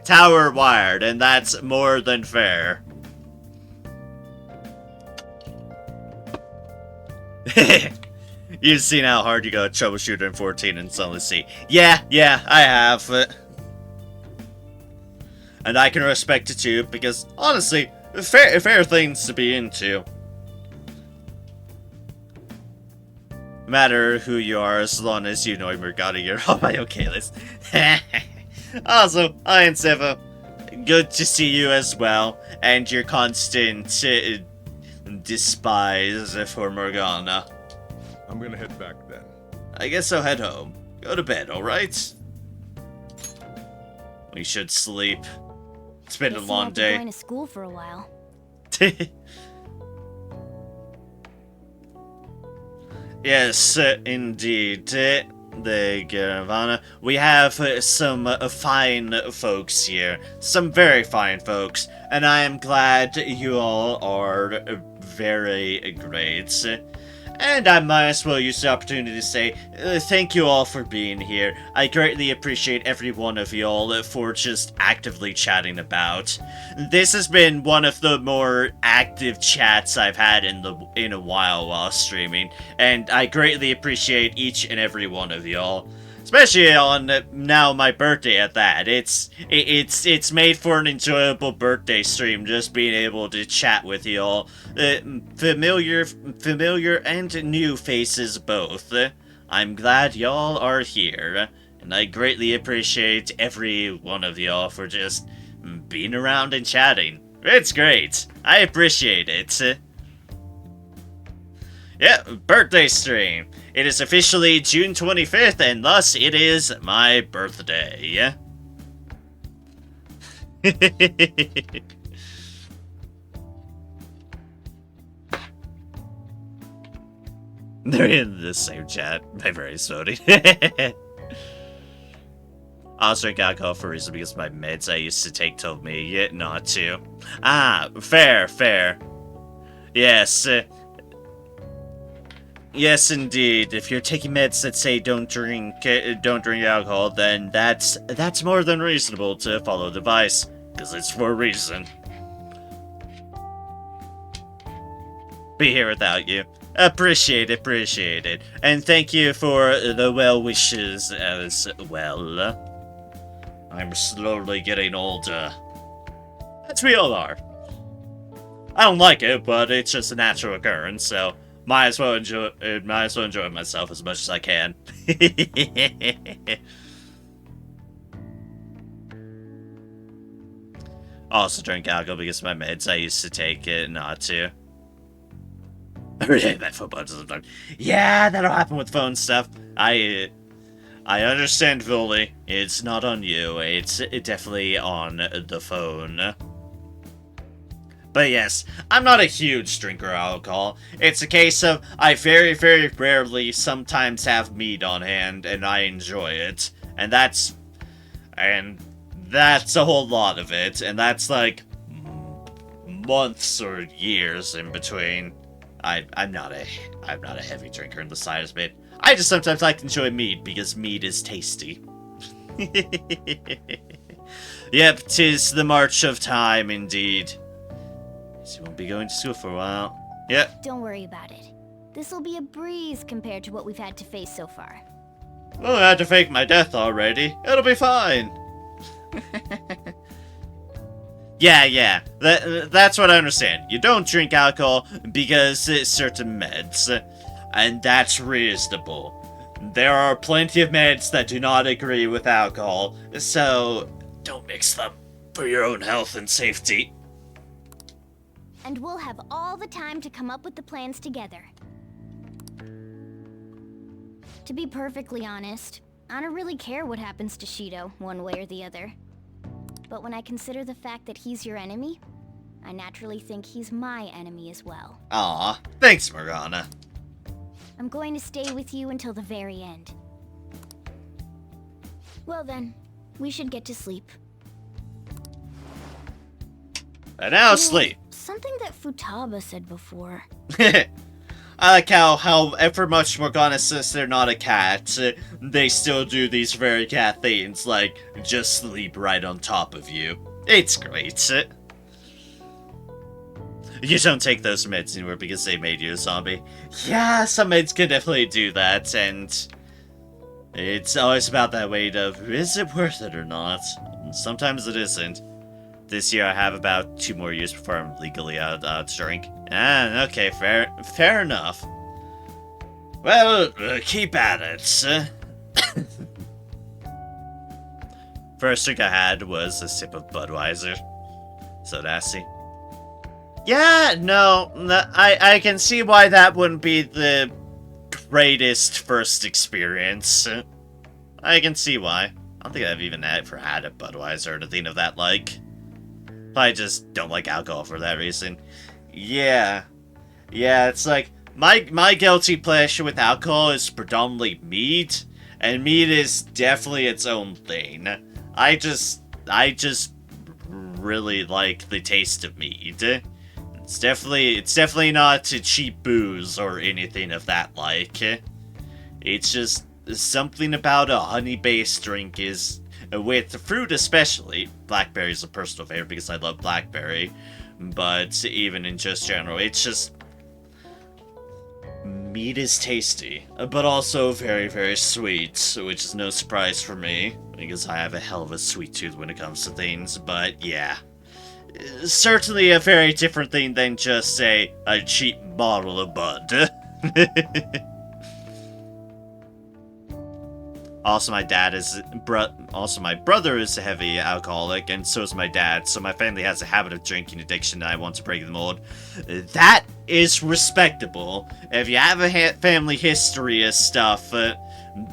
how we're wired, and that's more than fair. You've seen how hard you go troubleshooter in 14 and suddenly see. Yeah, I have. And I can respect it too, because honestly, fair things to be into. No matter who you are, as long as you know Murgata, you're on my okay list. Also, hi and Seva. Good to see you as well, and your constant despise for Morgana. I'm gonna head back then. I guess I'll head home. Go to bed, alright? We should sleep. It's been a long day. Going to school for a while. Yes, indeed. The Garavana. We have some fine folks here. Some very fine folks. And I am glad you all are very great. And I might as well use the opportunity to say thank you all for being here. I greatly appreciate every one of y'all for just actively chatting about. This has been one of the more active chats I've had in a while streaming, and I greatly appreciate each and every one of y'all. Especially on now my birthday at that. It's made for an enjoyable birthday stream, just being able to chat with y'all. Familiar and new faces both. I'm glad y'all are here, and I greatly appreciate every one of y'all for just being around and chatting. It's great. I appreciate it. Yeah, birthday stream. It is officially June 25th, and thus it is my birthday. They're in the same chat. My very sorry. I also drink alcohol for a reason because my meds I used to take told me not to. Ah, fair. Yes. Yes, indeed. If you're taking meds that say don't drink alcohol, then that's more than reasonable to follow the advice, because it's for a reason. Be here without you. Appreciate it. And thank you for the well wishes as well. I'm slowly getting older. As we all are. I don't like it, but it's just a natural occurrence, so might as well enjoy myself as much as I can. Also drink alcohol because my meds I used to take it not to. I really hate my phone buttons sometimes. Yeah, that'll happen with phone stuff. I understand fully. It's not on you. It's definitely on the phone. But yes, I'm not a huge drinker of alcohol. It's a case of I very, very rarely sometimes have mead on hand, and I enjoy it. And that's a whole lot of it. And that's like months or years in between. I'm not a heavy drinker in the slightest bit. I just sometimes like to enjoy mead because mead is tasty. Yep, 'tis the march of time indeed. So you won't be going to school for a while. Yep. Don't worry about it. This'll be a breeze compared to what we've had to face so far. Well, I had to fake my death already. It'll be fine. Yeah. That's what I understand. You don't drink alcohol because it's certain meds. And that's reasonable. There are plenty of meds that do not agree with alcohol, so don't mix them for your own health and safety. And we'll have all the time to come up with the plans together. To be perfectly honest, I don't really care what happens to Shido, one way or the other. But when I consider the fact that he's your enemy, I naturally think he's my enemy as well. Aw, thanks, Morgana. I'm going to stay with you until the very end. Well then, we should get to sleep. And now sleep. Something that Futaba said before. I like how however much Morgana says they're not a cat, they still do these very cat things, like just sleep right on top of you. It's great. You don't take those meds anywhere because they made you a zombie. Yeah, some meds can definitely do that, and it's always about that weight of, is it worth it or not? Sometimes it isn't. This year I have about 2 more years before I'm legally allowed to drink. Okay, fair enough. Well, keep at it. First drink I had was a sip of Budweiser. So nasty. Yeah, no, I can see why that wouldn't be the greatest first experience. I can see why. I don't think I've even ever had a Budweiser or anything of that like. I just don't like alcohol for that reason. Yeah, it's like, my guilty pleasure with alcohol is predominantly mead, and mead is definitely its own thing. I just really like the taste of mead. It's definitely not cheap booze or anything of that like. It's just something about a honey-based drink is, with the fruit especially. Blackberry is a personal favorite because I love blackberry, but even in just general, it's just, mead is tasty, but also very, very sweet, which is no surprise for me, because I have a hell of a sweet tooth when it comes to things, but yeah. Certainly a very different thing than just, say, a cheap bottle of Bud. Also, my dad is also my brother is a heavy alcoholic, and so is my dad. So my family has a habit of drinking addiction, and I want to break the mold. That is respectable. If you have a family history of stuff,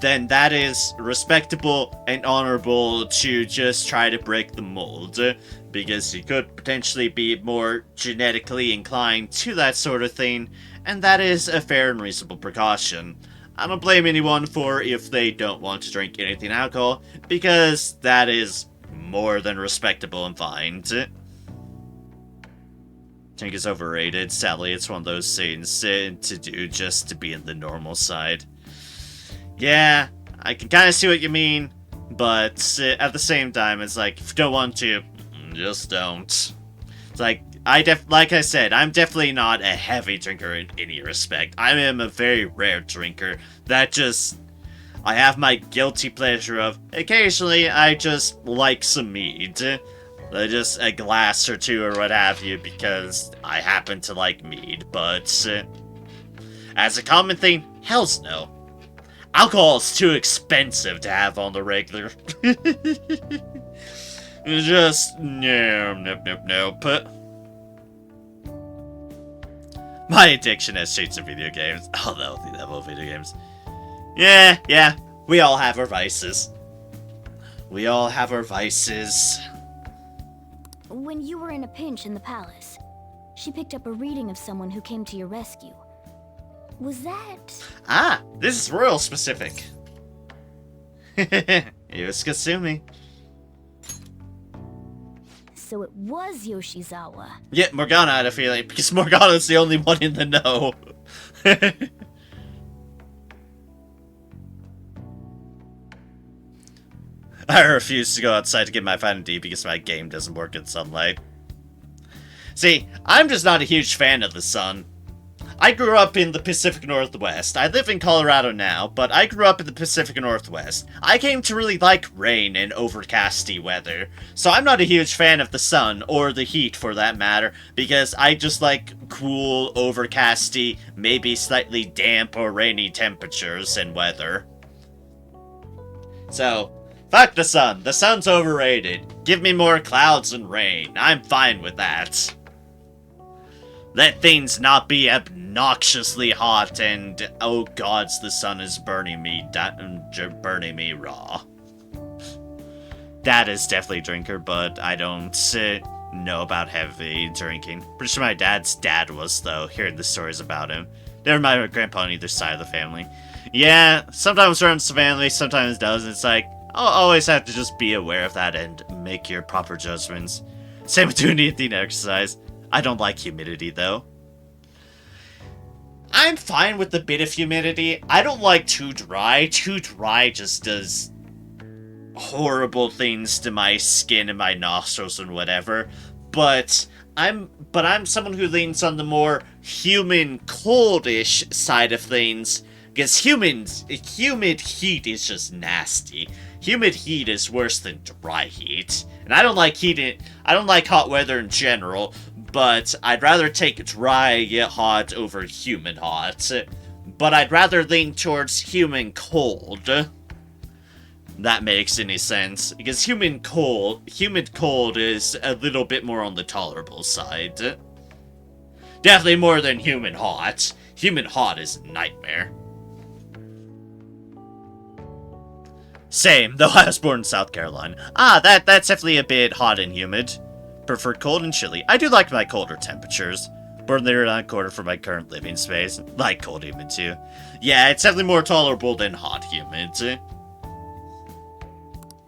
then that is respectable and honorable to just try to break the mold, because you could potentially be more genetically inclined to that sort of thing, and that is a fair and reasonable precaution. I don't blame anyone for if they don't want to drink anything alcohol, because that is more than respectable and fine. Drink is overrated. Sadly, it's one of those things to do just to be in the normal side. Yeah, I can kind of see what you mean, but at the same time, it's like, if you don't want to, just don't. It's like, like I said, I'm definitely not a heavy drinker in any respect. I am a very rare drinker that I have my guilty pleasure of, occasionally I just like some mead. Just a glass or two or what have you, because I happen to like mead, but as a common thing, hells no. Alcohol is too expensive to have on the regular. Just, nope. My addiction has changed to video games. Although, the level of video games. Yeah, we all have our vices. We all have our vices. When you were in a pinch in the palace, she picked up a reading of someone who came to your rescue. Was that... Ah, this is royal specific. It was Kasumi. So it was Yoshizawa. Yeah, Morgana had a feeling, because Morgana's the only one in the know. I refuse to go outside to get my vitamin D because my game doesn't work in sunlight. See, I'm just not a huge fan of the sun. I grew up in the Pacific Northwest. I live in Colorado now, but I grew up in the Pacific Northwest. I came to really like rain and overcasty weather, so I'm not a huge fan of the sun, or the heat for that matter, because I just like cool, overcasty, maybe slightly damp or rainy temperatures and weather. So, fuck the sun. The sun's overrated. Give me more clouds and rain. I'm fine with that. Let things not be obnoxiously hot and, oh gods, the sun is burning me raw. Dad is definitely a drinker, but I don't know about heavy drinking. Pretty sure my dad's dad was, though, hearing the stories about him. Never mind my grandpa on either side of the family. Yeah, sometimes runs the family, sometimes doesn't. It's like, I'll always have to just be aware of that and make your proper judgments. Same with doing anything exercise. I don't like humidity, though. I'm fine with the bit of humidity. I don't like too dry. Too dry just does horrible things to my skin and my nostrils and whatever. But I'm someone who leans on the more human coldish side of things. Because humid heat is just nasty. Humid heat is worse than dry heat. And I don't like I don't like hot weather in general, but I'd rather take dry hot over humid hot. But I'd rather lean towards humid cold. That makes any sense. Because humid cold is a little bit more on the tolerable side. Definitely more than humid hot. Humid hot is a nightmare. Same, though I was born in South Carolina. That's definitely a bit hot and humid. Prefer cold and chilly. I do like my colder temperatures. Born there on quarter for my current living space. Like cold humid too. Yeah, it's definitely more tolerable than hot humid.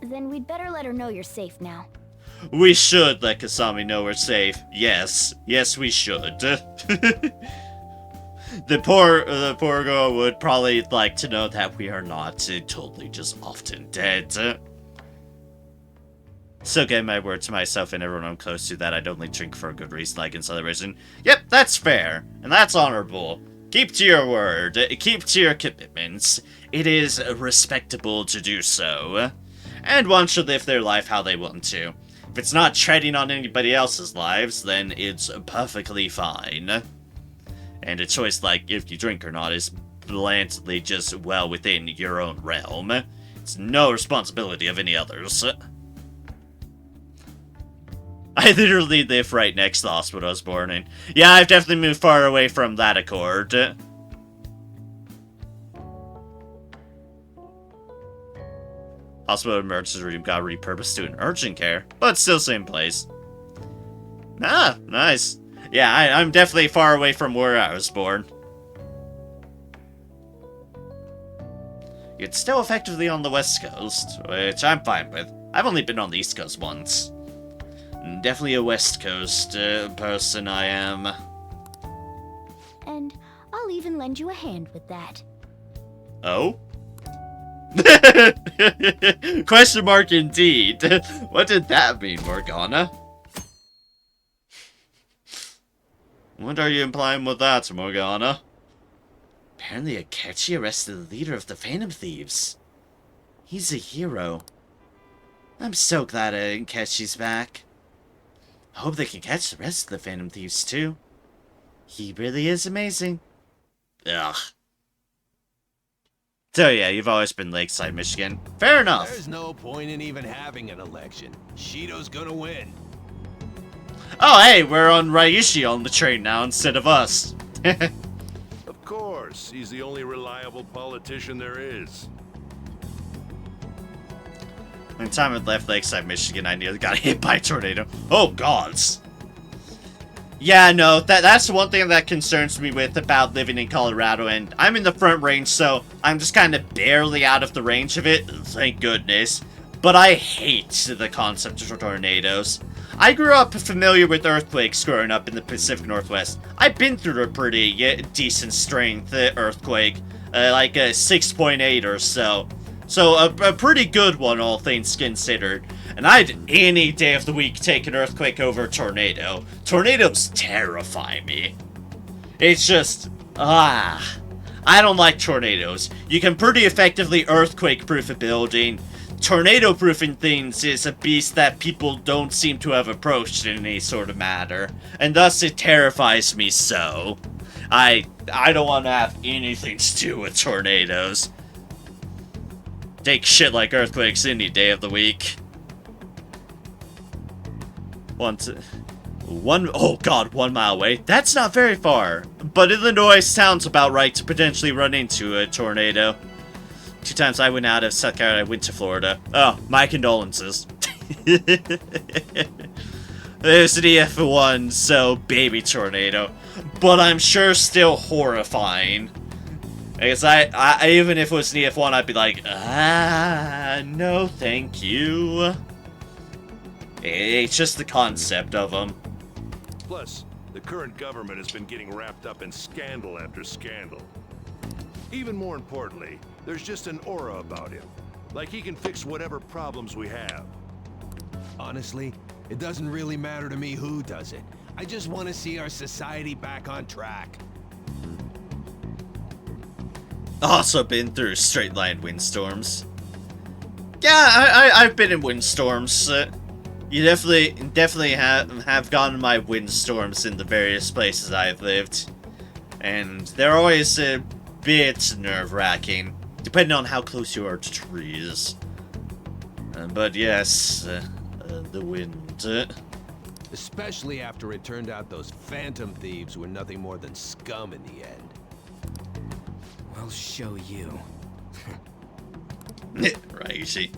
Then we'd better let her know you're safe now. We should let Kasumi know we're safe. Yes, we should. The poor girl would probably like to know that we are not totally just often dead. Still getting my word to myself and everyone I'm close to that I'd only drink for a good reason, like in celebration. Yep, that's fair, and that's honorable. Keep to your word, keep to your commitments. It is respectable to do so. And one should live their life how they want to. If it's not treading on anybody else's lives, then it's perfectly fine. And a choice like if you drink or not is blatantly just well within your own realm. It's no responsibility of any others. I literally live right next to the hospital I was born in. Yeah, I've definitely moved far away from that accord. Hospital emergency room got repurposed to an urgent care, but still same place. Ah, nice. Yeah, I'm definitely far away from where I was born. It's still effectively on the West Coast, which I'm fine with. I've only been on the East Coast once. Definitely a West Coast person I am. And I'll even lend you a hand with that. Oh? Question mark indeed. What did that mean, Morgana? What are you implying with that, Morgana? Apparently Akechi arrested the leader of the Phantom Thieves. He's a hero. I'm so glad Akechi's back. I hope they can catch the rest of the Phantom Thieves too. He really is amazing. Ugh. So yeah, you've always been Lakeside, Michigan. Fair enough. There's no point in even having an election. Shido's gonna win. Oh hey, we're on Ryushi on the train now instead of us. Of course, he's the only reliable politician there is. When time had left Lakeside, Michigan, I nearly got hit by a tornado. Oh gods. Yeah, no, that's the one thing that concerns me with about living in Colorado, and I'm in the Front Range, so I'm just kind of barely out of the range of it, thank goodness. But I hate the concept of tornadoes. I grew up familiar with earthquakes growing up in the Pacific Northwest. I've been through a pretty decent strength earthquake, like a 6.8 or so. So a pretty good one, all things considered. And I'd any day of the week take an earthquake over a tornado. Tornadoes terrify me. It's just, I don't like tornadoes. You can pretty effectively earthquake-proof a building. Tornado-proofing things is a beast that people don't seem to have approached in any sort of manner. And thus it terrifies me so. I don't want to have anything to do with tornadoes. Take shit like earthquakes any day of the week. Oh god, 1 mile away? That's not very far. But Illinois sounds about right to potentially run into a tornado. 2 times I went out of South Carolina, I went to Florida. Oh, my condolences. There's an EF1, so baby tornado. But I'm sure still horrifying. Because I even if it was an EF1, I'd be like, no thank you. It's just the concept of them. Plus, the current government has been getting wrapped up in scandal after scandal. Even more importantly, there's just an aura about him. Like he can fix whatever problems we have. Honestly, it doesn't really matter to me who does it. I just want to see our society back on track. Also been through straight-line windstorms. Yeah, I've been in windstorms. You definitely have gone in my windstorms in the various places I've lived. And they're always a bit nerve-wracking, depending on how close you are to trees. But yes, the wind. Especially after it turned out those Phantom Thieves were nothing more than scum in the end. I'll show you. Right, you see.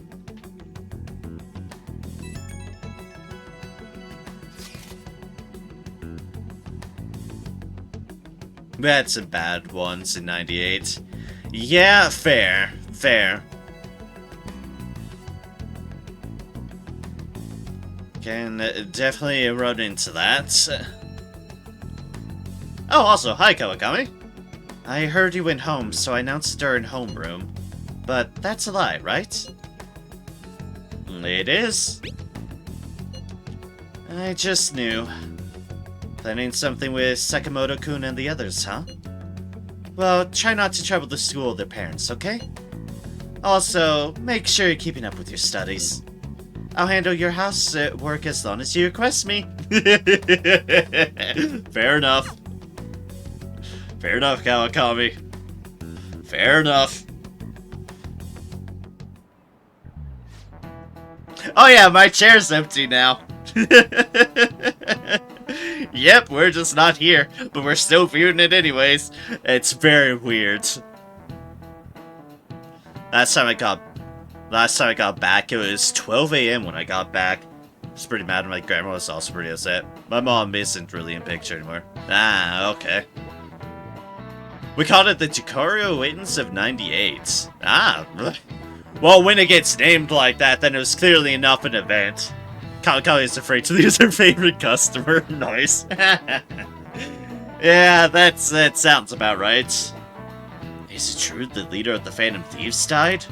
We had some bad ones in 98. Yeah, fair. Can definitely run into that. Oh, also, hi Kawakami. I heard you went home, so I announced it during homeroom. But that's a lie, right? It is. I just knew. Planning something with Sakamoto-kun and the others, huh? Well, try not to trouble the school or their parents, okay? Also, make sure you're keeping up with your studies. I'll handle your house work as long as you request me. Fair enough. Fair enough, Kawakami. Fair enough. Oh yeah, my chair's empty now. Yep, we're just not here, but we're still viewing it anyways. It's very weird. Last time I got back, it was 12 a.m. when I got back. I was pretty mad, and my grandma was also pretty upset. My mom isn't really in picture anymore. Ah, okay. We called it the Chikari Oasis of 98. Ah, well, when it gets named like that, then it was clearly enough an event. Kali is afraid to lose her favorite customer. Nice. Yeah, that sounds about right. Is it true the leader of the Phantom Thieves died?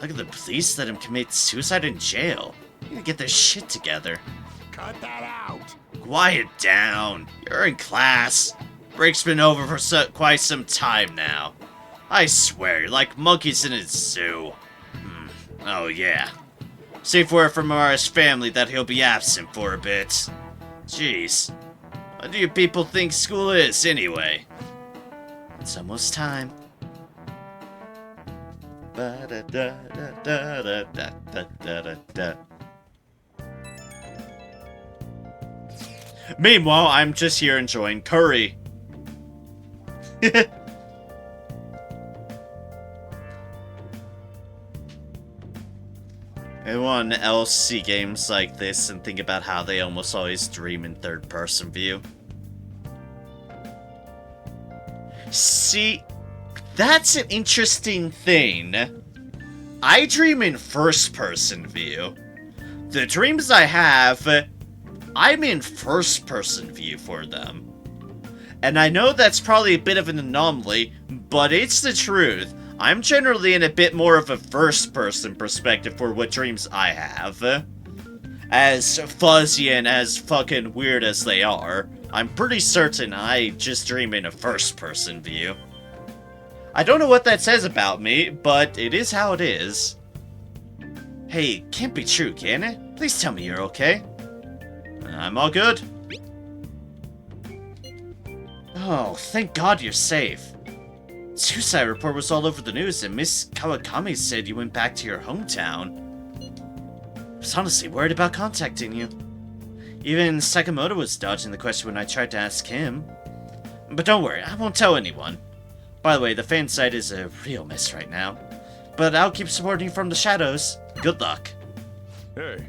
Look at the police let him commit suicide in jail. You need to get their shit together. Cut that out! Quiet down. You're in class. Break's been over for quite some time now. I swear, you're like monkeys in a zoo. Oh yeah. Safe word from Mara's family that he'll be absent for a bit. Jeez. What do you people think school is, anyway? It's almost time. Meanwhile, I'm just here enjoying curry. Anyone else see games like this and think about how they almost always dream in third-person view? See, that's an interesting thing. I dream in first-person view. The dreams I have, I'm in first-person view for them. And I know that's probably a bit of an anomaly, but it's the truth. I'm generally in a bit more of a first-person perspective for what dreams I have. As fuzzy and as fucking weird as they are, I'm pretty certain I just dream in a first-person view. I don't know what that says about me, but it is how it is. Hey, can't be true, can it? Please tell me you're okay. I'm all good. Oh, thank God you're safe. Suicide report was all over the news, and Miss Kawakami said you went back to your hometown. I was honestly worried about contacting you. Even Sakamoto was dodging the question when I tried to ask him. But don't worry, I won't tell anyone. By the way, the fan site is a real mess right now. But I'll keep supporting you from the shadows. Good luck. Hey.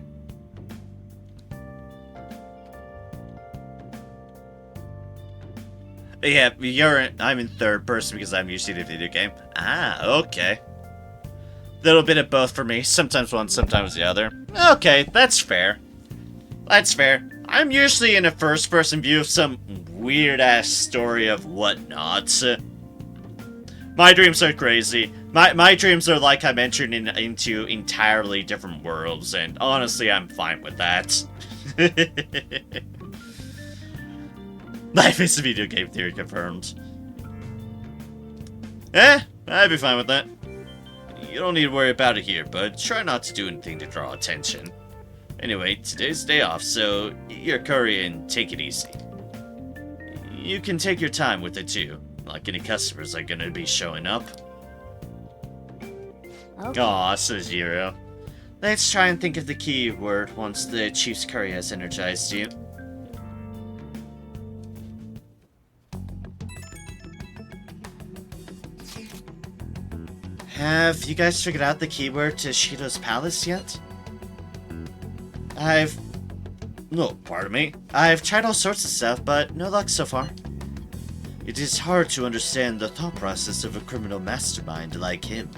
Yeah, I'm in third person because I'm usually in a video game. Ah, okay. Little bit of both for me. Sometimes one, sometimes the other. Okay, that's fair. That's fair. I'm usually in a first-person view of some weird-ass story of whatnot. My dreams are crazy. My dreams are like I'm entering into entirely different worlds, and honestly, I'm fine with that. Life is a video game theory confirmed. I'd be fine with that. You don't need to worry about it here, but try not to do anything to draw attention. Anyway, today's day off, so eat your curry and take it easy. You can take your time with it too. Like any customers are gonna be showing up. Okay. Aw, says Zero. Let's try and think of the key word once the Chief's curry has energized you. Have you guys figured out the keyword to Shido's palace yet? Pardon me. I've tried all sorts of stuff, but no luck so far. It is hard to understand the thought process of a criminal mastermind like him.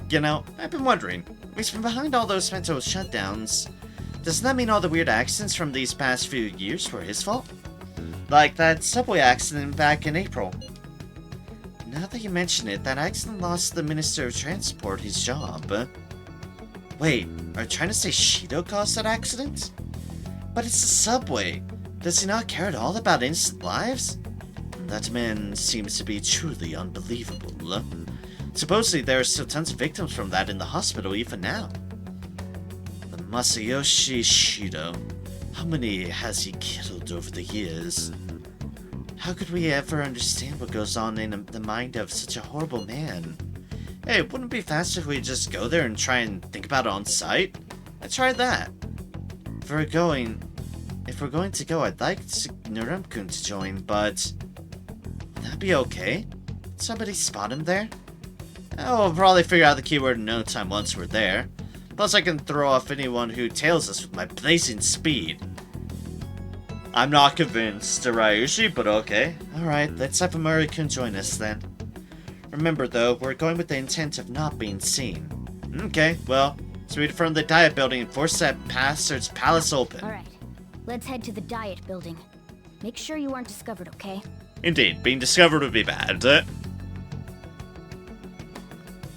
You know, I've been wondering, he's been behind all those mental shutdowns. Doesn't that mean all the weird accidents from these past few years were his fault? Like that subway accident back in April. Now that you mention it, that accident lost the Minister of Transport his job. Wait, are you trying to say Shido caused that accident? But it's the subway. Does he not care at all about innocent lives? That man seems to be truly unbelievable. Supposedly there are still tons of victims from that in the hospital even now. The Masayoshi Shido. How many has he killed over the years? How could we ever understand what goes on in the mind of such a horrible man? Hey, wouldn't it be faster if we just go there and try and think about it on site? Let's try that. If we're going to go, I'd like Narumkun to join, but would that be okay? Did somebody spot him there? Oh, we'll probably figure out the keyword in no time once we're there. Plus, I can throw off anyone who tails us with my blazing speed. I'm not convinced, Ryushi, but okay. Alright, let's have Amari-kun join us then. Remember though, we're going with the intent of not being seen. Okay, well, so we'd from the Diet Building and force that bastard's palace open. Alright, let's head to the Diet Building. Make sure you aren't discovered, okay? Indeed, being discovered would be bad. I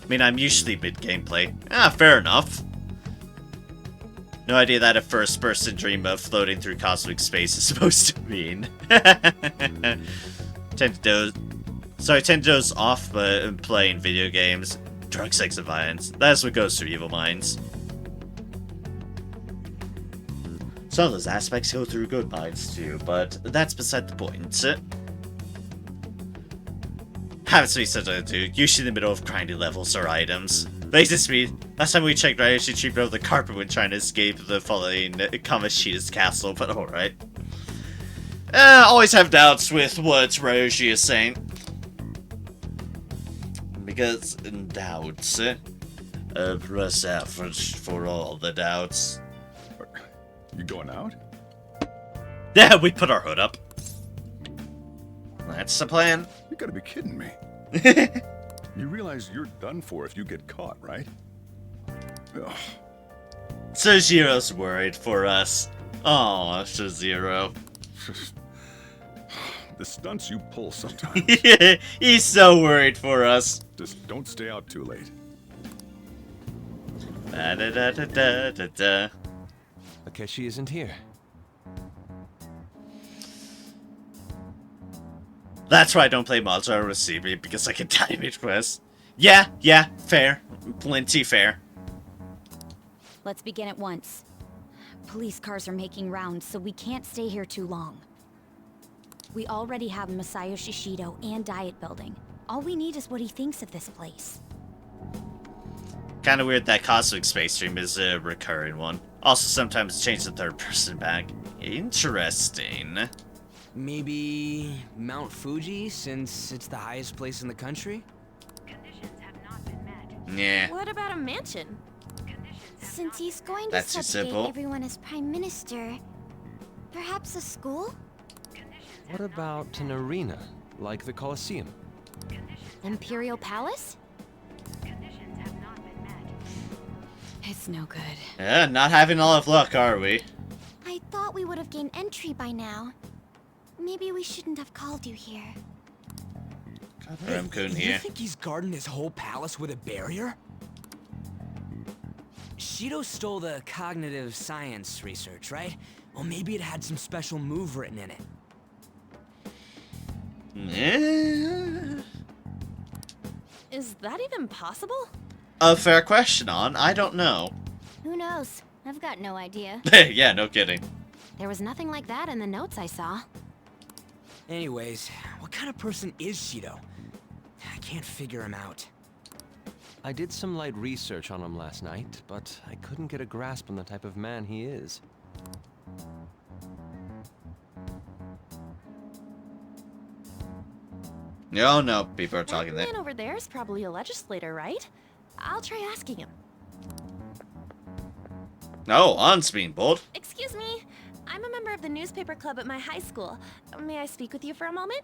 mean, I'm usually mid-gameplay. Fair enough. No idea that a first-person dream of floating through cosmic space is supposed to mean. Tend to doze off playing video games. Drug, sex, and violence. That's what goes through evil minds. Some of those aspects go through good minds too, but that's beside the point. Happens to be such a dude, usually in the middle of grindy levels or items. Lazy speed. Last time we checked, Ryushi tripped over the carpet when trying to escape the falling Kamoshida's castle, but alright. Always have doubts with what Ryushi is saying. Because doubts. Press out for all the doubts. You going out? Yeah, we put our hood up. That's the plan. You gotta be kidding me. You realize you're done for if you get caught, right? Ugh. Sojiro's worried for us. Aw, Sojiro. The stunts you pull sometimes. He's so worried for us. Just don't stay out too late. Akechi isn't here. That's why I don't play Mahjong with CB, because I can time it quests. Yeah, fair. Plenty fair. Let's begin at once. Police cars are making rounds, so we can't stay here too long. We already have Masayoshi Shido and Diet Building. All we need is what he thinks of this place. Kinda weird that Cosmic Space Stream is a recurring one. Also sometimes change the third person back. Interesting. Maybe Mount Fuji, since it's the highest place in the country? Yeah. What about a mansion? Since he's going to That's too subjugate simple. everyone as Prime Minister, perhaps a school? What about an arena, like the Colosseum? Imperial Palace? It's no good. Yeah, not having a lot of luck, are we? I thought we would have gained entry by now. Maybe we shouldn't have called you here. Narumkun You here. think he's guarding his whole palace with a barrier? Shido stole the cognitive science research, right? Well, maybe it had some special move written in it. Is that even possible? A fair question on. I don't know. Who knows? I've got no idea. Yeah, no kidding. There was nothing like that in the notes I saw. Anyways, what kind of person is Shido? I can't figure him out. I did some light research on him last night, but I couldn't get a grasp on the type of man he is. Oh no, people are talking That there. man over there is probably a legislator, right? I'll try asking him. Oh, On's being bold. Excuse me. I'm a member of the newspaper club at my high school. May I speak with you for a moment?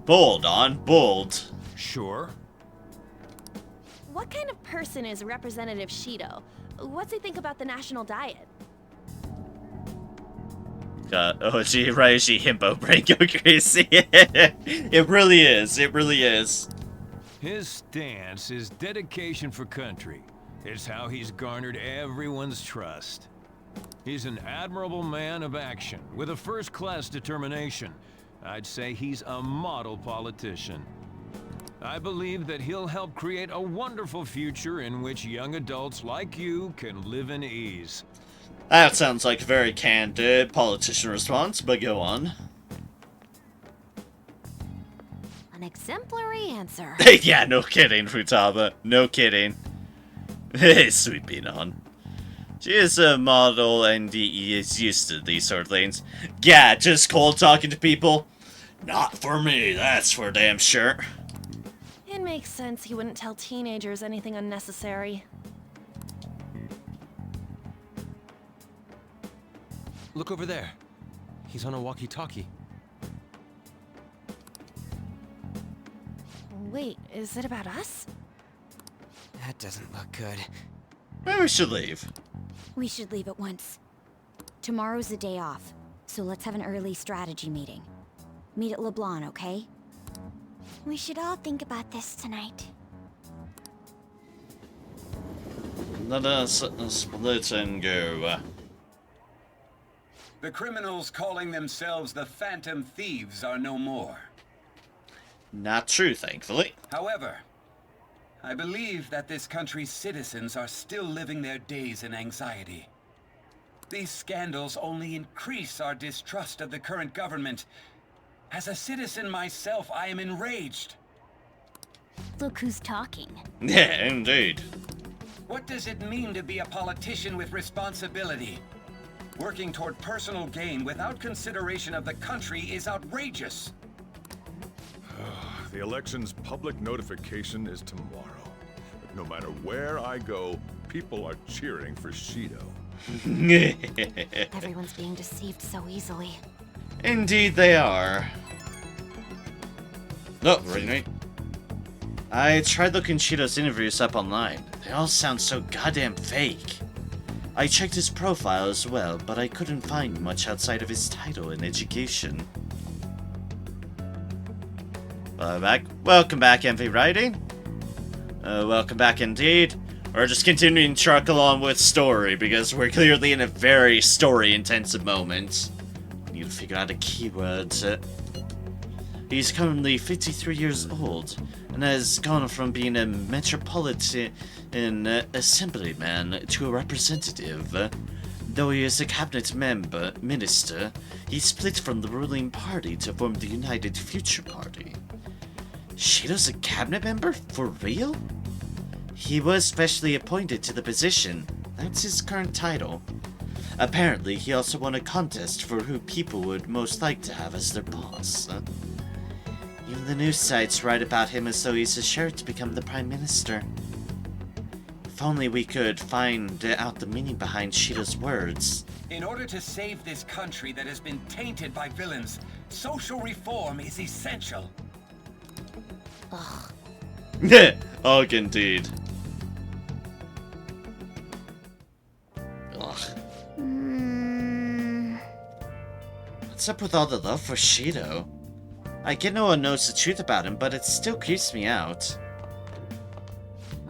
Bold, On, bold. Sure. What kind of person is Representative Shido? What's he think about the national diet? Oh gee, Ryushi himbo brain go crazy. It really is. It really is. His stance is dedication for country. It's how he's garnered everyone's trust. He's an admirable man of action, with a first-class determination. I'd say he's a model politician. I believe that he'll help create a wonderful future in which young adults like you can live in ease. That sounds like a very candid politician response, but go on. An exemplary answer. Yeah, no kidding, Futaba. No kidding. Sweet bean on. She is a model and he is used to these sort of things. Yeah, just cold talking to people. Not for me, that's for damn sure. It makes sense he wouldn't tell teenagers anything unnecessary. Look over there. He's on a walkie-talkie. Wait, is it about us? That doesn't look good. Maybe we should leave. We should leave at once. Tomorrow's the day off, so let's have an early strategy meeting. Meet at LeBlanc, okay? We should all think about this tonight. Let us split and go. The criminals calling themselves the Phantom Thieves are no more. Not true, thankfully. However, I believe that this country's citizens are still living their days in anxiety. These scandals only increase our distrust of the current government. As a citizen myself, I am enraged. Look who's talking. Yeah, indeed. What does it mean to be a politician with responsibility? Working toward personal gain without consideration of the country is outrageous. The election's public notification is tomorrow. But no matter where I go, people are cheering for Shido. Everyone's being deceived so easily. Indeed they are. No, right. I tried looking Shido's interviews up online. They all sound so goddamn fake. I checked his profile as well, but I couldn't find much outside of his title and education. Welcome back, MV Writing. Welcome back indeed. We're just continuing to truck along with story, because we're clearly in a very story-intensive moment. We need to figure out a keyword. He's currently 53 years old, and has gone from being a metropolitan assemblyman to a representative. Though he is a cabinet minister, he split from the ruling party to form the United Future Party. Shido's a cabinet member? For real? He was specially appointed to the position. That's his current title. Apparently, he also won a contest for who people would most like to have as their boss. Even the news sites write about him as though he's sure to become the Prime Minister. If only we could find out the meaning behind Shido's words. In order to save this country that has been tainted by villains, social reform is essential. Ugh. Ugh, indeed. Ugh. What's up with all the love for Shido? I get no one knows the truth about him, but it still creeps me out.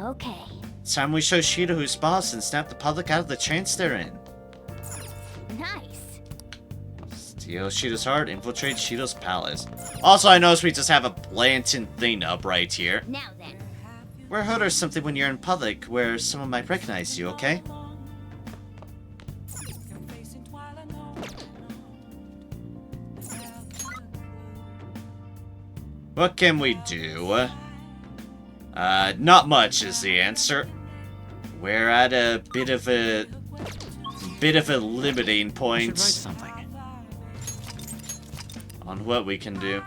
Okay. It's time we show Shido who's boss and snap the public out of the trance they're in. Nice. Steal Shido's heart, infiltrate Shido's palace. Also, I notice we just have a blatant thing up right here. Now then. Wear a hood or something when you're in public where someone might recognize you, okay? What can we do? Not much is the answer. We're at a bit of a limiting point on what we can do.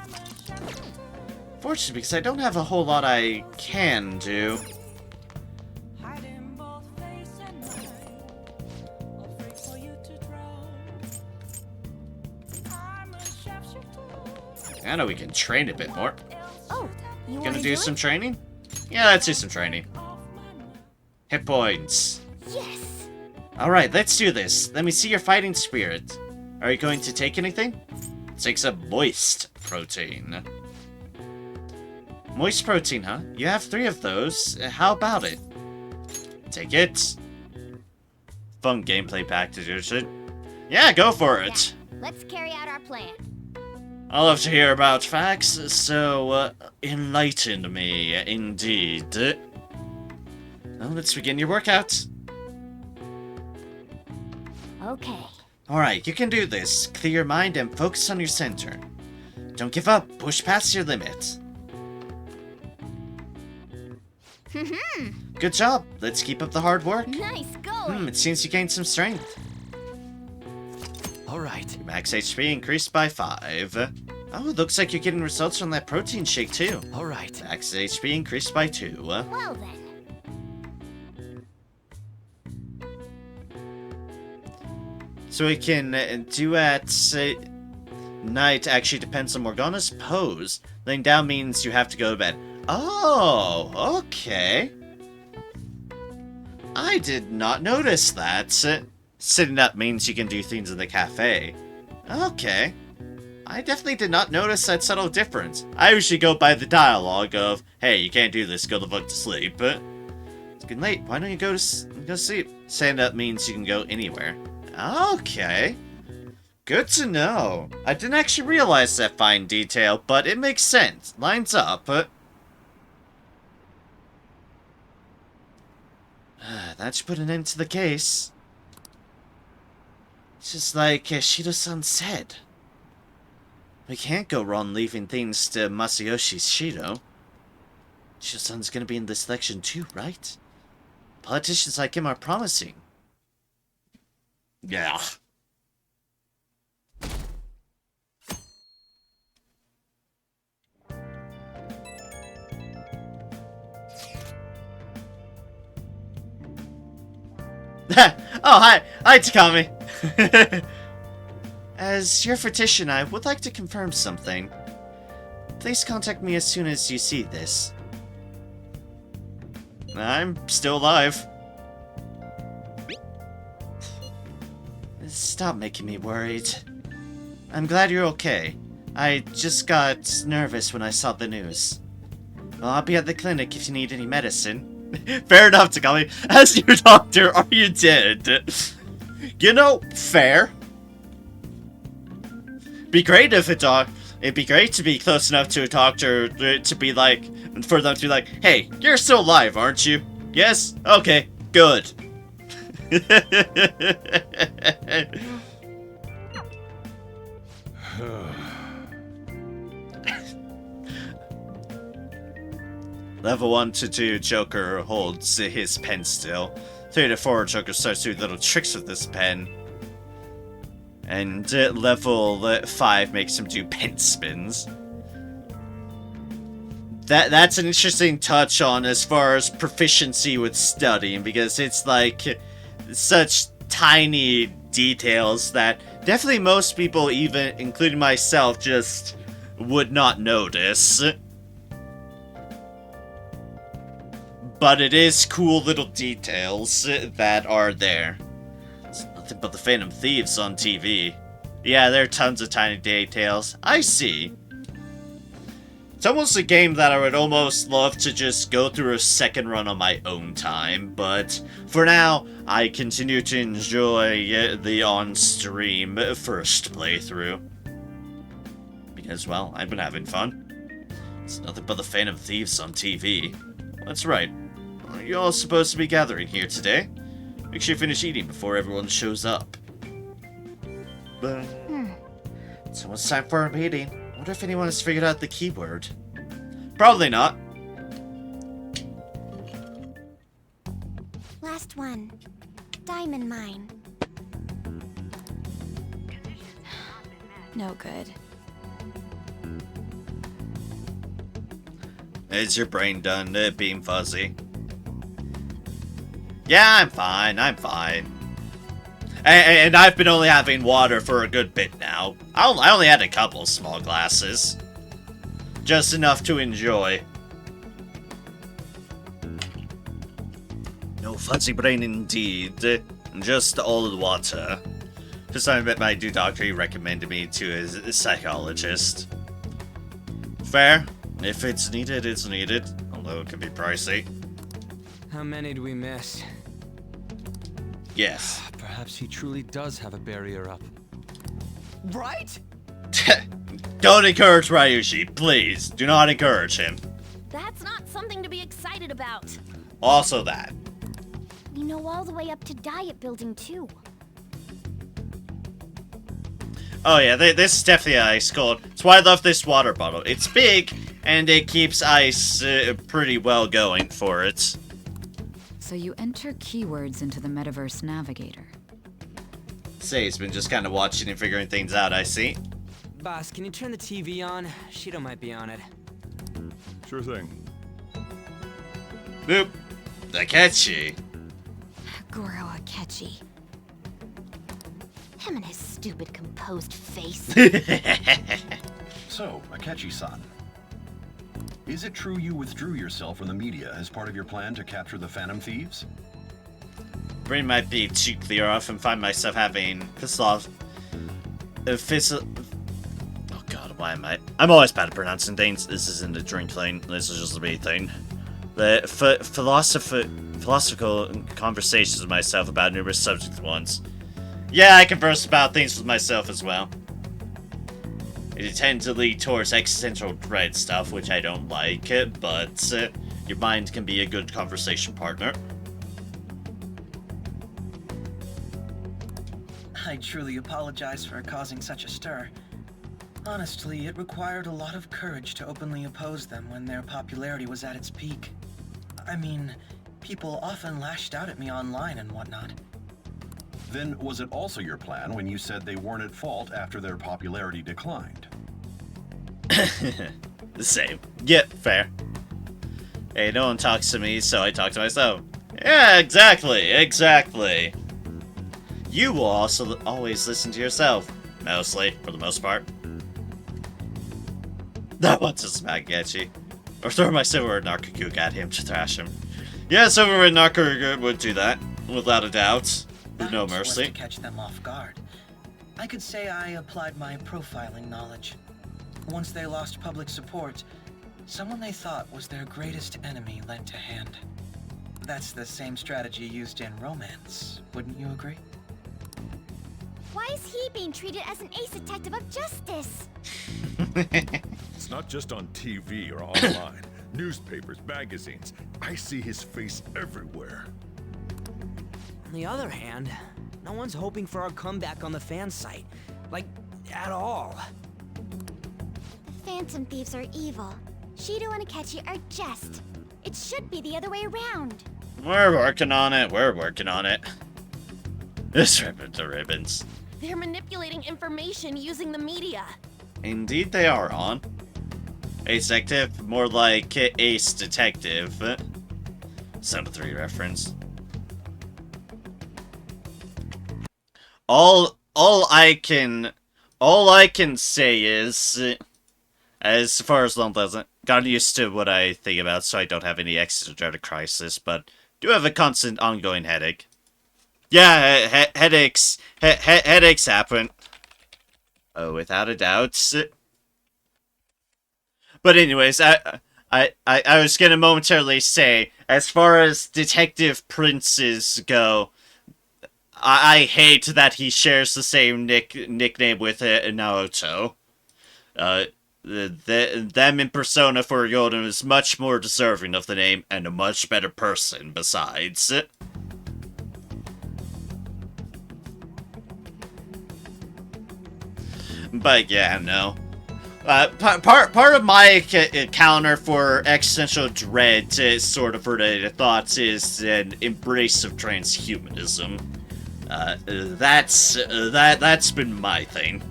Fortunately, because I don't have a whole lot I can do. I know we can train a bit more. Oh, you Gonna do some training? Yeah, let's do some training. Hit points. Yes. Alright, let's do this. Let me see your fighting spirit. Are you going to take anything? Take some moist protein. Moist protein, huh? You have 3 of those. How about it? Take it. Fun gameplay package. Yeah, go for it. Yeah. Let's carry out our plan. I love to hear about facts, so enlighten me, indeed. Well, let's begin your workout. Okay. Alright, you can do this. Clear your mind and focus on your center. Don't give up. Push past your limit. Good job. Let's keep up the hard work. Nice going. It seems you gained some strength. Alright. Your max HP increased by 5. Oh, it looks like you're getting results from that protein shake too. Alright. Max HP increased by 2. Well then. So we can do at night actually depends on Morgana's pose. Laying down means you have to go to bed. Oh, okay. I did not notice that. Sitting up means you can do things in the cafe. Okay. I definitely did not notice that subtle difference. I usually go by the dialogue of, hey, you can't do this, go the fuck to sleep. It's getting late, why don't you go to sleep? Stand up means you can go anywhere. Okay. Good to know. I didn't actually realize that fine detail, but it makes sense. Lines up. That should put an end to the case. It's just like Shido-san said. We can't go wrong leaving things to Masayoshi Shido. Shido-san's gonna be in this election too, right? Politicians like him are promising. Yeah. Oh, hi, Takami. As your physician, I would like to confirm something. Please contact me as soon as you see this. I'm still alive. Stop making me worried. I'm glad you're okay. I just got nervous when I saw the news. Well, I'll be at the clinic if you need any medicine. Fair enough, Takami. As your doctor, are you dead? You know, fair. It'd be great to be close enough to a doctor to be like, for them to be like, hey, you're still alive, aren't you? Yes? Okay, good. Level 1 to 2, Joker holds his pen still. 3 to 4, Joker starts doing little tricks with this pen. And level 5 makes him do pen spins. That's an interesting touch on as far as proficiency with studying, because it's like such tiny details that definitely most people, even including myself, just would not notice. But it is cool little details that are there. It's nothing but the Phantom Thieves on TV. Yeah, there are tons of tiny details. I see. It's almost a game that I would almost love to just go through a second run on my own time, but for now, I continue to enjoy the on-stream first playthrough. Because, well, I've been having fun. It's nothing but the Phantom Thieves on TV. That's right. You're all supposed to be gathering here today. Make sure you finish eating before everyone shows up. It's almost time for a meeting. I wonder if anyone has figured out the keyword. Probably not. Last one. Diamond mine. No good. Is your brain done being fuzzy? Yeah, I'm fine, And I've been only having water for a good bit now. I only had a couple small glasses. Just enough to enjoy. No fuzzy brain indeed. Just all the water. Just I met my new doctor, he recommended me to a psychologist. Fair. If it's needed, it's needed. Although it can be pricey. How many do we miss? Yes. Perhaps he truly does have a barrier up. Right? Don't encourage Ryushi, please. Do not encourage him. That's not something to be excited about. Also that. We know all the way up to Diet Building, too. Oh yeah, this is definitely ice cold. That's why I love this water bottle. It's big, and it keeps ice pretty well going for it. So you enter keywords into the Metaverse Navigator. Say, he's been just kind of watching and figuring things out, I see. Boss, can you turn the TV on? Shido might be on it. Sure thing. Boop. Akechi. Goro Akechi. Him and his stupid composed face. So, Akechi-san. Is it true you withdrew yourself from the media as part of your plan to capture the Phantom Thieves? Brain might be too clear. I often find myself having oh god, why am I? I'm always bad at pronouncing things. This isn't a drink thing. This is just a me thing. The philosophical conversations with myself about numerous subjects at once. Yeah, I converse about things with myself as well. It tends to lead towards existential dread stuff, which I don't like, but your mind can be a good conversation partner. I truly apologize for causing such a stir. Honestly, it required a lot of courage to openly oppose them when their popularity was at its peak. I mean, people often lashed out at me online and whatnot. Then was it also your plan when you said they weren't at fault after their popularity declined? The same. Yep, fair. Hey, no one talks to me, so I talk to myself. Yeah, exactly. You will also always listen to yourself. Mostly, for the most part. That wants to smack Akechi. Or throw my Silverwood Narcocook at him to thrash him. Yeah, Silverwood Narcocook would do that, without a doubt. With no mercy. To catch them off guard. I could say I applied my profiling knowledge. Once they lost public support, someone they thought was their greatest enemy lent a hand. That's the same strategy used in romance, wouldn't you agree? Why is he being treated as an ace detective of justice? It's not just on TV or online. Newspapers, magazines. I see his face everywhere. On the other hand, no one's hoping for our comeback on the fan site. Like, at all. The Phantom Thieves are evil. Shido and Akechi are just. It should be the other way around. We're working on it. This ribbons are ribbons. They're manipulating information using the media. Indeed they are, on. Ace Detective, more like Ace Detective. Son of 3 reference. All I can say is, as far as Lone hasn't gotten used to what I think about, so I don't have any existential crisis, but do have a constant ongoing headache. Yeah, headaches happen. Oh, without a doubt. But anyways, I was gonna momentarily say, as far as Detective Princes go, I hate that he shares the same nickname with Naoto. Them in Persona 4 Golden is much more deserving of the name, and a much better person besides. But yeah, no. Part of my counter for existential dread, sort of related thoughts, is an embrace of transhumanism. That's been my thing,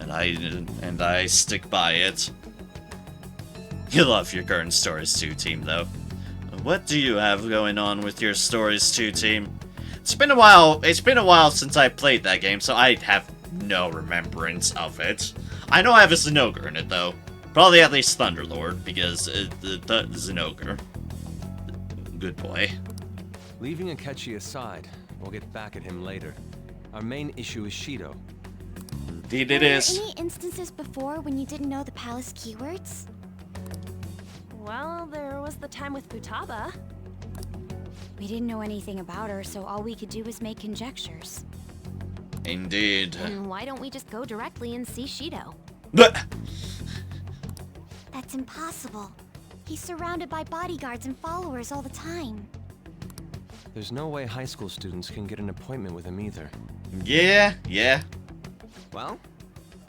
and I stick by it. You love your current Stories 2 team, though. What do you have going on with your Stories 2 team? It's been a while since I played that game, so I have no remembrance of it. I know I have a Zinogre in it, though. Probably at least Thunderlord, because the Zinogre. Good boy. Leaving Akechi aside, we'll get back at him later. Our main issue is Shido. Indeed it is. Were there any instances before when you didn't know the palace keywords? Well, there was the time with Futaba. We didn't know anything about her, so all we could do was make conjectures. Indeed. And why don't we just go directly and see Shido? That's impossible. He's surrounded by bodyguards and followers all the time. There's no way high school students can get an appointment with him either. Yeah. Well,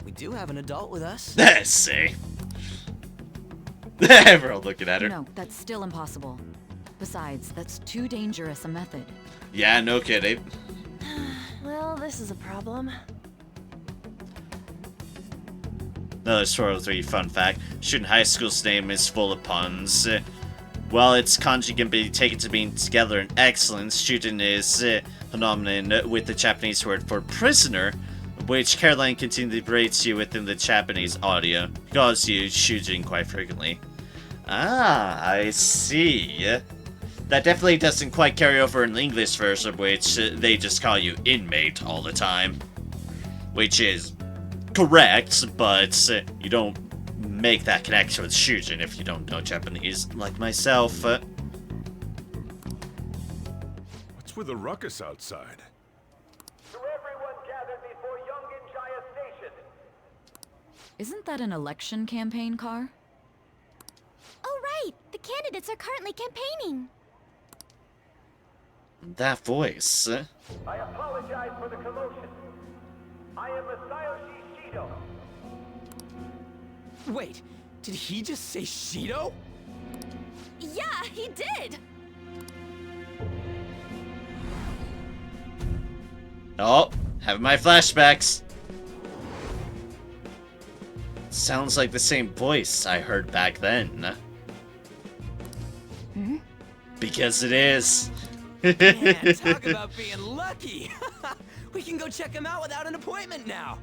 we do have an adult with us. Let's see. Everyone looking at her. No, that's still impossible. Besides, that's too dangerous a method. Yeah, no kidding. Well, this is a problem. Another Swirl 3 fun fact. Shun High School's name is full of puns. While its kanji can be taken to mean together in excellence, Shuden is phenomenon with the Japanese word for prisoner, which Caroline continually berates you within the Japanese audio. He calls you Shujin quite frequently. Ah, I see. That definitely doesn't quite carry over in the English version, which they just call you inmate all the time. Which is correct, but you don't make that connection with Shujin if you don't know Japanese, like myself. What's with the ruckus outside? To everyone gathered before Yongin Jaya Station. Isn't that an election campaign car? Oh, right! The candidates are currently campaigning. That voice. I apologize for the commotion. I am Masayoshi Shido. Wait, did he just say Shido? Yeah, he did! Oh, having my flashbacks. Sounds like the same voice I heard back then. Hmm? Because it is. Man, talk about being lucky! We can go check him out without an appointment now!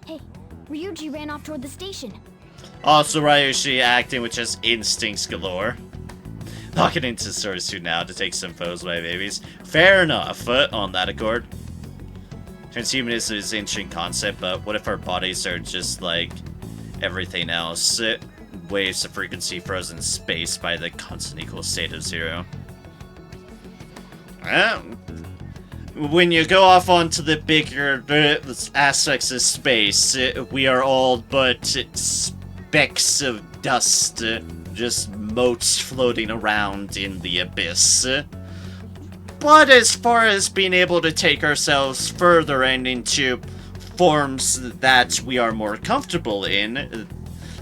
Hey, Ryuji ran off toward the station. Also, Ryushi acting with just instincts galore. Knocking into Sorisu now to take some photos of my babies. Fair enough, on that accord. Transhumanism is an interesting concept, but what if our bodies are just like everything else? Waves of frequency frozen in space by the constant equal state of zero. When you go off onto the bigger aspects of space, we are all but specks of dust, just motes floating around in the abyss. But as far as being able to take ourselves further and into forms that we are more comfortable in,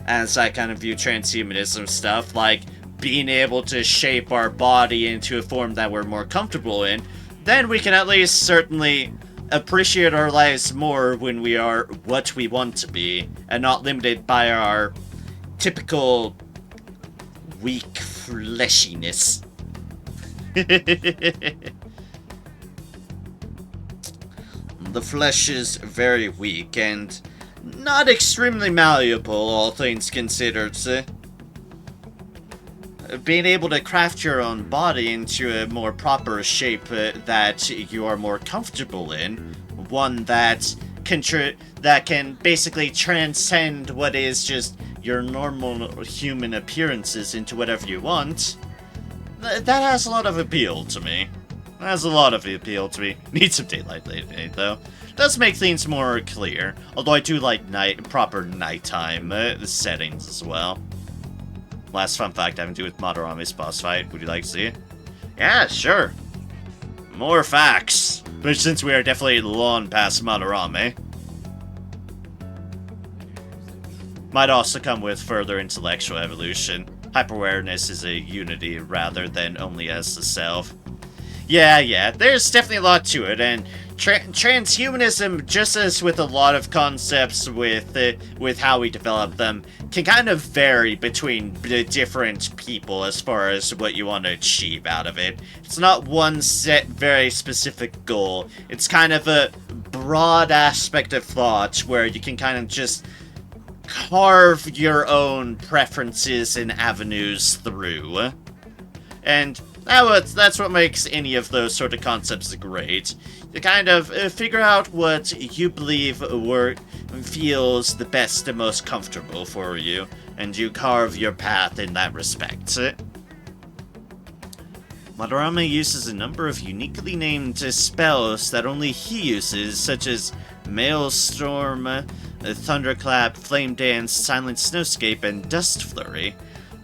as I kind of view transhumanism stuff, like being able to shape our body into a form that we're more comfortable in, then we can at least certainly appreciate our lives more when we are what we want to be, and not limited by our typical weak fleshiness. The flesh is very weak and not extremely malleable, all things considered. Being able to craft your own body into a more proper shape that you are more comfortable in, one that can basically transcend what is just your normal human appearances into whatever you want, that has a lot of appeal to me. Need some daylight lately, though. Does make things more clear, although I do like proper nighttime settings as well. Last fun fact having to do with Madarame's boss fight. Would you like to see it? Yeah, sure. More facts. But since we are definitely long past Madarame, might also come with further intellectual evolution. Hyper-awareness is a unity rather than only as the self. Yeah, there's definitely a lot to it, and transhumanism, just as with a lot of concepts with how we develop them, can kind of vary between the different people as far as what you want to achieve out of it. It's not one set, very specific goal. It's kind of a broad aspect of thought where you can kind of just carve your own preferences and avenues through. And that's what makes any of those sort of concepts great. You kind of figure out what you believe feels the best and most comfortable for you, and you carve your path in that respect. Madarame uses a number of uniquely named spells that only he uses, such as Maelstrom, Thunderclap, Flame Dance, Silent Snowscape, and Dust Flurry.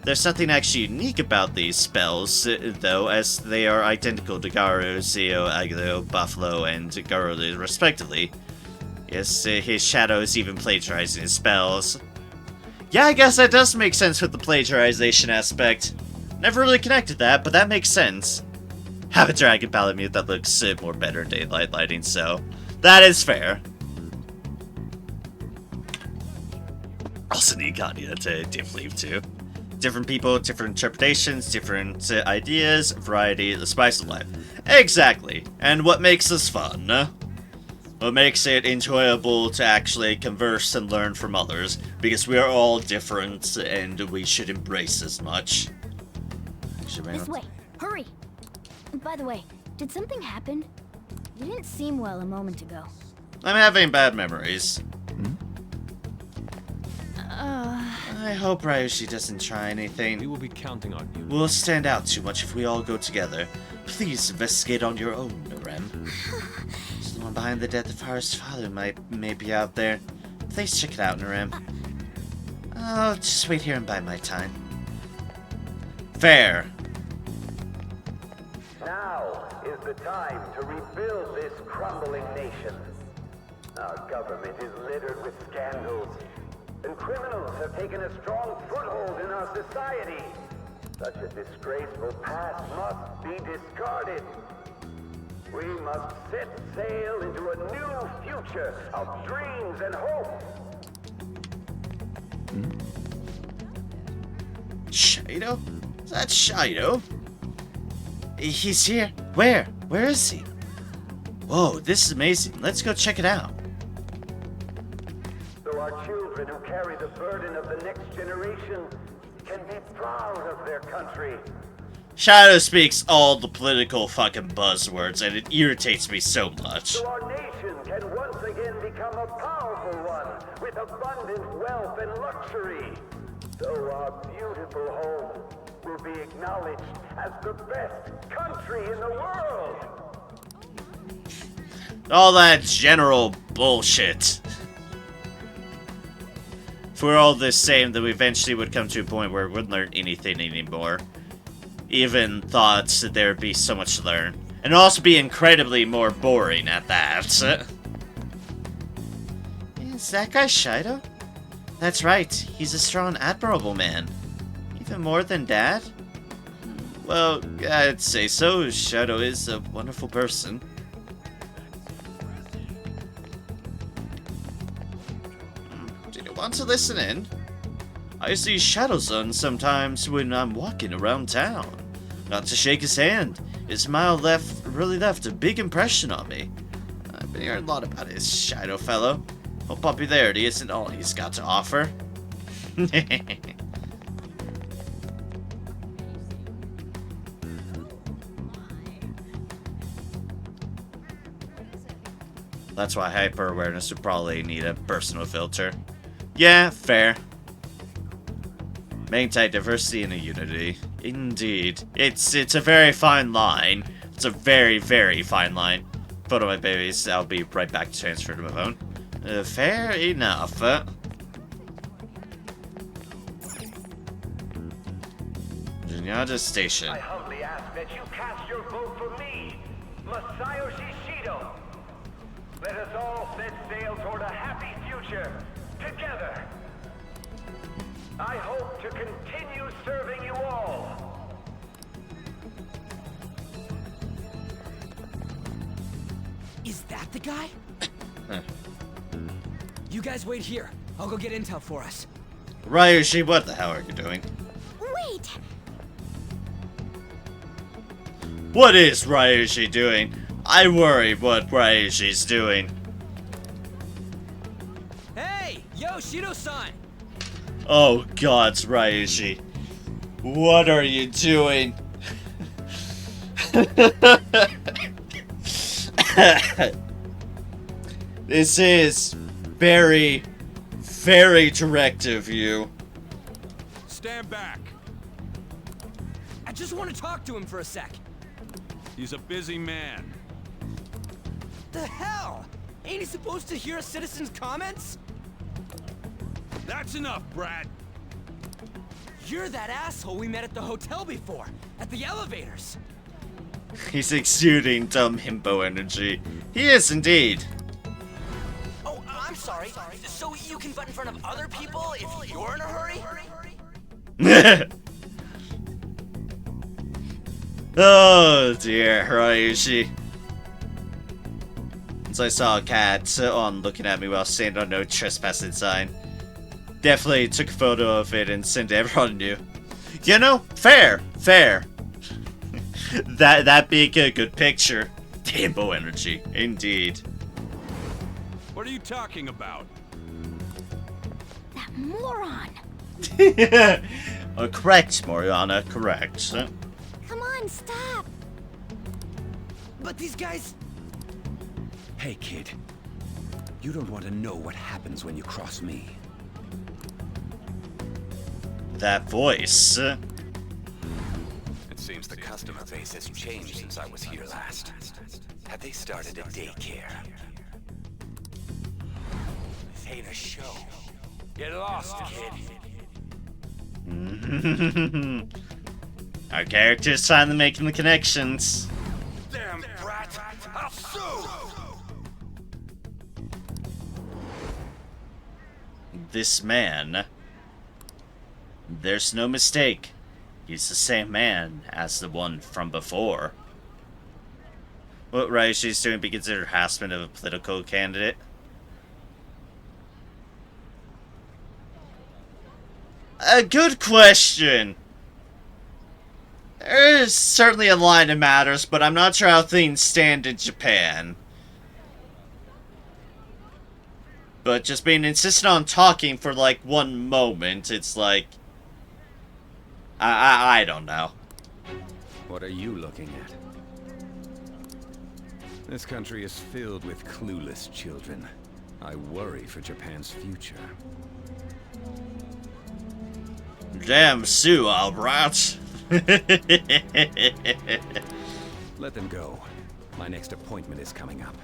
There's nothing actually unique about these spells, though, as they are identical to Garu, Zeo, Agilo, Buffalo, and Garulu, respectively. Yes, his shadow is even plagiarizing his spells. Yeah, I guess that does make sense with the plagiarization aspect. Never really connected that, but that makes sense. Have a dragon Palamute that looks more better in daylight lighting, so that is fair. Also need Ganya to give leave too. Different people, different interpretations, different ideas, variety, the spice of life. Exactly. And what makes this fun? What makes it enjoyable to actually converse and learn from others, because we are all different and we should embrace as much. This way, hurry! By the way, did something happen? You didn't seem well a moment ago. I'm having bad memories. I hope Ryushi doesn't try anything. We will be counting on you. We'll stand out too much if we all go together. Please investigate on your own, Rem. Someone behind the death of Haru's father may be out there. Please check it out, Narem. I'll just wait here and bide my time. Fair. Now is the time to rebuild this crumbling nation. Our government is littered with scandals, and criminals have taken a strong foothold in our society. Such a disgraceful past must be discarded. We must set sail into a new future of dreams and hope. Shido? Is that Shido? He's here. Where? Where is he? Whoa, this is amazing. Let's go check it out. So our children who carry the burden of the next generation can be proud of their country. Shadow speaks all the political fucking buzzwords, and it irritates me so much. So our nation can once again become a powerful one, with abundant wealth and luxury. So our beautiful home will be acknowledged as the best country in the world. All that general bullshit. If we're all the same, then we eventually would come to a point where we wouldn't learn anything anymore. Even thoughts that there would be so much to learn. And also be incredibly more boring at that. Is that guy Shido? That's right, he's a strong, admirable man. Even more than Dad? Well, I'd say so. Shido is a wonderful person. Do you want to listen in? I see Shadowsun sometimes when I'm walking around town. Got to shake his hand. His smile really left a big impression on me. I've been hearing a lot about his Shido fellow. Well, popularity isn't all he's got to offer. That's why hyper-awareness would probably need a personal filter. Yeah, fair. Maintain diversity and a unity. Indeed. It's a very fine line. It's a very, very fine line. Photo my babies. I'll be right back to transfer to my phone. Fair enough. Jinyada Station. I humbly ask that you cast your vote for me, Masayoshi Shido. Let us all set sail toward a happy future, together. I hope to continue serving you all. Is that the guy? You guys wait here. I'll go get intel for us. Ryushi, what the hell are you doing? Wait! What is Ryushi doing? I worry what Ryushi's doing. Hey! Yo, Shido-san! Oh god, Ryushi. What are you doing? This is very, very direct of you. Stand back. I just want to talk to him for a sec. He's a busy man. The hell? Ain't he supposed to hear a citizen's comments? That's enough, Brad. You're that asshole we met at the hotel before, at the elevators. He's exuding dumb himbo energy. He is indeed. Oh, I'm sorry. So you can butt in front of other people if you're in a hurry? Oh dear, Ryushi. Since I saw a cat on looking at me while standing on no trespassing sign. Definitely took a photo of it and sent to everyone new. You know, fair. That'd be a good picture. Himbo energy, indeed. What are you talking about? That moron! Correct, Moriana, correct. Come on, stop! But these guys... Hey, kid. You don't want to know what happens when you cross me. That voice. It seems the customer base has changed since I was here last. Have they started a daycare? This ain't a show. Get lost, kid. Our characters finally making the connections. Damn brat! I'll sue! This man, there's no mistake. He's the same man as the one from before. What Ryushi's doing be considered harassment of a political candidate? A good question. There is certainly a line that matters, but I'm not sure how things stand in Japan. But just being insistent on talking for like one moment, it's like... I don't know. What are you looking at? This country is filled with clueless children. I worry for Japan's future. Damn Sue, alright. Let them go. My next appointment is coming up.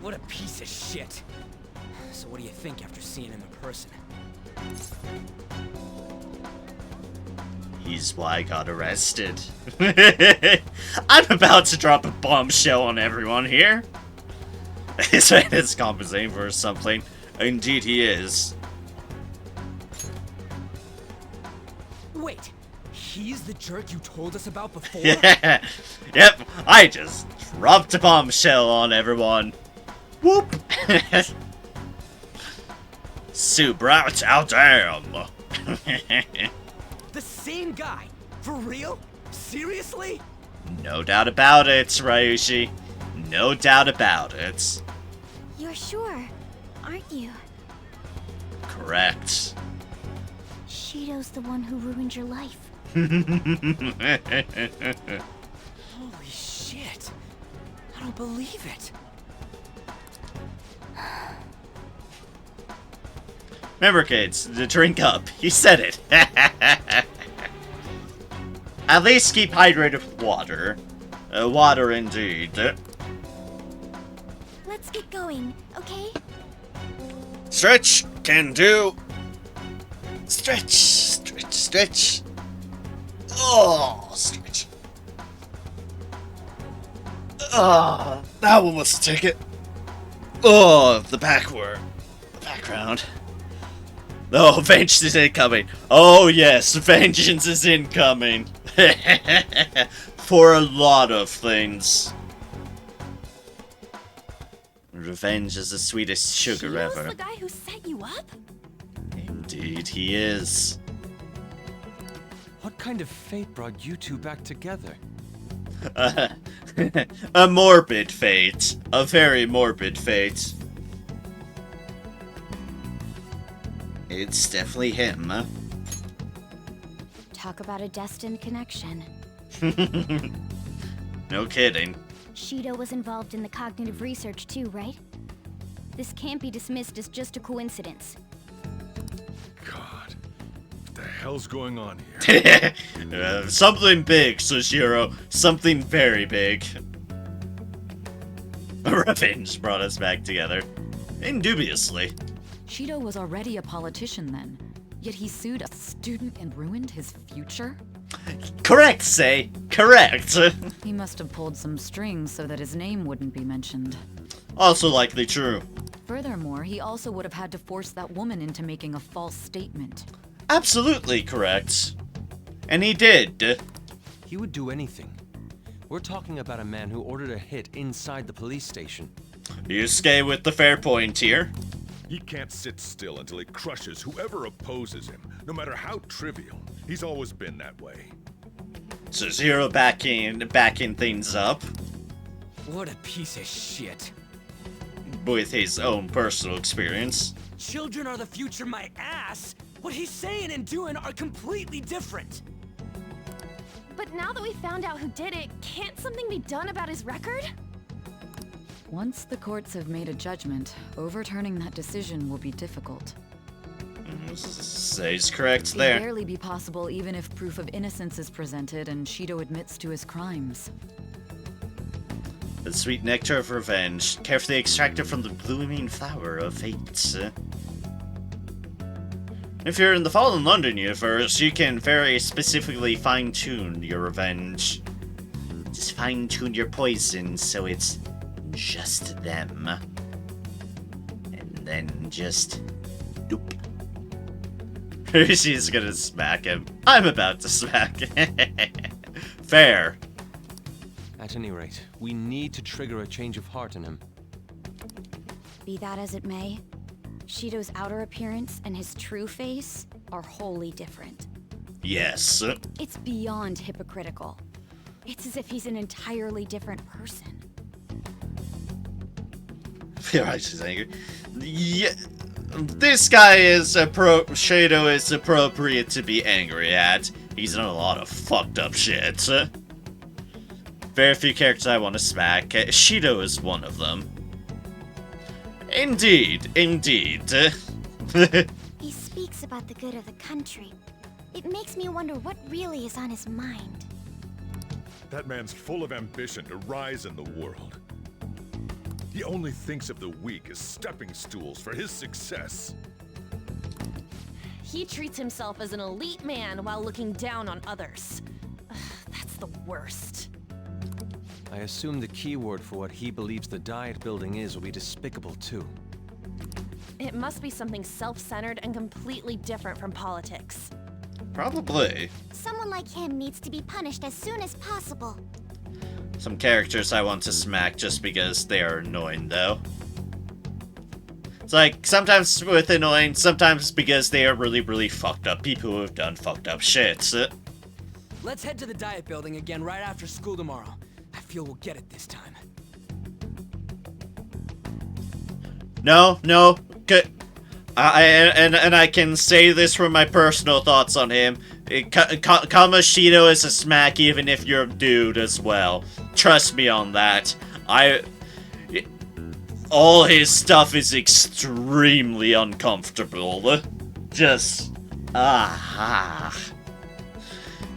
What a piece of shit. So what do you think after seeing him in person? He's why I got arrested. I'm about to drop a bombshell on everyone here. This man is compensating for something. Indeed he is. Wait, he's the jerk you told us about before? Yeah. Yep, I just dropped a bombshell on everyone. Whoop! Subrat out damn! The same guy? For real? Seriously? No doubt about it, Ryushi. No doubt about it. You're sure, aren't you? Correct. Shido's the one who ruined your life. Holy shit. I don't believe it. Remember, kids, to drink up. You said it. At least keep hydrated with water. Water indeed. Let's get going, okay? Stretch, can do. Stretch, stretch, stretch. Oh, stretch. Oh, that one was a ticket. Oh, the background. Oh, vengeance is incoming. Oh yes, vengeance is incoming. For a lot of things. Revenge is the sweetest sugar Shido's ever. the guy who set you up? Indeed he is. What kind of fate brought you two back together? A morbid fate. A very morbid fate. It's definitely him, huh? Talk about a destined connection. No kidding. Shido was involved in the cognitive research too, right? This can't be dismissed as just a coincidence. God, what the hell's going on here? Something big, Soshiro. Something very big. Revenge brought us back together. Indubiously. Shido was already a politician then, yet he sued a student and ruined his future? Correct, Sei. Correct. He must have pulled some strings so that his name wouldn't be mentioned. Also likely true. Furthermore, he also would have had to force that woman into making a false statement. Absolutely correct. And he did. He would do anything. We're talking about a man who ordered a hit inside the police station. Yusuke with the fair point here. He can't sit still until he crushes whoever opposes him, no matter how trivial. He's always been that way. So Zero backing things up. What a piece of shit. With his own personal experience. Children are the future, my ass! What he's saying and doing are completely different. But now that we found out who did it, can't something be done about his record? Once the courts have made a judgment, overturning that decision will be difficult. Sei's correct It'll there. barely be possible even if proof of innocence is presented and Shido admits to his crimes. The sweet nectar of revenge, carefully extracted from the blooming flower of fate. If you're in the Fallen London universe, you can very specifically fine-tune your revenge. Just fine-tune your poison so it's just them. And then just... doop. She's gonna smack him. I'm about to smack him. Fair. At any rate, we need to trigger a change of heart in him. Be that as it may, Shido's outer appearance and his true face are wholly different. Yes. It's beyond hypocritical. It's as if he's an entirely different person. Feel right, she's angry. Yeah, this guy is Shido is appropriate to be angry at. He's done a lot of fucked up shit. Very few characters I want to smack. Shido is one of them. Indeed, indeed. He speaks about the good of the country. It makes me wonder what really is on his mind. That man's full of ambition to rise in the world. He only thinks of the weak as stepping stools for his success. He treats himself as an elite man while looking down on others. Ugh, that's the worst. I assume the keyword for what he believes the Diet Building is will be despicable too. It must be something self-centered and completely different from politics. Probably. Someone like him needs to be punished as soon as possible. Some characters I want to smack just because they are annoying, though. It's like, sometimes with annoying, sometimes because they are really, really fucked up people who have done fucked up shit. Let's head to the Diet Building again right after school tomorrow. I feel we'll get it this time. No. I can say this from my personal thoughts on him. Kamoshida is a smack even if you're a dude as well. Trust me on that. All his stuff is extremely uncomfortable. Just...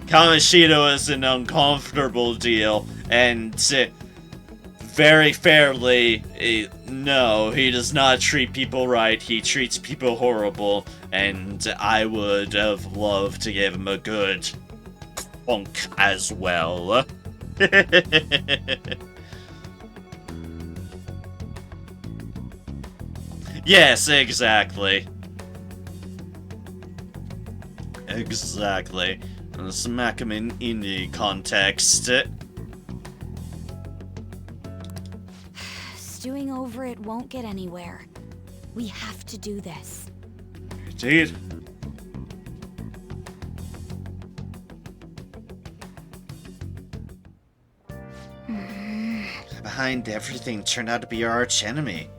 Kamoshida is an uncomfortable deal, and very fairly, no, he does not treat people right, he treats people horrible, and I would have loved to give him a good funk as well. Yes, exactly. Exactly. Smack him in indie context. Stewing over it won't get anywhere. We have to do this. Indeed. Behind everything turned out to be our arch enemy.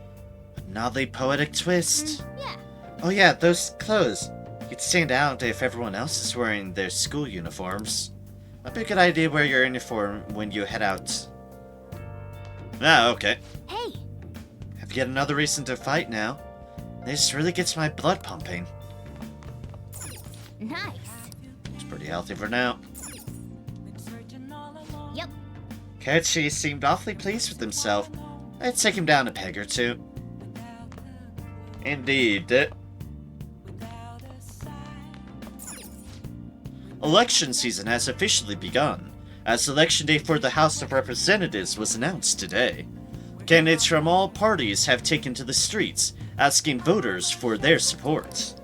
But not the poetic twist. Yeah. Oh yeah, those clothes. You'd stand out if everyone else is wearing their school uniforms. Might be a good idea to wear your uniform when you head out. Ah, okay. Hey! Have yet another reason to fight now. This really gets my blood pumping. Nice. It's pretty healthy for now. Yep. Koichi seemed awfully pleased with himself. I'd take him down a peg or two. Indeed. Election season has officially begun, as election day for the House of Representatives was announced today. Candidates from all parties have taken to the streets, asking voters for their support.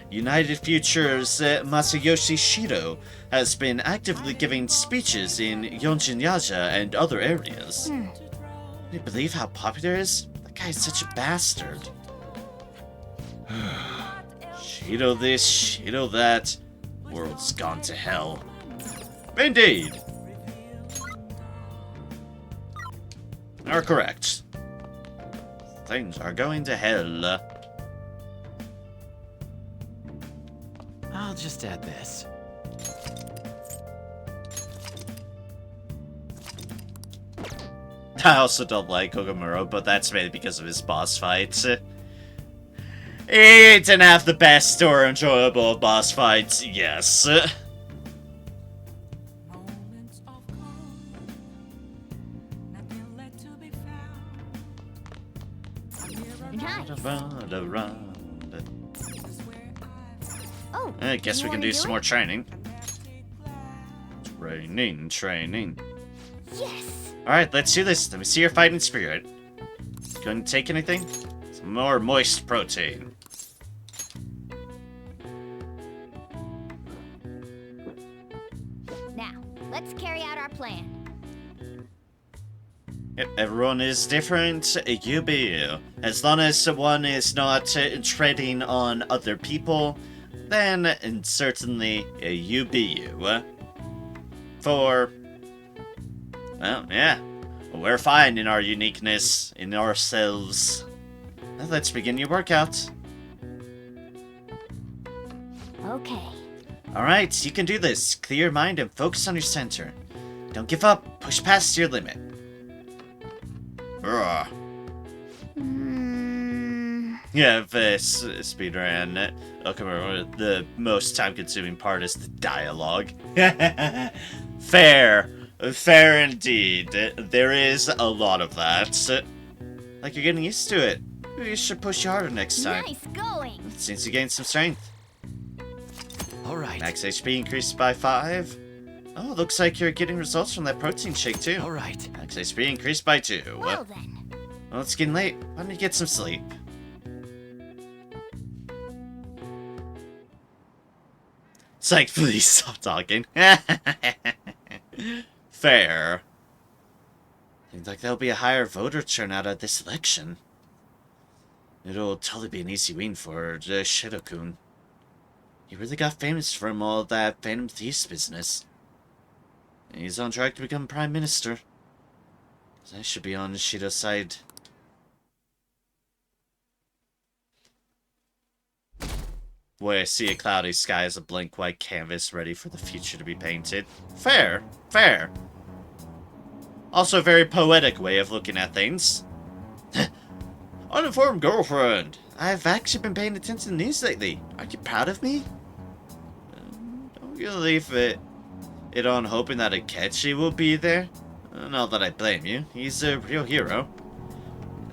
United Future's Masayoshi Shido has been actively giving speeches in Yonjinyaja and other areas. Can you believe how popular he is? That guy is such a bastard. Shido this, Shido that. World's gone to hell. Indeed. Are correct. Things are going to hell. I'll just add this. I also don't like Kokomuro, but that's mainly because of his boss fights. He didn't have the best or enjoyable boss fights, yes. Oh, I guess we can do some more training. Training. Yes. Alright, let's do this. Let me see your fighting spirit. Going to take anything? Some more moist protein. Now, let's carry out our plan. Yep, everyone is different. You be you. As long as one is not treading on other people, then certainly you be you. Well, yeah. We're fine in our uniqueness, in ourselves. Now let's begin your workout. Okay. Alright, you can do this. Clear your mind and focus on your center. Don't give up. Push past your limit. Yeah, this speedrun. Okay, the most time-consuming part is the dialogue. Fair indeed. There is a lot of that. Like you're getting used to it. Maybe you should push harder next time. Nice going. Since you gained some strength. Alright. Max HP increased by 5. Oh, looks like you're getting results from that protein shake too. Alright. Max HP increased by 2. Well then. Well, it's getting late. Why don't you get some sleep? It's like, please stop talking. Fair. Seems like there'll be a higher voter turnout at this election. It'll totally be an easy win for Shido-kun. He really got famous from all that Phantom Thieves business. He's on track to become Prime Minister. I should be on Shido's side. Where I see a cloudy sky as a blank white canvas ready for the future to be painted. Fair. Also a very poetic way of looking at things. Uninformed girlfriend. I've actually been paying attention to the news lately. Are you proud of me? Don't you leave it on hoping that Akechi will be there? Not that I blame you. He's a real hero.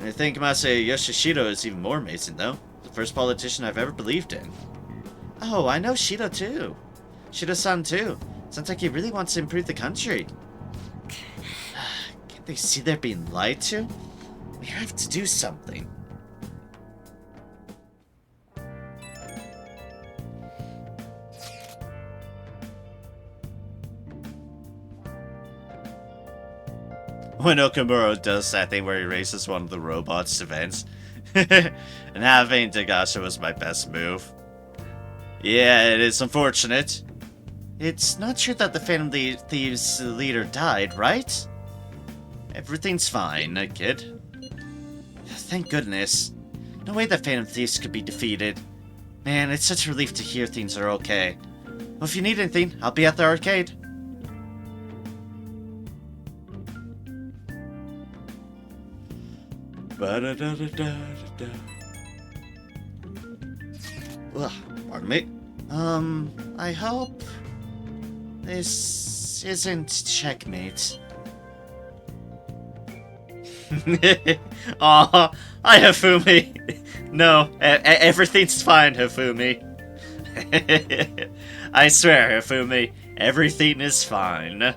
I think Masayoshi Shido is even more amazing, though. The first politician I've ever believed in. Oh, I know Shido, too. Shido-san, too. Sounds like he really wants to improve the country. Can't they see they're being lied to? We have to do something. When Okamura does that thing where he races one of the robots to vents. And having Dagasha was my best move. Yeah, it is unfortunate. It's not true that the Phantom Thieves leader died, right? Everything's fine, kid. Thank goodness. No way the Phantom Thieves could be defeated. Man, it's such a relief to hear things are okay. Well, if you need anything, I'll be at the arcade. Ugh, pardon me. I hope this isn't checkmate. Aw, Ayafumi. No, everything's fine, Hifumi. I swear, Hifumi, everything is fine.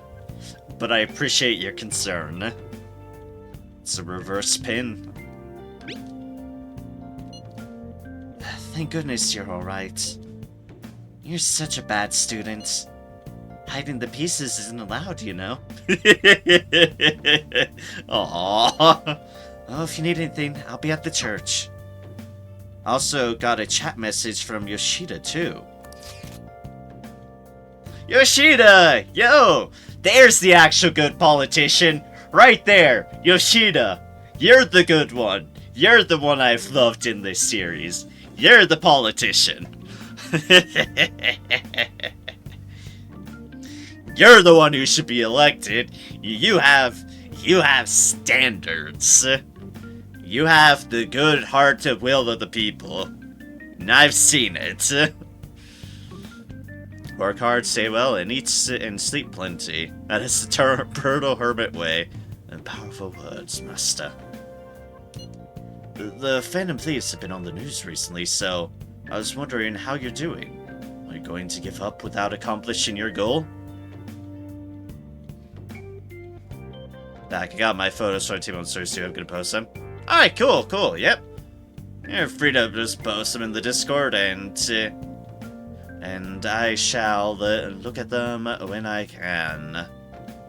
But I appreciate your concern. It's a reverse pin. Thank goodness you're alright. You're such a bad student. Hiding the pieces isn't allowed, you know. Aww. Oh, if you need anything, I'll be at the church. Also got a chat message from Yoshida, too. Yoshida! Yo! There's the actual good politician. Right there. Yoshida. You're the good one. You're the one I've loved in this series. You're the politician. You're the one who should be elected. You have standards. You have the good heart and will of the people. And I've seen it. Work hard, stay well, and eat and sleep plenty. That is the Turtle Hermit way. And powerful words, master. The Phantom Thieves have been on the news recently, so I was wondering how you're doing. Are you going to give up without accomplishing your goal? Back, I got my photos from Team Monsters too. I'm gonna post them. Alright, cool, yep. You're free to just post them in the Discord, and I shall look at them when I can.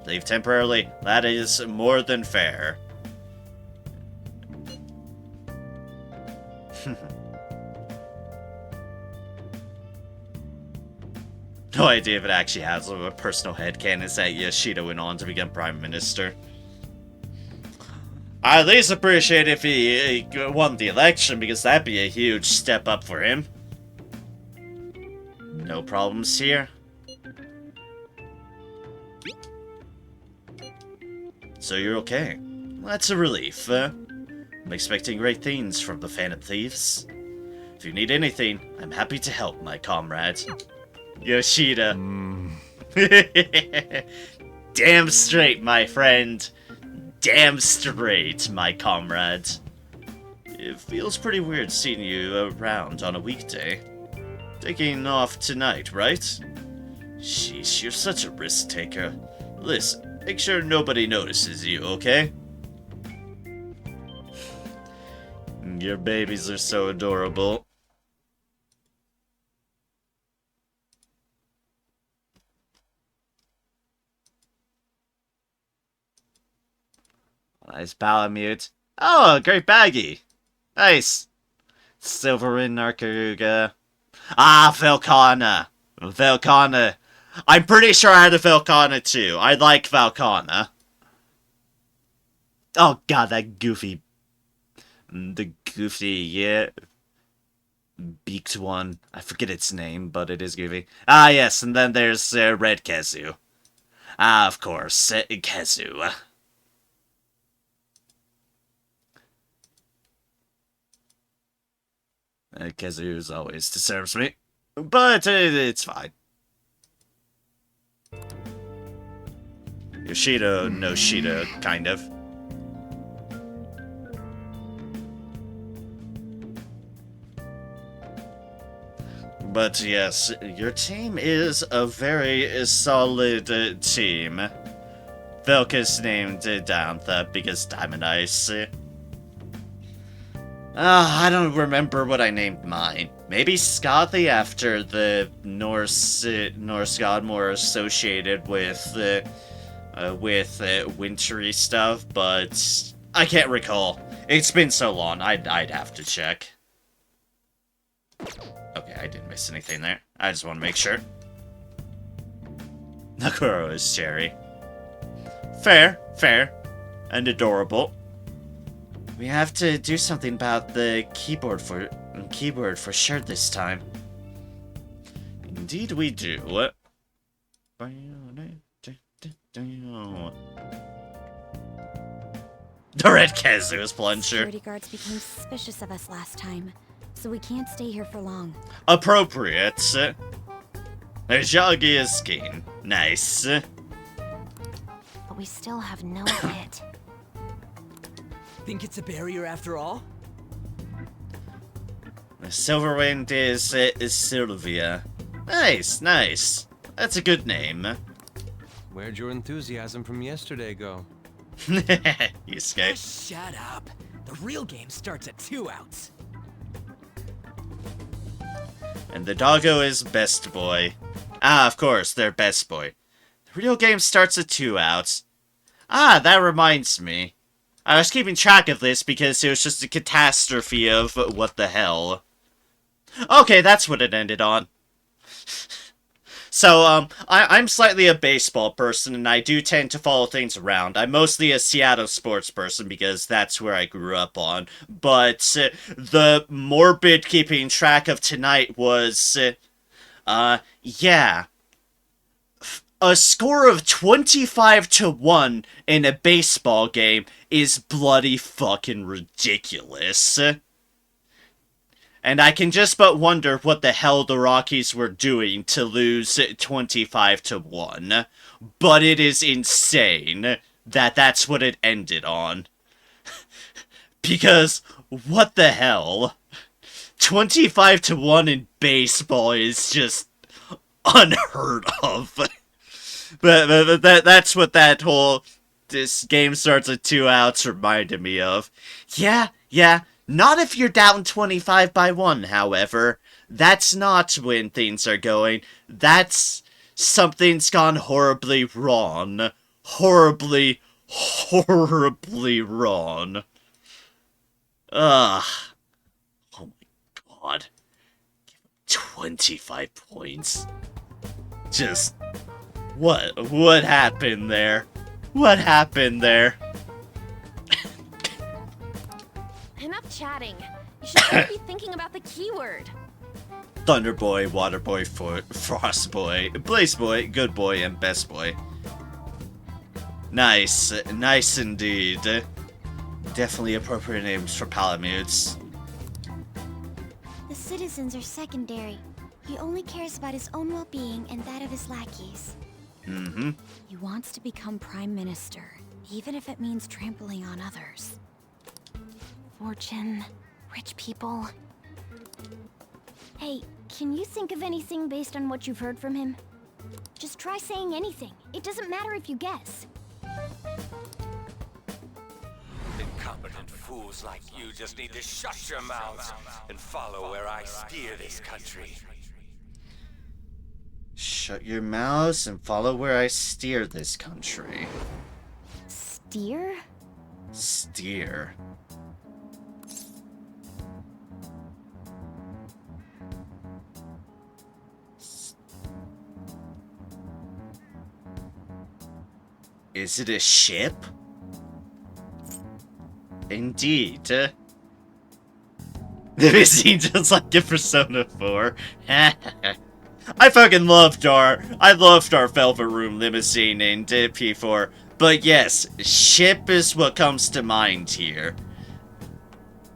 Leave temporarily. That is more than fair. No idea if it actually has a personal headcanon that Yoshida went on to become Prime Minister. I at least appreciate if he won the election, because that'd be a huge step up for him. No problems here. So you're okay. That's a relief. I'm expecting great things from the Phantom Thieves. If you need anything, I'm happy to help, my comrade. Yoshida. Damn straight, my friend. Damn straight, my comrade. It feels pretty weird seeing you around on a weekday. Taking off tonight, right? Sheesh, you're such a risk taker. Listen, make sure nobody notices you, okay? Your babies are so adorable. Nice Palamute. Oh, great baggie. Nice. Silverin Narcaruga. Ah, Velkhana. Velkhana. I'm pretty sure I had a Velkhana too. I like Velkhana. Oh god, that goofy. The goofy, yeah. Beaked one. I forget its name, but it is goofy. Ah, yes, and then there's Red Kezu. Ah, of course, Kezu. Kezu always disturbs me, but it's fine. Yoshida, no Shida, kind of. But yes, your team is a very solid team. Velka's named Dantha because Diamond Ice. I don't remember what I named mine. Maybe Skothy after the Norse god more associated with wintry stuff, but I can't recall. It's been so long, I'd have to check. Okay, I didn't miss anything there. I just want to make sure. Nakuro is cherry. Fair, and adorable. We have to do something about the keyboard for sure this time. Indeed we do. The Red Kazu's plunger. Security guards became suspicious of us last time, so we can't stay here for long. Appropriate. There's Yagi Skin. Nice. But we still have no hit. Think it's a barrier after all? Silverwind is Sylvia. Nice, nice. That's a good name. Where'd your enthusiasm from yesterday go? You escaped. Shut up. The real game starts at 2 outs. And the doggo is best boy. Ah, of course, they're best boy. The real game starts at 2 outs. Ah, that reminds me. I was keeping track of this because it was just a catastrophe of what the hell. Okay, that's what it ended on. So, I'm slightly a baseball person, and I do tend to follow things around. I'm mostly a Seattle sports person, because that's where I grew up on. But, the morbid keeping track of tonight was, yeah. A score of 25-1 in a baseball game is bloody fucking ridiculous. And I can just but wonder what the hell the Rockies were doing to lose 25-1. But it is insane that that's what it ended on. Because, what the hell? 25-1 in baseball is just unheard of. But that's what that whole this game starts at 2 outs reminded me of. Yeah. Not if you're down 25-1, however. That's not when things are going. That's something's gone horribly wrong. Horribly wrong. Ugh. Oh my god. 25 points. Just... What happened there? What happened there? Enough chatting. You should really be thinking about the keyword. Thunder Boy, Water Boy, Frost Boy, Blaze Boy, Good Boy, and Best Boy. Nice. Nice indeed. Definitely appropriate names for Palamutes. The citizens are secondary. He only cares about his own well-being and that of his lackeys. Mm-hmm. He wants to become Prime Minister, even if it means trampling on others. Fortune, rich people. Hey, can you think of anything based on what you've heard from him? Just try saying anything. It doesn't matter if you guess. Incompetent fools like you just need to shut your mouths and follow where I steer this country. Shut your mouths and follow where I steer this country. Steer? Steer. Is it a ship? Indeed. This seems just like a Persona 4. I fucking loved our Velvet Room limousine in P4. But yes, ship is what comes to mind here.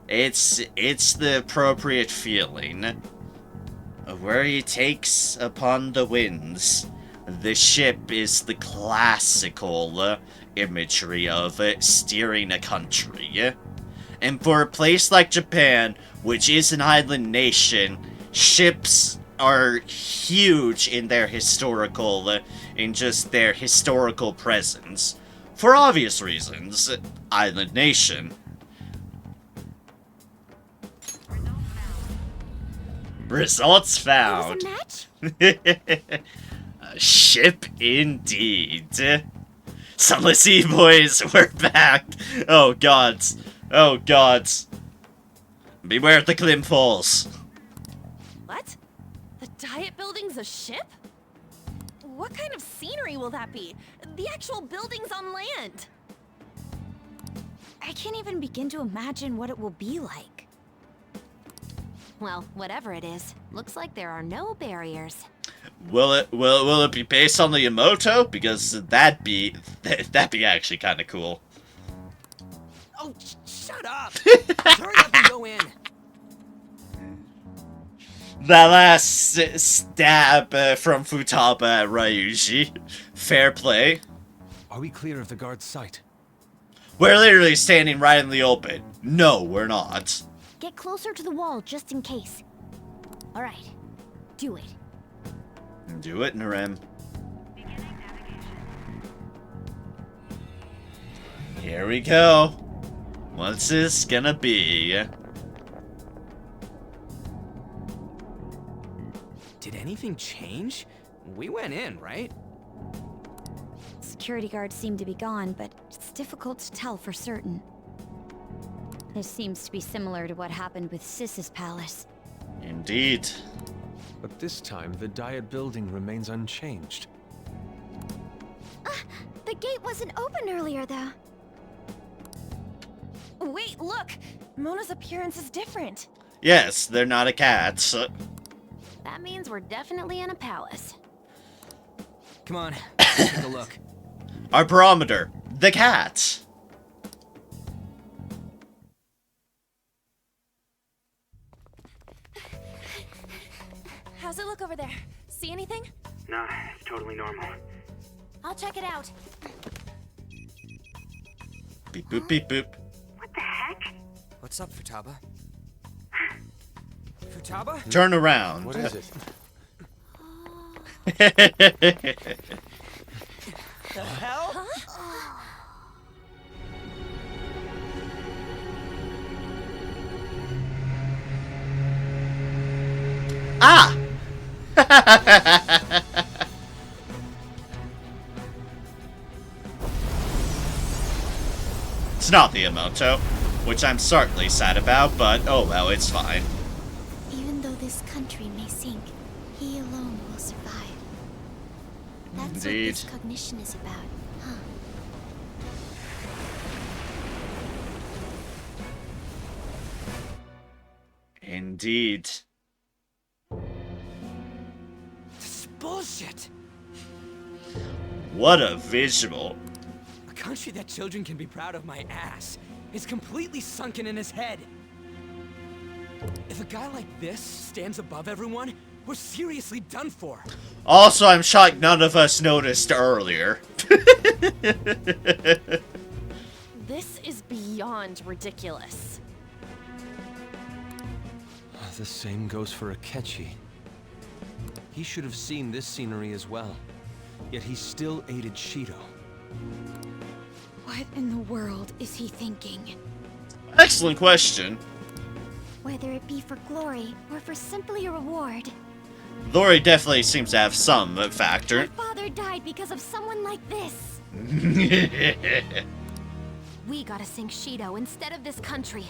It's the appropriate feeling. Where he takes upon the winds. The ship is the classical imagery of steering a country. And for a place like Japan, which is an island nation, ships are huge in their historical, in just their historical presence. For obvious reasons, island nation. Results found. It was a match? A ship indeed. Sunless Sea boys, we're back. Oh gods. Oh gods. Beware the Klim Falls. What? The Diet Building's a ship? What kind of scenery will that be? The actual building's on land. I can't even begin to imagine what it will be like. Well, whatever it is, looks like there are no barriers. Will it be based on the Yamato? Because that'd be actually kind of cool. Oh, shut up! Hurry up and go in. That last stab from Futaba at Ryuji. Fair play. Are we clear of the guard's sight? We're literally standing right in the open. No, we're not. get closer to the wall just in case. Alright, do it. Do it, Narem. Here we go. What's this gonna be? Did anything change? We went in, right? Security guards seem to be gone, but it's difficult to tell for certain. This seems to be similar to what happened with Sis's palace. Indeed. But this time, the Diet building remains unchanged. The gate wasn't open earlier, though. Wait, look! Mona's appearance is different. Yes, they're not a cat. So... That means we're definitely in a palace. Come on, take a look. Our barometer. The cat. How's it look over there? See anything? Nah, it's totally normal. I'll check it out. Beep boop beep boop. What the heck? What's up, Futaba? Futaba? Turn around. What is it? The hell? Huh? Ah! It's not the Emoto, which I'm certainly sad about, but oh well, it's fine. Even though this country may sink, he alone will survive. That's Indeed. what this cognition is about, huh? Indeed. This is bullshit. What a visual. A country that children can be proud of my ass is completely sunken in his head. If a guy like this stands above everyone, we're seriously done for. Also, I'm shocked none of us noticed earlier. This is beyond ridiculous. The same goes for Akechi. He should have seen this scenery as well. Yet he still aided Shido. What in the world is he thinking? Excellent question. Whether it be for glory or for simply a reward. Lori definitely seems to have some factor. My father died because of someone like this. We gotta sink Shido instead of this country.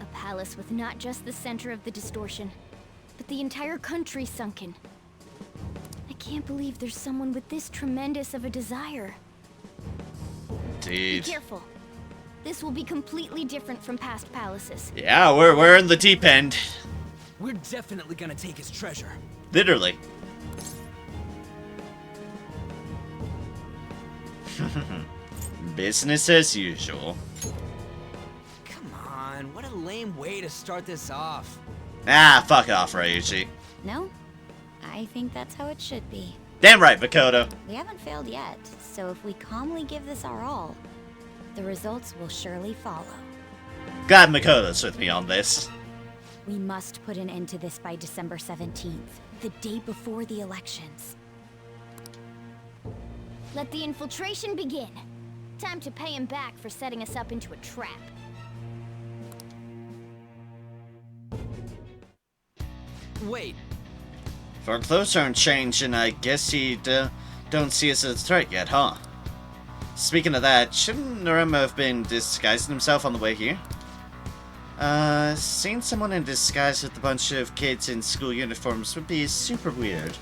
A palace with not just the center of the distortion, but the entire country sunken. I can't believe there's someone with this tremendous of a desire. Be Indeed. careful. This will be completely different from past palaces. Yeah, we're in the deep end. We're definitely gonna take his treasure. Literally. Business as usual. Come on, what a lame way to start this off. Ah, fuck off, Ryuji. No? I think that's how it should be. Damn right, Makoto. We haven't failed yet, so if we calmly give this our all, the results will surely follow. Glad Makoto's with me on this. We must put an end to this by December 17th, the day before the elections. Let the infiltration begin. Time to pay him back for setting us up into a trap. Wait. If our clothes aren't changing, I guess he don't see us as a threat yet, huh? Speaking of that, shouldn't Narema have been disguising himself on the way here? Seeing someone in disguise with a bunch of kids in school uniforms would be super weird.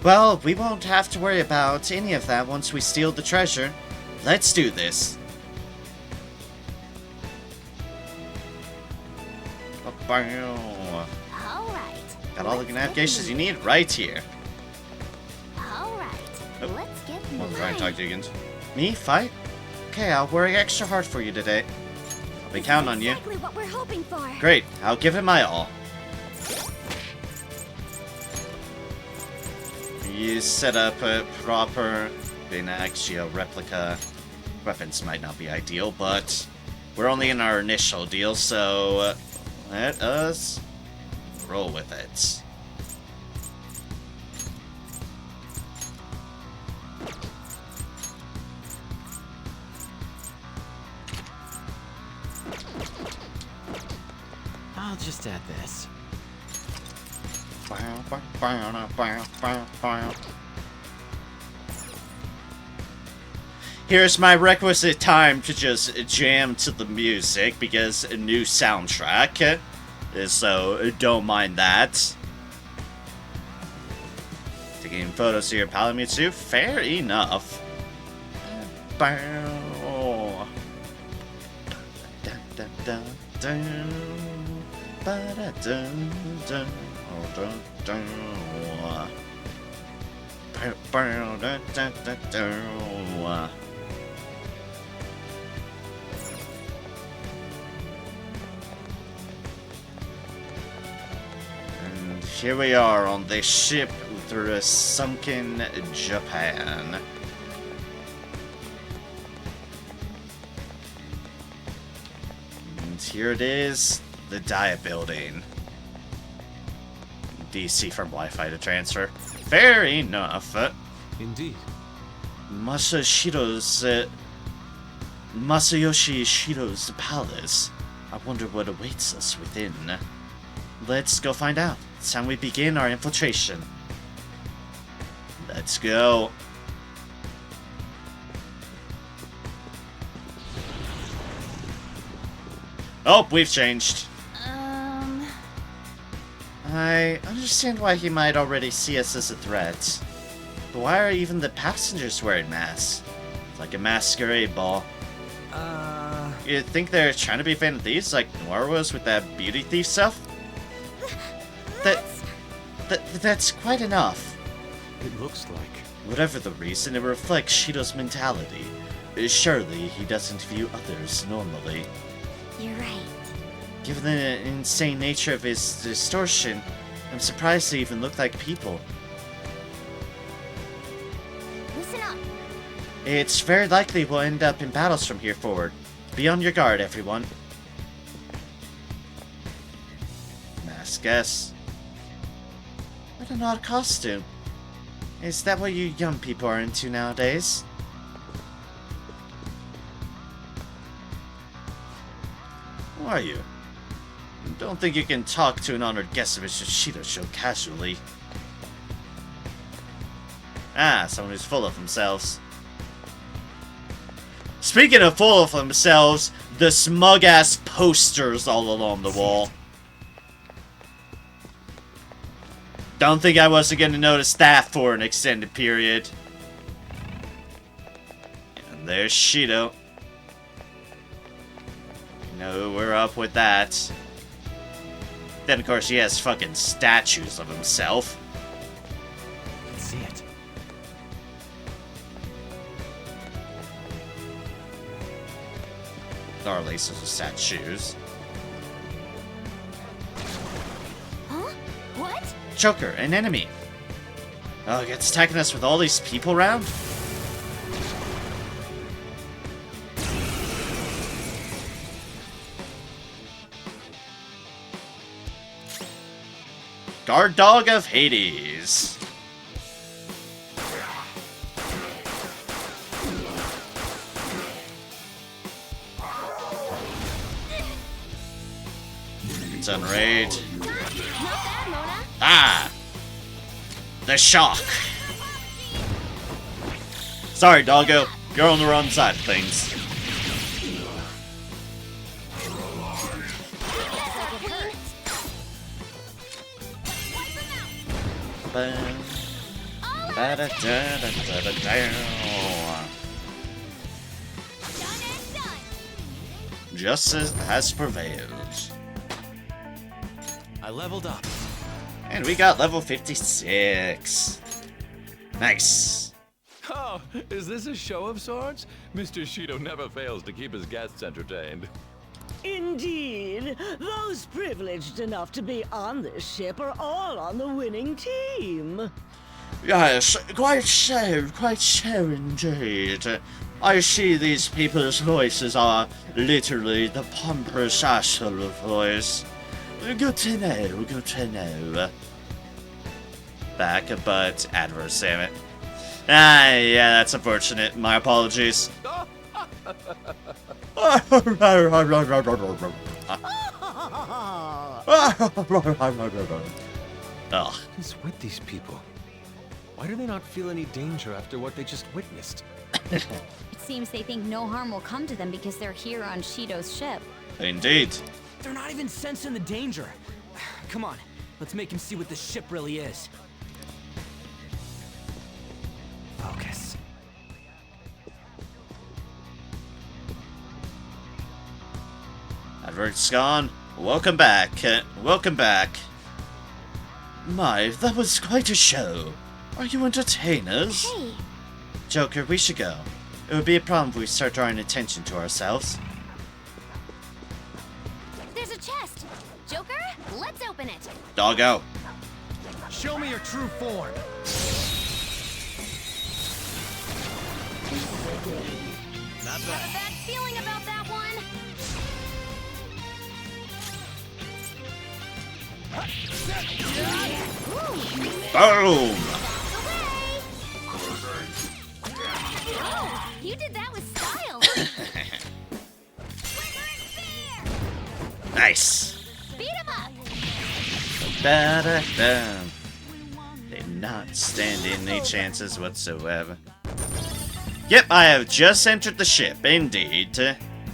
Well, we won't have to worry about any of that once we steal the treasure. Let's do this. Alright. Got all the navigations you need right here. Alright. Oh. Let's get Well, moving. try and talk to you again. Me? Fight? Okay, I'll work extra hard for you today. I'll be counting on you. Exactly what we're hoping for. Great, I'll give it my all. You set up a proper Binaxio replica. Weapons might not be ideal, but We're only in our initial deal, so let us roll with it. I'll just add this. Here's my requisite time to just jam to the music because a new soundtrack, so don't mind that. Taking photos of your Palamutsu, fair enough. And here we are on this ship through a sunken Japan. And here it is, the Diet Building. DC from Wi-Fi to transfer. Fair enough. Indeed. Masayoshi Shiro's palace. I wonder what awaits us within. Let's go find out. It's time we begin our infiltration. Let's go. Oh, we've changed. I understand why he might already see us as a threat. But why are even the passengers wearing masks? It's like a masquerade ball. You think they're trying to be Phantom Thieves like Noir was with that beauty thief stuff? That's quite enough. It looks like. Whatever the reason, it reflects Shido's mentality. Surely he doesn't view others normally. You're right. Given the insane nature of his distortion, I'm surprised they even look like people. Listen up. It's very likely we'll end up in battles from here forward. Be on your guard, everyone. Mask guess. What an odd costume. Is that what you young people are into nowadays? Who are you? Don't think you can talk to an honored guest of Mr. Shido so casually. Ah, someone who's full of themselves. Speaking of full of themselves, the smug-ass posters all along the wall. Don't think I wasn't going to notice that for an extended period. And there's Shido. You know, we're up with that. Then, of course, he has fucking statues of himself. Let's see it. Or at least those are statues. Huh? What? Joker, an enemy. Oh, it's attacking us with all these people around? Guard Dog of Hades. It's on raid. Ah! The shock. Sorry, doggo. You're on the wrong side of things. Justice has prevailed. I leveled up. And we got level 56. Nice. Oh, is this a show of sorts? Mr. Shido never fails to keep his guests entertained. Indeed. Those privileged enough to be on this ship are all on the winning team. Yes, quite so indeed. I see these people's voices are literally the pompous asshole of voice. Good to know, good to know. Back, but adverse, damn it. Ah, yeah, that's unfortunate. My apologies. Ugh. What is with these people? Why do they not feel any danger after what they just witnessed? It seems they think no harm will come to them because they're here on Shido's ship. Indeed. They're not even sensing the danger. Come on, let's make him see what this ship really is. Focus. Advert's gone. Welcome back. Welcome back. My, that was quite a show. Are you entertainers? Hey. Joker, we should go. It would be a problem if we start drawing attention to ourselves. There's a chest. Joker, let's open it. Doggo. Show me your true form. Not bad. Have a bad feeling about that one. Boom! Oh, you did that with style. Nice. Beat him up. Da-da-da. They're not standing any chances whatsoever. Yep, I have just entered the ship, indeed.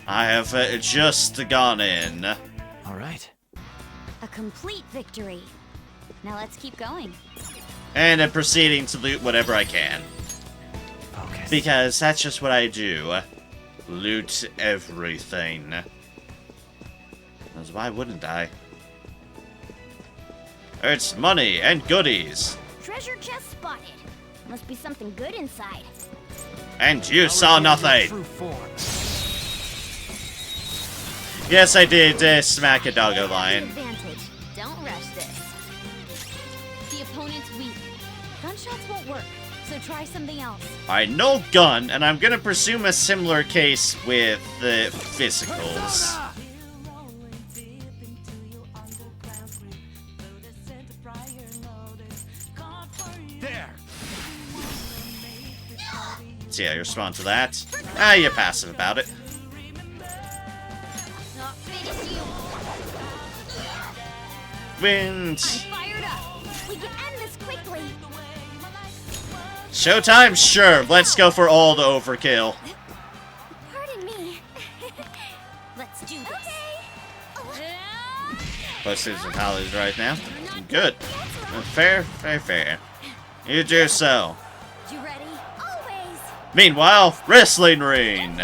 I have just gone in. All right. A complete victory. Now let's keep going. And I'm proceeding to loot whatever I can. Focus. Because that's just what I do. Loot everything. Because why wouldn't I? It's money and goodies. Treasure chest spotted. Must be something good inside. And you saw nothing. Yes, I did smack a doggo lion. Advantage. Don't rush this. The opponent's weak. Gunshots won't work, so try something else. I no gun, and I'm gonna presume a similar case with the physicals. There. So yeah, you respond to that. Ah, you're passive about it. Wind. Fired up. We can end this quickly. Showtime? Sure. Let's go for all the overkill. Pardon me. Let's do this. Plus Susan Holly's right now. Good. Fair, fair, fair. You do so. You ready? Always. Meanwhile, wrestling ring.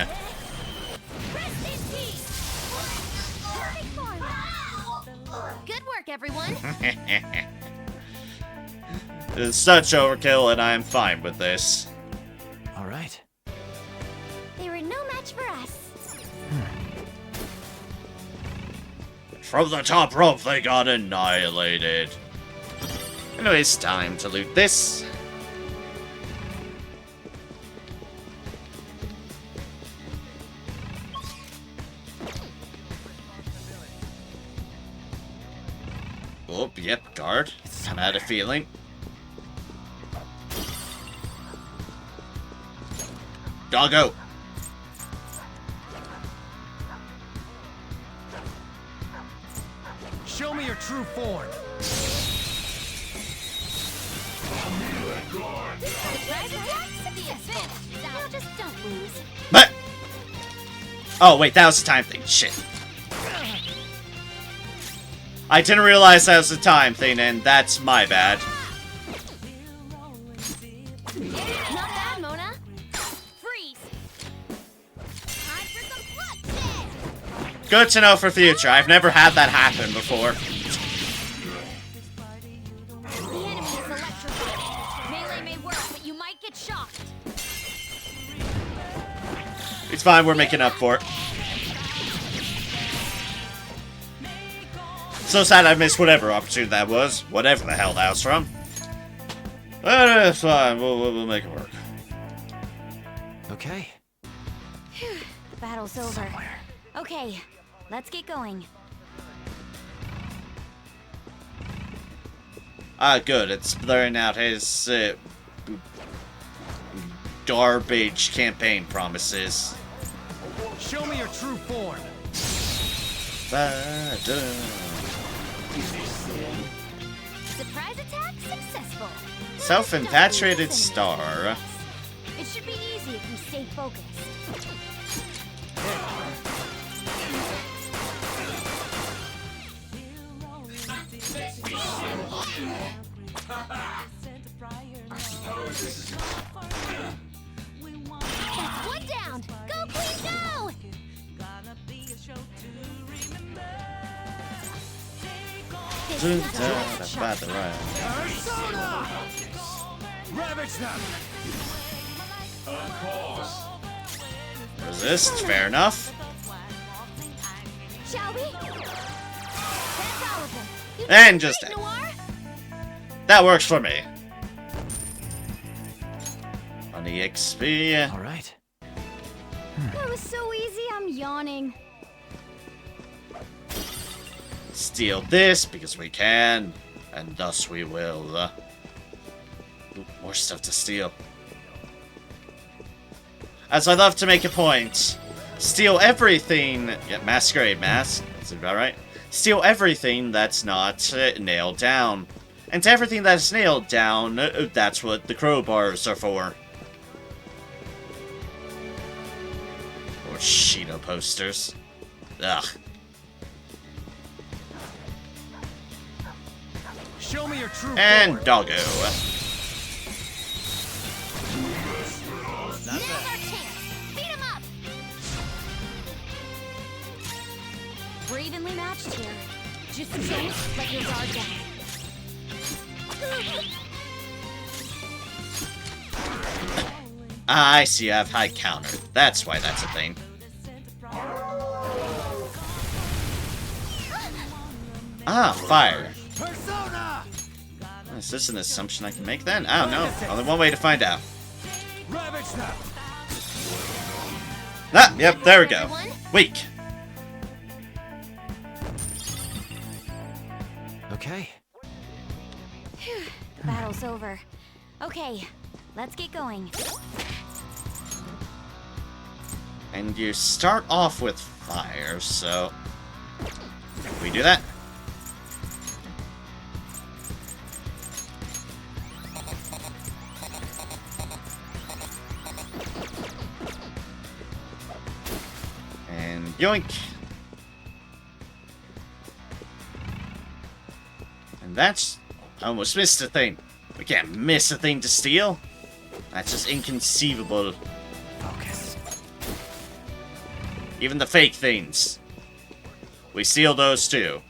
Good work, everyone. It's such overkill, and I am fine with this. All right. They were no match for us. From the top rope, they got annihilated. Anyways, time to loot this. Oh, yep, guard. I had a feeling. Doggo. Show me your true form. Now just don't lose. But. Oh wait, that was the time thing. Shit. I didn't realize that was the time thing, and that's my bad. Not bad, Mona. Freeze. Time for some bloodshed. Good to know for future. I've never had that happen before. The enemy is electrified. Melee may work, but you might get shocked. It's fine, we're making up for it. So sad I missed whatever opportunity that was. Whatever the hell that was from. But it's fine, we'll make it work. Okay. battle's over. Okay, let's get going. Ah, good. It's blurring out his garbage campaign promises. Show me your true form. Surprise attack successful. Self-infatuated star. It should be easy if you stay focused. That's one down. Go, Queen, go! Persona! Ravage them! Of course. Resist, fair enough. Shall we? That's all of them. You did And just great, dead. Noir. That works for me. On the XP. Alright. That was so easy, I'm yawning. Steal this because we can, and thus we will. Ooh, more stuff to steal. As I love to make a point, steal everything. Yeah, masquerade mask. Is it about right? Steal everything that's not nailed down, and everything that's nailed down. That's what the crowbars are for. Or Shido posters. Ugh. Show me your true And form. doggo. Now's our chance. Beat him up. We're evenly matched here. Just don't let your guard down. I see I have high counter. That's why that's a thing. Ah, fire. Persona! Is this an assumption I can make then? I don't know. Only one way to find out. Ravage them! Ah, yep, there we go. Weak. Okay. Phew, the battle's over. Okay, let's get going. And you start off with fire, so... we do that? And yoink! And that's... I almost missed a thing. We can't miss a thing to steal. That's just inconceivable. Focus. Even the fake things. We steal those too.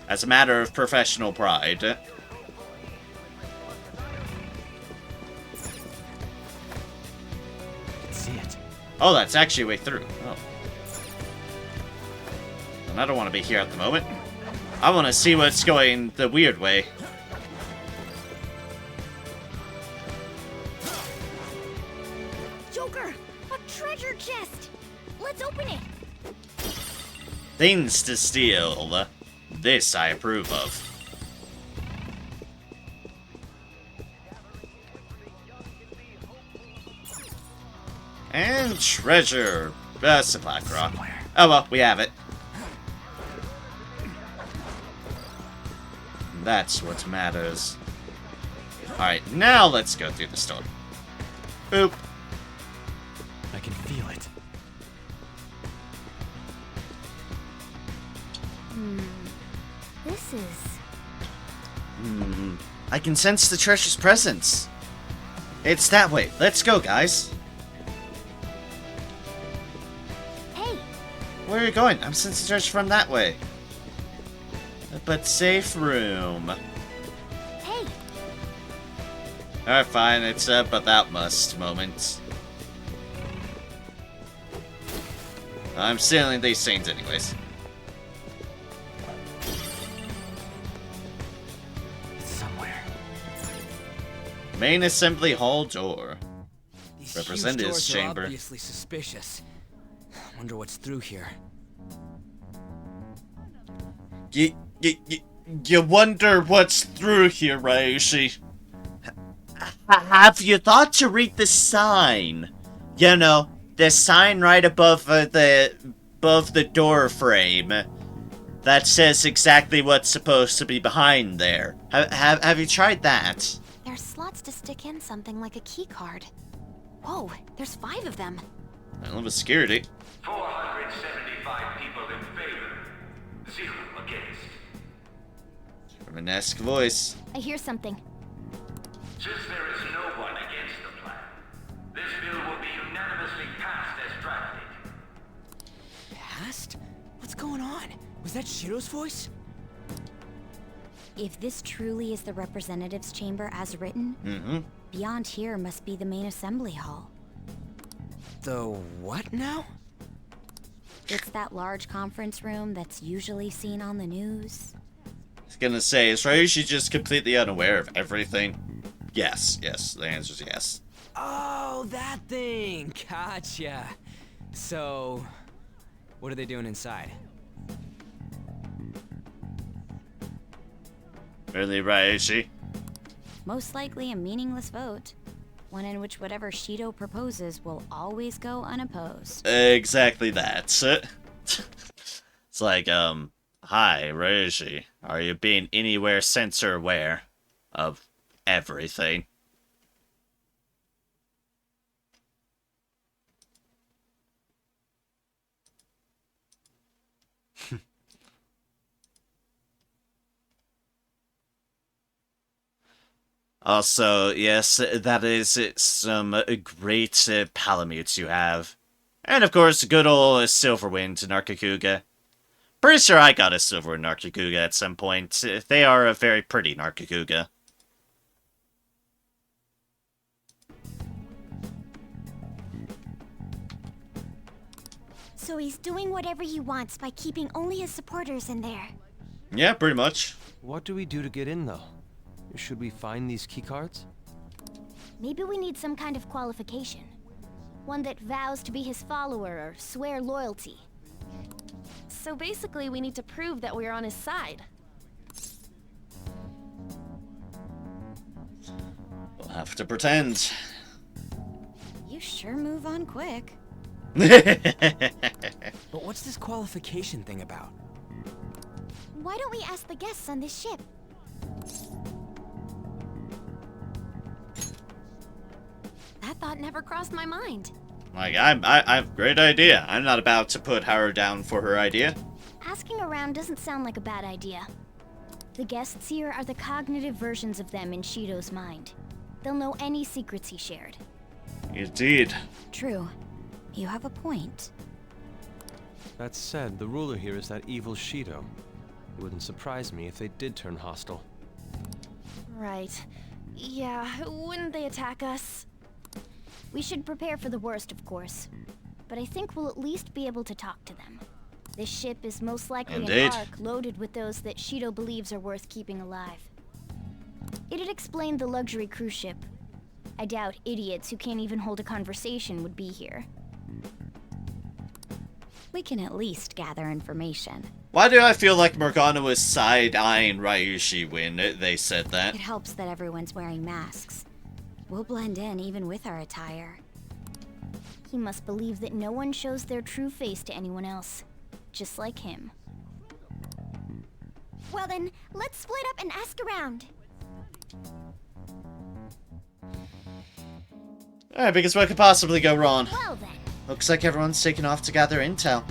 As a matter of professional pride. Let's see it. Oh, that's actually a way through. Oh. And I don't want to be here at the moment. I want to see what's going the weird way. Joker, a treasure chest. Let's open it. Things to steal. This I approve of. And treasure. Simulacra. Oh well, we have it. That's what matters. Alright, now let's go through the store. Boop. I can feel it. This is... I can sense the treasure's presence. It's that way. Let's go, guys. Hey, Where are you going? I'm sensing treasure from that way. But safe room. hey. Alright, fine. It's a but that must moment. I'm stealing these things anyways. It's somewhere. Main assembly hall door. These Representative's huge doors are chamber. obviously suspicious. Wonder what's through here. You wonder what's through here, Ryushi. Have you thought to read the sign? You know, the sign right above the door frame that says exactly what's supposed to be behind there. Have you tried that? There's slots to stick in something like a key card. Whoa, there's 5 of them. I love security. 475 people in favor. 0 against. Romanesque voice. I hear something. Since there is no one against the plan, this bill will be unanimously passed as drafted. Passed? What's going on? Was that Shiro's voice? If this truly is the representatives' chamber as written, beyond here must be the main assembly hall. The what now? It's that large conference room that's usually seen on the news. I was gonna say, is Ryushi just completely unaware of everything? Yes, the answer's yes. Oh, that thing! Gotcha. So, what are they doing inside? Really, Ryushi? Most likely a meaningless vote. One in which whatever Shido proposes will always go unopposed. Exactly that. It's like, hi, Ryushi. Are you being anywhere censor aware of everything? Also, yes, that is some great Palamutes you have. And of course, good old Silverwind Nargacuga. Pretty sure I got a Silverwind Nargacuga at some point. They are a very pretty Nargacuga. So he's doing whatever he wants by keeping only his supporters in there. Yeah, pretty much. What do we do to get in, though? Should we find these keycards? Maybe we need some kind of qualification. One that vows to be his follower or swear loyalty. So basically, we need to prove that we're on his side. We'll have to pretend. You sure move on quick. But what's this qualification thing about? Why don't we ask the guests on this ship? That thought never crossed my mind. Like, I have a great idea. I'm not about to put her down for her idea. Asking around doesn't sound like a bad idea. The guests here are the cognitive versions of them in Shido's mind. They'll know any secrets he shared. Indeed. True. You have a point. That said, the ruler here is that evil Shido. It wouldn't surprise me if they did turn hostile. Right. Yeah, wouldn't they attack us? We should prepare for the worst, of course. But I think we'll at least be able to talk to them. This ship is most likely Indeed. an Ark loaded with those that Shido believes are worth keeping alive. It'd explain the luxury cruise ship. I doubt idiots who can't even hold a conversation would be here. We can at least gather information. Why do I feel like Morgana was side-eyeing Ryushi when they said that? It helps that everyone's wearing masks. We'll blend in even with our attire. He must believe that no one shows their true face to anyone else. Just like him. Well then, let's split up and ask around. Alright, because what could possibly go wrong? Well then. Looks like everyone's taken off to gather intel.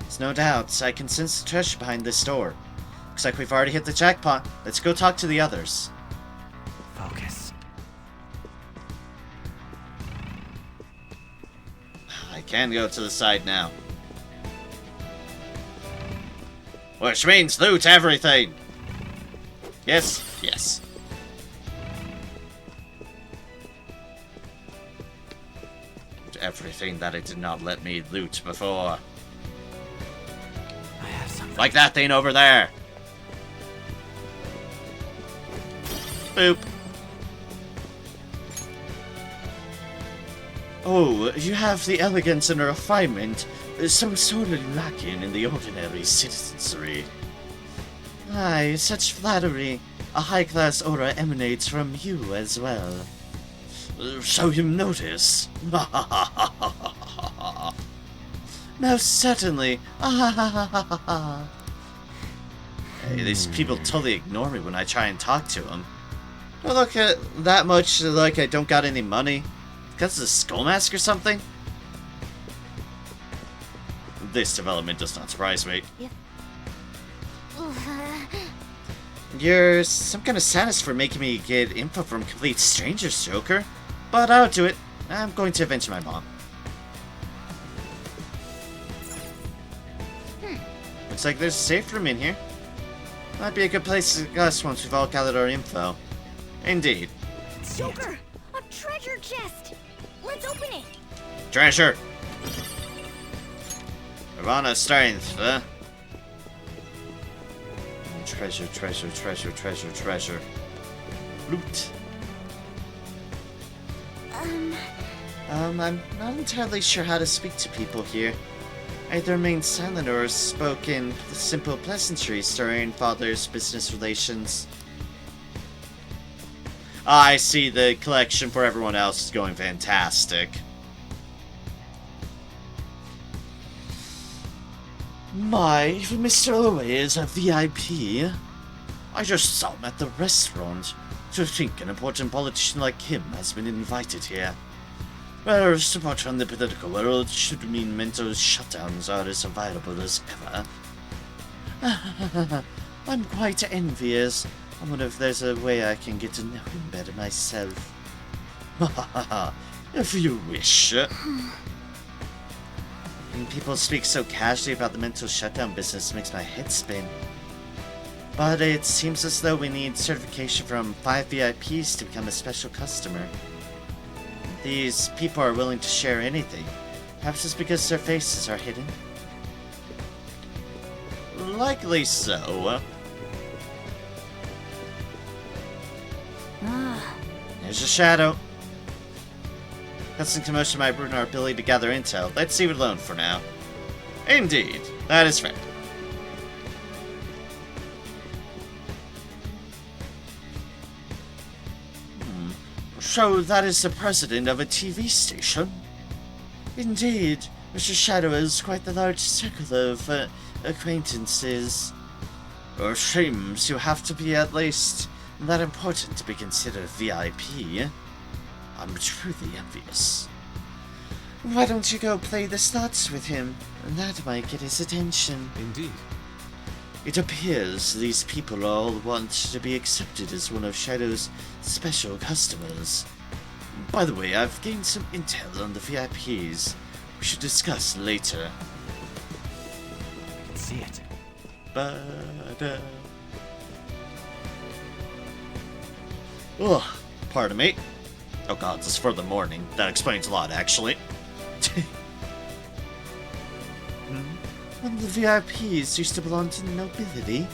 There's no doubt, I can sense the treasure behind this door. Looks like we've already hit the jackpot. Let's go talk to the others. Focus. I can go to the side now. Which means loot everything! Yes, yes. Everything that it did not let me loot before. I have something. Like that thing over there. Boop. Oh, you have the elegance and refinement so sorely lacking in the ordinary citizenry. Aye, such flattery. A high-class aura emanates from you as well. So you notice? Most certainly. Hey, these people totally ignore me when I try and talk to them. Don't look at that much like I don't got any money. Because of the skull mask or something? This development does not surprise me. Yeah. You're some kind of sadist for making me get info from complete strangers, Joker. But I'll do it. I'm going to avenge my mom. Looks like there's a safe room in here. Might be a good place to discuss once we've all gathered our info. Indeed. Joker! A treasure chest! Let's open it! Treasure! Nirvana strength, huh? Treasure, treasure, treasure, treasure, treasure. Loot. I'm not entirely sure how to speak to people here. Either remain silent or spoke in simple pleasantries during father's business relations. I see the collection for everyone else is going fantastic. My, if Mr. Owe is a VIP. I just saw him at the restaurant. To think an important politician like him has been invited here. Well, support from the political world should mean mental shutdowns are as available as ever. I'm quite envious. I wonder if there's a way I can get to know him better myself. If you wish. When people speak so casually about the mental shutdown business makes my head spin. But it seems as though we need certification from 5 VIPs to become a special customer. These people are willing to share anything. Perhaps it's because their faces are hidden. Likely so. There's a shadow. Constant commotion might ruin our ability to gather intel. Let's leave it alone for now. Indeed, that is fair. So that is the president of a TV station? Indeed, Mr. Shadow has quite the large circle of acquaintances. Or seems you have to be at least that important to be considered VIP. I'm truly envious. Why don't you go play the slots with him? That might get his attention. Indeed. It appears these people all want to be accepted as one of Shadow's special customers. By the way, I've gained some intel on the VIPs. We should discuss later. I can see it. Ugh, pardon me. Oh god, this is for the morning. That explains a lot, actually. One of the VIPs used to belong to the nobility.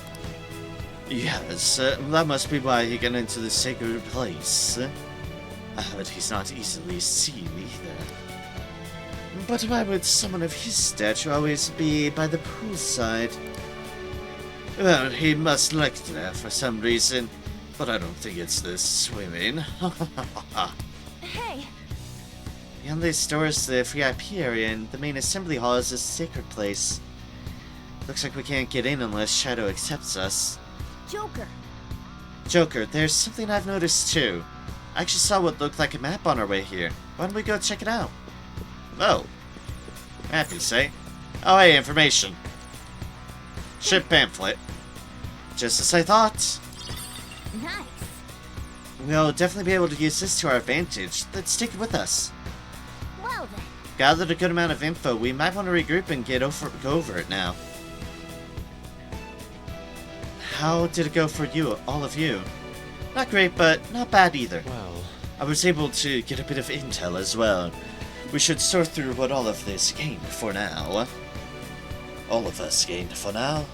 Yes, that must be why he got into the sacred place. But he's not easily seen either. But why would someone of his stature always be by the poolside? Well, he must like that for some reason, but I don't think it's the swimming. Hey! Beyond these doors, the VIP area and the main assembly hall is a sacred place. Looks like we can't get in unless Shadow accepts us. Joker! Joker, there's something I've noticed too. I actually saw what looked like a map on our way here. Why don't we go check it out? Oh. Map, you say? Oh, hey, information. Ship pamphlet. Just as I thought. Nice. We'll definitely be able to use this to our advantage. Let's take it with us. Well then. Gathered a good amount of info. We might want to regroup and go over it now. How did it go for you, all of you? Not great, but not bad either. Well, I was able to get a bit of intel as well. We should sort through what all of this gained for now. All of us gained for now.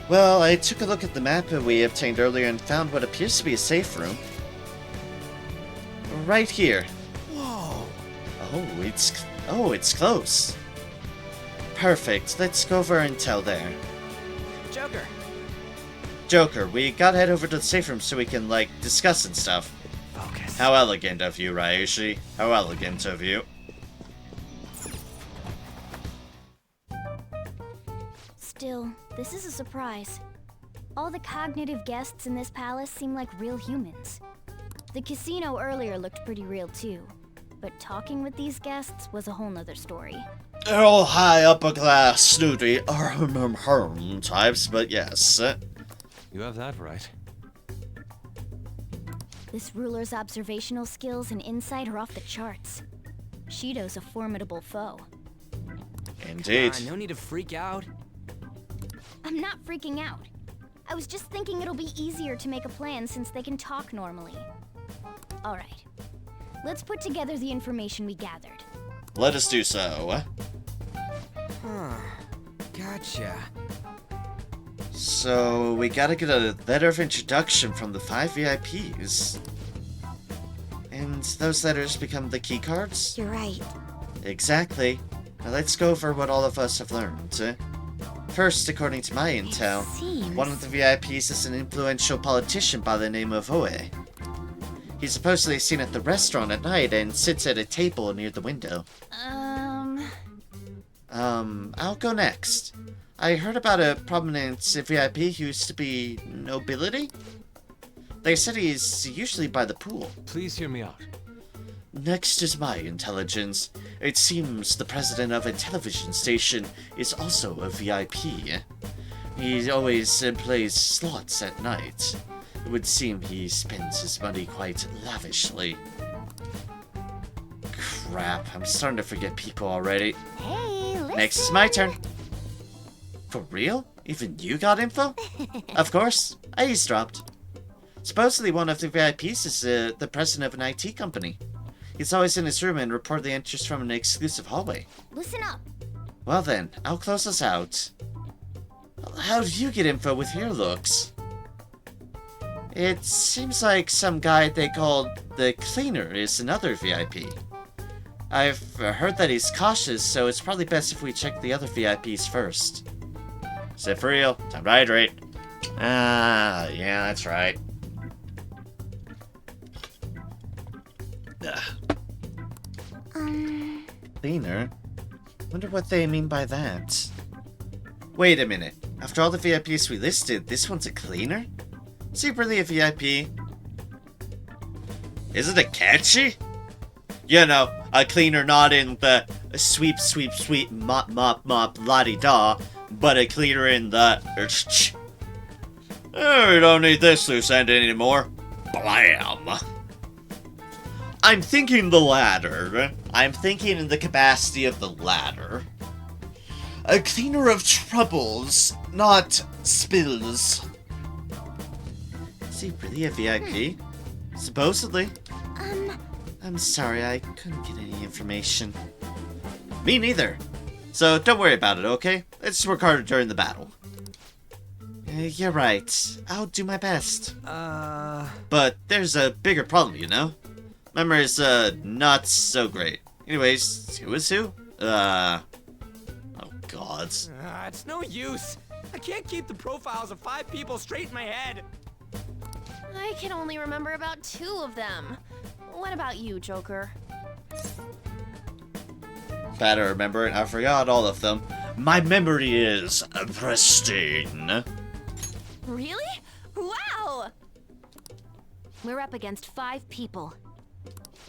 Well, I took a look at the map we obtained earlier and found what appears to be a safe room. Right here. Whoa! it's close. Perfect. Let's go over and tell there. Joker. Joker, we gotta head over to the safe room so we can, like, discuss and stuff. Focus. How elegant of you, Ryushi. How elegant of you. Still, this is a surprise. All the cognitive guests in this palace seem like real humans. The casino earlier looked pretty real too, but talking with these guests was a whole nother story. They're all high upper class, snooty, types, but yes. You have that right. This ruler's observational skills and insight are off the charts. Shido's a formidable foe. Indeed. No need to freak out. I'm not freaking out. I was just thinking it'll be easier to make a plan since they can talk normally. Alright. Let's put together the information we gathered. Let us do so. Huh. Gotcha. So, we gotta get a letter of introduction from the 5 VIPs. And those letters become the key cards? You're right. Exactly. Now let's go over what all of us have learned. First, according to my intel, one of the VIPs is an influential politician by the name of Oe. He's supposedly seen at the restaurant at night and sits at a table near the window. I'll go next. I heard about a prominent VIP who used to be nobility. They said he's usually by the pool. Please hear me out. Next is my intelligence. It seems the president of a television station is also a VIP. He always plays slots at night. It would seem he spends his money quite lavishly. Crap, I'm starting to forget people already. Hey, listen. Next is my turn. For real? Even you got info? Of course, I eavesdropped. Supposedly one of the VIPs is the president of an IT company. He's always in his room and reportedly enters from an exclusive hallway. Listen up. Well then, I'll close us out. How did you get info with your looks? It seems like some guy they called the Cleaner is another VIP. I've heard that he's cautious, so it's probably best if we check the other VIPs first. Is it for real? Time to hydrate. Yeah, that's right. Cleaner? Wonder what they mean by that. Wait a minute. After all the VIPs we listed, this one's a cleaner? Is he really a VIP? Is it a catchy? You know, a cleaner not in the sweep, sweep, sweep, mop, mop, mop, la-di-da, but a cleaner in the... Oh, we don't need this loose end anymore. Blam! I'm thinking the latter. I'm thinking in the capacity of the latter. A cleaner of troubles, not spills. Is he really a VIP? Supposedly. I'm sorry, I couldn't get any information. Me neither. So don't worry about it, okay? Let's work harder during the battle. You're right. I'll do my best. But there's a bigger problem, you know? Memory's, not so great. Anyways, who is who? Oh, God. It's no use. I can't keep the profiles of 5 people straight in my head. I can only remember about 2 of them. What about you, Joker? Bad to remember it. I forgot all of them. My memory is pristine. Really? Wow! We're up against 5 people.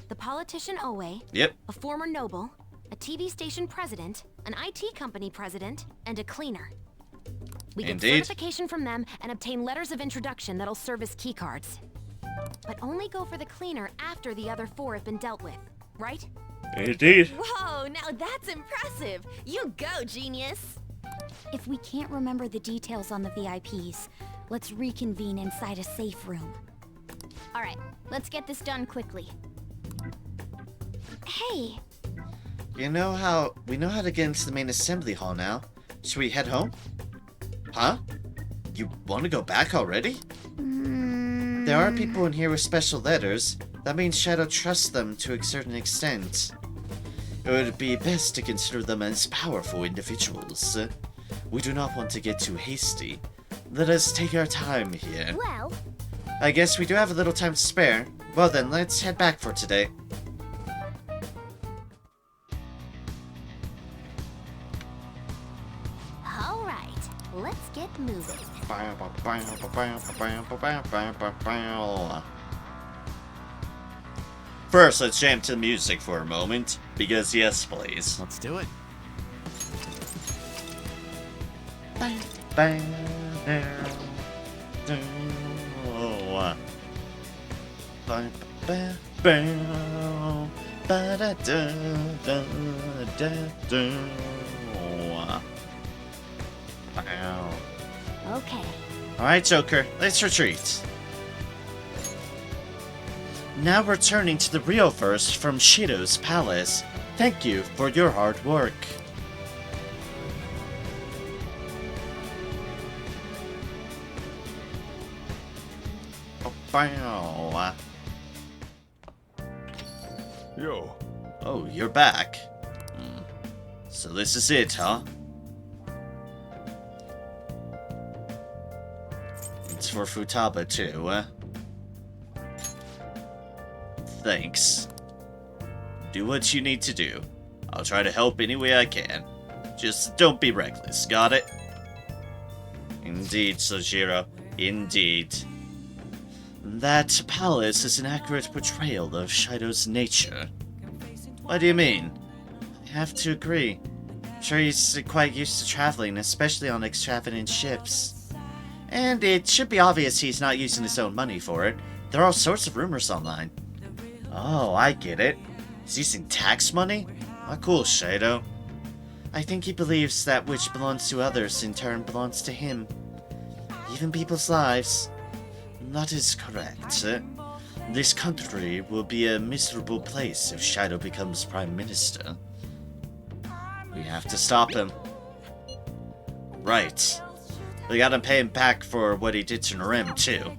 The politician Oe, Yep. a former noble, a TV station president, an IT company president, and a cleaner. We get Indeed. certification from them and obtain letters of introduction that'll serve as keycards. But only go for the cleaner after the other 4 have been dealt with, right? Indeed. Whoa, now that's impressive! You go, genius! If we can't remember the details on the VIPs, let's reconvene inside a safe room. Alright, let's get this done quickly. Hey, We know how to get into the main assembly hall now. Should we head home? Huh? You want to go back already? There are people in here with special letters. That means Shadow trusts them to a certain extent. it would be best to consider them as powerful individuals. We do not want to get too hasty. Let us take our time here. Well, I guess we do have a little time to spare. Well then, let's head back for today. All right, let's get moving. First, let's jam to the music for a moment, because yes, please. Let's do it. Bang, bang, bang, bang, bang, bang, bang, ba-da-da-da-da-da. Okay. Alright, Joker, let's retreat. Now returning to the real verse from Shido's palace. Thank you for your hard work. Yo. Oh, you're back. So this is it, huh? It's for Futaba too, Thanks. Do what you need to do. I'll try to help any way I can. Just don't be reckless, got it? Indeed, Sojiro. Indeed. That palace is an accurate portrayal of Shido's nature. What do you mean? I have to agree. I'm sure he's quite used to traveling, especially on extravagant ships. And it should be obvious he's not using his own money for it. There are all sorts of rumors online. Oh, I get it. He's using tax money? Ah, cool, Shido. I think he believes that which belongs to others in turn belongs to him. Even people's lives. That is correct. This country will be a miserable place if Shido becomes Prime Minister. We have to stop him. Right. We gotta pay him back for what he did to Narem, too.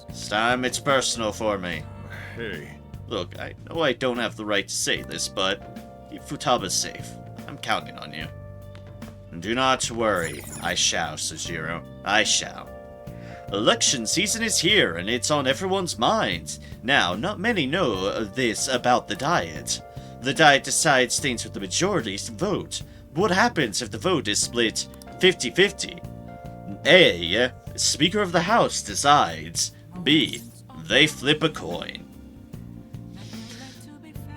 This time it's personal for me. Hey. Look, I know I don't have the right to say this, but keep Futaba safe. I'm counting on you. Do not worry. I shall, Sojiro. I shall. Election season is here, and it's on everyone's minds. Now, not many know this about the Diet. The Diet decides things with the majority's vote. What happens if the vote is split 50-50? A. Speaker of the House decides. B. They flip a coin.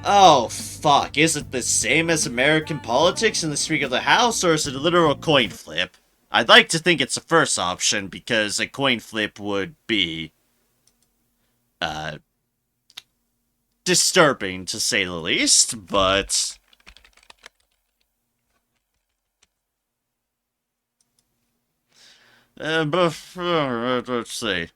Oh, fuck. Is it the same as American politics in the Speaker of the House, or is it a literal coin flip? I'd like to think it's the first option, because a coin flip would be, disturbing, to say the least, but... let's see.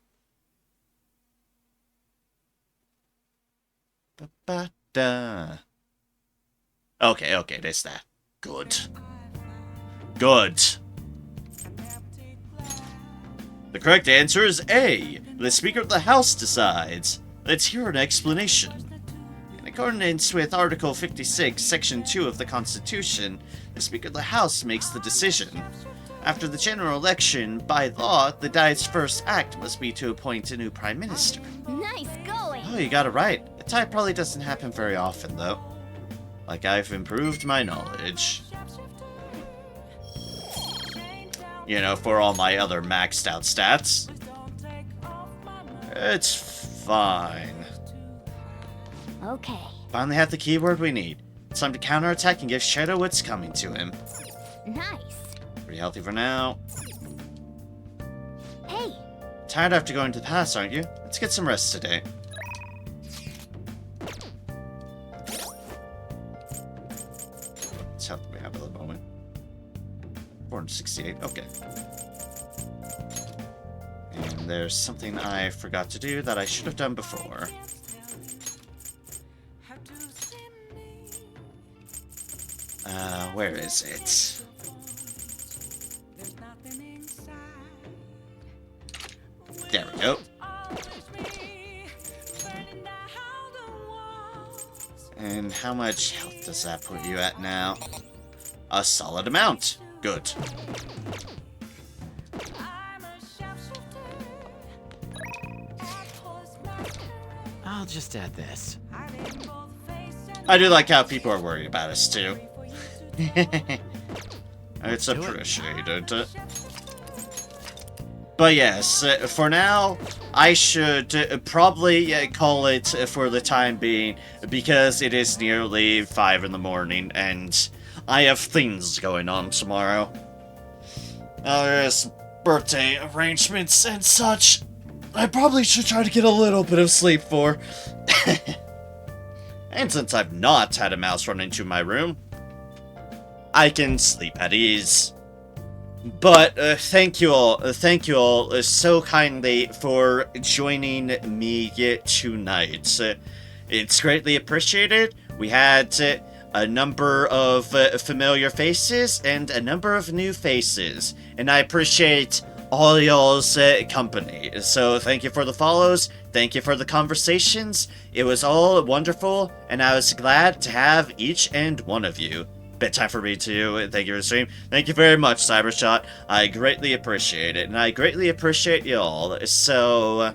Okay, there's that. Good. Good. The correct answer is A. The Speaker of the House decides. Let's hear an explanation. In accordance with Article 56, Section 2 of the Constitution, the Speaker of the House makes the decision. After the general election, by law, the Diet's first act must be to appoint a new Prime Minister. Nice going! Oh, you got it right. A tie probably doesn't happen very often, though. Like I've improved my knowledge. You know, for all my other maxed out stats. It's fine. Okay. Finally have the keyword we need. It's time to counterattack and give Shido what's coming to him. Nice. Pretty healthy for now. Hey. Tired after going to the past, aren't you? Let's get some rest today. Let's help me have a little moment. 468, okay. And there's something I forgot to do that I should have done before. Where is it? There we go. And how much health does that put you at now? A solid amount. Good. I'll just add this. I do like how people are worried about us, too. It's appreciated. But yes, for now, I should probably call it for the time being, because it is nearly 5 in the morning, and I have things going on tomorrow. There's birthday arrangements and such. I probably should try to get a little bit of sleep for. And since I've not had a mouse run into my room, I can sleep at ease. But thank you all so kindly for joining me tonight. It's greatly appreciated. We had a number of familiar faces and a number of new faces, and I appreciate all y'all's company. So thank you for the follows, thank you for the conversations. It was all wonderful, and I was glad to have each and one of you. Bedtime for me too. Thank you for the stream. Thank you very much, Cybershot. I greatly appreciate it, and I greatly appreciate y'all. So,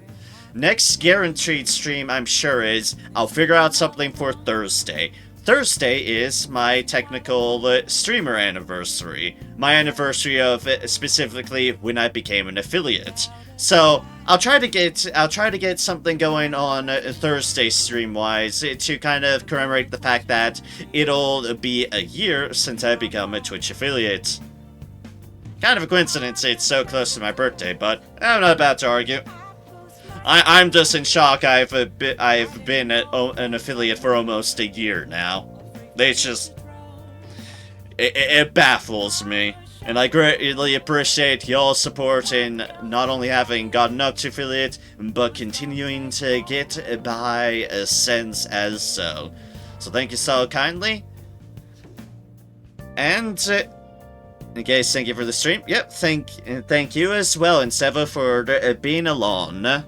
next guaranteed stream, I'm sure is, I'll figure out something for Thursday. Thursday is my technical streamer anniversary. My anniversary of specifically when I became an affiliate. So I'll try to get something going on Thursday stream-wise to kind of commemorate the fact that it'll be a year since I become a Twitch affiliate. Kind of a coincidence it's so close to my birthday, but I'm not about to argue. I'm just in shock. I've been an affiliate for almost a year now. It's just it baffles me. And I greatly appreciate y'all's support in not only having gotten up to affiliate, but continuing to get by a sense as so. So thank you so kindly. And, guys, thank you for the stream. Yep, thank you as well, and Seva, for being along.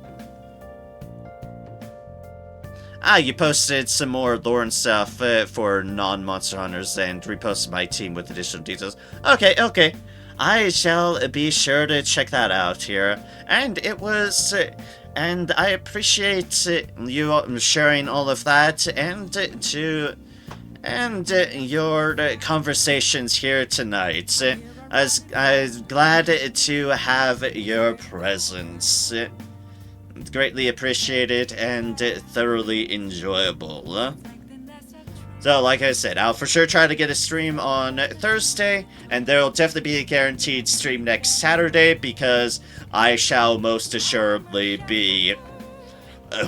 You posted some more lore and stuff for non-Monster Hunters and reposted my team with additional details. Okay. I shall be sure to check that out here. And it was... and I appreciate you sharing all of that and your conversations here tonight. I was glad to have your presence. Greatly appreciated and thoroughly enjoyable. So, like I said, I'll for sure try to get a stream on Thursday, and there will definitely be a guaranteed stream next Saturday, because I shall most assuredly be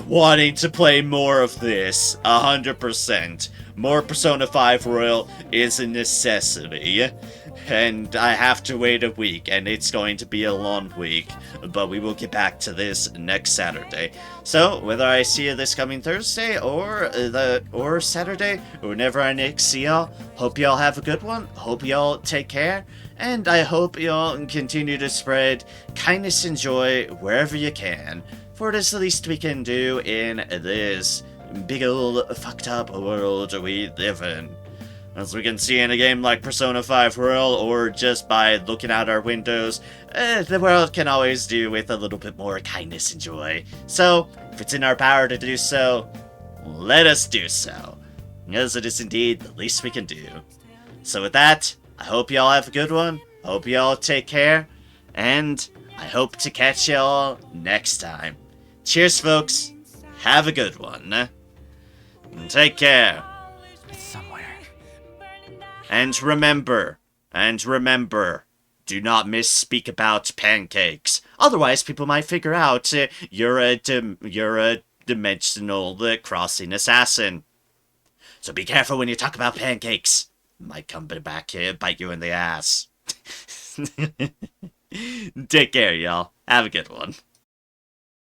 wanting to play more of this, 100%. More Persona 5 Royal is a necessity. And I have to wait a week, and it's going to be a long week, but we will get back to this next Saturday. So, whether I see you this coming Thursday, or Saturday, or whenever I next see y'all, hope y'all have a good one, hope y'all take care, and I hope y'all continue to spread kindness and joy wherever you can, for it is the least we can do in this big old fucked up world we live in. As we can see in a game like Persona 5 Royal, or just by looking out our windows, the world can always do with a little bit more kindness and joy. So, if it's in our power to do so, let us do so, as it is indeed the least we can do. So with that, I hope y'all have a good one, hope y'all take care, and I hope to catch y'all next time. Cheers, folks, have a good one, and take care. And remember, do not misspeak about pancakes. Otherwise, people might figure out you're a dimensional crossing assassin. So be careful when you talk about pancakes. Might come back here, bite you in the ass. Take care, y'all. Have a good one.